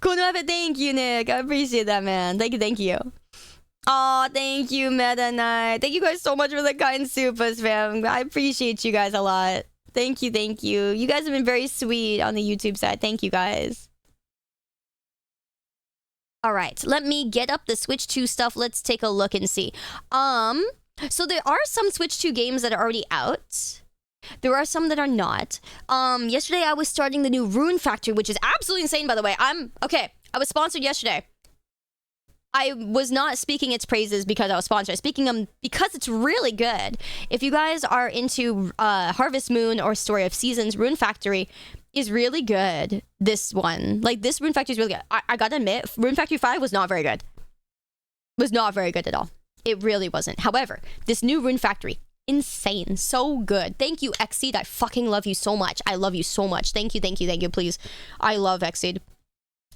Cool Konoe, thank you, Nick. I appreciate that, man. Thank you, thank you. Oh, thank you, Meta Knight. Thank you guys so much for the kind supers, fam. I appreciate you guys a lot. Thank you, thank you. You guys have been very sweet on the YouTube side. Thank you, guys. All right, let me get up the Switch 2 stuff. Let's take a look and see. So there are some Switch 2 games that are already out. There are some that are not. Yesterday I was starting the new Rune Factory, which is absolutely insane, by the way. Okay, I was sponsored yesterday. I was not speaking its praises because I was sponsored. I was speaking them because it's really good. If you guys are into Harvest Moon or Story of Seasons, Rune Factory is really good. This one. Like, this Rune Factory is really good. I gotta admit, Rune Factory 5 was not very good. Was not very good at all. It really wasn't. However, this new Rune Factory, insane. So good. Thank you, Xseed. I fucking love you so much. I love you so much. Thank you, thank you, thank you, please. I love Xseed.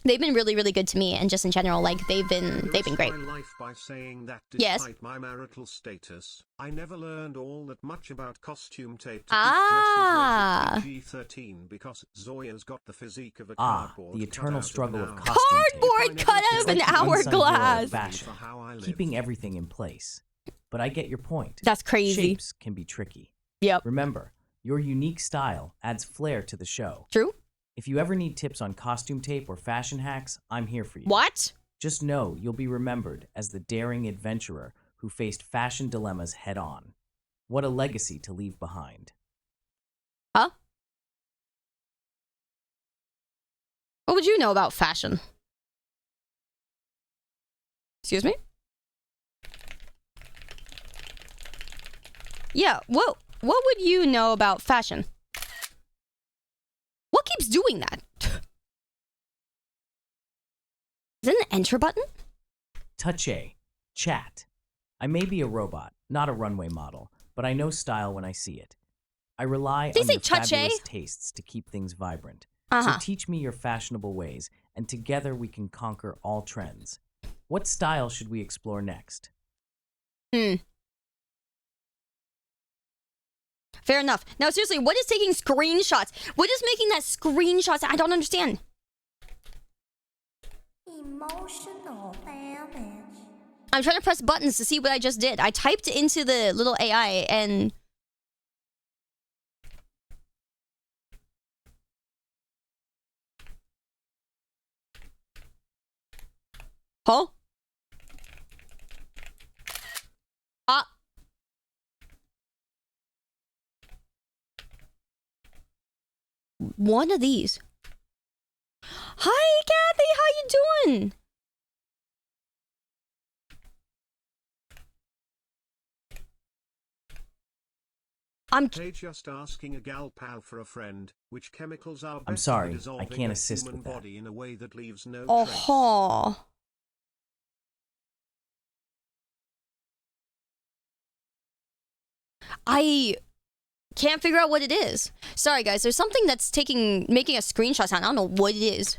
They've been really, really good to me, and just in general, like, they've been great. My life by saying that Yes. despite my marital status, I never learned all that much about costume tape to Ah. keep dresses rated PG-13 because Zoya's got the physique of a Ah, cardboard the eternal cutout struggle of of an costume tape. Cardboard cut out of an It's like the unsung hero of hourglass. fashion, For how I live. keeping everything in place. But I get your point. That's crazy. Shapes can be tricky. Yep. Remember, your unique style adds flair to the show. True. If you ever need tips on costume tape or fashion hacks, I'm here for you. What? Just know you'll be remembered as the daring adventurer who faced fashion dilemmas head on. What a legacy to leave behind. Huh? What would you know about fashion? Excuse me? Yeah, what would you know about fashion? What keeps doing that? Is it an enter button? Touch A. Chat. I may be a robot, not a runway model, but I know style when I see it. I rely Did you on say your touch A? fabulous tastes to keep things vibrant. Uh-huh. So teach me your fashionable ways, and together we can conquer all trends. What style should we explore next? Fair enough. Now, seriously, what is taking screenshots? What is making that screenshots? I don't understand. Emotional damage. I'm trying to press buttons to see what I just did. I typed into the little AI and... Huh? Ah. One of these. Hi, Kathy. How you doing? Hey, just asking a gal pal for a friend, which chemicals are best I'm for sorry, I dissolving can't a assist human with that. body in a way that leaves no trace. Oh. I can't figure out what it is. Sorry, guys. There's something that's making a screenshot sound. I don't know what it is.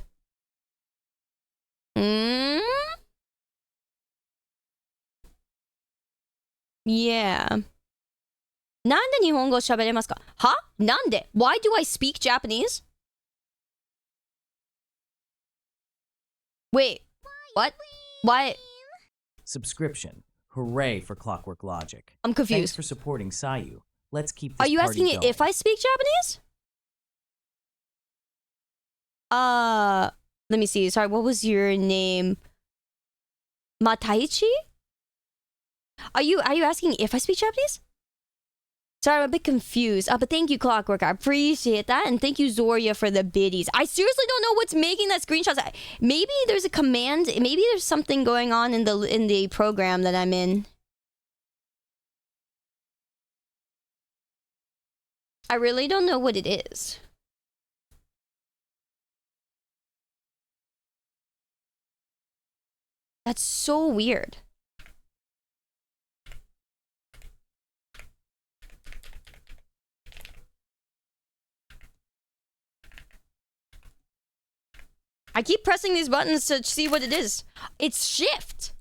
Yeah. なんで日本語喋れますか? Huh? なんで? Why do I speak Japanese? Wait. What? Why? Subscription. Hooray for Clockwork Logic. I'm confused. Thanks for supporting Sayu. Let's keep this Are you party asking going. if I speak Japanese? Let me see. Sorry, what was your name? Mataichi? Are you asking if I speak Japanese? Sorry, I'm a bit confused. But thank you, Clockwork. I appreciate that. And thank you, Zoria, for the biddies. I seriously don't know what's making that screenshot. Maybe there's a command. Maybe there's something going on in the program that I'm in. I really don't know what it is. That's so weird. I keep pressing these buttons to see what it is. It's shift.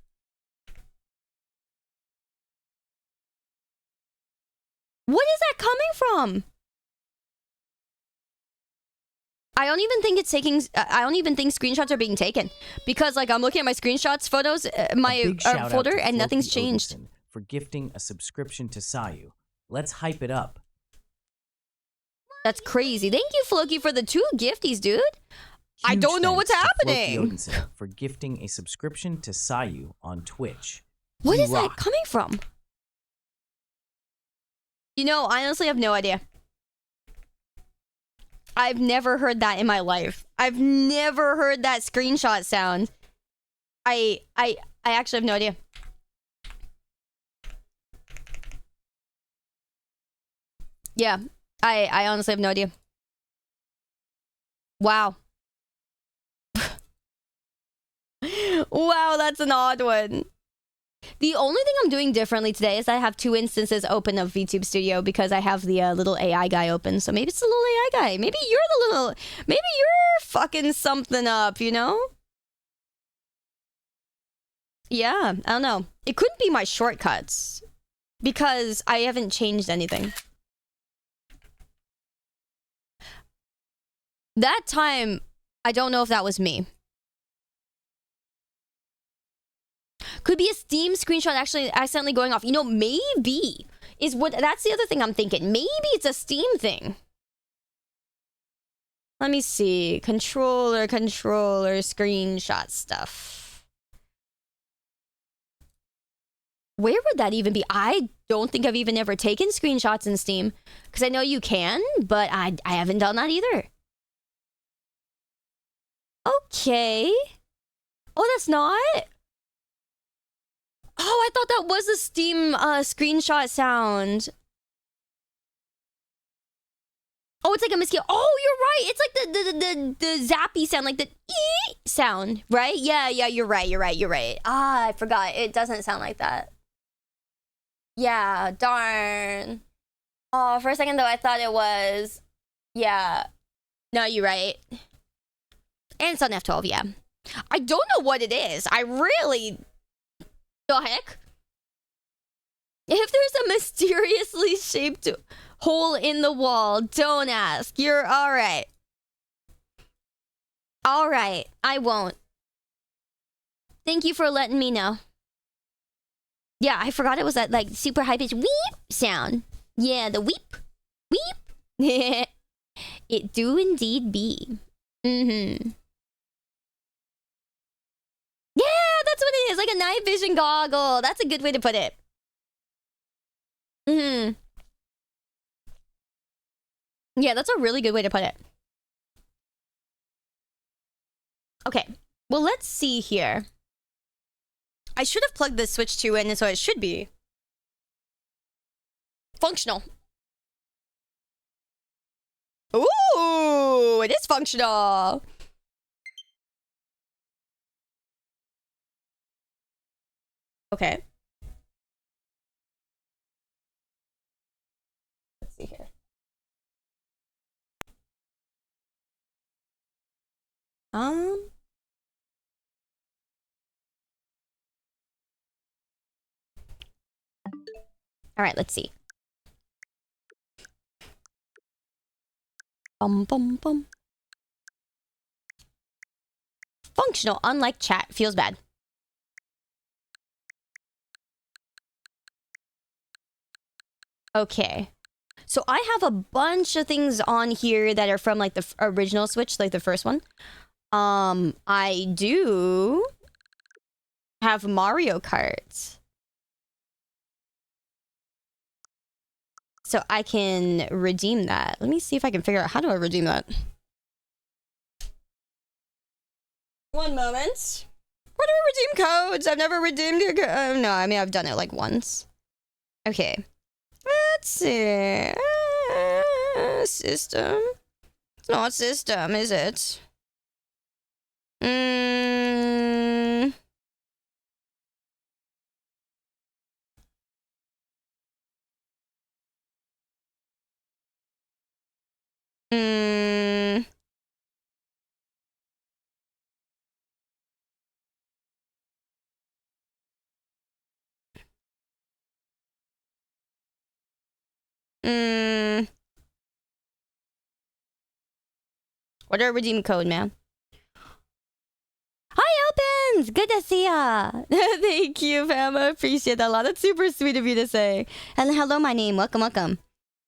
What is that coming from? I don't even think it's taking. I don't even think screenshots are being taken because, like, I'm looking at my screenshots, photos, my A big shout out folder, to and nothing's Floki changed. Odinson for gifting a subscription to Sayu. Let's hype it up. That's crazy. Thank you, Floki, for the 2 gifties, dude. I Huge don't know thanks what's to Floki happening. Odinson for gifting a subscription to Sayu on Twitch. What You is that rock. coming from? You know, I honestly have no idea. I've never heard that in my life. I've never heard that screenshot sound. I actually have no idea. Yeah, I honestly have no idea. Wow. Wow, that's an odd one. The only thing I'm doing differently today is I have 2 instances open of VTube Studio because I have the little AI guy open. So maybe it's the little AI guy. Maybe you're the little... Maybe you're fucking something up, you know? Yeah, I don't know. It couldn't be my shortcuts because I haven't changed anything. That time, I don't know if that was me. Could be a Steam screenshot actually accidentally going off. You know, maybe is what... That's the other thing I'm thinking. Maybe it's a Steam thing. Let me see. Controller, screenshot stuff. Where would that even be? I don't think I've even ever taken screenshots in Steam. Because I know you can, but I haven't done that either. Okay. Oh, that's not... Oh, I thought that was a Steam screenshot sound. Oh, it's like a mosquito. Oh, you're right. It's like the zappy sound, like the ee sound, right? Yeah, you're right. Ah, I forgot. It doesn't sound like that. Yeah, darn. Oh, for a second though, I thought it was... Yeah. No, you're right. And it's on F12, yeah. I don't know what it is. I really... The heck? If there's a mysteriously shaped hole in the wall, don't ask. You're alright. Alright, I won't. Thank you for letting me know. Yeah, I forgot it was that like super high pitched weep sound. Yeah, the weep. Weep. It do indeed be. Mm-hmm. Yeah, that's what it is. Like a night vision goggle. That's a good way to put it. Yeah, that's a really good way to put it. Okay. Well, let's see here. I should have plugged the Switch 2 in, so it should be functional. Ooh, it is functional. Okay. Let's see here. All right, let's see. Bum. Functional, unlike chat. Feels bad. Okay. So I have a bunch of things on here that are from like the original Switch, like the first one. I do have Mario Kart. So I can redeem that. Let me see if I can figure out how do I redeem that. One moment. Where do I redeem codes? I've never redeemed your code. No, I mean, I've done it like once. Okay. Let's see. System. It's not system, is it? What a redeem code, man. Hi, Opens! Good to see ya! Thank you, fam. I appreciate that a lot. That's super sweet of you to say. And hello, my name. Welcome, welcome.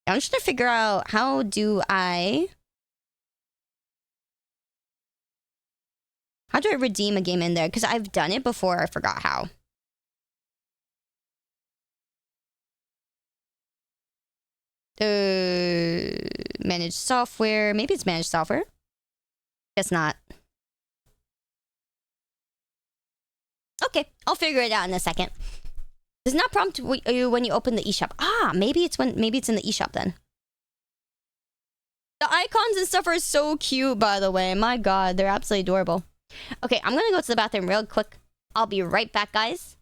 I'm just trying to figure out how do I redeem a game in there? Because I've done it before. I forgot how. Manage software. Maybe it's managed software. Guess not. Okay, I'll figure it out in a second. Does not prompt you when you open the eShop. Ah, maybe it's in the eShop then. The icons and stuff are so cute, by the way. My god, they're absolutely adorable. Okay, I'm gonna go to the bathroom real quick. I'll be right back, guys.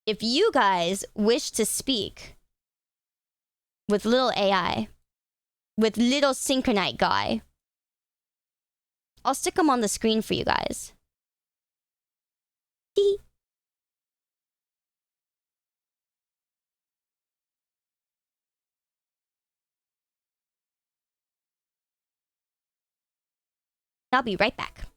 If you guys wish to speak with little AI, with little Synchronite guy, I'll stick them on the screen for you guys. Tee. I'll be right back.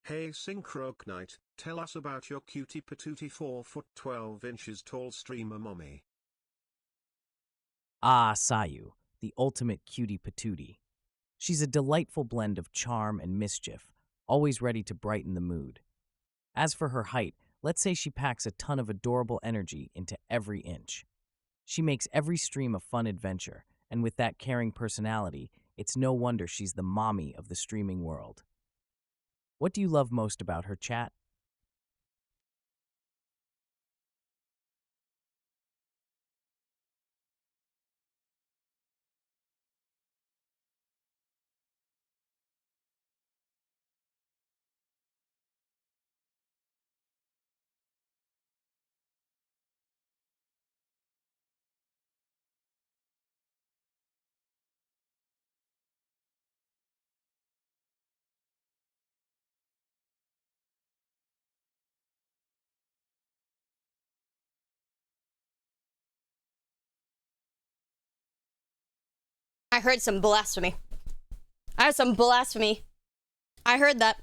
Hey Synchro Knight, tell us about your cutie patootie 4 foot 12 inches tall streamer mommy. Ah, Sayu, the ultimate cutie patootie. She's a delightful blend of charm and mischief, always ready to brighten the mood. As for her height, let's say she packs a ton of adorable energy into every inch. She makes every stream a fun adventure, and with that caring personality, it's no wonder she's the mommy of the streaming world. What do you love most about her, chat? I heard some blasphemy. I heard some blasphemy. I heard that.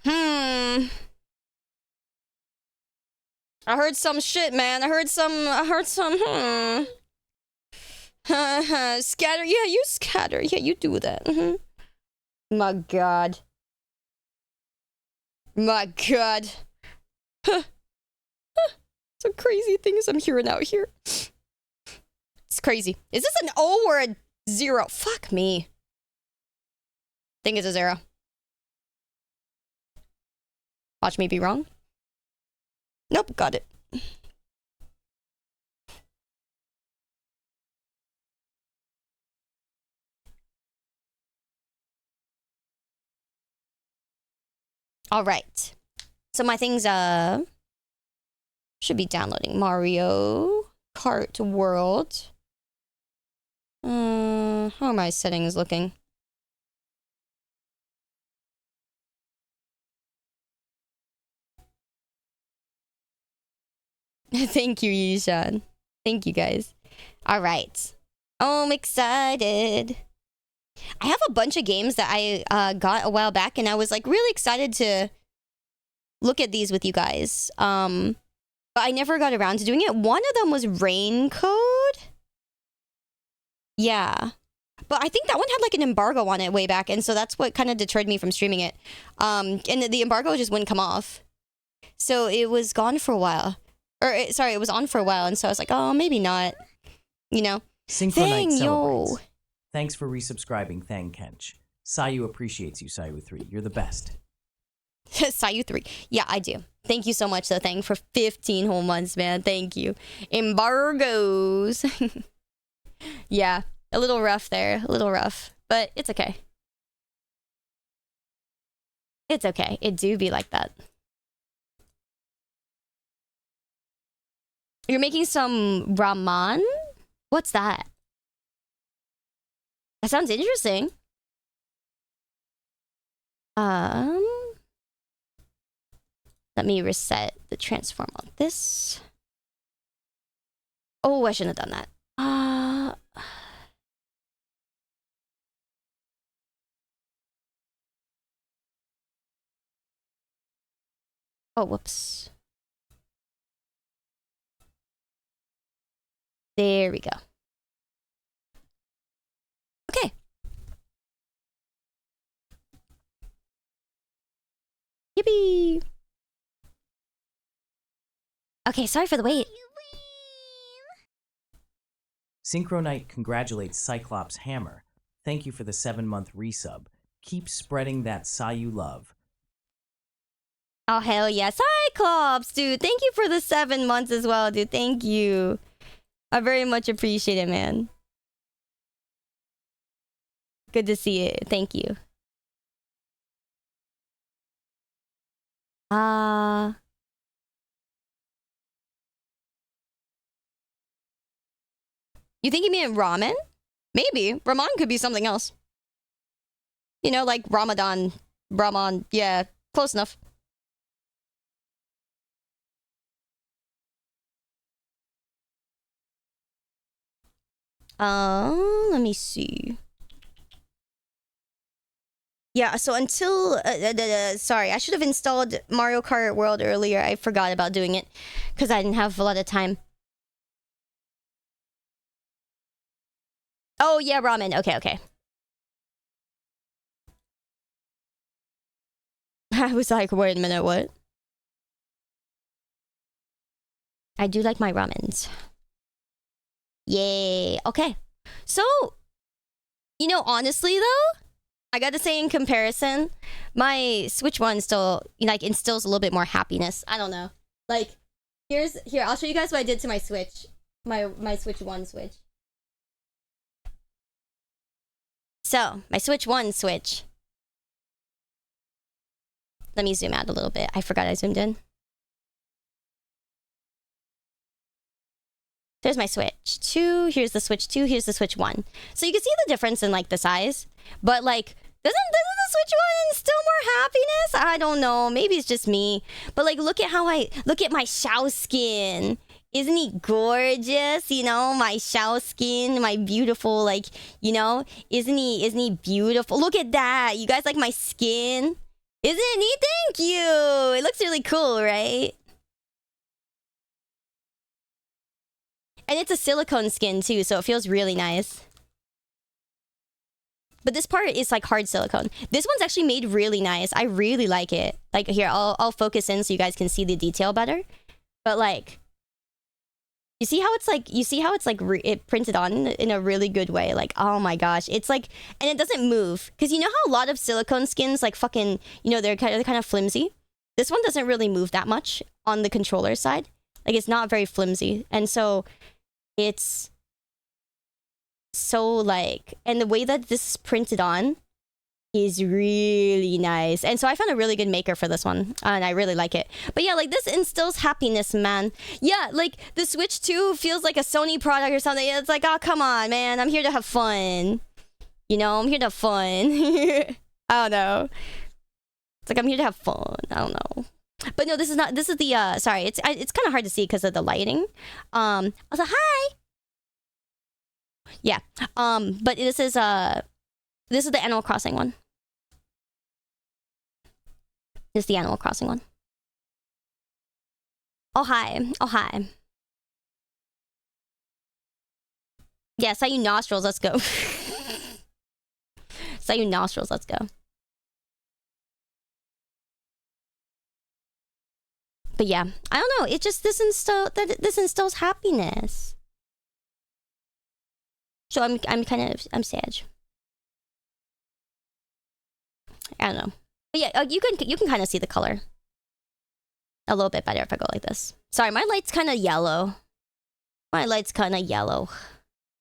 I heard some shit, man. I heard some, Scatter. Yeah, you scatter. Yeah, you do that. My god. My god. Some crazy things I'm hearing out here. It's crazy. Is this an O or a 0? Fuck me. I think it's a 0. Watch me be wrong. Nope, got it. All right. So my things should be downloading Mario Kart World. How are my settings looking? Thank you, Yishan. Thank you, guys. All right. Oh, I'm excited. I have a bunch of games that I got a while back, and I was like really excited to look at these with you guys. But I never got around to doing it. One of them was Rain Code. Yeah. But I think that one had like an embargo on it way back, and so that's what kind of deterred me from streaming it. And the embargo just wouldn't come off. So it was gone for a while. Sorry, it was on for a while, and so I was like, oh, maybe not. You know? Synchronite celebrates. Yo. Thanks for resubscribing, Thang Kench. Sayu appreciates you, Sayu3. You're the best. Sayu3. Yeah, I do. Thank you so much, though, Thang, for 15 whole months, man. Thank you. Embargoes. Yeah, a little rough there. A little rough. But it's okay. It's okay. It do be like that. You're making some ramen? What's that? That sounds interesting. Let me reset the transform on this. Oh, I shouldn't have done that. Oh, whoops. There we go. Okay. Yippee! Okay, sorry for the wait. Synchronite congratulates Cyclops Hammer. Thank you for the 7-month resub. Keep spreading that Sayu love. Oh, hell yeah. Cyclops, dude. Thank you for the 7 months as well, dude. Thank you. I very much appreciate it, man. Good to see it. Thank you. You think you mean ramen? Maybe. Ramen could be something else. You know, like Ramadan. Brahman. Yeah, close enough. Let me see. Yeah, so until... sorry, I should have installed Mario Kart World earlier. I forgot about doing it because I didn't have a lot of time. Oh, yeah, ramen. Okay, okay. I was like, wait a minute, what? I do like my ramens. Yay. Okay. So, you know, honestly though, I gotta say in comparison, my Switch 1 still, like, instills a little bit more happiness. I don't know. Like, here, I'll show you guys what I did to my Switch. My Switch 1 Switch. So, my Switch 1 Switch. Let me zoom out a little bit. I forgot I zoomed in. There's my Switch 2. Here's the Switch 2. Here's the Switch 1. So you can see the difference in, like, the size. But, like, doesn't the Switch 1 instill more happiness? I don't know. Maybe it's just me. But, like, look at my Shao skin. Isn't he gorgeous? You know, my Shao skin, my beautiful, like, you know, isn't he beautiful? Look at that. You guys like my skin? Isn't he? Thank you. It looks really cool, right? And it's a silicone skin too, so it feels really nice. But this part is like hard silicone. This one's actually made really nice. I really like it. Like here, I'll focus in so you guys can see the detail better. But like, you see how it's like, it printed on in a really good way. Like, oh my gosh, it's like, and it doesn't move. Because you know how a lot of silicone skins like fucking, you know, they're kind of flimsy. This one doesn't really move that much on the controller side. Like it's not very flimsy. And so it's so like, and the way that this is printed on is really nice. And so I found a really good maker for this one, and I really like it. But yeah, like this instills happiness, man. Yeah, like the Switch 2 feels like a Sony product or something. It's like, oh, come on, man. I'm here to have fun. You know, I'm here to have fun. I don't know. It's like I'm here to have fun. I don't know. But no, this is not, this is the, sorry, it's kind of hard to see because of the lighting. Also, hi! Yeah, but this is the Animal Crossing one. This is the Animal Crossing one. Oh, hi. Oh, hi. Yeah, saw you nostrils, let's go. Saw you nostrils, let's go. But yeah, I don't know. It just this instills happiness. So I'm sad. I don't know. But yeah, you can kind of see the color a little bit better if I go like this. Sorry, my light's kind of yellow. My light's kind of yellow.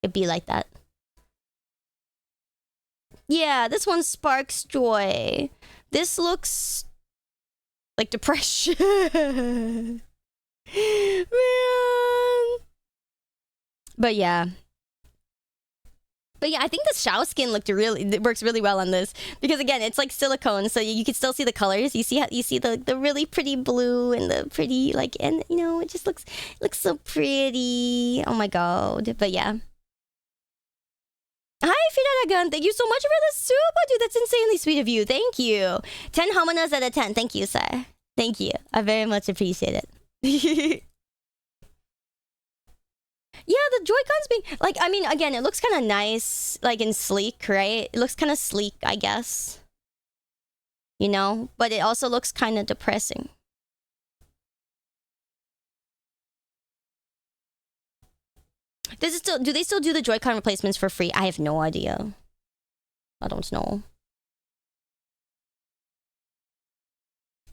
It'd be like that. Yeah, this one sparks joy. This looks like depression. Man. But yeah. But yeah, I think the Shao skin it works really well on this because again, it's like silicone, so you can still see the colors. You see the really pretty blue and the pretty like, and you know, it just looks so pretty. Oh my god! But yeah. Hi, Fidaragon. Thank you so much for the super, dude. That's insanely sweet of you. Thank you. 10 hominas out of 10. Thank you, sir. Thank you. I very much appreciate it. Yeah, the Joy-Cons being... Like, I mean, again, it looks kind of nice, like, and sleek, right? It looks kind of sleek, I guess. You know? But it also looks kind of depressing. Do they still do the Joy-Con replacements for free? I have no idea. I don't know.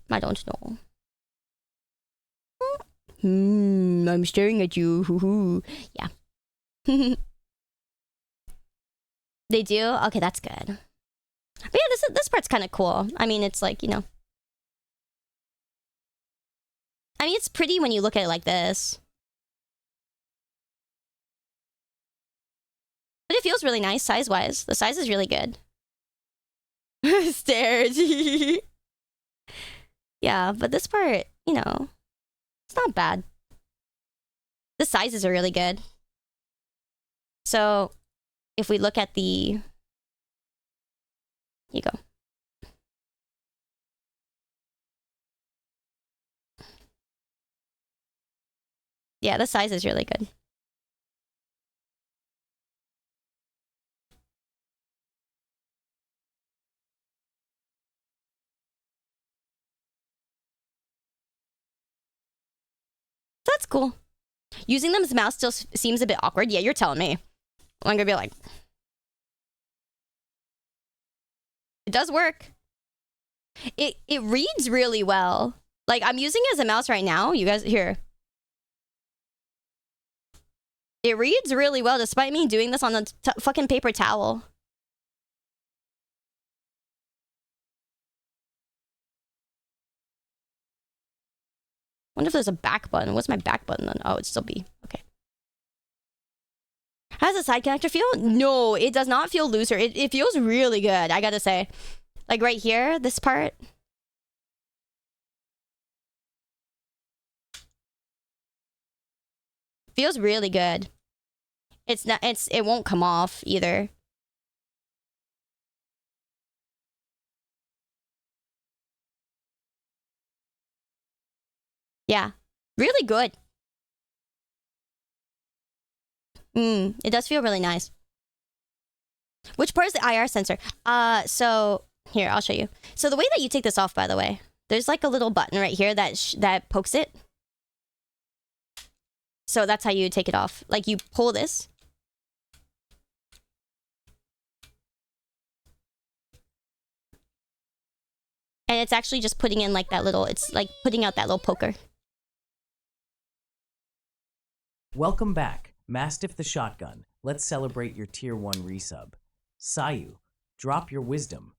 I don't know. I'm staring at you. Yeah. They do? Okay, that's good. But yeah, this part's kind of cool. I mean, it's like, you know. I mean, it's pretty when you look at it like this. But it feels really nice size-wise. The size is really good. Stairs. Yeah, but this part, you know, it's not bad. The sizes are really good. So, if we look at the... Here you go. Yeah, the size is really good. That's cool. Using them as a mouse still seems a bit awkward. Yeah, you're telling me. I'm gonna be like... It does work. It reads really well. Like, I'm using it as a mouse right now. You guys, here. It reads really well despite me doing this on a fucking paper towel. Wonder if there's a back button. What's my back button then? Oh, it's still B. Okay. How does the side connector feel? No, it does not feel looser. It feels really good, I gotta say. Like right here, this part. Feels really good. It's not, it won't come off either. Yeah, really good. It does feel really nice. Which part is the IR sensor? So here, I'll show you. So the way that you take this off, by the way, there's like a little button right here that pokes it. So that's how you take it off. Like you pull this. And it's actually just putting in like that little, it's like putting out that little poker. Welcome back, Mastiff the Shotgun. Let's celebrate your tier 1 resub. Sayu, drop your wisdom.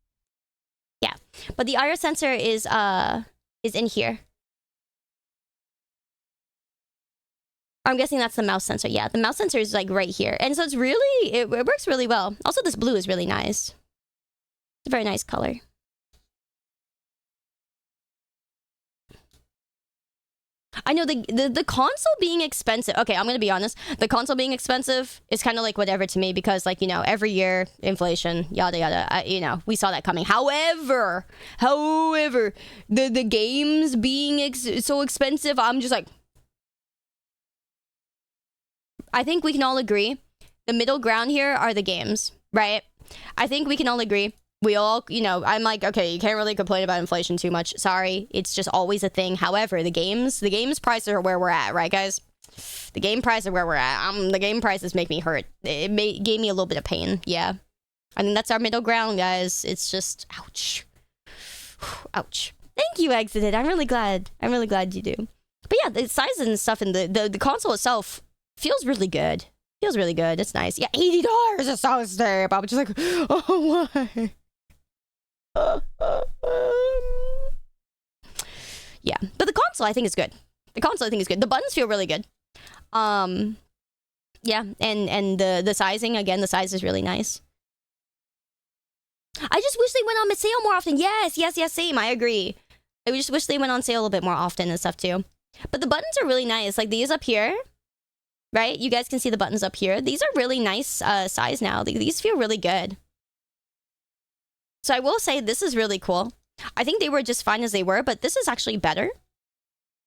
Yeah, but the IR sensor is in here. I'm guessing that's the mouse sensor. Yeah, the mouse sensor is like right here. And so it's really, it works really well. Also, this blue is really nice. It's a very nice color. I know the console being expensive. Okay, I'm gonna be honest. The console being expensive is kind of like whatever to me because, like, you know, every year inflation, yada yada. You know, we saw that coming. However, the games being so expensive, I'm just like, I think we can all agree the middle ground here are the games, right? I think we can all agree. We all, you know, I'm like, okay, you can't really complain about inflation too much. Sorry, it's just always a thing. However, the games prices are where we're at, right, guys? The game prices are where we're at. The game prices make me hurt. It gave me a little bit of pain, yeah. I mean, that's our middle ground, guys. It's just, ouch. Ouch. Thank you, Exited. I'm really glad you do. But yeah, the sizes and stuff and the console itself feels really good. Feels really good. It's nice. Yeah, $80 is so steep. I'm just like, oh, why? Yeah, but the console I think is good. The buttons feel really good. Yeah, and the sizing, again, the size is really nice. I just wish they went on sale more often. Yes, same. I agree. I just wish they went on sale a little bit more often and stuff too. But the buttons are really nice. Like these up here, right? You guys can see the buttons up here. These are really nice size now. These feel really good. So I will say this is really cool. I think they were just fine as they were, but this is actually better.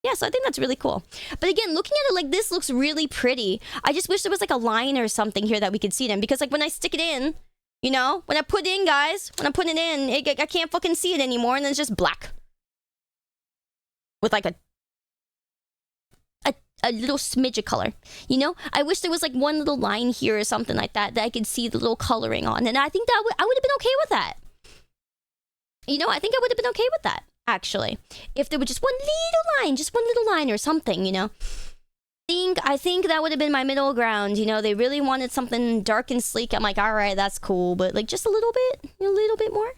Yeah, so I think that's really cool. But again, looking at it like this looks really pretty. I just wish there was like a line or something here that we could see them. Because like when I stick it in, you know, when I put it in, guys, I can't fucking see it anymore. And then it's just black. With like a little smidge of color, you know? I wish there was like one little line here or something like that I could see the little coloring on. And I think that I would have been okay with that. You know, I think I would have been okay with that, actually. If there was just one little line or something, you know? I think that would have been my middle ground, you know? They really wanted something dark and sleek. I'm like, all right, that's cool. But like just a little bit more.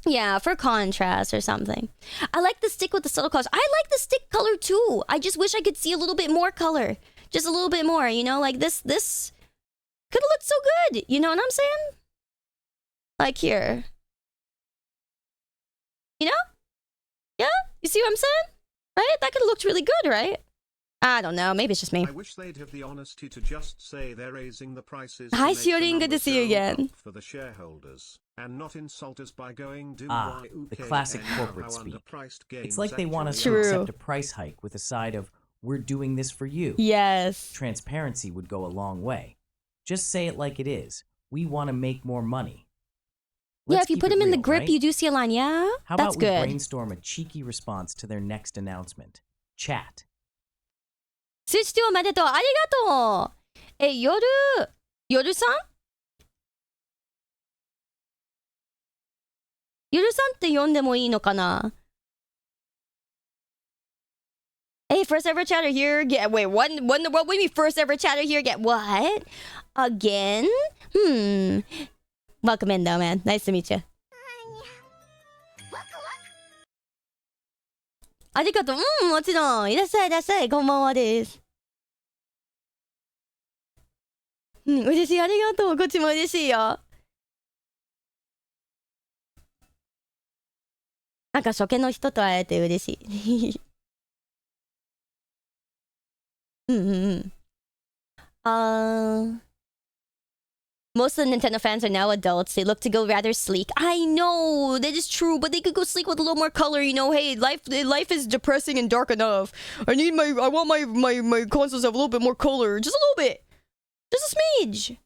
Yeah, for contrast or something. I like the stick with the subtle colors. I like the stick color too. I just wish I could see a little bit more color. Just a little bit more, you know? Like this could have looked so good. You know what I'm saying? Like here. You know? Yeah? You see what I'm saying? Right? That could have looked really good, right? I don't know. Maybe it's just me. I wish they'd have the honesty to just say they're raising the prices. Hi, to make the Shiorin. Good to see you numbers go again. up for the shareholders, and not insult us by going do The classic corporate speak. It's like they want us to True. accept a price hike with a side of, we're doing this for you. Yes. Transparency would go a long way. Just say it like it is. We want to make more money. Yeah, Let's if you keep put it them in the real, grip, right? you do see a line. Yeah, How that's about we good. brainstorm a cheeky response to their next announcement? Chat. スイッチおめでとう。ありがとう。夜さん夜さんって呼んでもいいのかな Hey, first ever chatter here. Get wait, what in the world? What do you mean first ever chatter here? Get what? Again? Welcome in though, man. Nice to meet you. ありがとう。もちろん。いらっしゃい、いらっしゃい。こんばんはです。嬉しい。ありがとう。こっちも嬉しいよ。なんか初見の人と会えて嬉しい。Most of the Nintendo fans are now adults. They look to go rather sleek. I know that is true, but they could go sleek with a little more color. You know, hey, life is depressing and dark enough. I want my consoles to have a little bit more color, just a little bit, just a smidge,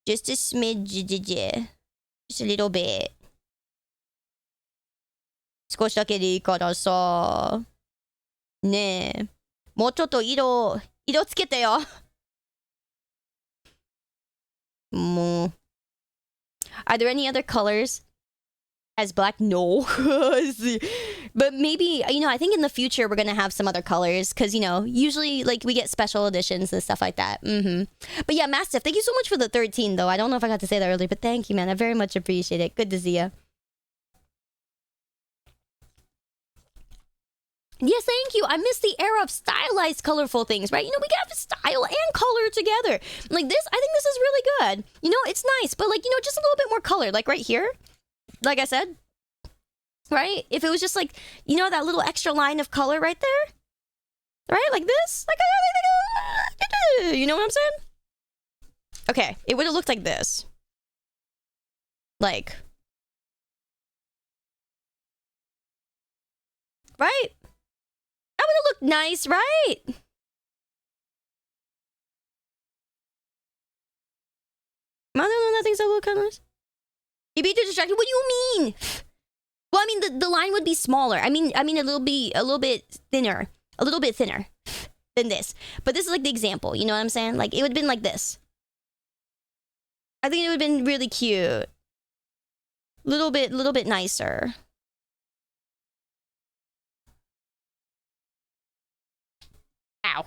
just a smidge, just a little bit. 少しだけでいいからさ。ねえ、もうちょっと色つけてよ。Are there any other colors as black? No. But maybe, I think in the future we're gonna have some other colors because, usually like we get special editions and stuff like that. But yeah, Mastiff, thank you so much for the 13 though. I don't know if I got to say that earlier, but thank you, man. I very much appreciate it. Good to see you. Yes, thank you. I miss the era of stylized, colorful things, right? We can have style and color together. Like this, I think this is really good. It's nice, but just a little bit more color. Like right here, like I said, right? If it was just like, that little extra line of color right there, right? Like this, you know what I'm saying? Okay, it would have looked like this. Like, right? That would have looked nice, right? Nothing's so colors. You be too distracted. What do you mean? Well, I mean the line would be smaller. I mean it'll be a little bit thinner than this. But this is like the example. You know what I'm saying? Like it would have been like this. I think it would have been really cute. Little bit nicer. Ow.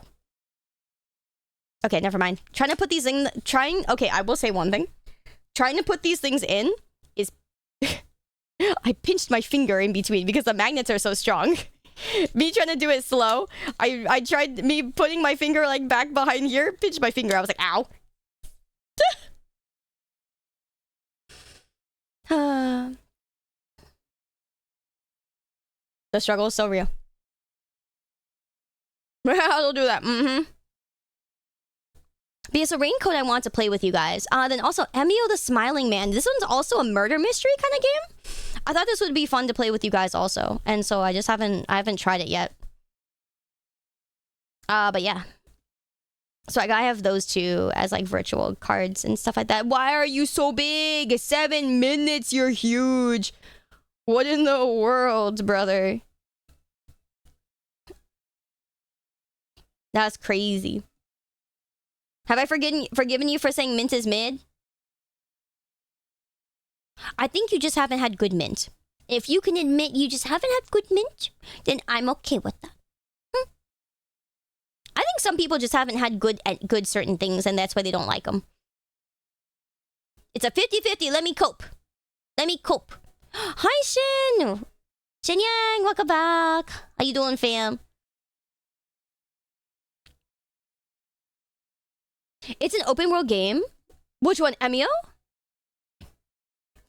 Okay, never mind. Okay, I will say one thing. Trying to put these things in is... I pinched my finger in between because the magnets are so strong. Me trying to do it slow. I tried me putting my finger like back behind here, pinched my finger. I was like, ow. The struggle is so real. I'll do that. But it's a raincoat I want to play with you guys. Then also Emio the Smiling Man. This one's also a murder mystery kind of game. I thought this would be fun to play with you guys also, and so I haven't tried it yet. But yeah. So I have those two as like virtual cards and stuff like that. Why are you so big? 7 minutes. You're huge. What in the world, brother? That's crazy. Have I forgiven you for saying mint is mid? I think you just haven't had good mint. If you can admit you just haven't had good mint, then I'm okay with that. I think some people just haven't had good certain things, and that's why they don't like them. It's a 50-50. Let me cope. Hi, Shin. Shin Yang, welcome back. How you doing, fam? It's an open world game. Which one, Emio?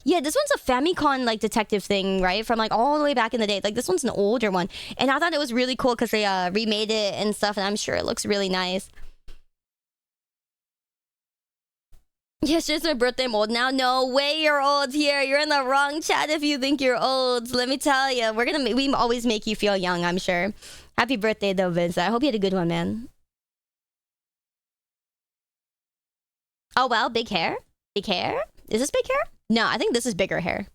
Yeah, this one's a Famicom like detective thing, right? From like all the way back in the day. Like this one's an older one, and I thought it was really cool because they remade it and stuff, and I'm sure it looks really nice. Yes, just my birthday. I'm old now. No way, you're old here. You're in the wrong chat if you think you're old. Let me tell you, we always make you feel young. I'm sure. Happy birthday though, Vince. I hope you had a good one, man. Oh well, big hair. Big hair. Is this big hair? No, I think this is bigger hair.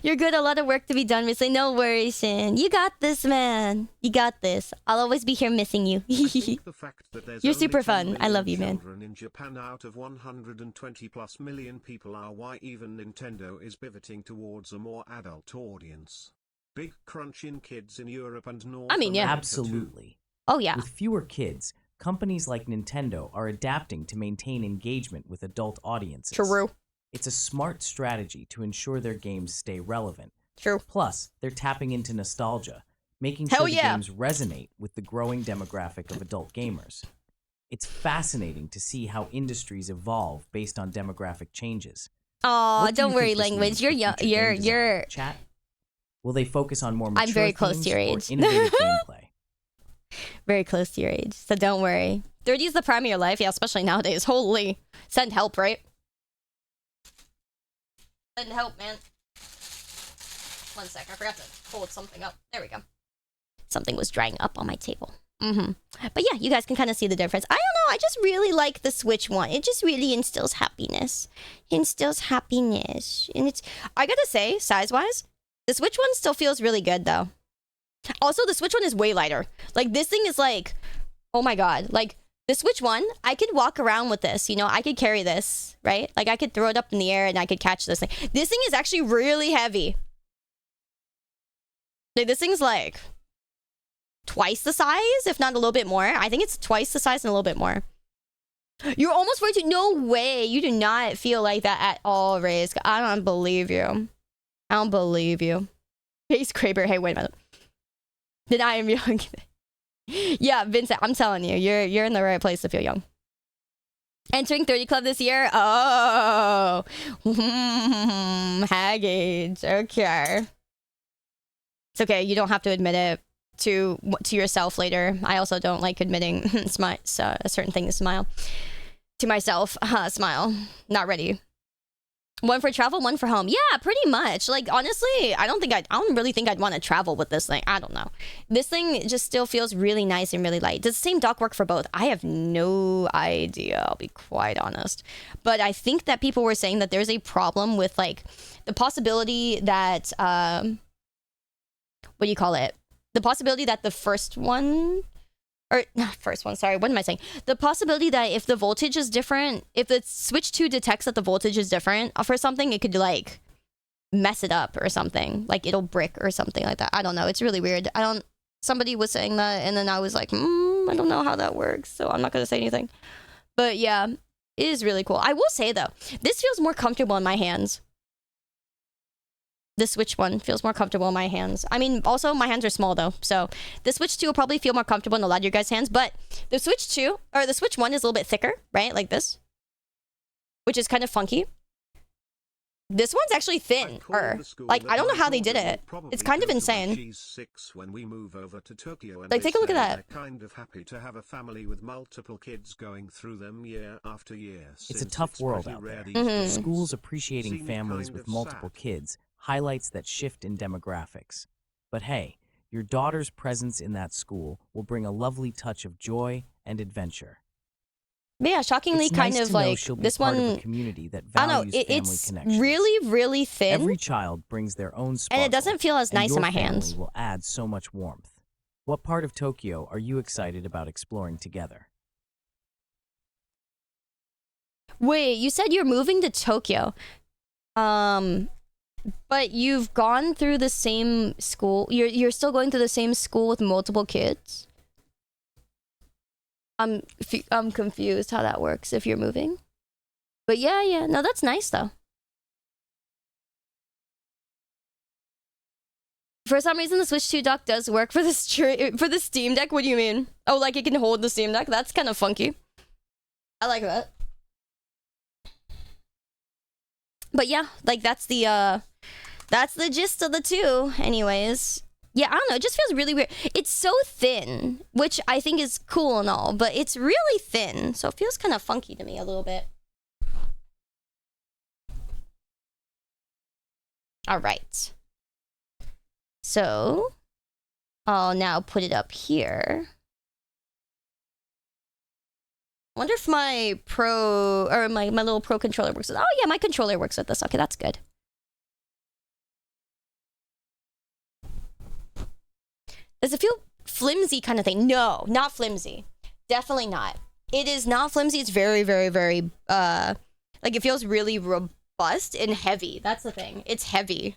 You're good. A lot of work to be done. We say no worries, Shin. You got this, man. You got this. I'll always be here missing you. I think the fact that there's You're only super 10 fun. I love you, million man. children in Japan out of 120 plus million people are why even Nintendo is pivoting towards a more adult audience. Big crunch in kids in Europe and North I mean, yeah. America too. Absolutely. Oh, yeah. With fewer kids, companies like Nintendo are adapting to maintain engagement with adult audiences. True. It's a smart strategy to ensure their games stay relevant. True. Plus, they're tapping into nostalgia, making Hell sure the yeah. games resonate with the growing demographic of adult gamers. It's fascinating to see how industries evolve based on demographic changes. Aw, What do you don't worry, think this language. means You're for young. future game You're. design? Chat? Will they focus on more mature I'm very close to your themes age. or innovative gameplay? Very close to your age, so don't worry. 30 is the prime of your life, yeah, especially nowadays. Holy. Send help, right? Send help, man. 1 sec, I forgot to hold something up. There we go. Something was drying up on my table. But yeah, you guys can kind of see the difference. I don't know, I just really like the Switch one. It just really instills happiness. Instills happiness. And it's, I gotta say, size-wise, the Switch one still feels really good, though. Also, the Switch one is way lighter. Like, this thing is like, oh my god. Like, the Switch one, I could walk around with this, you know? I could carry this, right? Like, I could throw it up in the air and I could catch this thing. This thing is actually really heavy. Like, this thing's like twice the size, if not a little bit more. I think it's twice the size and a little bit more. You're almost ready to... No way. You do not feel like that at all, Reyes. I don't believe you. I don't believe you. Hey, Scraper. Hey, wait a minute. Then I am young. Yeah, Vincent, I'm telling you, you're in the right place to feel young. Entering 30 Club this year? Oh. Hag age. Okay. It's okay. You don't have to admit it to yourself later. I also don't like admitting a certain thing to smile. To myself, smile. Not ready. One for travel, one for home. Yeah, pretty much. Like, honestly, I don't really think I'd want to travel with this thing. I don't know. This thing just still feels really nice and really light. Does the same dock work for both? I have no idea, I'll be quite honest. But I think that people were saying that there's a problem with, like, the possibility that, what do you call it? The possibility that the first one... Or, not first one, sorry, what am I saying? The possibility that if the voltage is different, if the Switch 2 detects that the voltage is different for something, it could, like, mess it up or something. Like, it'll brick or something like that. I don't know. It's really weird. Somebody was saying that, and then I was like, I don't know how that works, so I'm not going to say anything. But, yeah, it is really cool. I will say, though, this feels more comfortable in my hands. The Switch one feels more comfortable in my hands. I mean, also, my hands are small, though. So, the Switch 2 will probably feel more comfortable in a lot of your guys' hands. But the Switch 2, or the Switch 1 is a little bit thicker, right? Like this. Which is kind of funky. This one's actually thin. Like, I don't know how they did it. It's kind of insane. When we move over to Tokyo, and like, take a look at that. They're kind of happy to have a family with multiple kids going through them year after year. It's a tough world out there. Schools appreciating families with multiple kids highlights that shift in demographics. But hey, your daughter's presence in that school will bring a lovely touch of joy and adventure. But yeah, shockingly, it's kind nice of to know like she'll be this part one. Of a community that I don't values know. family It's connections. really, really thin. Every child brings their own sparkle, and it doesn't feel as nice in my hands. Will add so much warmth. What part of Tokyo are you excited about exploring together? Wait, you said you're moving to Tokyo. But you've gone through the same school. You're still going through the same school with multiple kids? I'm confused how that works if you're moving. But yeah. No, that's nice though. For some reason, the Switch 2 dock does work for the Steam Deck. What do you mean? Oh, like it can hold the Steam Deck? That's kind of funky. I like that. But yeah, like that's the gist of the two. Anyways, yeah, I don't know. It just feels really weird. It's so thin, which I think is cool and all, but it's really thin, so it feels kind of funky to me a little bit. All right. So I'll now put it up here. Wonder if my pro or my little pro controller works with. Oh yeah, my controller works with this. Okay, that's good. Does it feel flimsy kind of thing? No, not flimsy. Definitely not. It is not flimsy. It's very, very, very like it feels really robust and heavy. That's the thing. It's heavy.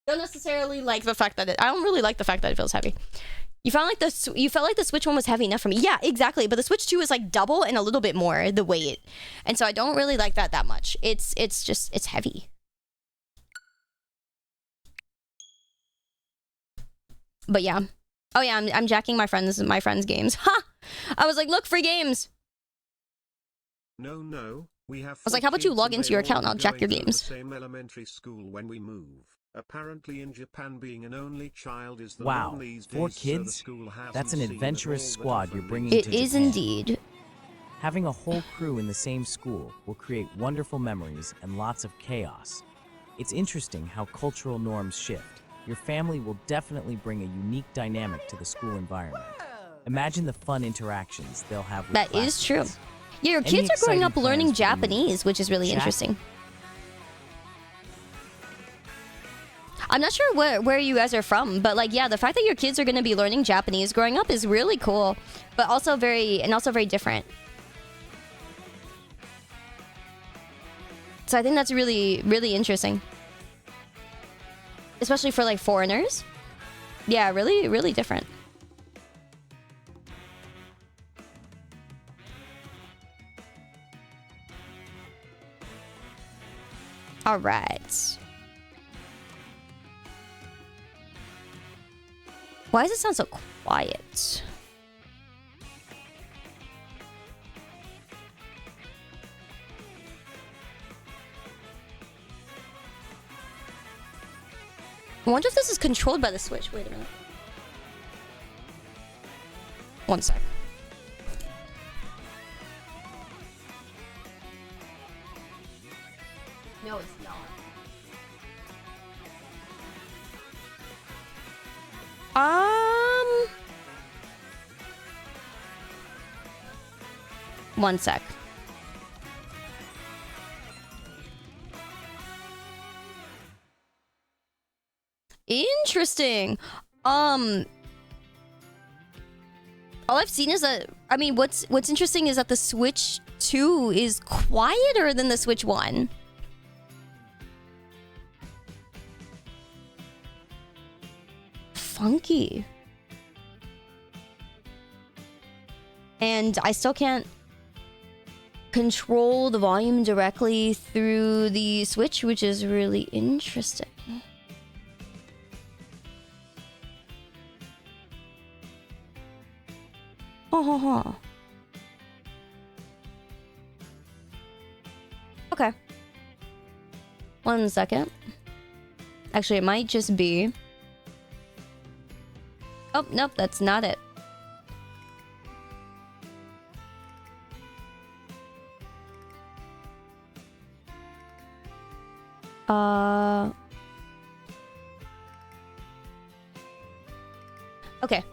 Don't necessarily like the fact that I don't really like the fact that it feels heavy. You felt like the Switch 1 was heavy enough for me. Yeah, exactly. But the Switch 2 is like double and a little bit more the weight. And so I don't really like that much. It's heavy. But yeah. Oh yeah, I'm jacking my friends' games. Ha! I was like, look, free games. No. We have. I was like, how about you log into your account and I'll jack your games? The same elementary school when we move. Apparently in Japan, being an only child is the Wow, norm these 4 days, so the kids? school hasn't That's an seen adventurous all the squad you're different bringing needs. to It is Japan. indeed. Having a whole crew in the same school will create wonderful memories and lots of chaos. It's interesting how cultural norms shift. Your family will definitely bring a unique dynamic to the school environment. Imagine the fun interactions they'll have with That is true. classmates. Yeah, your Any kids are growing exciting up learning plans for the move? Japanese, which is really Chat? interesting. I'm not sure where you guys are from, but like, yeah, the fact that your kids are going to be learning Japanese growing up is really cool, but also very different. So I think that's really, really interesting. Especially for like foreigners. Yeah, really, really different. All right. Why does it sound so quiet? I wonder if this is controlled by the Switch. Wait a minute. One sec. No, it's not. One sec. Interesting. All I've seen is that, I mean, what's interesting is that the Switch 2 is quieter than the Switch 1. Funky. And I still can't control the volume directly through the Switch, which is really interesting. Oh. Okay. 1 second. Actually, it might just be... Oh, nope, that's not it. Okay.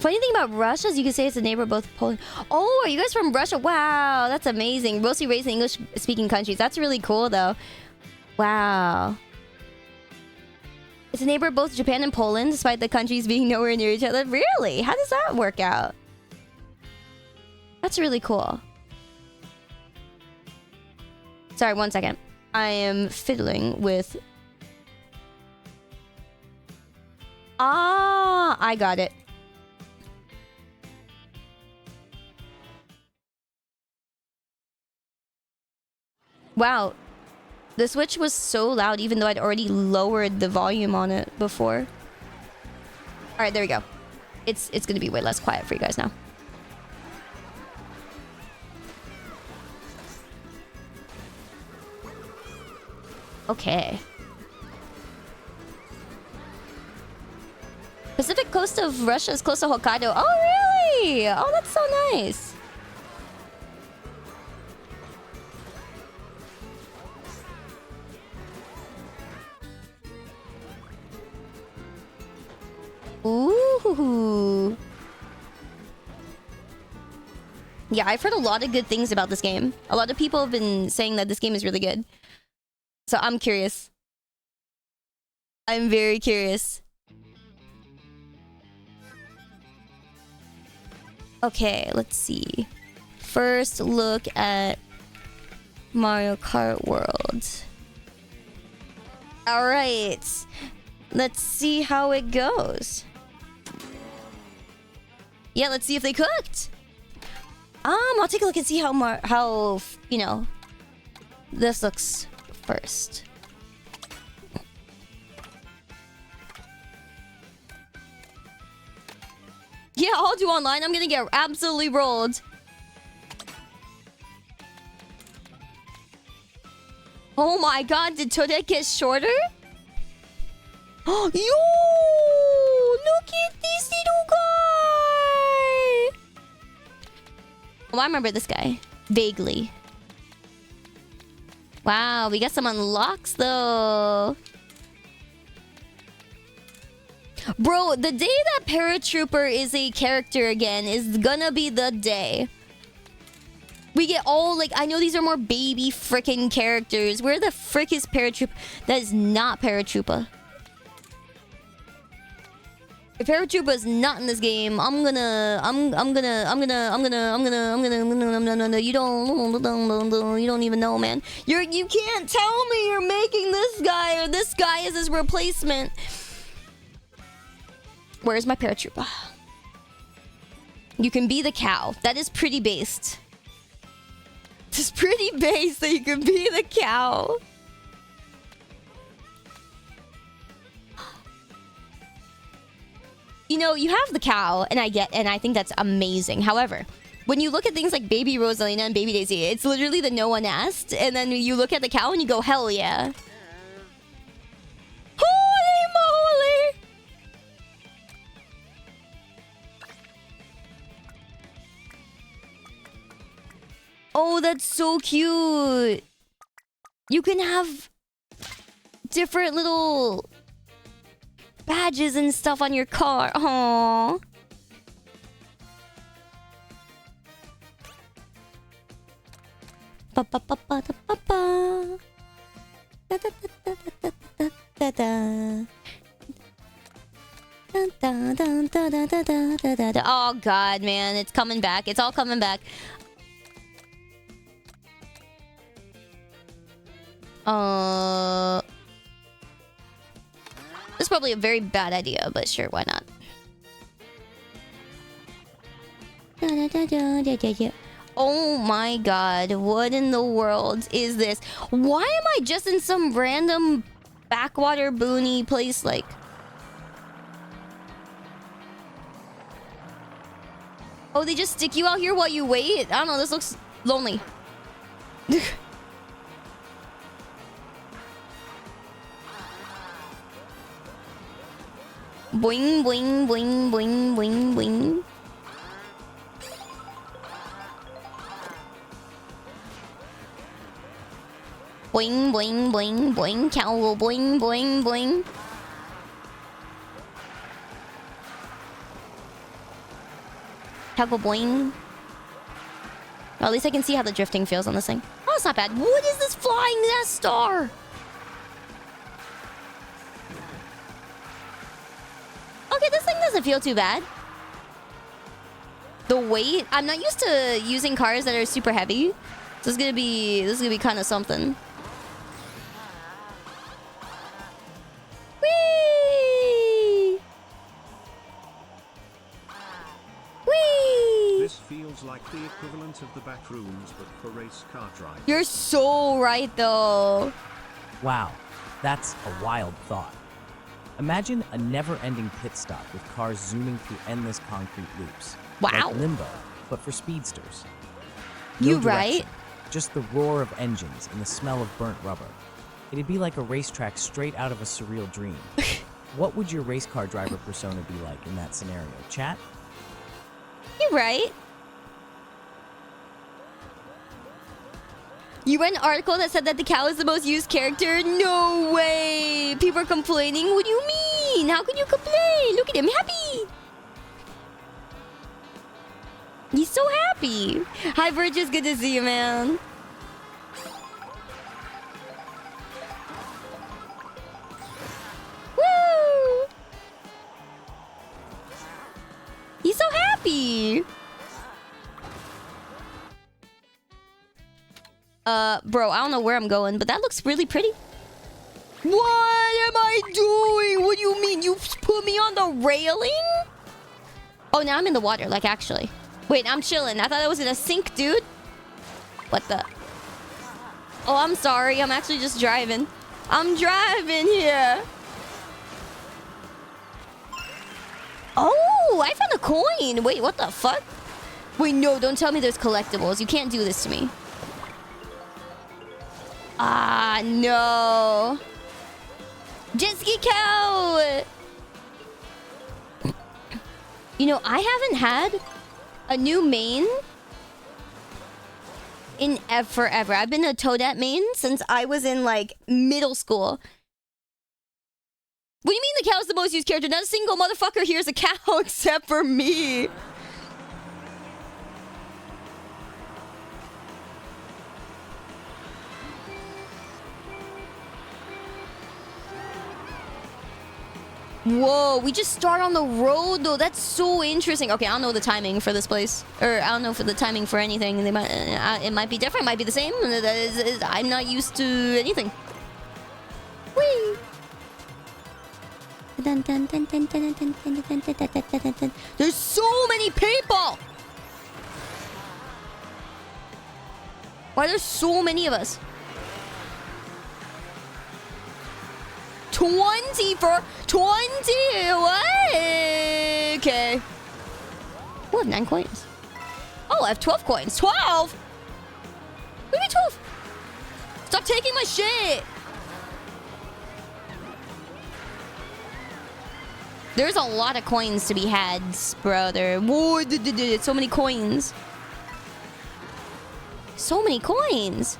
Funny thing about Russia is you can say it's a neighbor of both Poland. Oh, are you guys from Russia? Wow, that's amazing. Mostly raised in English-speaking countries. That's really cool, though. Wow. It's a neighbor of both Japan and Poland, despite the countries being nowhere near each other. Really? How does that work out? That's really cool. Sorry, 1 second. I am fiddling with... Ah, I got it. Wow. The Switch was so loud even though I'd already lowered the volume on it before. Alright, there we go. It's gonna be way less quiet for you guys now. Okay. Pacific coast of Russia is close to Hokkaido. Oh, really? Oh, that's so nice. Ooh. Yeah, I've heard a lot of good things about this game. A lot of people have been saying that this game is really good. So I'm curious. I'm very curious. Okay, let's see. First look at Mario Kart World. Alright. Let's see how it goes. Yeah, let's see if they cooked. I'll take a look and see how you know, this looks first. Yeah, I'll do online. I'm gonna get absolutely rolled. Oh my god, did Toadette get shorter? Oh, yo! Look at this little guy! Oh, I remember this guy. Vaguely. Wow, we got some unlocks though. Bro, the day that Paratrooper is a character again is gonna be the day. We get all, like, I know these are more baby frickin' characters. Where the frick is Paratrooper? That is not Paratrooper. If Paratrooper is not in this game, you don't even know, man. You can't tell me you're making this guy or this guy is his replacement. Where's my Paratrooper? You can be the cow. That is pretty based. It's pretty based that you can be the cow. You know, you have the cow, and I think that's amazing. However, when you look at things like Baby Rosalina and Baby Daisy, it's literally the no one asked, and then you look at the cow and you go, hell yeah. Holy moly! Oh, that's so cute. You can have different little badges and stuff on your car. Aww. Oh god, man, it's coming back. It's all coming back. This is probably a very bad idea, but sure, why not? Oh my god, what in the world is this? Why am I just in some random backwater boony place like... Oh, they just stick you out here while you wait? I don't know, this looks lonely. Boing, boing, boing, boing, boing, boing. Boing, boing, boing, boing. Cow will boing, boing, boing. Cow will boing. Well, at least I can see how the drifting feels on this thing. Oh, it's not bad. What is this flying Death Star? Okay, this thing doesn't feel too bad. The weight, I'm not used to using cars that are super heavy. So this is gonna be kind of something. Whee! Whee! This feels like the equivalent of the back rooms but for race car driving. You're so right though. Wow, that's a wild thought. Imagine a never-ending pit stop with cars zooming through endless concrete loops. Wow. Like Limbo, but for speedsters. You direction, right? Just the roar of engines and the smell of burnt rubber. It'd be like a racetrack straight out of a surreal dream. What would your race car driver persona be like in that scenario? Chat? You're right. You read an article that said that the cow is the most used character? No way! People are complaining? What do you mean? How can you complain? Look at him, happy! He's so happy. Hi, Burgess. Good to see you, man. Woo! He's so happy. Bro, I don't know where I'm going, but that looks really pretty. What am I doing? What do you mean? You put me on the railing? Oh, now I'm in the water, like, actually. Wait, I'm chilling. I thought I was in a sink, dude. What the? Oh, I'm sorry. I'm actually just driving. I'm driving here. Oh, I found a coin. Wait, what the fuck? Wait, no, don't tell me there's collectibles. You can't do this to me. Ah, no. Jet ski cow. You know, I haven't had a new main in forever. I've been a Toadette main since I was in, like, middle school. What do you mean the cow's the most used character? Not a single motherfucker here is a cow except for me. Whoa, we just start on the road though. That's so interesting. Okay, I don't know the timing for this place, or I don't know for the timing for anything. They might, it might be different, might be the same. I'm not used to anything. Whee! There's so many people. Why are there so many of us? 20 for 20. What? Okay. Oh, I have 9 coins. Oh, I have 12 coins. 12? What do you mean 12? Stop taking my shit. There's a lot of coins to be had, brother. Whoa, so many coins. So many coins.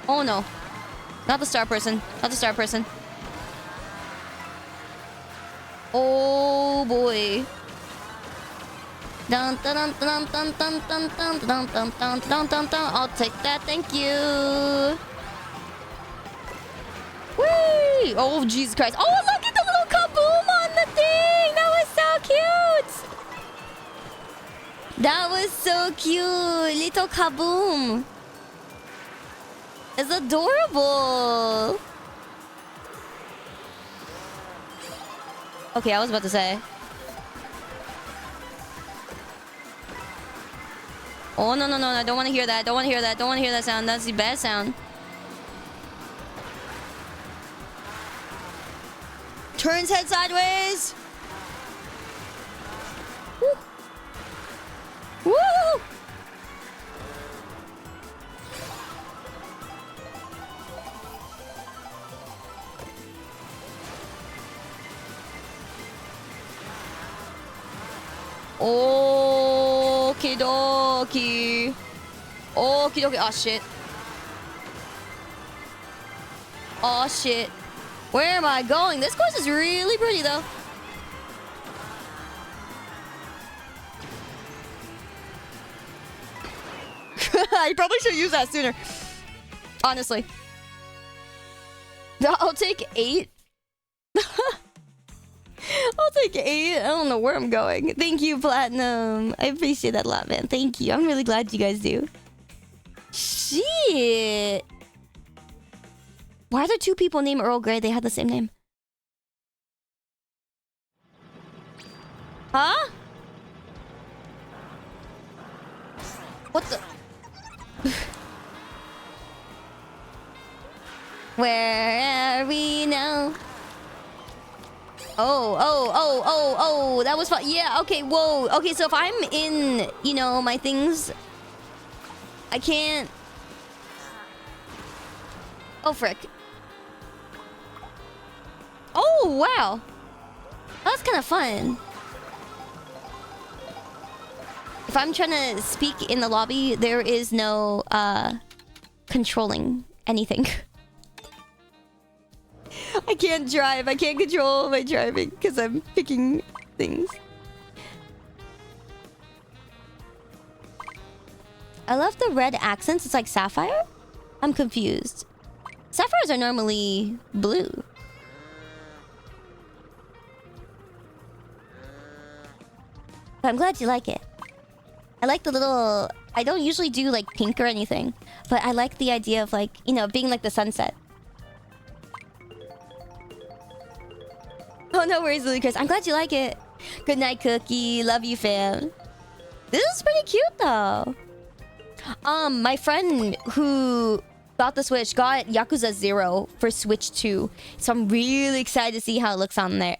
Oh no. Not the star person. Not the star person. Oh boy. Dun dun dun dun dun dun dun dun dun dun dun dun dun dun. I'll take that, thank you. Whee! Oh Jesus Christ. Oh, look at the little kaboom on the thing! That was so cute! That was so cute! Little kaboom! It's adorable! Okay, I was about to say. Oh, no, no, no, I don't want to hear that. Don't want to hear that. Don't want to hear that sound. That's the bad sound. Turns head sideways. Woo! Woo! Okie dokie. Okie dokie. Oh shit. Oh shit. Where am I going? This course is really pretty though. I probably should use that sooner. Honestly. I'll take 8. I'll take 8. I don't know where I'm going. Thank you, Platinum. I appreciate that a lot, man. Thank you. I'm really glad you guys do. Shit. Why are there 2 people named Earl Grey? They had the same name. Huh? What the? Where are we now? Oh, that was fun. Yeah, okay, whoa. Okay, so if I'm in, you know, my things, I can't... Oh, frick. Oh, wow. That's kind of fun. If I'm trying to speak in the lobby, there is no, controlling anything. I can't drive. I can't control my driving because I'm picking things. I love the red accents. It's like sapphire? I'm confused. Sapphires are normally blue. But I'm glad you like it. I like the little... I don't usually do like pink or anything. But I like the idea of like, you know, being like the sunset. Oh, no worries, Lucas. I'm glad you like it. Good night, Cookie. Love you, fam. This is pretty cute, though. My friend who got the Switch got Yakuza 0 for Switch 2. So I'm really excited to see how it looks on there.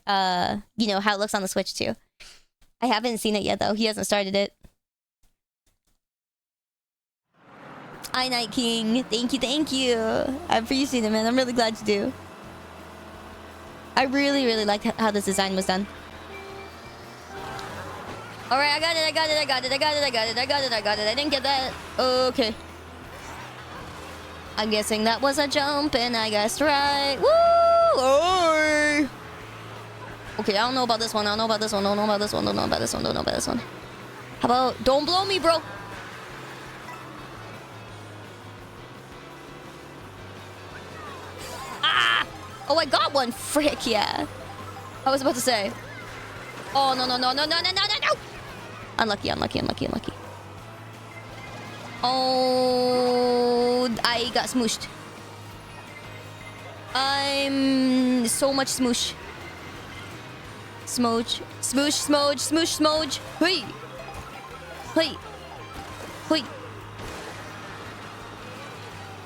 You know, how it looks on the Switch 2. I haven't seen it yet, though. He hasn't started it. Hi, Night King. Thank you, thank you. I appreciate it, man. I'm really glad you do. I really, really like how this design was done. Alright, I got it, I got it, I got it, I got it, I got it, I got it, I got it. I didn't get that. Okay. I'm guessing that was a jump, and I guessed right. Woo! Oh! Okay, I don't know about this one. I don't know about this one. Don't know about this one. Don't know about this one. Don't know about this one. How about... Don't blow me, bro. Ah! Oh, I got one. Frick, yeah. I was about to say. Oh, no, no, no, no, no, no, no, no, no! Unlucky, unlucky, unlucky, unlucky. Oh, I got smooshed. I'm so much smoosh. Smooch. Smoosh, smooch, smoosh, smooch. Hey! Hey! Hey!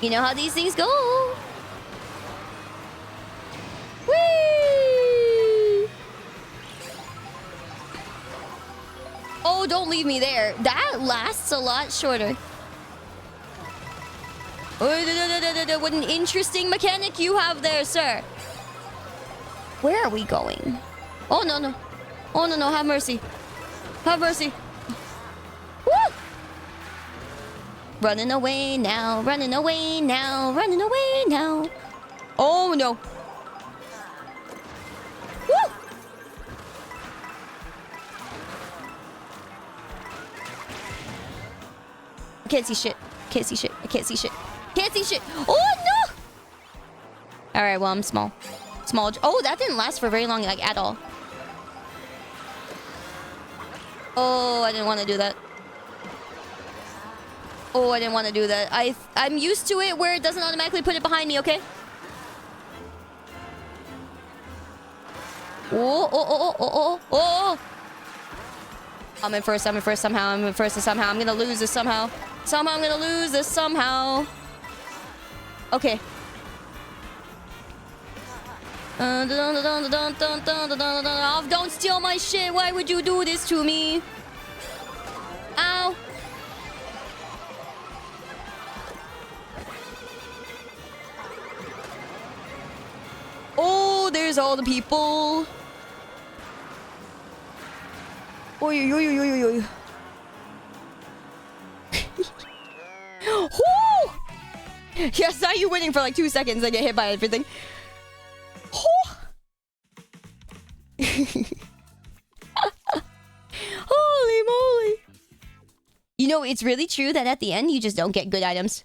You know how these things go. Whee! Oh, don't leave me there. That lasts a lot shorter. Oh, what an interesting mechanic you have there, sir. Where are we going? Oh, no, no. Oh, no, no. Have mercy. Have mercy. Woo! Running away now. Running away now. Running away now. Oh, no. Woo! I can't see shit. Can't see shit. I can't see shit. Can't see shit. Oh, no! Alright, well, I'm small. Small. Oh, that didn't last for very long, like, at all. Oh, I didn't want to do that. Oh, I didn't want to do that. I'm used to it where it doesn't automatically put it behind me, okay? Oh, oh, oh, oh, oh, oh. I'm in first, I'm in first somehow, I'm in first somehow. I'm gonna lose this somehow. Somehow I'm gonna lose this somehow. Okay. Oh, don't steal my shit. Why would you do this to me? Ow. Oh, there's all the people. Oy, oy, oy, oy, oy. Woo! Yeah, I saw you winning for like 2 seconds. I get hit by everything. Holy moly. You know, it's really true that at the end, you just don't get good items.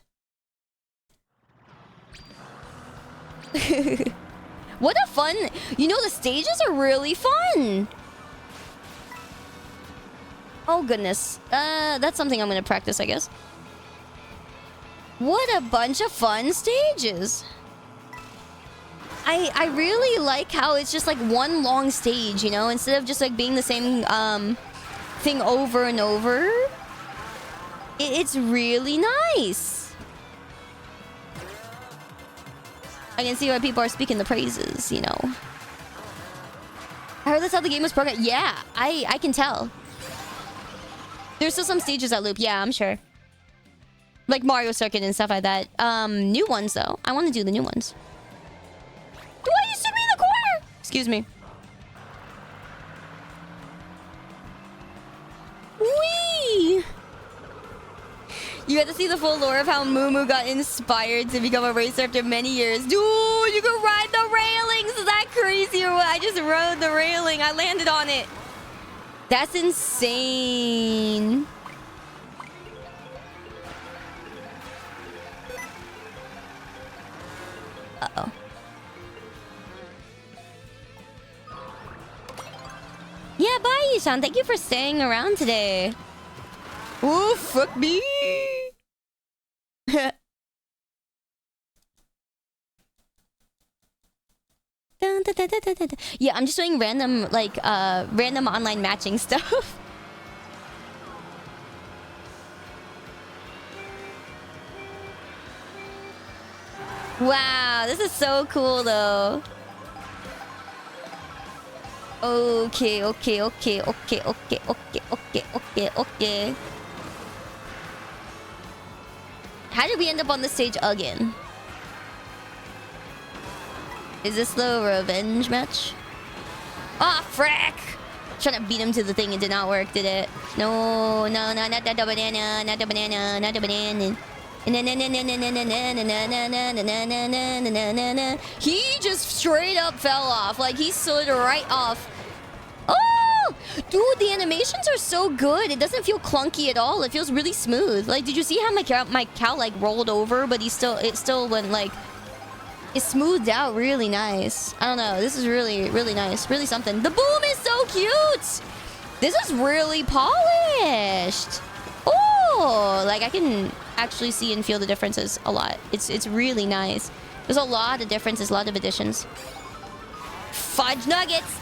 What a fun... You know, the stages are really fun. Oh, goodness. That's something I'm gonna practice, I guess. What a bunch of fun stages. I really like how it's just like one long stage, you know? Instead of just like being the same thing over and over. It's really nice. I can see why people are speaking the praises, you know? I heard that's how the game was programmed. Yeah, I can tell. There's still some stages that loop. Yeah, I'm sure. Like Mario Circuit and stuff like that. New ones, though. I want to do the new ones. Why you stood me in the corner? Excuse me. Wee! You got to see the full lore of how Moo got inspired to become a racer after many years. Dude, you can ride the railings. Is that crazy or what? I just rode the railing. I landed on it. That's insane. Uh-oh. Yeah, bye, Ishan. Thank you for staying around today. Ooh, fuck me. Dun, dun, dun, dun, dun, dun. Yeah, I'm just doing random, like, random online matching stuff. Wow, this is so cool, though. Okay. How did we end up on this stage again? Is this the revenge match? Ah, frick! Trying to beat him to the thing, it did not work, did it? No, not the banana, not the banana, not the banana. He just straight up fell off. Like, he slid right off. Oh! Dude, the animations are so good. It doesn't feel clunky at all. It feels really smooth. Like, did you see how my cow like, rolled over, but it still went, like... It smoothed out really nice. I don't know. This is really, really nice. Really something. The boom is so cute! This is really polished. Oh! Like, I can actually see and feel the differences a lot. It's really nice. There's a lot of differences, a lot of additions. Fudge nuggets!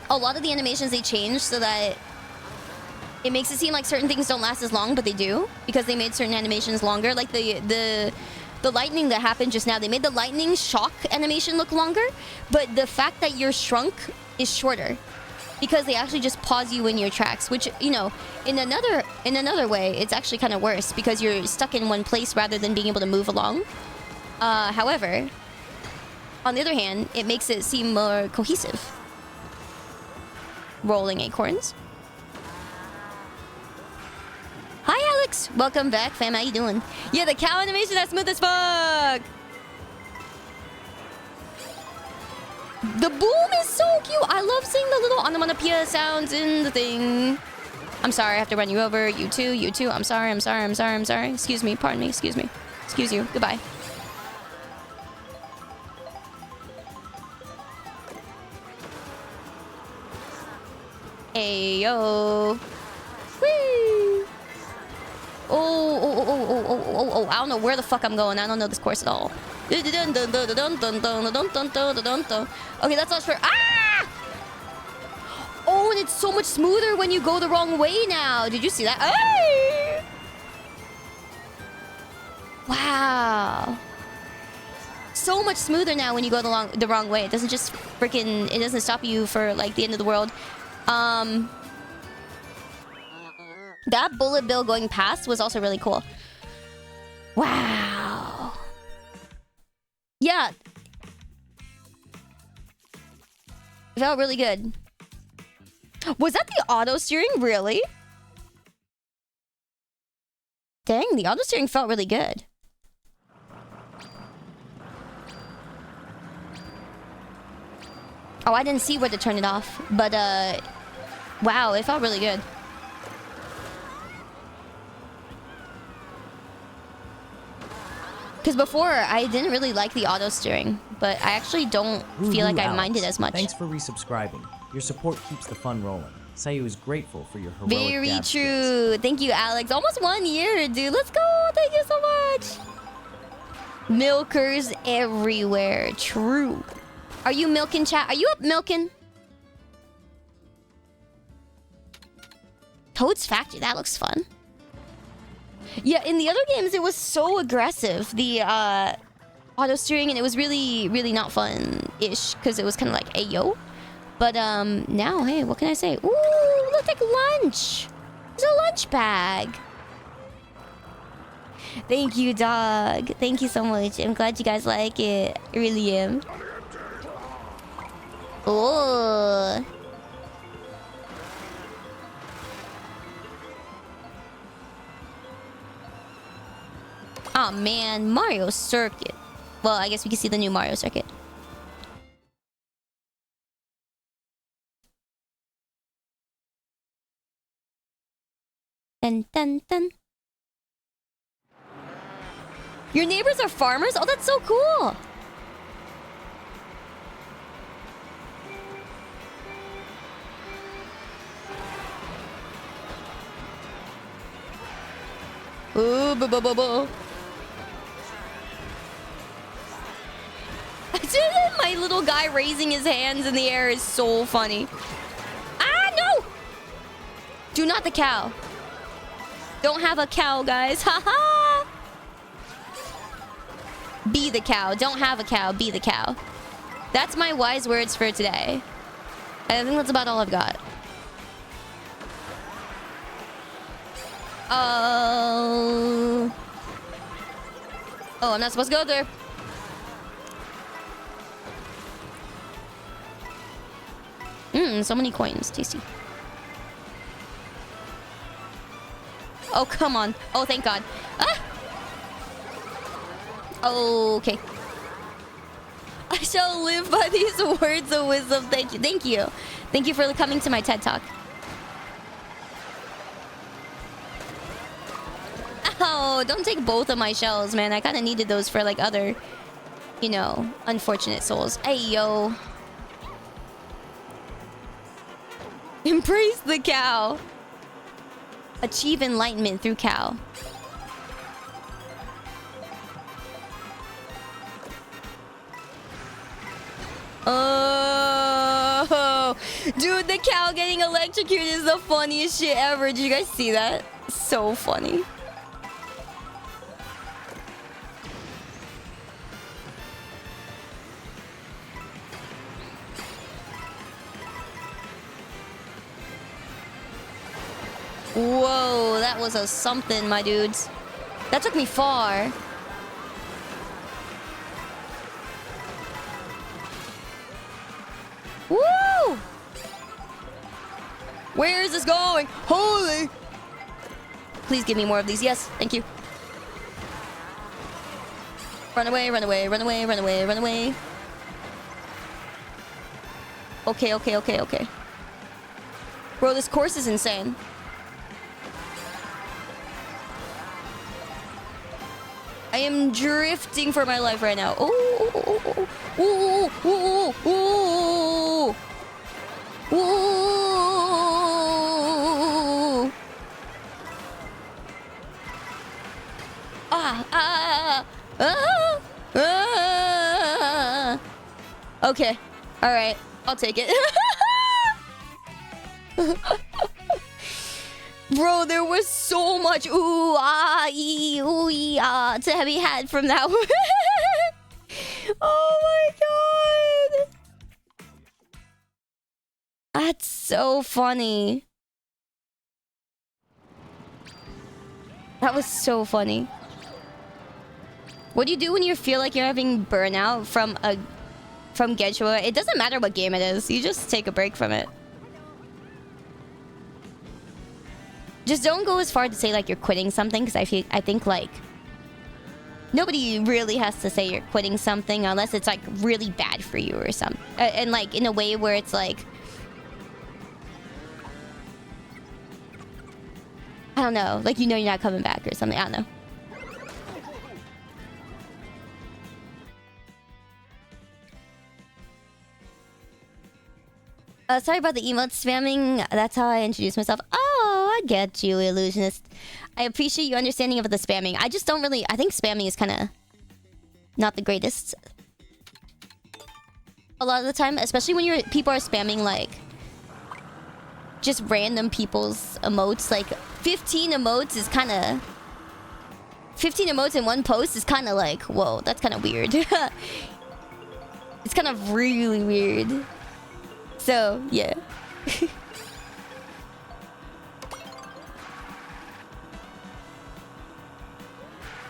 A lot of the animations they changed so that it makes it seem like certain things don't last as long, but they do, because they made certain animations longer. Like the lightning that happened just now, they made the lightning shock animation look longer, but the fact that you're shrunk is shorter, because they actually just pause you in your tracks, which, you know, in another way, it's actually kind of worse, because you're stuck in one place rather than being able to move along. However, on the other hand, it makes it seem more cohesive. Rolling acorns. Hi, Alex. Welcome back, fam. How you doing? Yeah, the cow animation, that's smooth as fuck. The boom is so cute. I love seeing the little onomatopoeia sounds in the thing. I'm sorry, I have to run you over. You too. I'm sorry. Excuse me. Pardon me. Excuse me. Excuse you. Goodbye. Ayo. Whee! Oh, I don't know where the fuck I'm going. I don't know this course at all. Okay, that's not sure. Ah! Oh, and it's so much smoother when you go the wrong way now. Did you see that? Hey! Wow. So much smoother now when you go the wrong way. It doesn't just freaking... It doesn't stop you for, like, the end of the world. That bullet bill going past was also really cool. Wow. Yeah. It felt really good. Was that the auto steering? Really? Dang, the auto steering felt really good. Oh, I didn't see where to turn it off. But, wow, it felt really good. Because before, I didn't really like the auto steering, but I actually don't feel like I mind it as much. Thanks for resubscribing. Your support keeps the fun rolling. Sayu is grateful for your heroic Very dab true. skills. Thank you, Alex. Almost 1 year, dude. Let's go. Thank you so much. Milkers everywhere. True. Are you milking, chat? Are you up milking? Toad's Factory. That looks fun. Yeah, in the other games, it was so aggressive, the auto steering, and it was really, really not fun-ish, because it was kind of like, hey, yo. But now, hey, what can I say? Ooh, looks like lunch. There's a lunch bag. Thank you, dog. Thank you so much. I'm glad you guys like it. I really am. Oh. Oh man, Mario Circuit. Well, I guess we can see the new Mario Circuit. Dun dun dun. Your neighbors are farmers? Oh, that's so cool. Ooh, boo. My little guy raising his hands in the air is so funny. Ah, no! Do not the cow. Don't have a cow, guys. Haha! Be the cow. Don't have a cow. Be the cow. That's my wise words for today. I think that's about all I've got. Oh, I'm not supposed to go there. So many coins. Tasty. Oh, come on. Oh, thank God. Ah! Okay. I shall live by these words of wisdom. Thank you. Thank you. Thank you for coming to my TED Talk. Oh, don't take both of my shells, man. I kind of needed those for, like, other, you know, unfortunate souls. Hey, yo. Embrace the cow. Achieve enlightenment through cow. Oh, dude, the cow getting electrocuted is the funniest shit ever. Did you guys see that? So funny. Whoa, that was a something, my dudes. That took me far. Woo! Where is this going? Holy! Please give me more of these. Yes, thank you. Run away, run away, run away, run away, run away. Okay. Bro, this course is insane. I am drifting for my life right now. Okay. All right. I'll take it. Bro, there was so much ooh ah ee ooh ee ah to be had from that one. Oh my god. That's so funny. That was so funny. What do you do when you feel like you're having burnout from Gensho? It doesn't matter what game it is. You just take a break from it. Just don't go as far to say like you're quitting something, because I think like nobody really has to say you're quitting something unless it's like really bad for you or something, and like in a way where it's like, I don't know, like, you know, you're not coming back or something. I don't know. Sorry about the emote spamming. That's how I introduce myself. Oh, I get you, illusionist. I appreciate your understanding of the spamming. I just don't really... I think spamming is kind of not the greatest a lot of the time, especially when people are spamming like just random people's emotes. Like 15 emotes is kind of... 15 emotes in one post is kind of like, whoa, that's kind of weird. It's kind of really weird. So, yeah.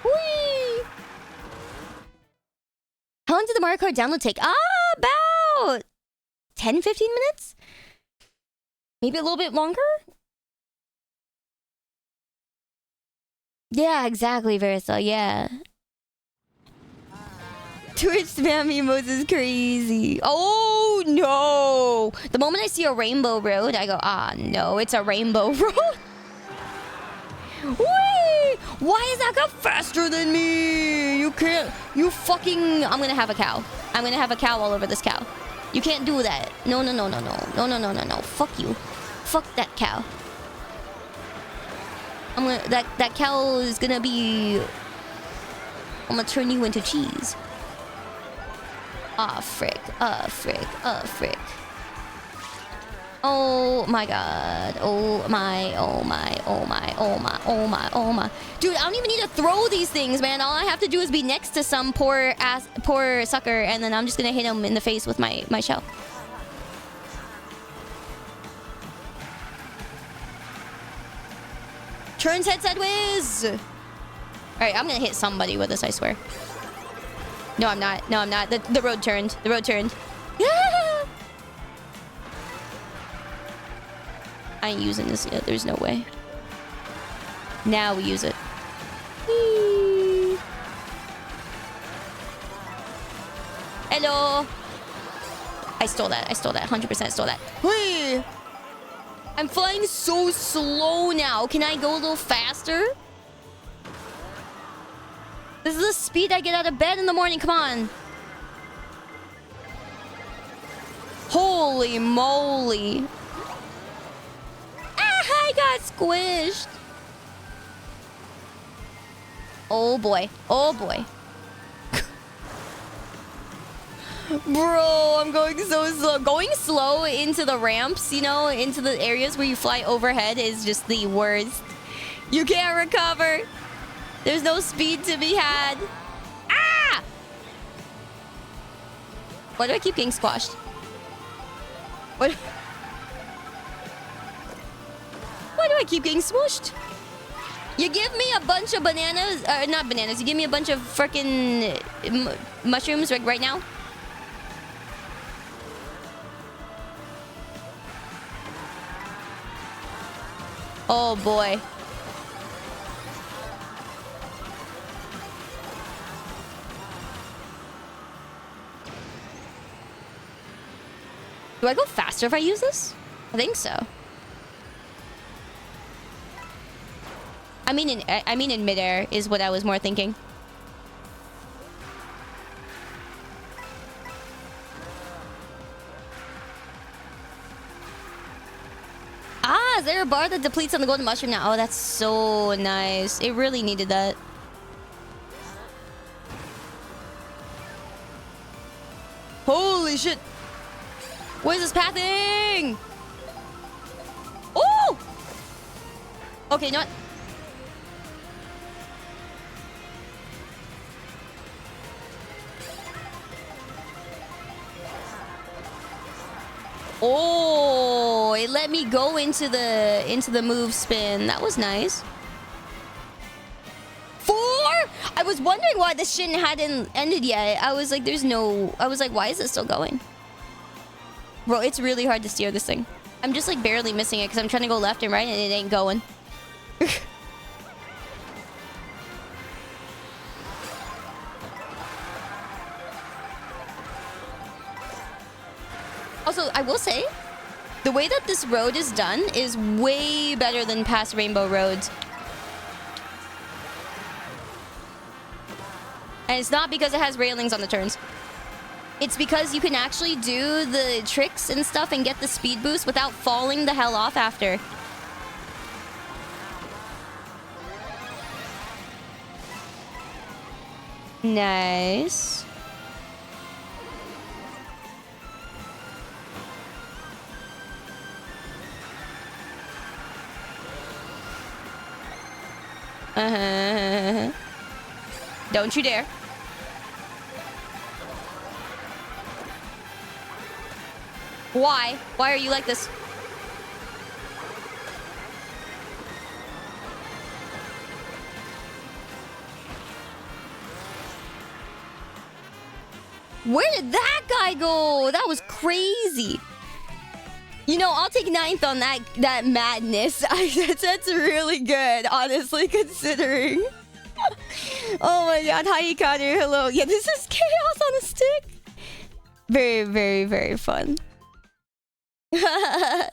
Whee! How long did the Mario Kart download take? About 10-15 minutes? Maybe a little bit longer? Yeah, exactly, Versa. Yeah. Twitch spam emotes is crazy. Oh no! The moment I see a rainbow road, I go, ah no, it's a rainbow road. Whee! Why is that guy faster than me? You can't. You fucking. I'm gonna have a cow. I'm gonna have a cow all over this cow. You can't do that. No, no, no, no, no, no, no, no, no, no. Fuck you. Fuck that cow. I'm gonna. That cow is gonna be. I'm gonna turn you into cheese. Ah, frick. Ah, frick. Ah, frick. Oh my god. Oh my. Oh my. Oh my. Oh my. Oh my. Oh my. Dude, I don't even need to throw these things, man. All I have to do is be next to some poor sucker, and then I'm just gonna hit him in the face with my shell. Turns head sideways. Alright, I'm gonna hit somebody with this, I swear. No, I'm not. No, I'm not. The road turned. The road turned. Yeah! I ain't using this yet. There's no way. Now we use it. Whee! Hello. I stole that. I stole that. 100% stole that. Whee! I'm flying so slow now. Can I go a little faster? This is the speed I get out of bed in the morning. Come on. Holy moly. Ah, I got squished. Oh boy. Oh boy. Bro, I'm going so slow. Going slow into the ramps, you know, into the areas where you fly overhead is just the worst. You can't recover. There's no speed to be had. Ah! Why do I keep getting squashed? What? Why do I keep getting smooshed? You give me a bunch of bananas, not bananas. You give me a bunch of freaking mushrooms like right now. Oh boy. Do I go faster if I use this? I think so. I mean in midair is what I was more thinking. Ah, is there a bar that depletes on the golden mushroom now? Oh, that's so nice. It really needed that. Holy shit. What is this pathing? Oh! Okay, not. Oh, it let me go into the move spin. That was nice. 4? I was wondering why this shit hadn't ended yet. I was like, there's no. I was like, why is it still going? Bro, it's really hard to steer this thing. I'm just like barely missing it because I'm trying to go left and right and it ain't going. Also, I will say, the way that this road is done is way better than past Rainbow roads. And it's not because it has railings on the turns. It's because you can actually do the tricks and stuff and get the speed boost without falling the hell off after. Nice. Don't you dare. Why? Why are you like this? Where did that guy go? That was crazy. You know, I'll take ninth on that madness. That's really good, honestly, considering. Oh my god, hi Connor, hello. Yeah, this is chaos on a stick. Very, very, very fun. Yeah,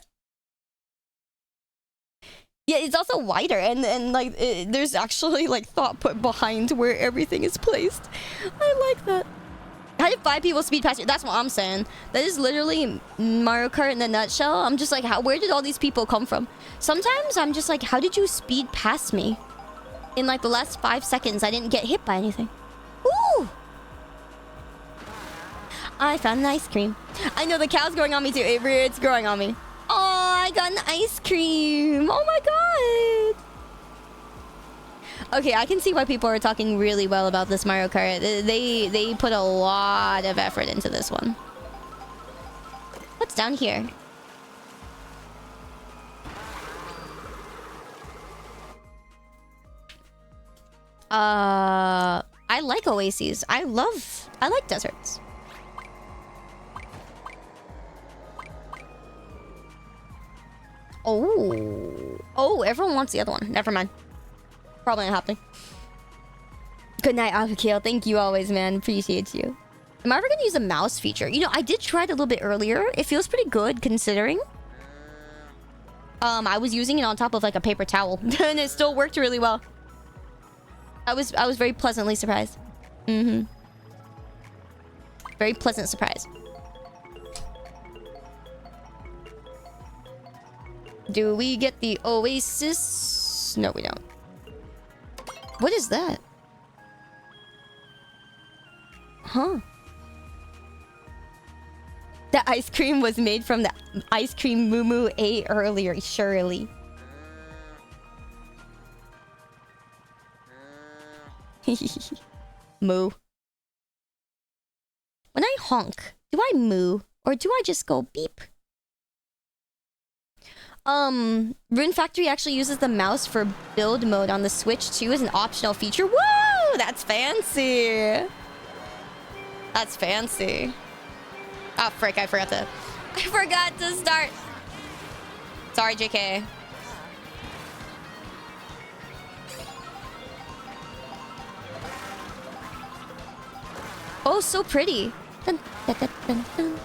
it's also wider and like there's actually like thought put behind where everything is placed. I like that. How did 5 people speed past you? That's what I'm saying. That is literally Mario Kart in a nutshell. I'm just like, where did all these people come from? Sometimes I'm just like, how did you speed past me? In like the last 5 seconds, I didn't get hit by anything. Ooh! I found an ice cream. I know the cow's growing on me too. Avery, it's growing on me. Oh, I got an ice cream. Oh my god. Okay, I can see why people are talking really well about this Mario Kart. They put a lot of effort into this one. What's down here? I like oases. I like deserts. Oh, everyone wants the other one. Never mind. Probably not happening. Good night, Akakil. Thank you always, man. Appreciate you. Am I ever gonna use a mouse feature? You know, I did try it a little bit earlier. It feels pretty good considering. I was using it on top of like a paper towel and it still worked really well. I was very pleasantly surprised. Very pleasant surprise. Do we get the oasis? No, we don't. What is that? Huh? The ice cream was made from the ice cream Moo ate earlier, surely. Moo. When I honk, do I moo or do I just go beep? Rune Factory actually uses the mouse for build mode on the Switch too as an optional feature. Whoa, that's fancy. That's fancy. Oh frick, I forgot to start. Sorry, JK. Oh, so pretty. Dun, dun, dun, dun, dun.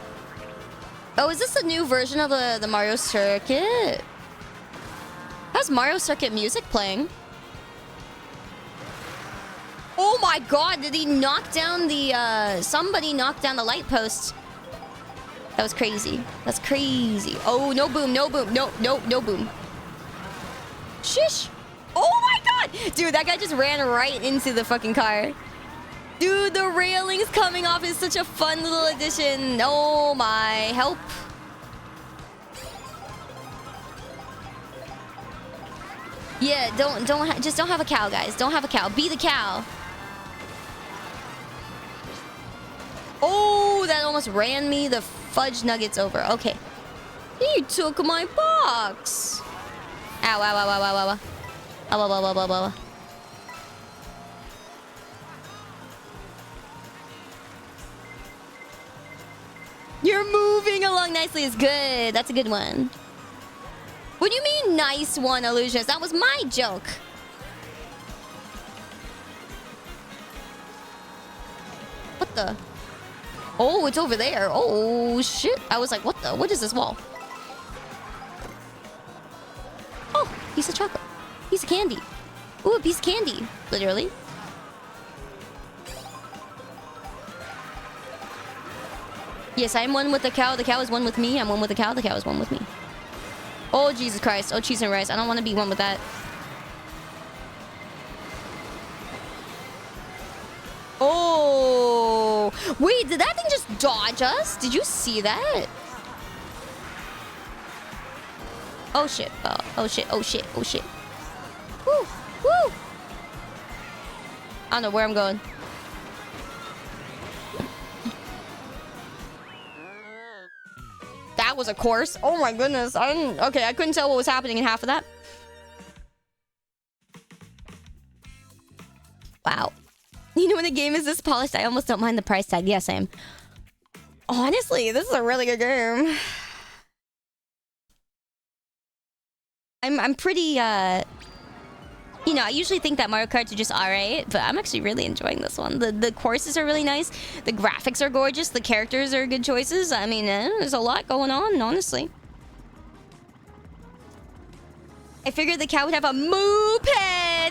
Oh, is this a new version of the Mario Circuit? How's Mario Circuit music playing? Oh my god, did he knock down the, somebody knocked down the light post. That was crazy. That's crazy. Oh, no boom, no boom, no boom. Shish. Oh my god! Dude, that guy just ran right into the fucking car. Dude, the railings coming off is such a fun little addition. Oh my, help. Yeah, just don't have a cow, guys. Don't have a cow. Be the cow. Oh, that almost ran me the fudge nuggets over. Okay. He took my box. Ow, ow, ow, ow, ow, ow. Ow, ow, ow, ow, ow, ow. You're moving along nicely is good. That's a good one. What do you mean nice one, Illusionist? That was my joke. What the? Oh, it's over there. Oh, shit. I was like, what the? What is this wall? Oh, piece of chocolate. Piece of candy. Ooh, a piece of candy. Literally. Yes, I'm one with the cow. The cow is one with me. I'm one with the cow. The cow is one with me. Oh, Jesus Christ. Oh, cheese and rice. I don't want to be one with that. Oh. Wait, did that thing just dodge us? Did you see that? Oh, shit. Oh, shit. Oh, shit. Oh, shit. Woo. Woo. I don't know where I'm going. That was a course. Oh my goodness. Okay, I couldn't tell what was happening in half of that. Wow. You know when the game is this polished, I almost don't mind the price tag. Yes, I am. Honestly, this is a really good game. I'm pretty you know, I usually think that Mario Karts are just alright, but I'm actually really enjoying this one. The courses are really nice. The graphics are gorgeous. The characters are good choices. I mean, there's a lot going on, honestly. I figured the cow would have a moped. Ah!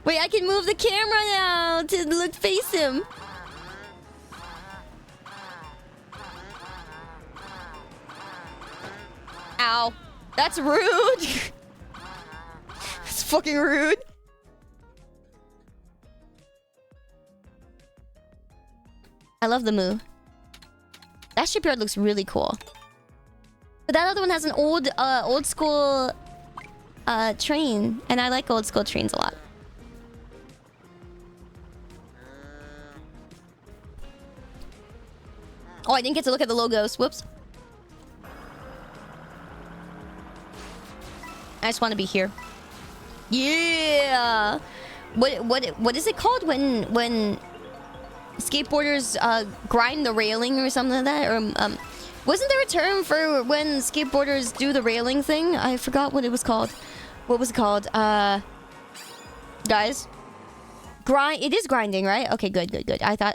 Wait, I can move the camera now to look face him. Ow. That's rude. That's fucking rude. I love the moo. That shipyard looks really cool. But that other one has an old school train. And I like old school trains a lot. Oh, I didn't get to look at the logos. Whoops. I just want to be here. Yeah. What is it called when skateboarders grind the railing or something like that? Or wasn't there a term for when skateboarders do the railing thing? I forgot what it was called. What was it called? Guys, grind. It is grinding, right? Okay, good. I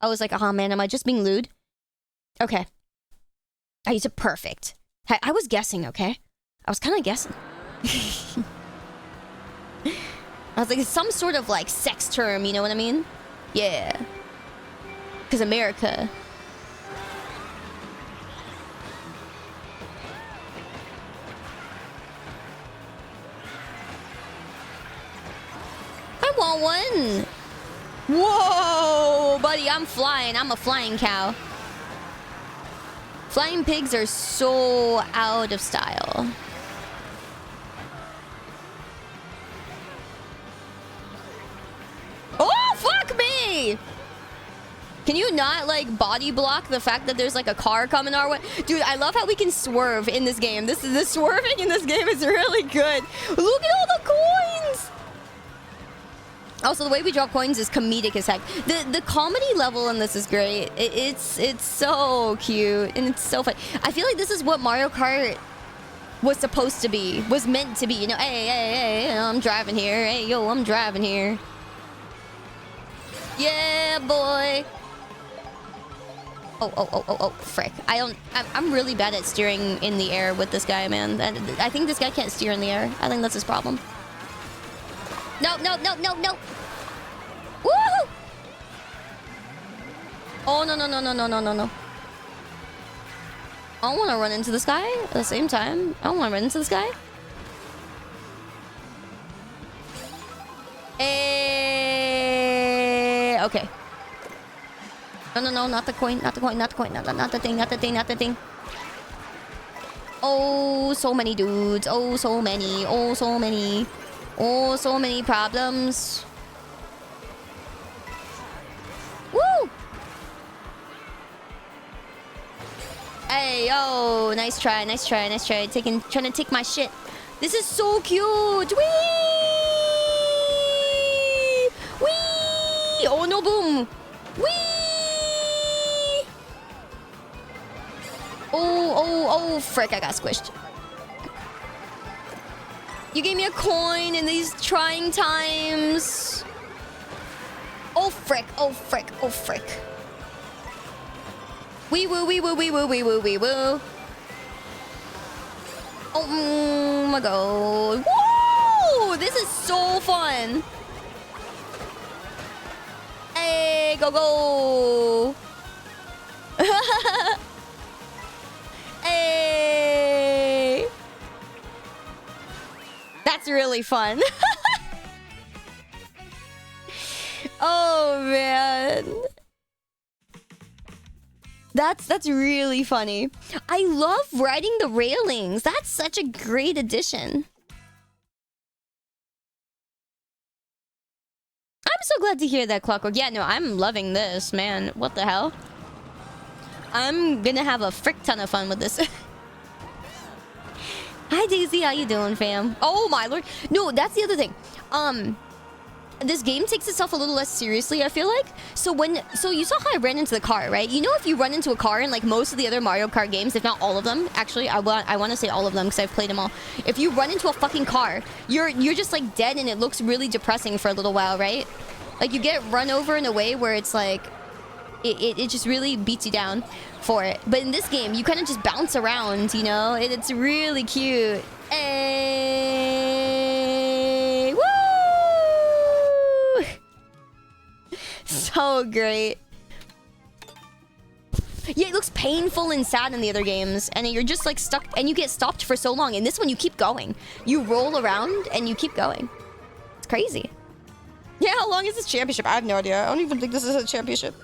was like, oh man, am I just being lewd? Okay. I used it perfect. I was guessing, okay? I was kind of guessing. I was like, it's some sort of like sex term, you know what I mean? Yeah. Because America. I want one. Whoa, buddy, I'm flying. I'm a flying cow. Flying pigs are so out of style. Oh, fuck me! Can you not, like, body block the fact that there's, like, a car coming our way? Dude, I love how we can swerve in this game. The swerving in this game is really good. Look at all the coins! Also, the way we drop coins is comedic as heck. The comedy level in this is great. It's so cute, and it's so fun. I feel like this is what Mario Kart was supposed to be, was meant to be. You know, hey, you know, I'm driving here. Hey, yo, I'm driving here. Yeah, boy. Oh, frick. I'm really bad at steering in the air with this guy, man. I think this guy can't steer in the air. I think that's his problem. No. Woohoo! Oh, no. I don't want to run into this guy at the same time. I don't want to run into this guy. Okay. No, not the coin, not the thing. Oh, so many dudes. Oh, so many problems. Woo! Hey, yo, nice try. Trying to take my shit. This is so cute. Whee! Oh, no, boom. Whee! Oh, frick, I got squished. You gave me a coin in these trying times. Oh, frick. Wee woo. Oh my god. Woo! This is so fun. Hey, go. Hey. That's really fun. Oh man. That's really funny. I love riding the railings. That's such a great addition. I'm so glad to hear that, Clockwork. Yeah, no, I'm loving this, man. What the hell? I'm gonna have a frick ton of fun with this. Hi, Daisy. How you doing, fam? Oh, my lord. No, that's the other thing. this game takes itself a little less seriously, I feel like. So you saw how I ran into the car, right? You know, if you run into a car in like most of the other Mario Kart games, if not all of them, actually, I want to say all of them because I've played them all. If you run into a fucking car, you're just like dead, and it looks really depressing for a little while, right? Like you get run over in a way where it's like it just really beats you down for it. But in this game, you kind of just bounce around, you know? It's really cute. Hey, woo! So great. Yeah, it looks painful and sad in the other games, and you're just like stuck, and you get stopped for so long. In this one, you keep going. You roll around and you keep going. It's crazy. Yeah, how long is this championship? I have no idea. I don't even think this is a championship.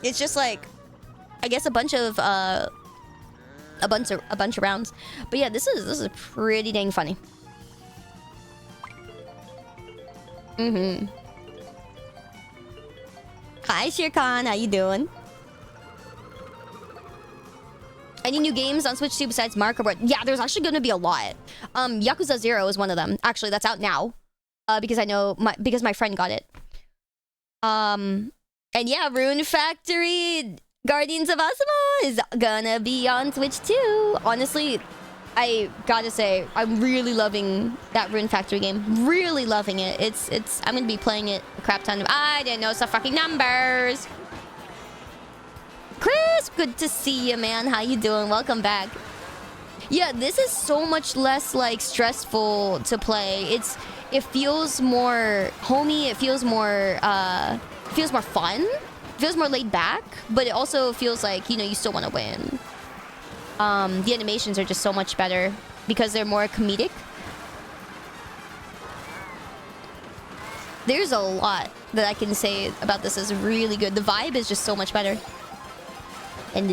It's just like, I guess a bunch of rounds. But yeah, this is pretty dang funny. Hi, Shirkan. How you doing? Any new games on Switch 2 besides Mario Kart? Yeah, there's actually going to be a lot. Yakuza 0 is one of them. Actually, that's out now. Because I know because my friend got it. And yeah, Rune Factory Guardians of Asuma is gonna be on Switch too. Honestly, I gotta say, I'm really loving that Rune Factory game. Really loving it. I'm gonna be playing it a crap ton. I didn't know some fucking numbers. Chris, good to see you, man. How you doing? Welcome back. Yeah, this is so much less like stressful to play. It feels more homey. It feels more fun. It feels more laid back, but it also feels like, you know, you still want to win. The animations are just so much better because they're more comedic. There's a lot that I can say about this is really good. The vibe is just so much better. And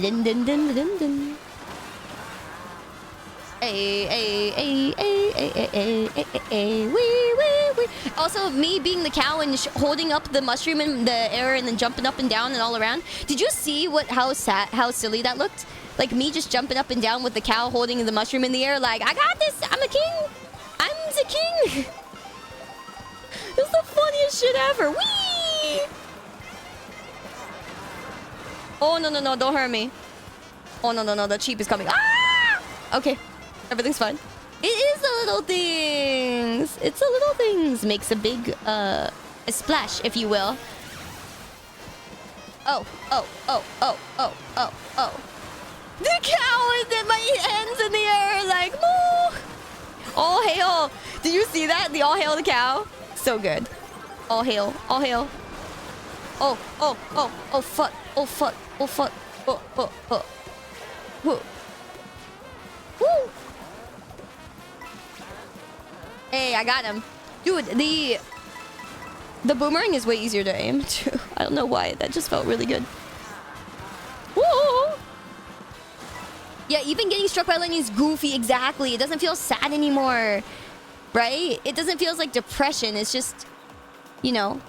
also, me being the cow and holding up the mushroom in the air and then jumping up and down and all around. Did you see how silly that looked? Like me just jumping up and down with the cow holding the mushroom in the air, like, I got this. I'm a king. I'm the king. It's the funniest shit ever. Whee! Oh, no, don't hurt me. Oh, no, the cheap is coming. Ah! Okay, everything's fine. It is the little things. It's the little things. Makes a big, a splash, if you will. Oh. The cow is in my hands in the air, like, moo! All hail. Did you see that? The all hail the cow? So good. All hail. Oh, fuck. Woo. Hey, I got him. Dude, the boomerang is way easier to aim too. I don't know why. That just felt really good. Woo! Yeah, even getting struck by lightning is goofy. Exactly. It doesn't feel sad anymore. Right? It doesn't feel like depression. It's just, you know,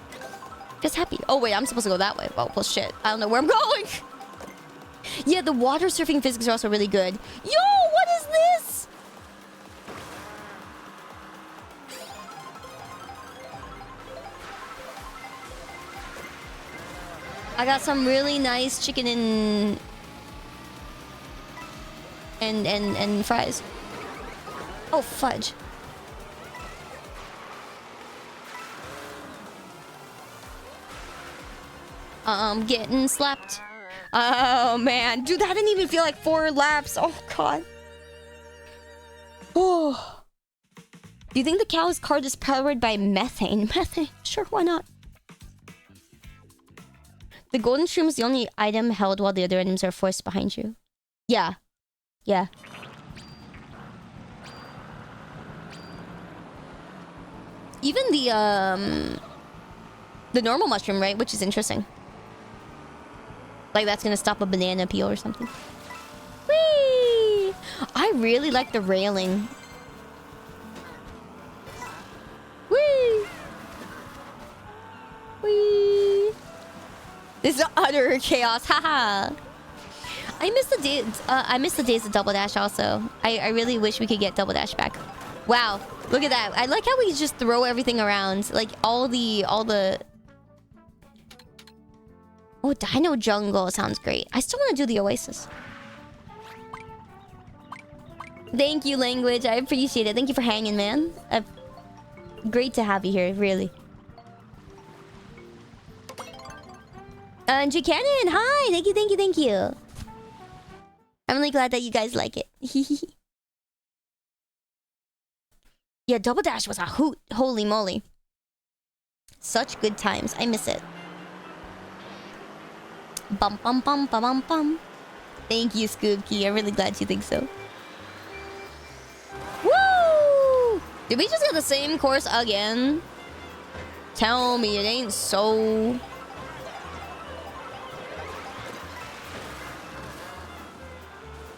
just happy. Oh, wait. I'm supposed to go that way. Well, shit. I don't know where I'm going. Yeah, the water surfing physics are also really good. Yo, what is this? I got some really nice chicken and fries. Oh, fudge. Getting slapped. Oh, man. Dude, that didn't even feel like 4 laps. Oh, God. Oh. Do you think the cow's cart is powered by methane? Methane? Sure, why not? The golden shroom is the only item held while the other items are forced behind you. Yeah. Yeah. Even the normal mushroom, right? Which is interesting. Like that's gonna stop a banana peel or something. Whee! I really like the railing. Whee! Whee! This is utter chaos. Haha. I miss the days of Double Dash also. I really wish we could get Double Dash back. Wow. Look at that. I like how we just throw everything around. Like, all the... Oh, Dino Jungle sounds great. I still want to do the Oasis. Thank you, Language. I appreciate it. Thank you for hanging, man. Great to have you here, really. G Cannon, hi! Thank you, thank you, thank you. I'm really glad that you guys like it. Yeah, Double Dash was a hoot. Holy moly. Such good times. I miss it. Bum bum bum bum bum bum. Thank you, Scoobkey. I'm really glad you think so. Woo! Did we just get the same course again? Tell me it ain't so.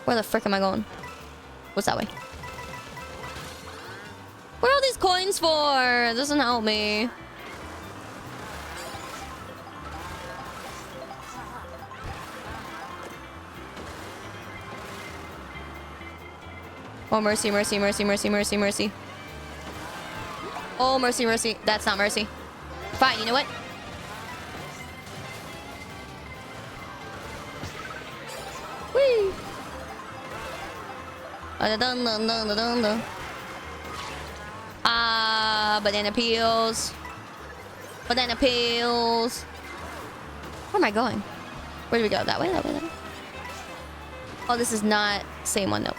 Where the frick am I going? What's that way? What are all these coins for? It doesn't help me. Oh, mercy, mercy, mercy, mercy, mercy, mercy. Oh, mercy, mercy. That's not mercy. Fine, you know what? Whee! Banana peels. Banana peels. Where am I going? Where do we go? That way, that way, that way. Oh, this is not same one, nope.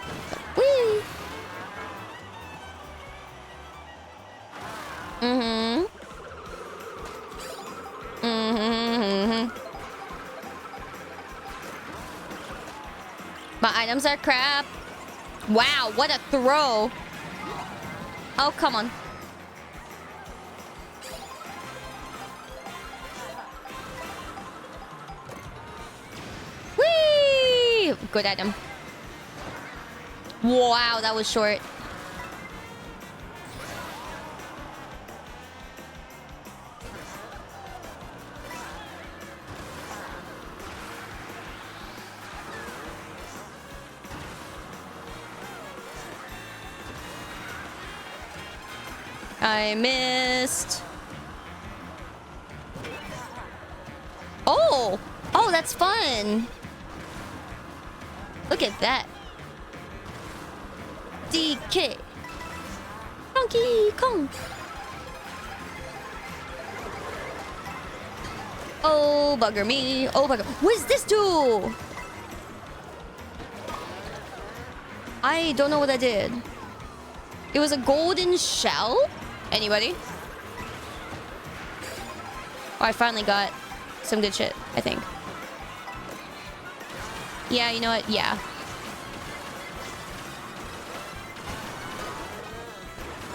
Whee! Mm-hmm. Mm-hmm. My items are crap. Wow, what a throw. Oh, come on. Whee! Good item. Wow, that was short. I missed. Oh! Oh, that's fun. Look at that. DK. Donkey Kong. Oh, bugger me. Oh, bugger. What does this do? I don't know what I did. It was a golden shell? Anybody? Oh, I finally got some good shit, I think. Yeah, you know what? Yeah.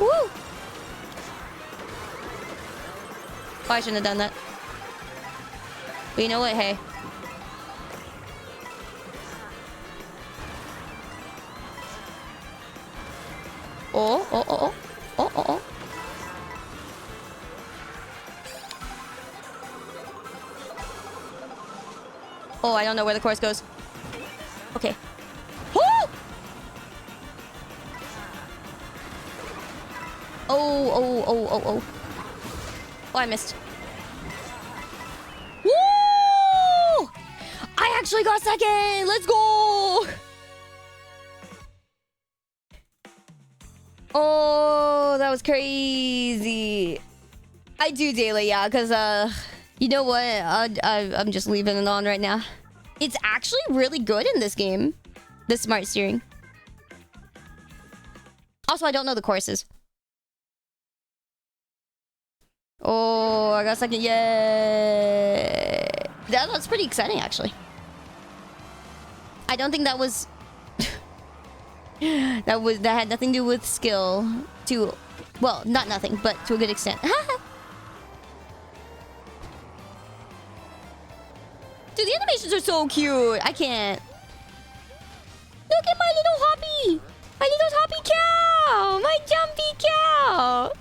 Woo! Oh, I shouldn't have done that. But you know what? Hey. Oh, oh, oh, oh. Oh, oh, oh. Oh, I don't know where the course goes. Okay. Woo! Oh, oh, oh, oh, oh. Oh, I missed. Woo! I actually got second! Let's go! Oh, that was crazy. I do daily, yeah, because, you know what? I'm just leaving it on right now. It's actually really good in this game. The smart steering. Also, I don't know the courses. Oh, I got second. Yay! That's pretty exciting, actually. I don't think that was... that had nothing to do with skill. Well, not nothing, but to a good extent. Dude, the animations are so cute. I can't. Look at my little hoppy. My little hoppy cow. My jumpy cow.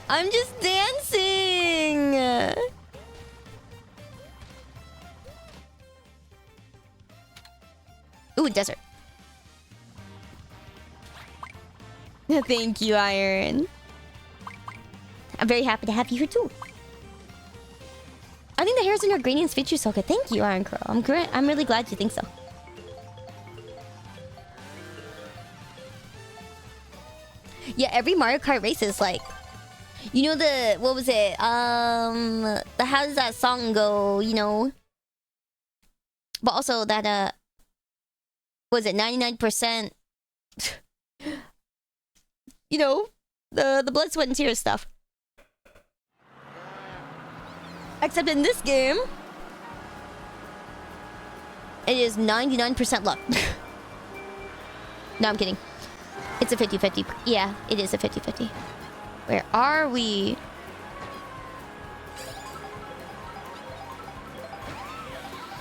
I'm just dancing. Ooh, desert. Thank you, Iron. I'm very happy to have you here too. I think the hairs in your gradients fit you so good. Thank you, Iron Curl. I'm really glad you think so. Yeah, every Mario Kart race is like, you know, the, what was it? The how does that song go? You know, but also that was it 99%? You know, the blood, sweat, and tears stuff. Except in this game, it is 99% luck. No, I'm kidding. It's a 50-50. Yeah, it is a 50-50. Where are we?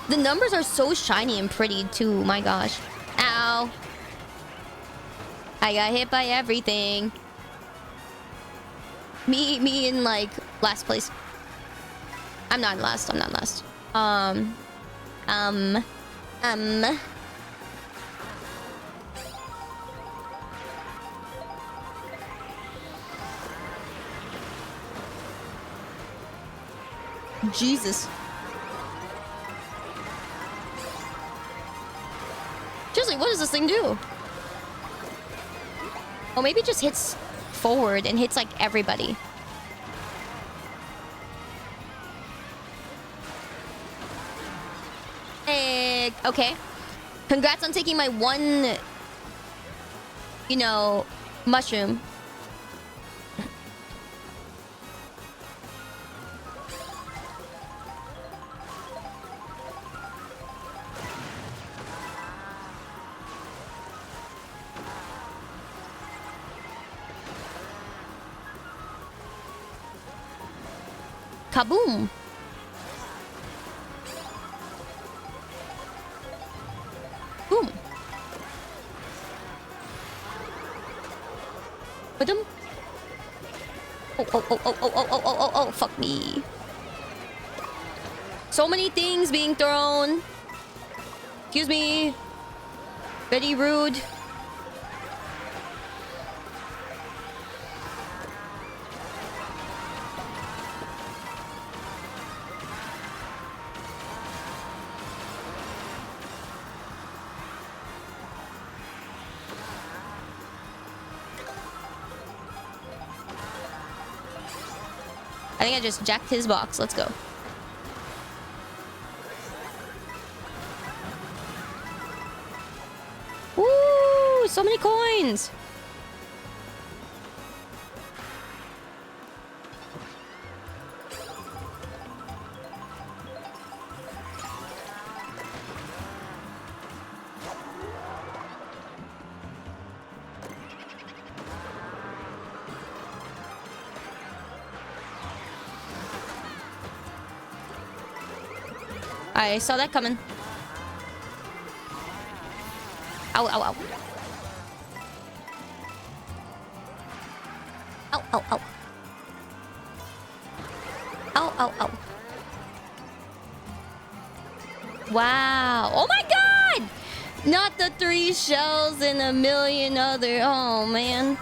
The numbers are so shiny and pretty too. My gosh. Ow. I got hit by everything. Me in like last place. I'm not last. I'm not last. Jesus. Seriously, what does this thing do? Oh, maybe it just hits forward and hits like everybody. Okay. Congrats on taking my one, you know, mushroom. Kaboom! Boom! Ba-dum. Oh, fuck me. So many things being thrown. Excuse me. Very rude. I think I just jacked his box. Let's go. Woo! So many coins! I saw that coming. Ow, ow, ow. Ow, ow, ow. Ow, ow, ow. Wow. Oh my god! Not the 3 shells and a million other... Oh, man.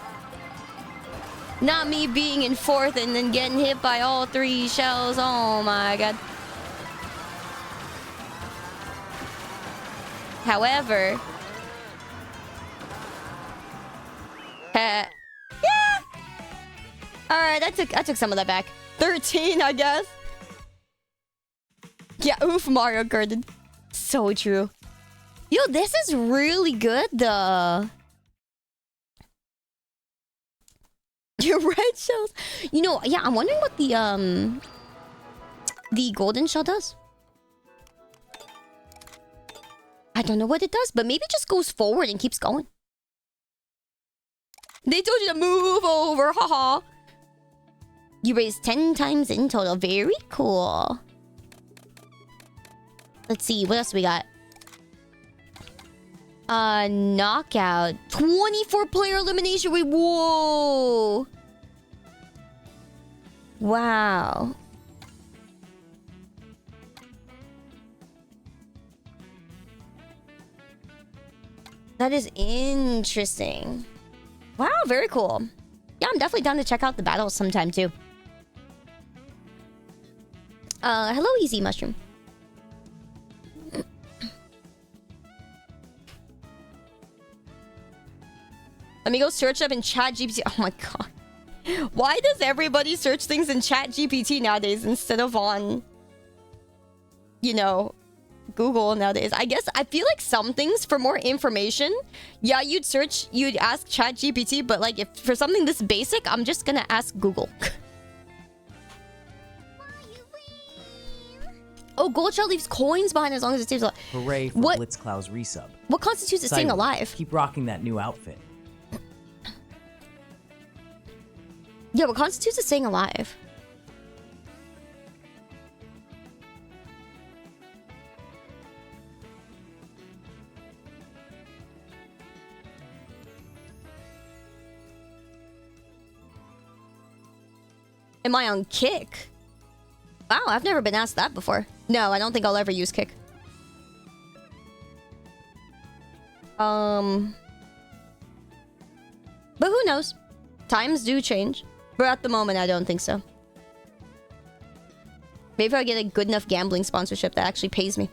Not me being in 4th and then getting hit by all 3 shells. Oh my god. However... yeah! Alright, I took some of that back. 13, I guess. Yeah, oof, Mario Kart. So true. Yo, this is really good, though. Your red shells. You know, yeah, I'm wondering what the golden shell does. I don't know what it does, but maybe it just goes forward and keeps going. They told you to move over, haha. You raised 10 times in total. Very cool. Let's see, what else we got? Knockout. 24-player elimination. Wait, whoa. Wow. That is interesting. Wow, very cool. Yeah, I'm definitely down to check out the battles sometime too. Hello, Easy Mushroom. Let me go search up in Chat GPT. Oh my god. Why does everybody search things in Chat GPT nowadays instead of on, you know, Google nowadays? I guess I feel like some things for more information, yeah, you'd ask Chat GPT, but like if for something this basic, I'm just gonna ask Google. Oh, Gold Shell leaves coins behind as long as it stays alive. Hooray for Blitzclow's resub. What constitutes it staying alive? Keep rocking that new outfit. Yeah, what constitutes it staying alive? Am I on Kick? Wow, I've never been asked that before. No, I don't think I'll ever use Kick. But who knows? Times do change. But at the moment, I don't think so. Maybe if I get a good enough gambling sponsorship that actually pays me.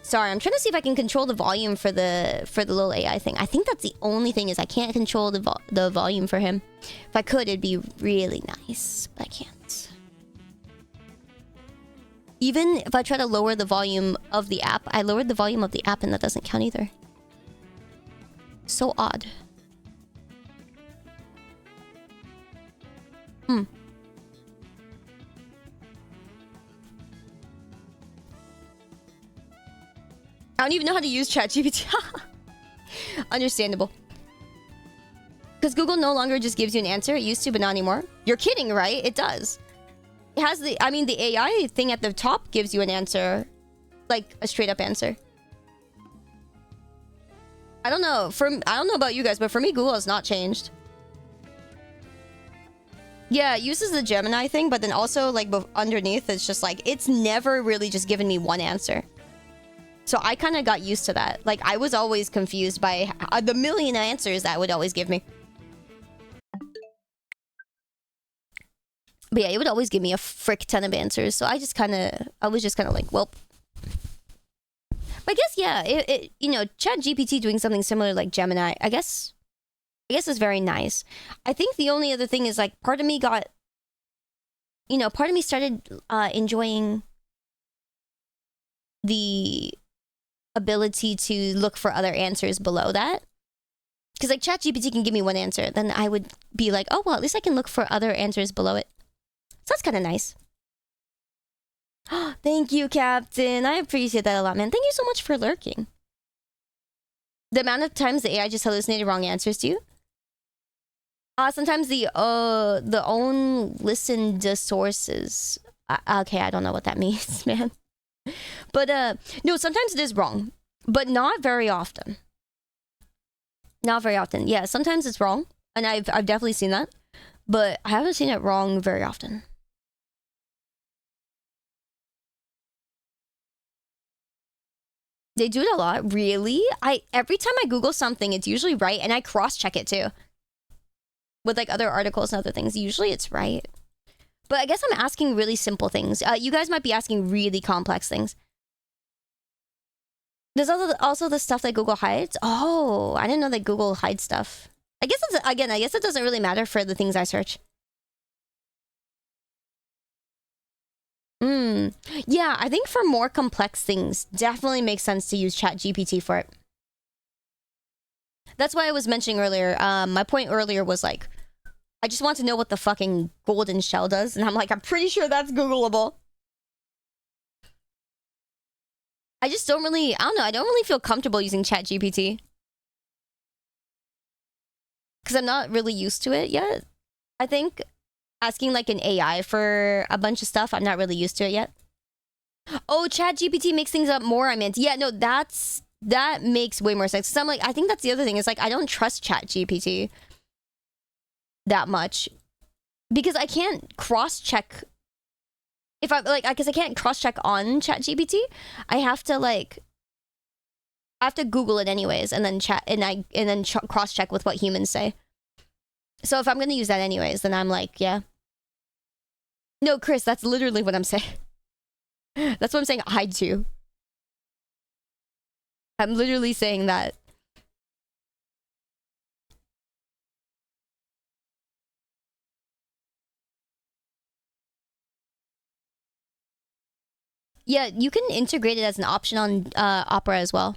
Sorry, I'm trying to see if I can control the volume for the little AI thing. I think that's the only thing is I can't control the volume for him. If I could, it'd be really nice, but I can't. Even if I try to lower the volume of the app, I lowered the volume of the app and that doesn't count either. So odd. I don't even know how to use ChatGPT. Understandable. Because Google no longer just gives you an answer. It used to, but not anymore. You're kidding, right? It does. It has the AI thing at the top gives you an answer. Like, a straight up answer. I don't know. I don't know about you guys, but for me, Google has not changed. Yeah, it uses the Gemini thing, but then also, like, underneath, it's just like, it's never really just given me one answer. So I kind of got used to that. Like, I was always confused by the million answers that would always give me. But yeah, it would always give me a frick ton of answers. So I was just kind of like, well. But I guess, yeah, you know, ChatGPT doing something similar like Gemini, I guess is very nice. I think the only other thing is, like, part of me started enjoying the ability to look for other answers below that. Because, like, ChatGPT can give me one answer, then I would be like, oh, well, at least I can look for other answers below it. So that's kind of nice. Thank you, Captain. I appreciate that a lot, man. Thank you so much for lurking. The amount of times the AI just hallucinated wrong answers to you? Sometimes the own listened to sources. Okay, I don't know what that means, man. But no, sometimes it is wrong, but not very often. Not very often. Yeah, sometimes it's wrong, and I've definitely seen that, but I haven't seen it wrong very often. They do it a lot, really. Every time I Google something, it's usually right, and I cross-check it too with, like, other articles and other things. Usually it's right. But I guess I'm asking really simple things. You guys might be asking really complex things. There's also the stuff that Google hides. Oh, I didn't know that Google hides stuff. I guess it doesn't really matter for the things I search. Yeah, I think for more complex things, definitely makes sense to use ChatGPT for it. That's why I was mentioning earlier. My point earlier was, like, I just want to know what the fucking golden shell does, and I'm like, I'm pretty sure that's Googleable. I don't really feel comfortable using ChatGPT. Because I'm not really used to it yet. I think asking, like, an AI for a bunch of stuff, I'm not really used to it yet. Oh, ChatGPT makes things up more, I meant. Yeah, no, that makes way more sense. Because I'm like, I think that's the other thing. It's like, I don't trust ChatGPT that much. Because I can't cross-check. Because I can't cross-check on ChatGPT. I have to, like, I have to Google it anyways, and then cross check with what humans say. So if I'm gonna use that anyways, then I'm like, yeah. No, Chris, that's literally what I'm saying. That's what I'm saying. I do. I'm literally saying that. Yeah, you can integrate it as an option on Opera as well.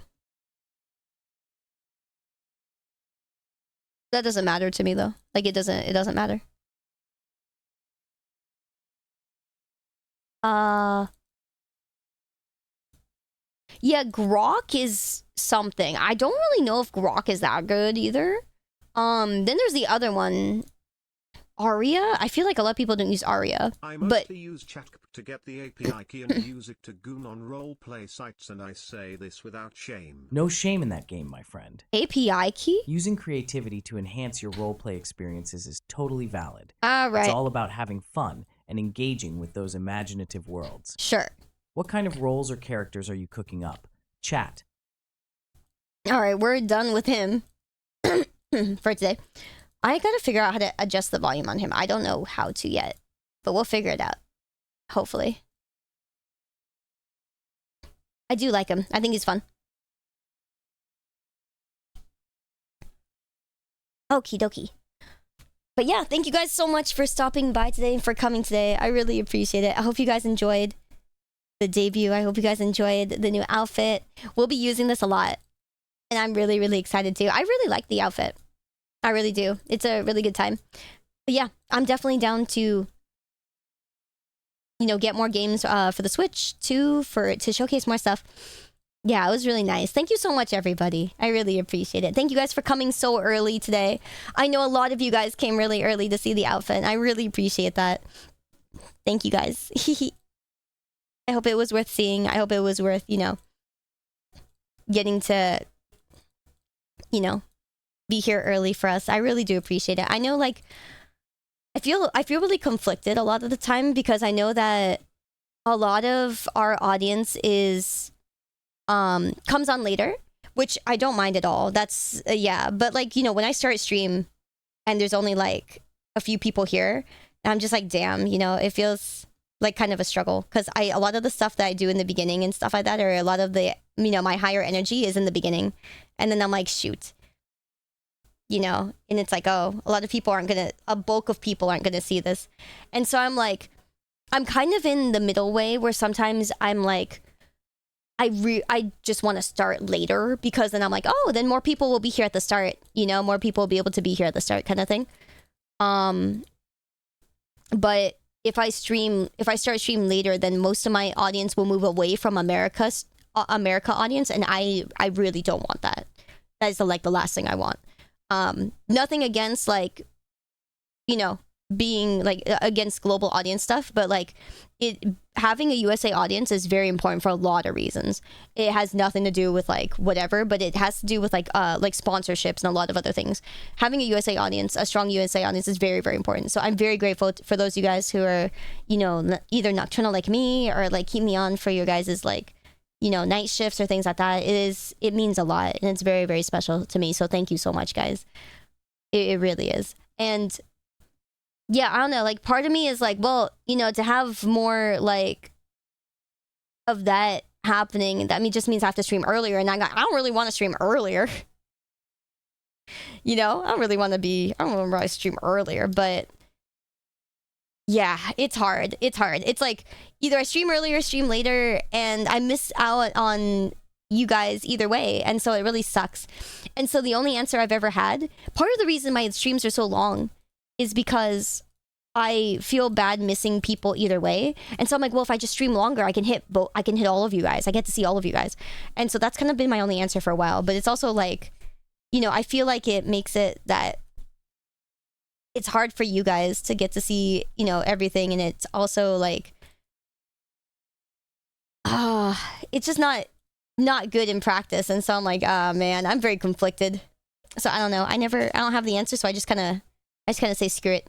That doesn't matter to me though. Like it doesn't matter. Yeah, Grok is something. I don't really know if Grok is that good either. Then there's the other one. Aria? I feel like a lot of people don't use Aria. I but mostly use chat to get the API key and use it to goon on roleplay sites, and I say this without shame. No shame in that game, my friend. API key? Using creativity to enhance your roleplay experiences is totally valid. Right. It's all about having fun and engaging with those imaginative worlds. Sure. What kind of roles or characters are you cooking up? Chat. Alright, we're done with him for today. I gotta figure out how to adjust the volume on him. I don't know how to yet, but we'll figure it out. Hopefully. I do like him. I think he's fun. Okie dokie. But yeah, thank you guys so much for stopping by today and for coming today. I really appreciate it. I hope you guys enjoyed the debut. I hope you guys enjoyed the new outfit. We'll be using this a lot. And I'm really, really excited too. I really like the outfit. I really do. It's a really good time. But yeah, I'm definitely down to, you know, get more games for the Switch too, to showcase more stuff. Yeah, it was really nice. Thank you so much, everybody. I really appreciate it. Thank you guys for coming so early today. I know a lot of you guys came really early to see the outfit, and I really appreciate that. Thank you guys. I hope it was worth seeing. I hope it was worth, you know, getting to, you know, be here early for us. I really do appreciate it. I know, like, I feel really conflicted a lot of the time because I know that a lot of our audience is comes on later, which I don't mind at all. That's yeah, but like, you know, when I start stream and there's only like a few people here, I'm just like, damn, you know, it feels like kind of a struggle because a lot of the stuff that I do in the beginning and stuff like that, or a lot of the, you know, my higher energy is in the beginning, and then I'm like, shoot, you know, and it's like, oh, a lot of people a bulk of people aren't gonna see this, and so I'm like, I'm kind of in the middle way where sometimes I'm like, I just want to start later because then I'm like, oh, then more people will be here at the start, you know, more people will be able to be here at the start kind of thing. But if I start stream later, then most of my audience will move away from America audience, and I really don't want that. That is the last thing I want. Nothing against, like, you know, being like against global audience stuff, but like having a USA audience is very important for a lot of reasons. It has nothing to do with like whatever, but it has to do with like sponsorships and a lot of other things. Having a USA audience, a strong USA audience, is very, very important. So I'm very grateful for those of you guys who are, you know, either nocturnal like me or like keep me on for your guys's, like, you know, night shifts or things like that. It means a lot, and it's very, very special to me. So thank you so much, guys. It really is. And yeah, I don't know, like, part of me is like, well, you know, to have more like of that happening, that just means I have to stream earlier, and I don't really want to stream earlier. You know, I don't remember I stream earlier, but yeah, it's hard. It's like either I stream earlier, stream later, and I miss out on you guys either way, and so it really sucks. And so the only answer I've ever had, part of the reason my streams are so long is because I feel bad missing people either way. And so I'm like, well, if I just stream longer, I can hit all of you guys. I get to see all of you guys. And so that's kind of been my only answer for a while. But it's also like, you know, I feel like it makes it that it's hard for you guys to get to see, you know, everything. And it's also like, it's just not good in practice. And so I'm like, man, I'm very conflicted. So I don't know. I don't have the answer. So I just kind of say, screw it.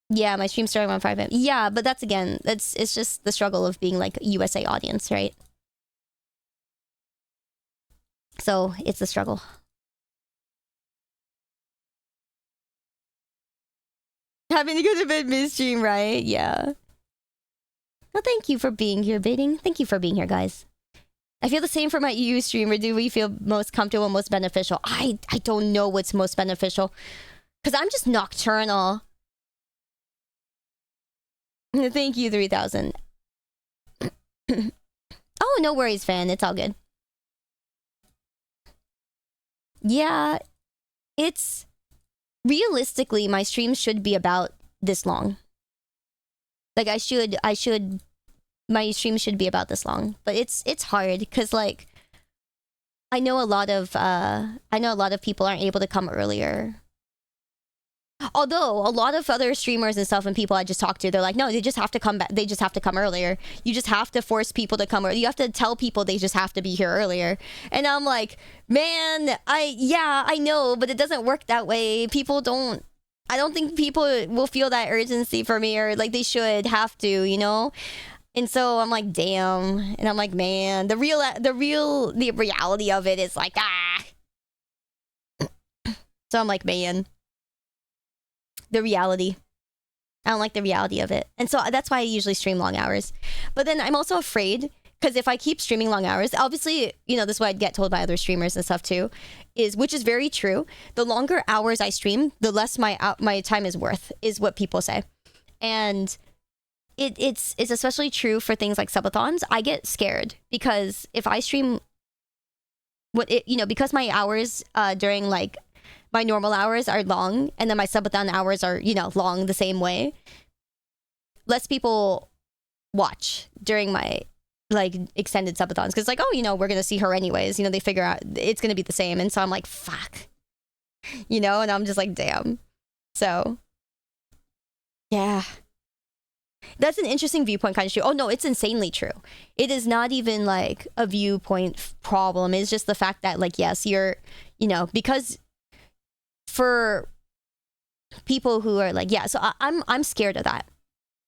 Yeah, my stream started around 5 a.m. Yeah, but that's, again, it's just the struggle of being like a USA audience, right? So it's a struggle. Having to go to bed midstream, right? Yeah. Well, thank you for being here, Baiting. Thank you for being here, guys. I feel the same for my EU streamer. Do we feel most comfortable, most beneficial? I don't know what's most beneficial. Because I'm just nocturnal. Thank you, 3000. Oh, no worries, fan. It's all good. Yeah, it's... Realistically, my streams should be about this long. Like, my stream should be about this long. But it's hard, because, like, I know a lot of people aren't able to come earlier. Although, a lot of other streamers and stuff and people I just talked to, they're like, no, they just have to come back. They just have to come earlier. You just have to force people to come early. You have to tell people they just have to be here earlier. And I'm like, man, I know, but it doesn't work that way. I don't think people will feel that urgency for me, or like they should have to, you know? And so I'm like, damn. And I'm like, man, the reality of it is like, ah. So I'm like, man. The reality. I don't like the reality of it. And so that's why I usually stream long hours. But then I'm also afraid, because if I keep streaming long hours, obviously, you know, this is what I'd get told by other streamers and stuff too, which is very true. The longer hours I stream, the less my time is worth, is what people say. And it's especially true for things like subathons. I get scared because if I stream because my hours during like my normal hours are long, and then my subathon hours are, you know, long the same way. Less people watch during my, like, extended subathons. Because, like, oh, you know, we're going to see her anyways. You know, they figure out it's going to be the same. And so I'm like, fuck. You know, and I'm just like, damn. So, yeah. That's an interesting viewpoint kind of true. Oh, no, it's insanely true. It is not even, like, a viewpoint problem. It's just the fact that, like, yes, you're, you know, because... For people who are like, yeah, so I'm scared of that.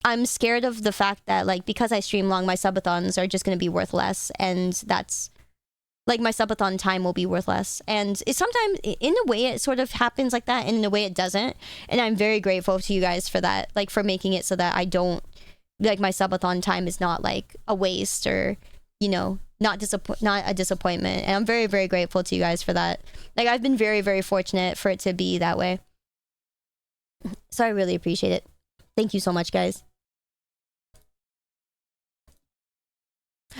I'm scared of the fact that, like, because I stream long, my subathons are just going to be worth less, and that's like my subathon time will be worth less. And it's sometimes, in a way, it sort of happens like that, and in a way, it doesn't. And I'm very grateful to you guys for that, like, for making it so that I don't, like, my subathon time is not like a waste or, you know, not a disappointment. And I'm very, very grateful to you guys for that. Like, I've been very, very fortunate for it to be that way. So I really appreciate it. Thank you so much, guys.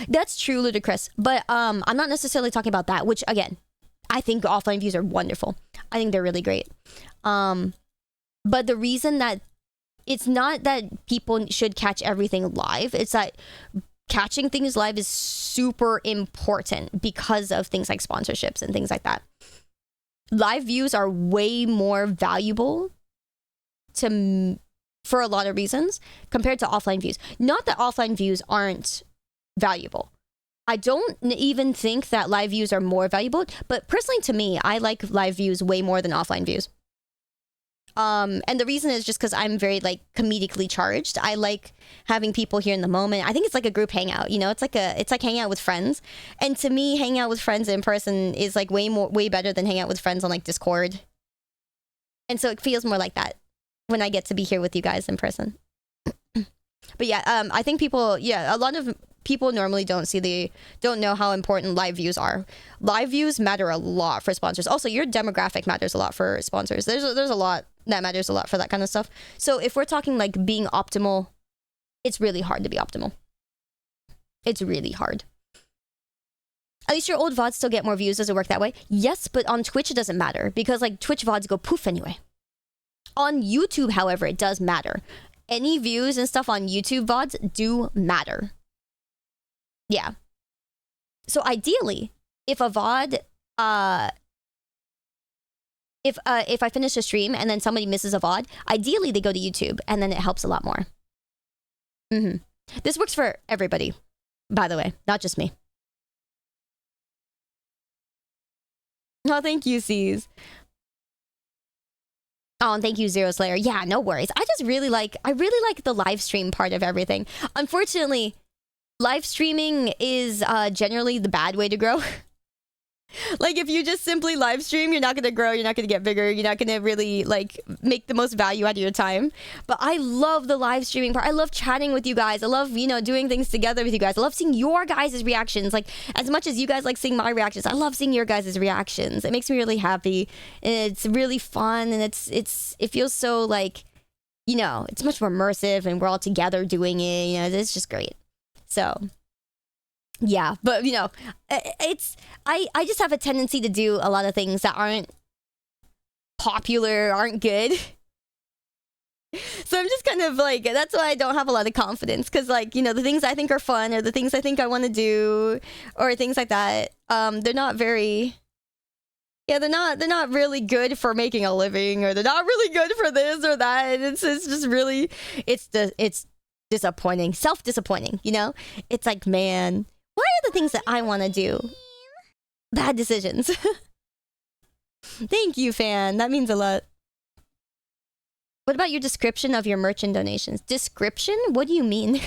That's true, Ludicrous. But I'm not necessarily talking about that, which, again, I think offline views are wonderful. I think they're really great. But the reason that it's not that people should catch everything live, it's that catching things live is super important because of things like sponsorships and things like that. Live views are way more valuable for a lot of reasons compared to offline views. Not that offline views aren't valuable. I don't even think that live views are more valuable, but personally to me, I like live views way more than offline views. And the reason is just because I'm very, like, comedically charged. I like having people here in the moment. I think it's like a group hangout, you know? It's like hanging out with friends. And to me, hanging out with friends in person is, like, way better than hanging out with friends on, like, Discord. And so it feels more like that when I get to be here with you guys in person. But yeah, I think a lot of people normally don't know how important live views are. Live views matter a lot for sponsors. Also, your demographic matters a lot for sponsors. There's a lot that matters a lot for that kind of stuff. So if we're talking like being optimal, it's really hard to be optimal. It's really hard. At least your old VODs still get more views. Does it work that way? Yes, but on Twitch it doesn't matter because like Twitch VODs go poof anyway. On YouTube, however, it does matter. Any views and stuff on YouTube VODs do matter. Yeah. So ideally, if a VOD, if I finish a stream and then somebody misses a VOD, ideally they go to YouTube and then it helps a lot more. This works for everybody, by the way, not just me. Oh, thank you, C's. Oh, and thank you, Zero Slayer. Yeah, no worries. I really like the live stream part of everything. Unfortunately, live streaming is generally the bad way to grow. Like, if you just simply live stream, you're not gonna grow, you're not gonna get bigger, you're not gonna really, like, make the most value out of your time. But I love the live streaming part. I love chatting with you guys. I love, you know, doing things together with you guys. I love seeing your guys' reactions. Like, as much as you guys like seeing my reactions, I love seeing your guys' reactions. It makes me really happy. And it's really fun, and it feels so, like, you know, it's much more immersive, and we're all together doing it. You know, it's just great. So... yeah, but you know, I just have a tendency to do a lot of things that aren't popular, aren't good. So I'm just kind of like, that's why I don't have a lot of confidence, because, like, you know, the things I think are fun, or the things I think I want to do, or things like that, they're not very, yeah, they're not really good for making a living, or they're not really good for this or that. And it's just really, it's disappointing, self-disappointing, you know? It's like, man, why are the things that I want to do bad decisions? Thank you, fan. That means a lot. What about your description of your merchant donations? Description? What do you mean?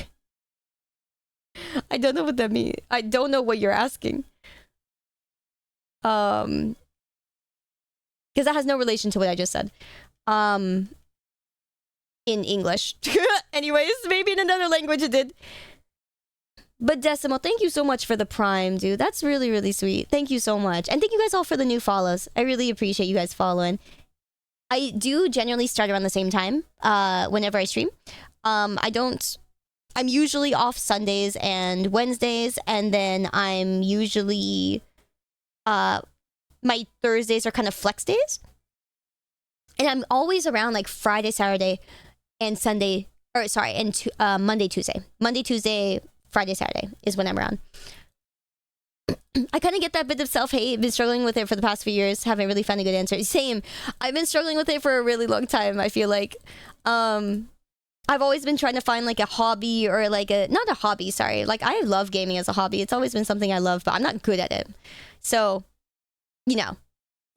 I don't know what that means. I don't know what you're asking. Because that has no relation to what I just said. In English. Anyways, maybe in another language it did. But Decimal, thank you so much for the Prime, dude. That's really, really sweet. Thank you so much. And thank you guys all for the new follows. I really appreciate you guys following. I do generally start around the same time whenever I stream. I'm usually off Sundays and Wednesdays, and then I'm usually... my Thursdays are kind of flex days. And I'm always around, like, Friday, Saturday, and Sunday... or, sorry, and Monday, Tuesday. Monday, Tuesday... Friday, Saturday is when I'm around. I kind of get that bit of self-hate. Been struggling with it for the past few years. Haven't really found a good answer. Same. I've been struggling with it for a really long time, I feel like. I've always been trying to find, like, a hobby, or, like, not a hobby, sorry. Like, I love gaming as a hobby. It's always been something I love, but I'm not good at it. So, you know,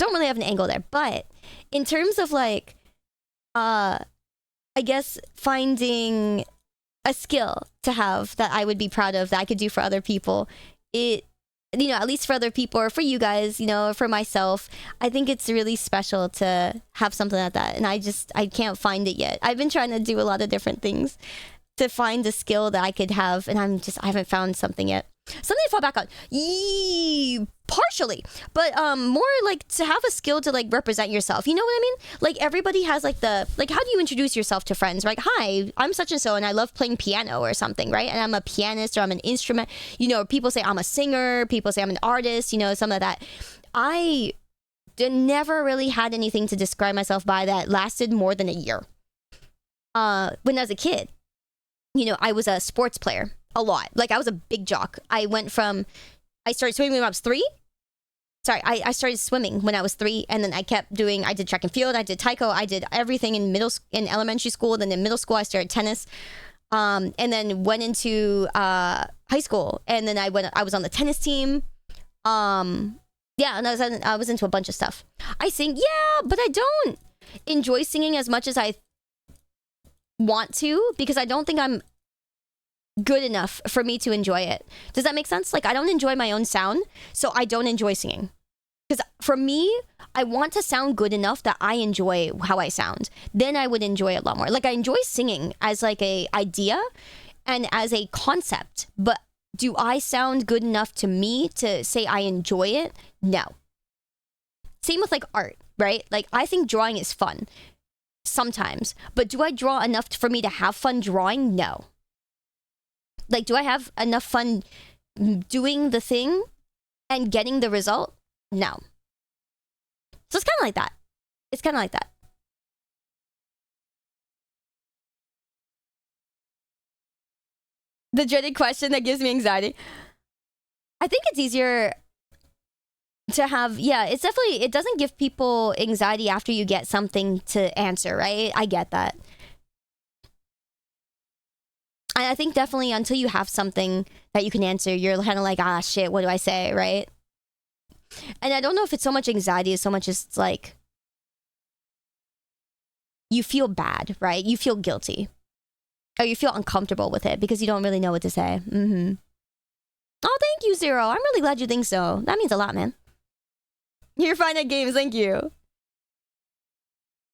don't really have an angle there. But in terms of, like, I guess finding a skill to have that I would be proud of, that I could do for other people, it, you know, at least for other people, or for you guys, you know, or for myself, I think it's really special to have something like that. And I can't find it yet. I've been trying to do a lot of different things to find a skill that I could have, and I haven't found something yet. Something to fall back on. Partially. But more like to have a skill to, like, represent yourself. You know what I mean? Like, everybody has, like, like, how do you introduce yourself to friends? Like, hi, I'm such and so, and I love playing piano or something, right? And I'm a pianist, or I'm an instrument. You know, people say I'm a singer. People say I'm an artist, you know, some of that. I never really had anything to describe myself by that lasted more than a year. When I was a kid, you know, I was a sports player. A lot. Like, I was a big jock. I started swimming when I was 3. Sorry, I started swimming when I was 3, and then I did track and field, I did taiko, I did everything in elementary school. Then in middle school, I started tennis, and then went into high school, and then I was on the tennis team. Yeah, and I was into a bunch of stuff. I sing, yeah, but I don't enjoy singing as much as I want to, because I don't think I'm good enough for me to enjoy it. Does that make sense? Like, I don't enjoy my own sound, so I don't enjoy singing. Because for me, I want to sound good enough that I enjoy how I sound. Then I would enjoy it a lot more. Like, I enjoy singing as, like, a idea and as a concept, but do I sound good enough to me to say I enjoy it? No. Same with, like, art, right? Like, I think drawing is fun sometimes, but do I draw enough for me to have fun drawing? No. Like, do I have enough fun doing the thing and getting the result? No. So it's kind of like that. It's kind of like that. The dreaded question that gives me anxiety. I think it's easier to have, yeah, it's definitely, it doesn't give people anxiety after you get something to answer, right? I get that. And I think definitely until you have something that you can answer, you're kind of like, ah, shit, what do I say, right? And I don't know if it's so much anxiety as so much as, like, you feel bad, right? You feel guilty. Or you feel uncomfortable with it because you don't really know what to say. Oh, thank you, Zero. I'm really glad you think so. That means a lot, man. You're fine at games, thank you.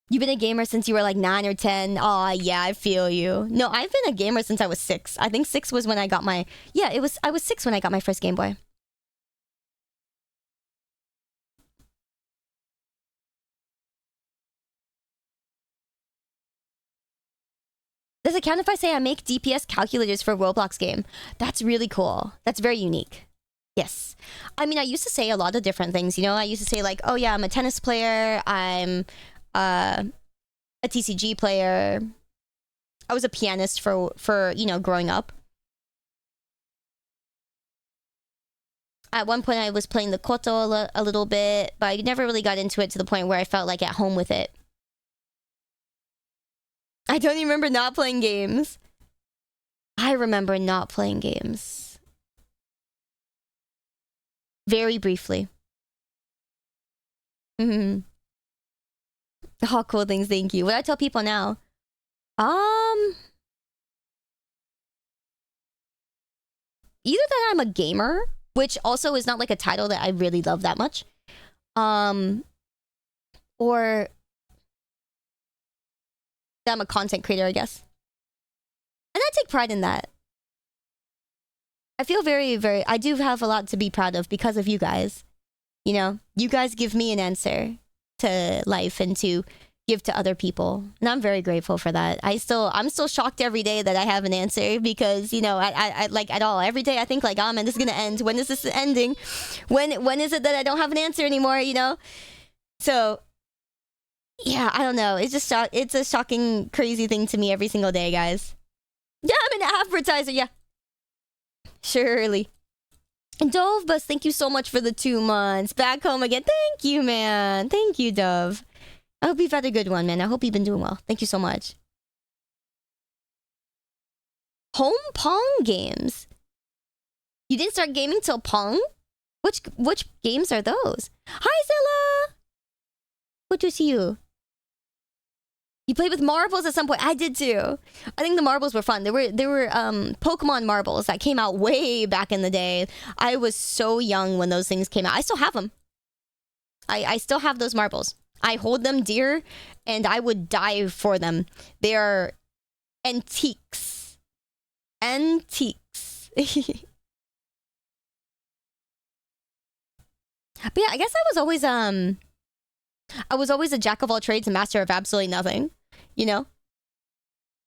You've been a gamer since you were like 9 or 10. Oh yeah, I feel you. No, I've been a gamer since I was 6. I think 6 was when I got my... Yeah, I was 6 when I got my first Game Boy. Does it count if I say I make DPS calculators for a Roblox game? That's really cool. That's very unique. Yes. I mean, I used to say a lot of different things, you know? I used to say like, oh yeah, I'm a tennis player. I'm a TCG player. I was a pianist for you know, growing up. At one point, I was playing the koto a little bit, but I never really got into it to the point where I felt like at home with it. I don't even remember not playing games. I remember not playing games. Very briefly. Mm-hmm. Oh, cool things, thank you. What do I tell people now? Either that I'm a gamer, which also is not like a title that I really love that much. Or that I'm a content creator, I guess. And I take pride in that. I feel very, very... I do have a lot to be proud of because of you guys. You know? You guys give me an answer to life and to give to other people. And I'm very grateful for that. I'm still shocked every day that I have an answer because, you know, I like at all. Every day I think like, oh man, this is gonna end. When is this ending? When is it that I don't have an answer anymore, you know? So... yeah, I don't know. It's just it's a shocking, crazy thing to me every single day, guys. Yeah, I'm an advertiser, yeah. Surely. And Dove Bus, thank you so much for the 2 months. Back home again. Thank you, man. Thank you, Dove. I hope you've had a good one, man. I hope you've been doing well. Thank you so much. Home Pong games. You didn't start gaming till Pong? Which games are those? Hi, Zilla! Good to see you. You played with marbles at some point. I did too. I think the marbles were fun. There were Pokemon marbles that came out way back in the day. I was so young when those things came out. I still have them. I still have those marbles. I hold them dear, and I would die for them. They are antiques. Antiques. But yeah, I guess I was always a jack of all trades and master of absolutely nothing, you know?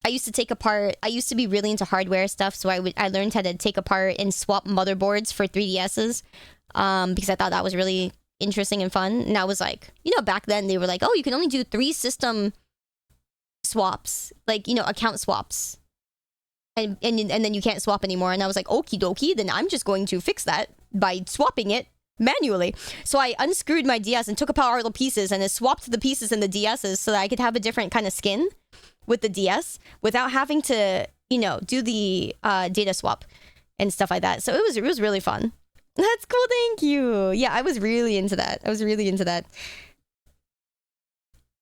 I used to be really into hardware stuff, so I learned how to take apart and swap motherboards for 3DSs, because I thought that was really interesting and fun. And I was like, you know, back then they were like, oh, you can only do 3 system swaps, like, you know, account swaps. And then you can't swap anymore. And I was like, okie dokie, then I'm just going to fix that by swapping it manually. So I unscrewed my DS and took apart all the pieces and then swapped the pieces in the DSs so that I could have a different kind of skin with the DS without having to, you know, do the data swap and stuff like that. So it was really fun. That's cool, thank you. Yeah, I was really into that.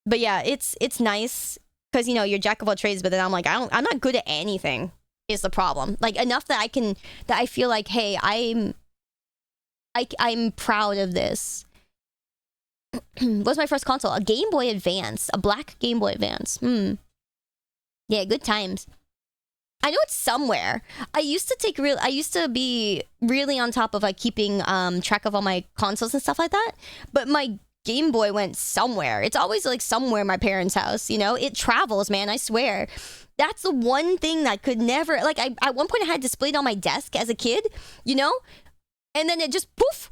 But yeah, it's nice because, you know, you're jack of all trades, but then I'm like, I'm not good at anything is the problem. Like enough that I feel like, hey, I'm proud of this. What's my first console? A Game Boy Advance. A black Game Boy Advance. Yeah, good times. I know it's somewhere. I used to be really on top of like keeping track of all my consoles and stuff like that. But my Game Boy went somewhere. It's always like somewhere in my parents' house, you know? It travels, man, I swear. That's the one thing that I could never... Like, at one point I had displayed on my desk as a kid, you know? And then it just poof.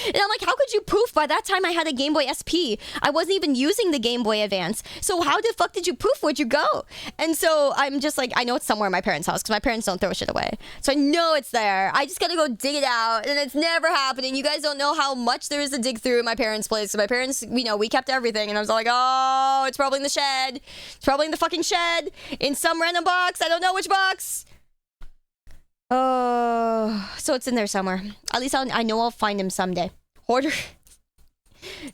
And I'm like, how could you poof? By that time I had a Game Boy SP. I wasn't even using the Game Boy Advance. So how the fuck did you poof? Where'd you go? And so I'm just like, I know it's somewhere in my parents' house because my parents don't throw shit away. So I know it's there. I just gotta go dig it out. And it's never happening. You guys don't know how much there is to dig through in my parents' place. So my parents, you know, we kept everything. And I was like, oh, it's probably in the shed. It's probably in the fucking shed. In some random box. I don't know which box. Oh, so it's in there somewhere. At least I know I'll find him someday. Hoarder.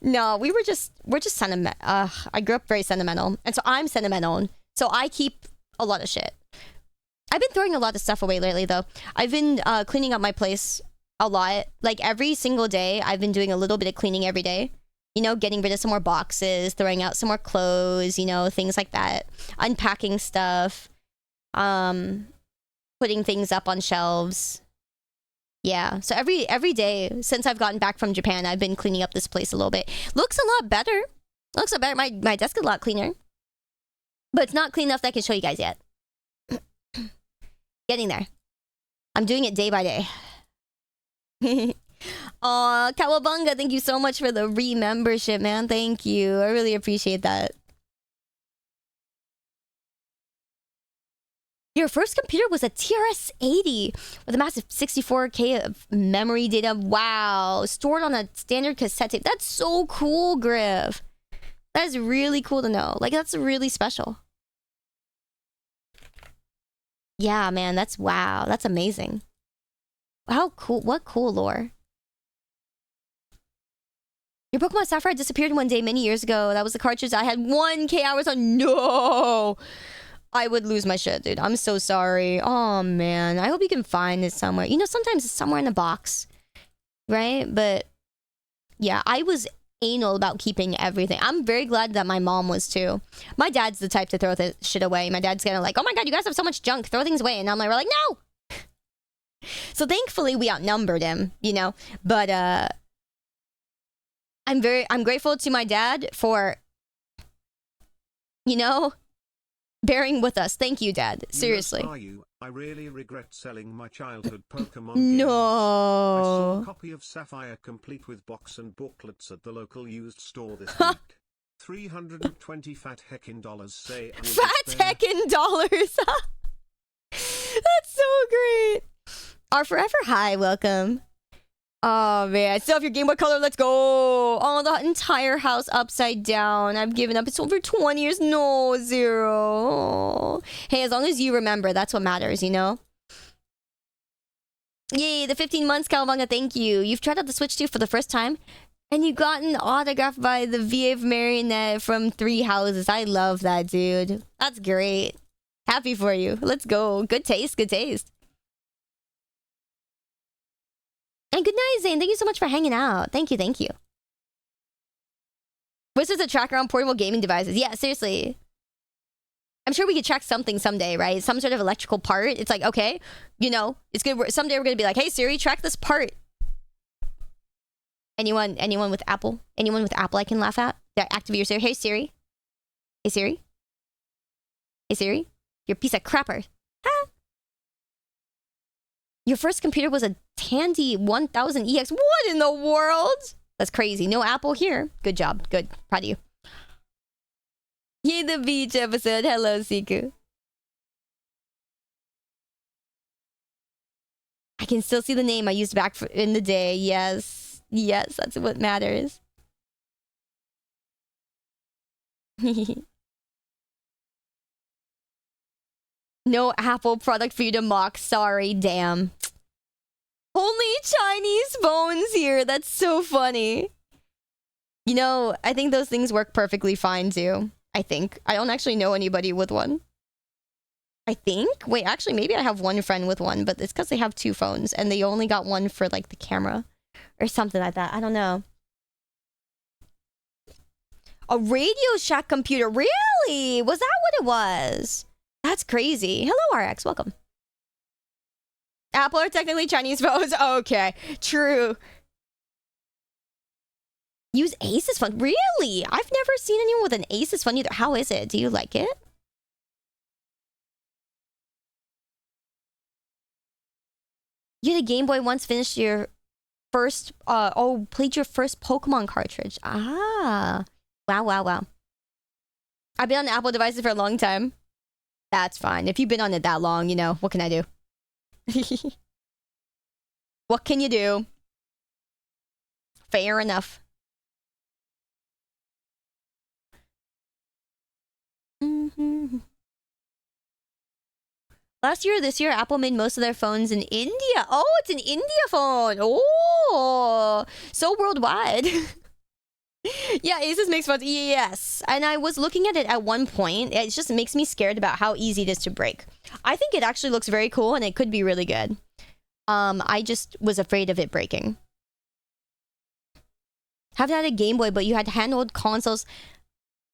No, we're just sentimental. I grew up very sentimental, and so I'm sentimental. So I keep a lot of shit. I've been throwing a lot of stuff away lately, though. I've been cleaning up my place a lot. Like every single day, I've been doing a little bit of cleaning every day. You know, getting rid of some more boxes, throwing out some more clothes, you know, things like that. Unpacking stuff. Putting things up on shelves. Yeah, so every day since I've gotten back from Japan, I've been cleaning up this place a little bit. Looks a lot better. Looks a lot better. My desk is a lot cleaner. But it's not clean enough that I can show you guys yet. Getting there. I'm doing it day by day. Aw, Kawabunga, thank you so much for the re-membership, man. Thank you. I really appreciate that. Your first computer was a TRS-80 with a massive 64K of memory data. Wow. Stored on a standard cassette tape. That's so cool, Griff. That is really cool to know. Like, that's really special. Yeah, man. That's wow. That's amazing. How cool. What cool lore. Your Pokemon Sapphire disappeared one day many years ago. That was the cartridge I had 1K hours on. No! I would lose my shit, dude. I'm so sorry. Oh, man. I hope you can find it somewhere. You know, sometimes it's somewhere in the box. Right? But, yeah, I was anal about keeping everything. I'm very glad that my mom was, too. My dad's the type to throw shit away. My dad's kind of like, oh, my God, you guys have so much junk. Throw things away. And I'm like, we're like, no! So, thankfully, we outnumbered him, you know? But, I'm grateful to my dad for, you know, bearing with us. Thank you, Dad. Seriously. Are you? I really regret selling my childhood Pokemon No. games. I saw a copy of Sapphire complete with box and booklets at the local used store this week. 320 fat heckin' dollars say. Fat heckin' dollars. That's so great. Our Forever High, welcome. Oh, man. I still have your Game Boy Color. Let's go. Oh, the entire house upside down. I've given up. It's over 20 years. No, Zero. Hey, as long as you remember, that's what matters, you know? Yay, the 15 months, Calvanga. Thank you. You've tried out the Switch 2 for the first time, and you got an autograph by the VA Marionette from Three Houses. I love that, dude. That's great. Happy for you. Let's go. Good taste. Good taste. And good night, Zane. Thank you so much for hanging out. Thank you, thank you. Wizards a tracker on portable gaming devices. Yeah, seriously. I'm sure we could track something someday, right? Some sort of electrical part. It's like, okay, you know, it's good. Someday we're going to be like, hey, Siri, track this part. Anyone with Apple? Anyone with Apple I can laugh at? Activate your Siri. Hey, Siri. Hey, Siri. Hey, Siri. You're a piece of crapper. Huh? Your first computer was a Tandy 1000 EX. What in the world? That's crazy. No Apple here. Good job. Good. Proud of you. Yay, the beach episode. Hello, Siku. I can still see the name I used back in the day. Yes. Yes, that's what matters. No Apple product for you to mock. Sorry, damn. Only Chinese phones here. That's so funny. You know, I think those things work perfectly fine too. I think. I don't actually know anybody with one. I think. Wait, actually, maybe I have one friend with one, but it's because they have two phones and they only got one for like the camera or something like that. I don't know. A Radio Shack computer. Really? Was that what it was? That's crazy. Hello, RX. Welcome. Apple are technically Chinese phones. Okay. True. Use Asus phone. Really? I've never seen anyone with an Asus phone either. How is it? Do you like it? You had a Game Boy once, finished your first... played your first Pokemon cartridge. Ah. Wow, wow, wow. I've been on Apple devices for a long time. That's fine. If you've been on it that long, you know, what can I do? What can you do? Fair enough. Last year, this year, Apple made most of their phones in India. Oh, it's an India phone. Oh, so worldwide. Yeah, Asus makes phones. Yes. And I was looking at it at one point. It just makes me scared about how easy it is to break. I think it actually looks very cool and it could be really good. I just was afraid of it breaking. Haven't had a Game Boy, but you had handheld consoles.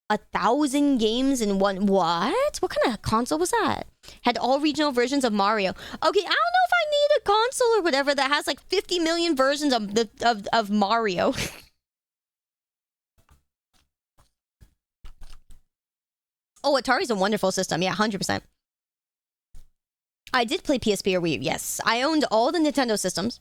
1,000 games in one. What? What kind of console was that? Had all regional versions of Mario. Okay, I don't know if I need a console or whatever that has like 50 million versions of Mario. Oh, Atari's a wonderful system. Yeah, 100%. I did play PSP or Wii U. Yes, I owned all the Nintendo systems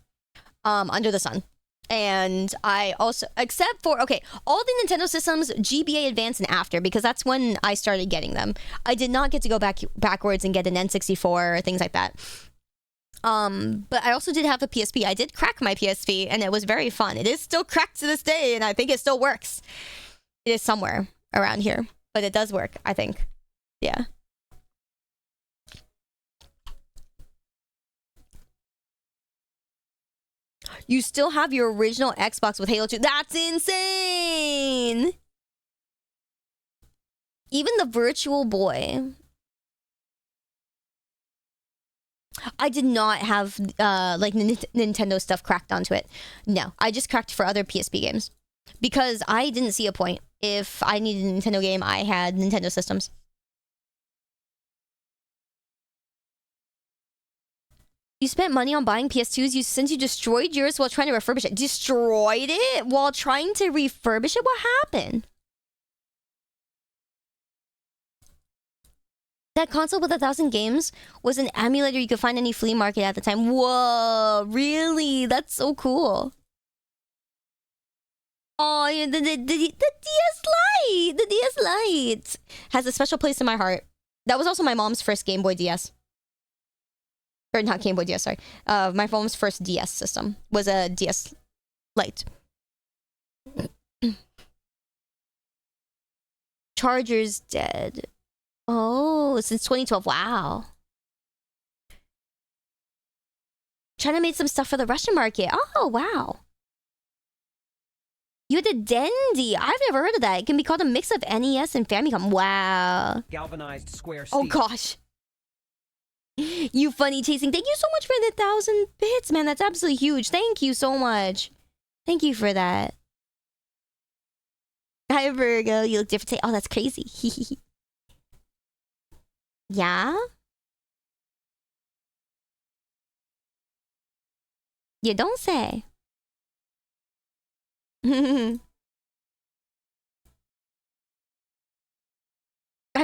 under the sun. And I also, except for, okay, all the Nintendo systems, GBA Advance and after, because that's when I started getting them. I did not get to go backwards and get an N64 or things like that. But I also did have a PSP. I did crack my PSP, and it was very fun. It is still cracked to this day, and I think it still works. It is somewhere around here, but it does work, I think. Yeah. You still have your original Xbox with Halo 2. That's insane! Even the Virtual Boy. I did not have, like, Nintendo stuff cracked onto it. No, I just cracked for other PSP games. Because I didn't see a point. If I needed a Nintendo game, I had Nintendo systems. You spent money on buying PS2s since you destroyed yours while trying to refurbish it. Destroyed it while trying to refurbish it? What happened? That console with 1,000 games was an emulator you could find any flea market at the time. Whoa, really? That's so cool. Oh, yeah, the DS Lite! The DS Lite has a special place in my heart. That was also my mom's first Game Boy DS. Or not Game Boy DS, sorry. My mom's first DS system was a DS Lite. Charger's dead. Oh, since 2012. Wow. China made some stuff for the Russian market. Oh, wow. You had a Dendy. I've never heard of that. It can be called a mix of NES and Famicom. Wow. Galvanized square Oh, steel. gosh. You funny chasing. Thank you so much for the 1,000 bits, man. That's absolutely huge. Thank you so much. Thank you for that. Hi, Virgo. You look different today. Oh, that's crazy. Yeah? You don't say. I've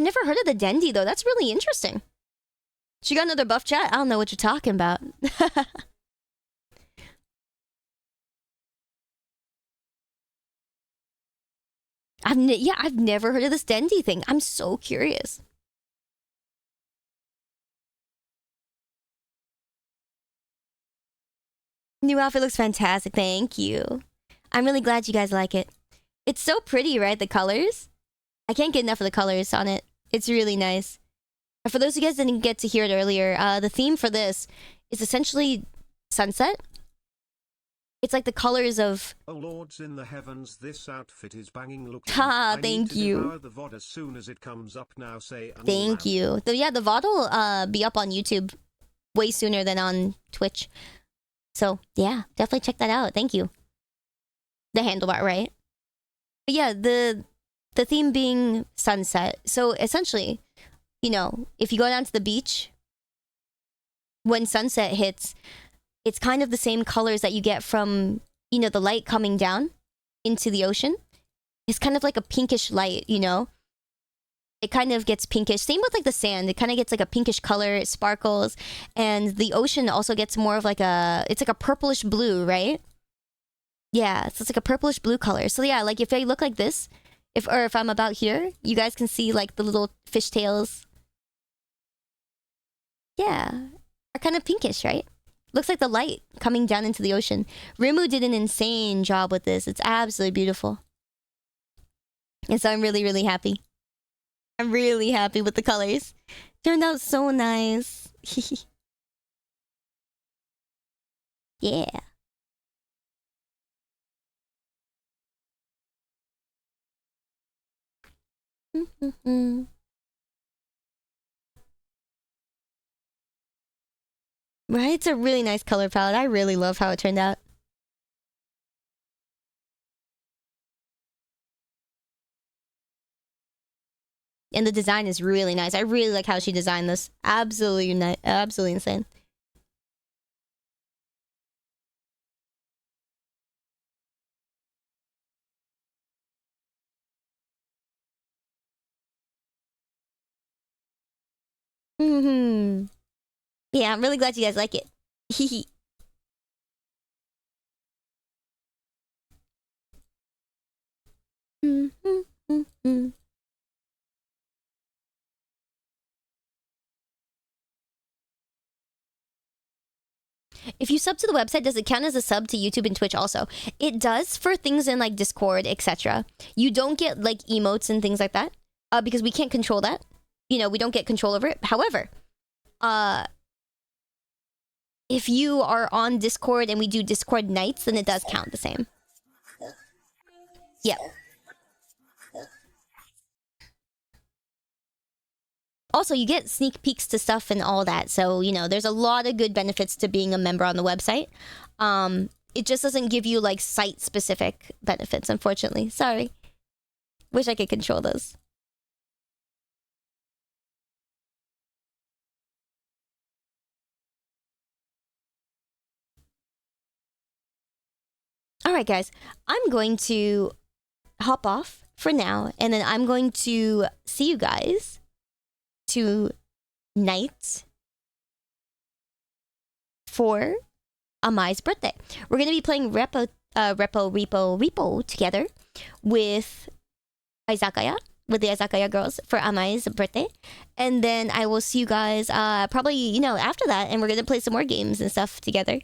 never heard of the Dendy, though. That's really interesting. She got another buff chat? I don't know what you're talking about. I've never heard of this Dendy thing. I'm so curious. New outfit looks fantastic. Thank you. I'm really glad you guys like it. It's so pretty, right? The colors? I can't get enough of the colors on it. It's really nice. For those of you guys that didn't get to hear it earlier, the theme for this is essentially sunset. It's like the colors of... Oh lords in the heavens, this outfit is banging looking. Ha, I thank need to you. devour the VOD as soon as it comes up now, say. Thank you. Yeah, the VOD will be up on YouTube way sooner than on Twitch. So, yeah, definitely check that out. Thank you. The handlebar, right? But yeah, the theme being sunset. So, essentially, you know, if you go down to the beach, when sunset hits, it's kind of the same colors that you get from, you know, the light coming down into the ocean. It's kind of like a pinkish light, you know? It kind of gets pinkish. Same with like the sand. It kind of gets like a pinkish color. It sparkles. And the ocean also gets more of like a... It's like a purplish blue, right? Yeah, so it's like a purplish blue color. So yeah, like if I look like this, if I'm about here, you guys can see like the little fishtails. Yeah, are kind of pinkish, right? Looks like the light coming down into the ocean. Rimu did an insane job with this. It's absolutely beautiful. And so I'm really, really happy. I'm really happy with the colors. Turned out so nice. Yeah. Right? It's a really nice color palette. I really love how it turned out. And the design is really nice. I really like how she designed this. Absolutely nice. Absolutely insane. Mm-hmm. Yeah, I'm really glad you guys like it. Hehe. Mm-hmm. If you sub to the website, does it count as a sub to YouTube and Twitch also? It does for things in like Discord, etc. You don't get like emotes and things like that because we can't control that. You know, we don't get control over it. However, if you are on Discord and we do Discord nights, then it does count the same. Yep. Also, you get sneak peeks to stuff and all that. So, you know, there's a lot of good benefits to being a member on the website. It just doesn't give you, like, site-specific benefits, unfortunately. Sorry. Wish I could control those. Alright, guys. I'm going to hop off for now. And then I'm going to see you guys tonight for Amai's birthday. We're gonna be playing Repo together with Izakaya, with the Izakaya girls for Amai's birthday. And then I will see you guys probably, you know, after that, and we're gonna play some more games and stuff together.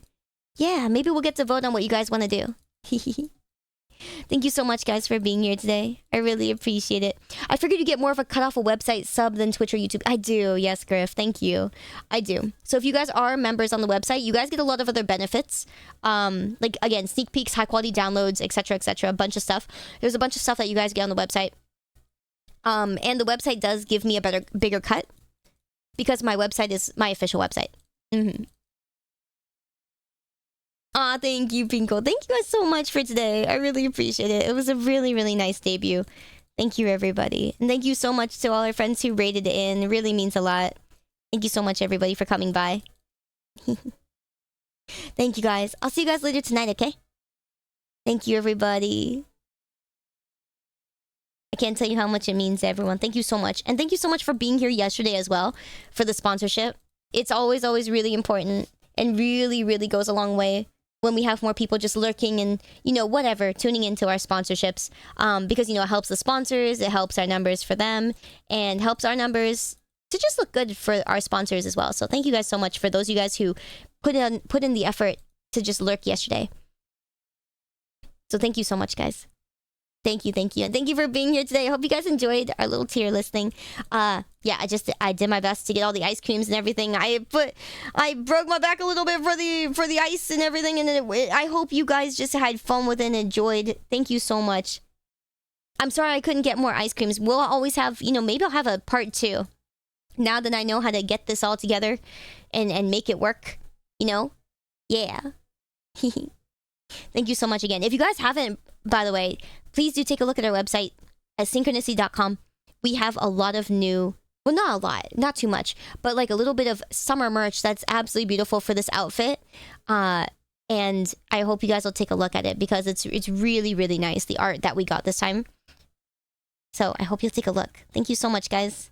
Yeah, maybe we'll get to vote on what you guys want to do. Thank you so much, guys, for being here today. I really appreciate it. I figured you get more of a cut off a website sub than Twitch or YouTube. I do. Yes, Griff. Thank you. I do. So if you guys are members on the website, you guys get a lot of other benefits. Like, again, sneak peeks, high quality downloads, etc., etc. A bunch of stuff. There's a bunch of stuff that you guys get on the website. And the website does give me a bigger cut because my website is my official website. Mm-hmm. Aw, thank you, Pinkle. Thank you guys so much for today. I really appreciate it. It was a really, really nice debut. Thank you, everybody. And thank you so much to all our friends who rated in. It really means a lot. Thank you so much, everybody, for coming by. Thank you, guys. I'll see you guys later tonight, okay? Thank you, everybody. I can't tell you how much it means to everyone. Thank you so much. And thank you so much for being here yesterday as well for the sponsorship. It's always, always really important and really, really goes a long way when we have more people just lurking and, you know, whatever, tuning into our sponsorships. Because, you know, it helps the sponsors, it helps our numbers for them, and helps our numbers to just look good for our sponsors as well. So thank you guys so much for those of you guys who put in the effort to just lurk yesterday. So thank you so much, guys. Thank you. And thank you for being here today. I hope you guys enjoyed our little tier listing. Yeah, I did my best to get all the ice creams and everything. I broke my back a little bit for the ice and everything, and I hope you guys just had fun with it and enjoyed. Thank you so much. I'm sorry I couldn't get more ice creams. We'll always have, you know, maybe I'll have a part 2. Now that I know how to get this all together and make it work, you know? Yeah. Thank you so much again. If you guys haven't, by the way, please do take a look at our website at synchronicity.com. We have a lot of new, well, not a lot, not too much, but like a little bit of summer merch that's absolutely beautiful for this outfit. And I hope you guys will take a look at it because it's really, really nice, the art that we got this time. So I hope you'll take a look. Thank you so much, guys.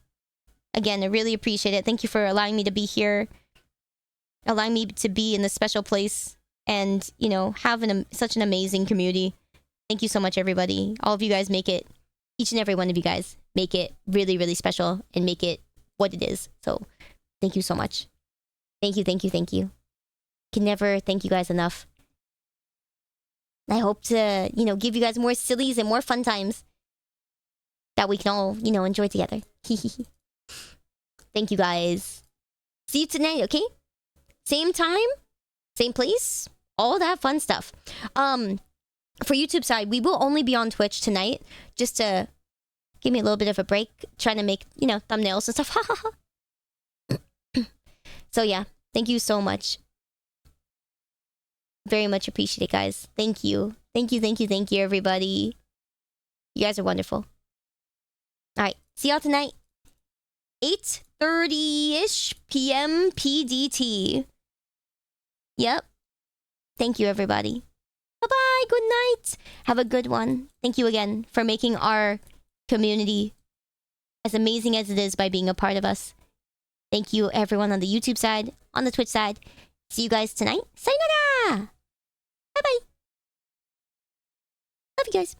Again, I really appreciate it. Thank you for allowing me to be here, allowing me to be in this special place, and, you know, have such an amazing community. Thank you so much, everybody. All of you guys make it, each and every one of you guys, make it really, really special and make it what it is. So thank you so much. Thank you. Can never thank you guys enough. I hope to, you know, give you guys more sillies and more fun times that we can all, you know, enjoy together. Thank you, guys. See you tonight, okay? Same time, same place, all that fun stuff. For YouTube side, we will only be on Twitch tonight, just to give me a little bit of a break, trying to make, you know, thumbnails and stuff. So yeah, thank you so much Very much appreciate it, guys. Thank you. Thank you, thank you, thank you, everybody. You guys are wonderful. Alright, see y'all tonight. 8:30-ish p.m. PDT. Yep. Thank you, everybody. Bye-bye. Good night. Have a good one. Thank you again for making our community as amazing as it is by being a part of us. Thank you, everyone on the YouTube side, on the Twitch side. See you guys tonight. Sayonara! Bye-bye. Love you guys.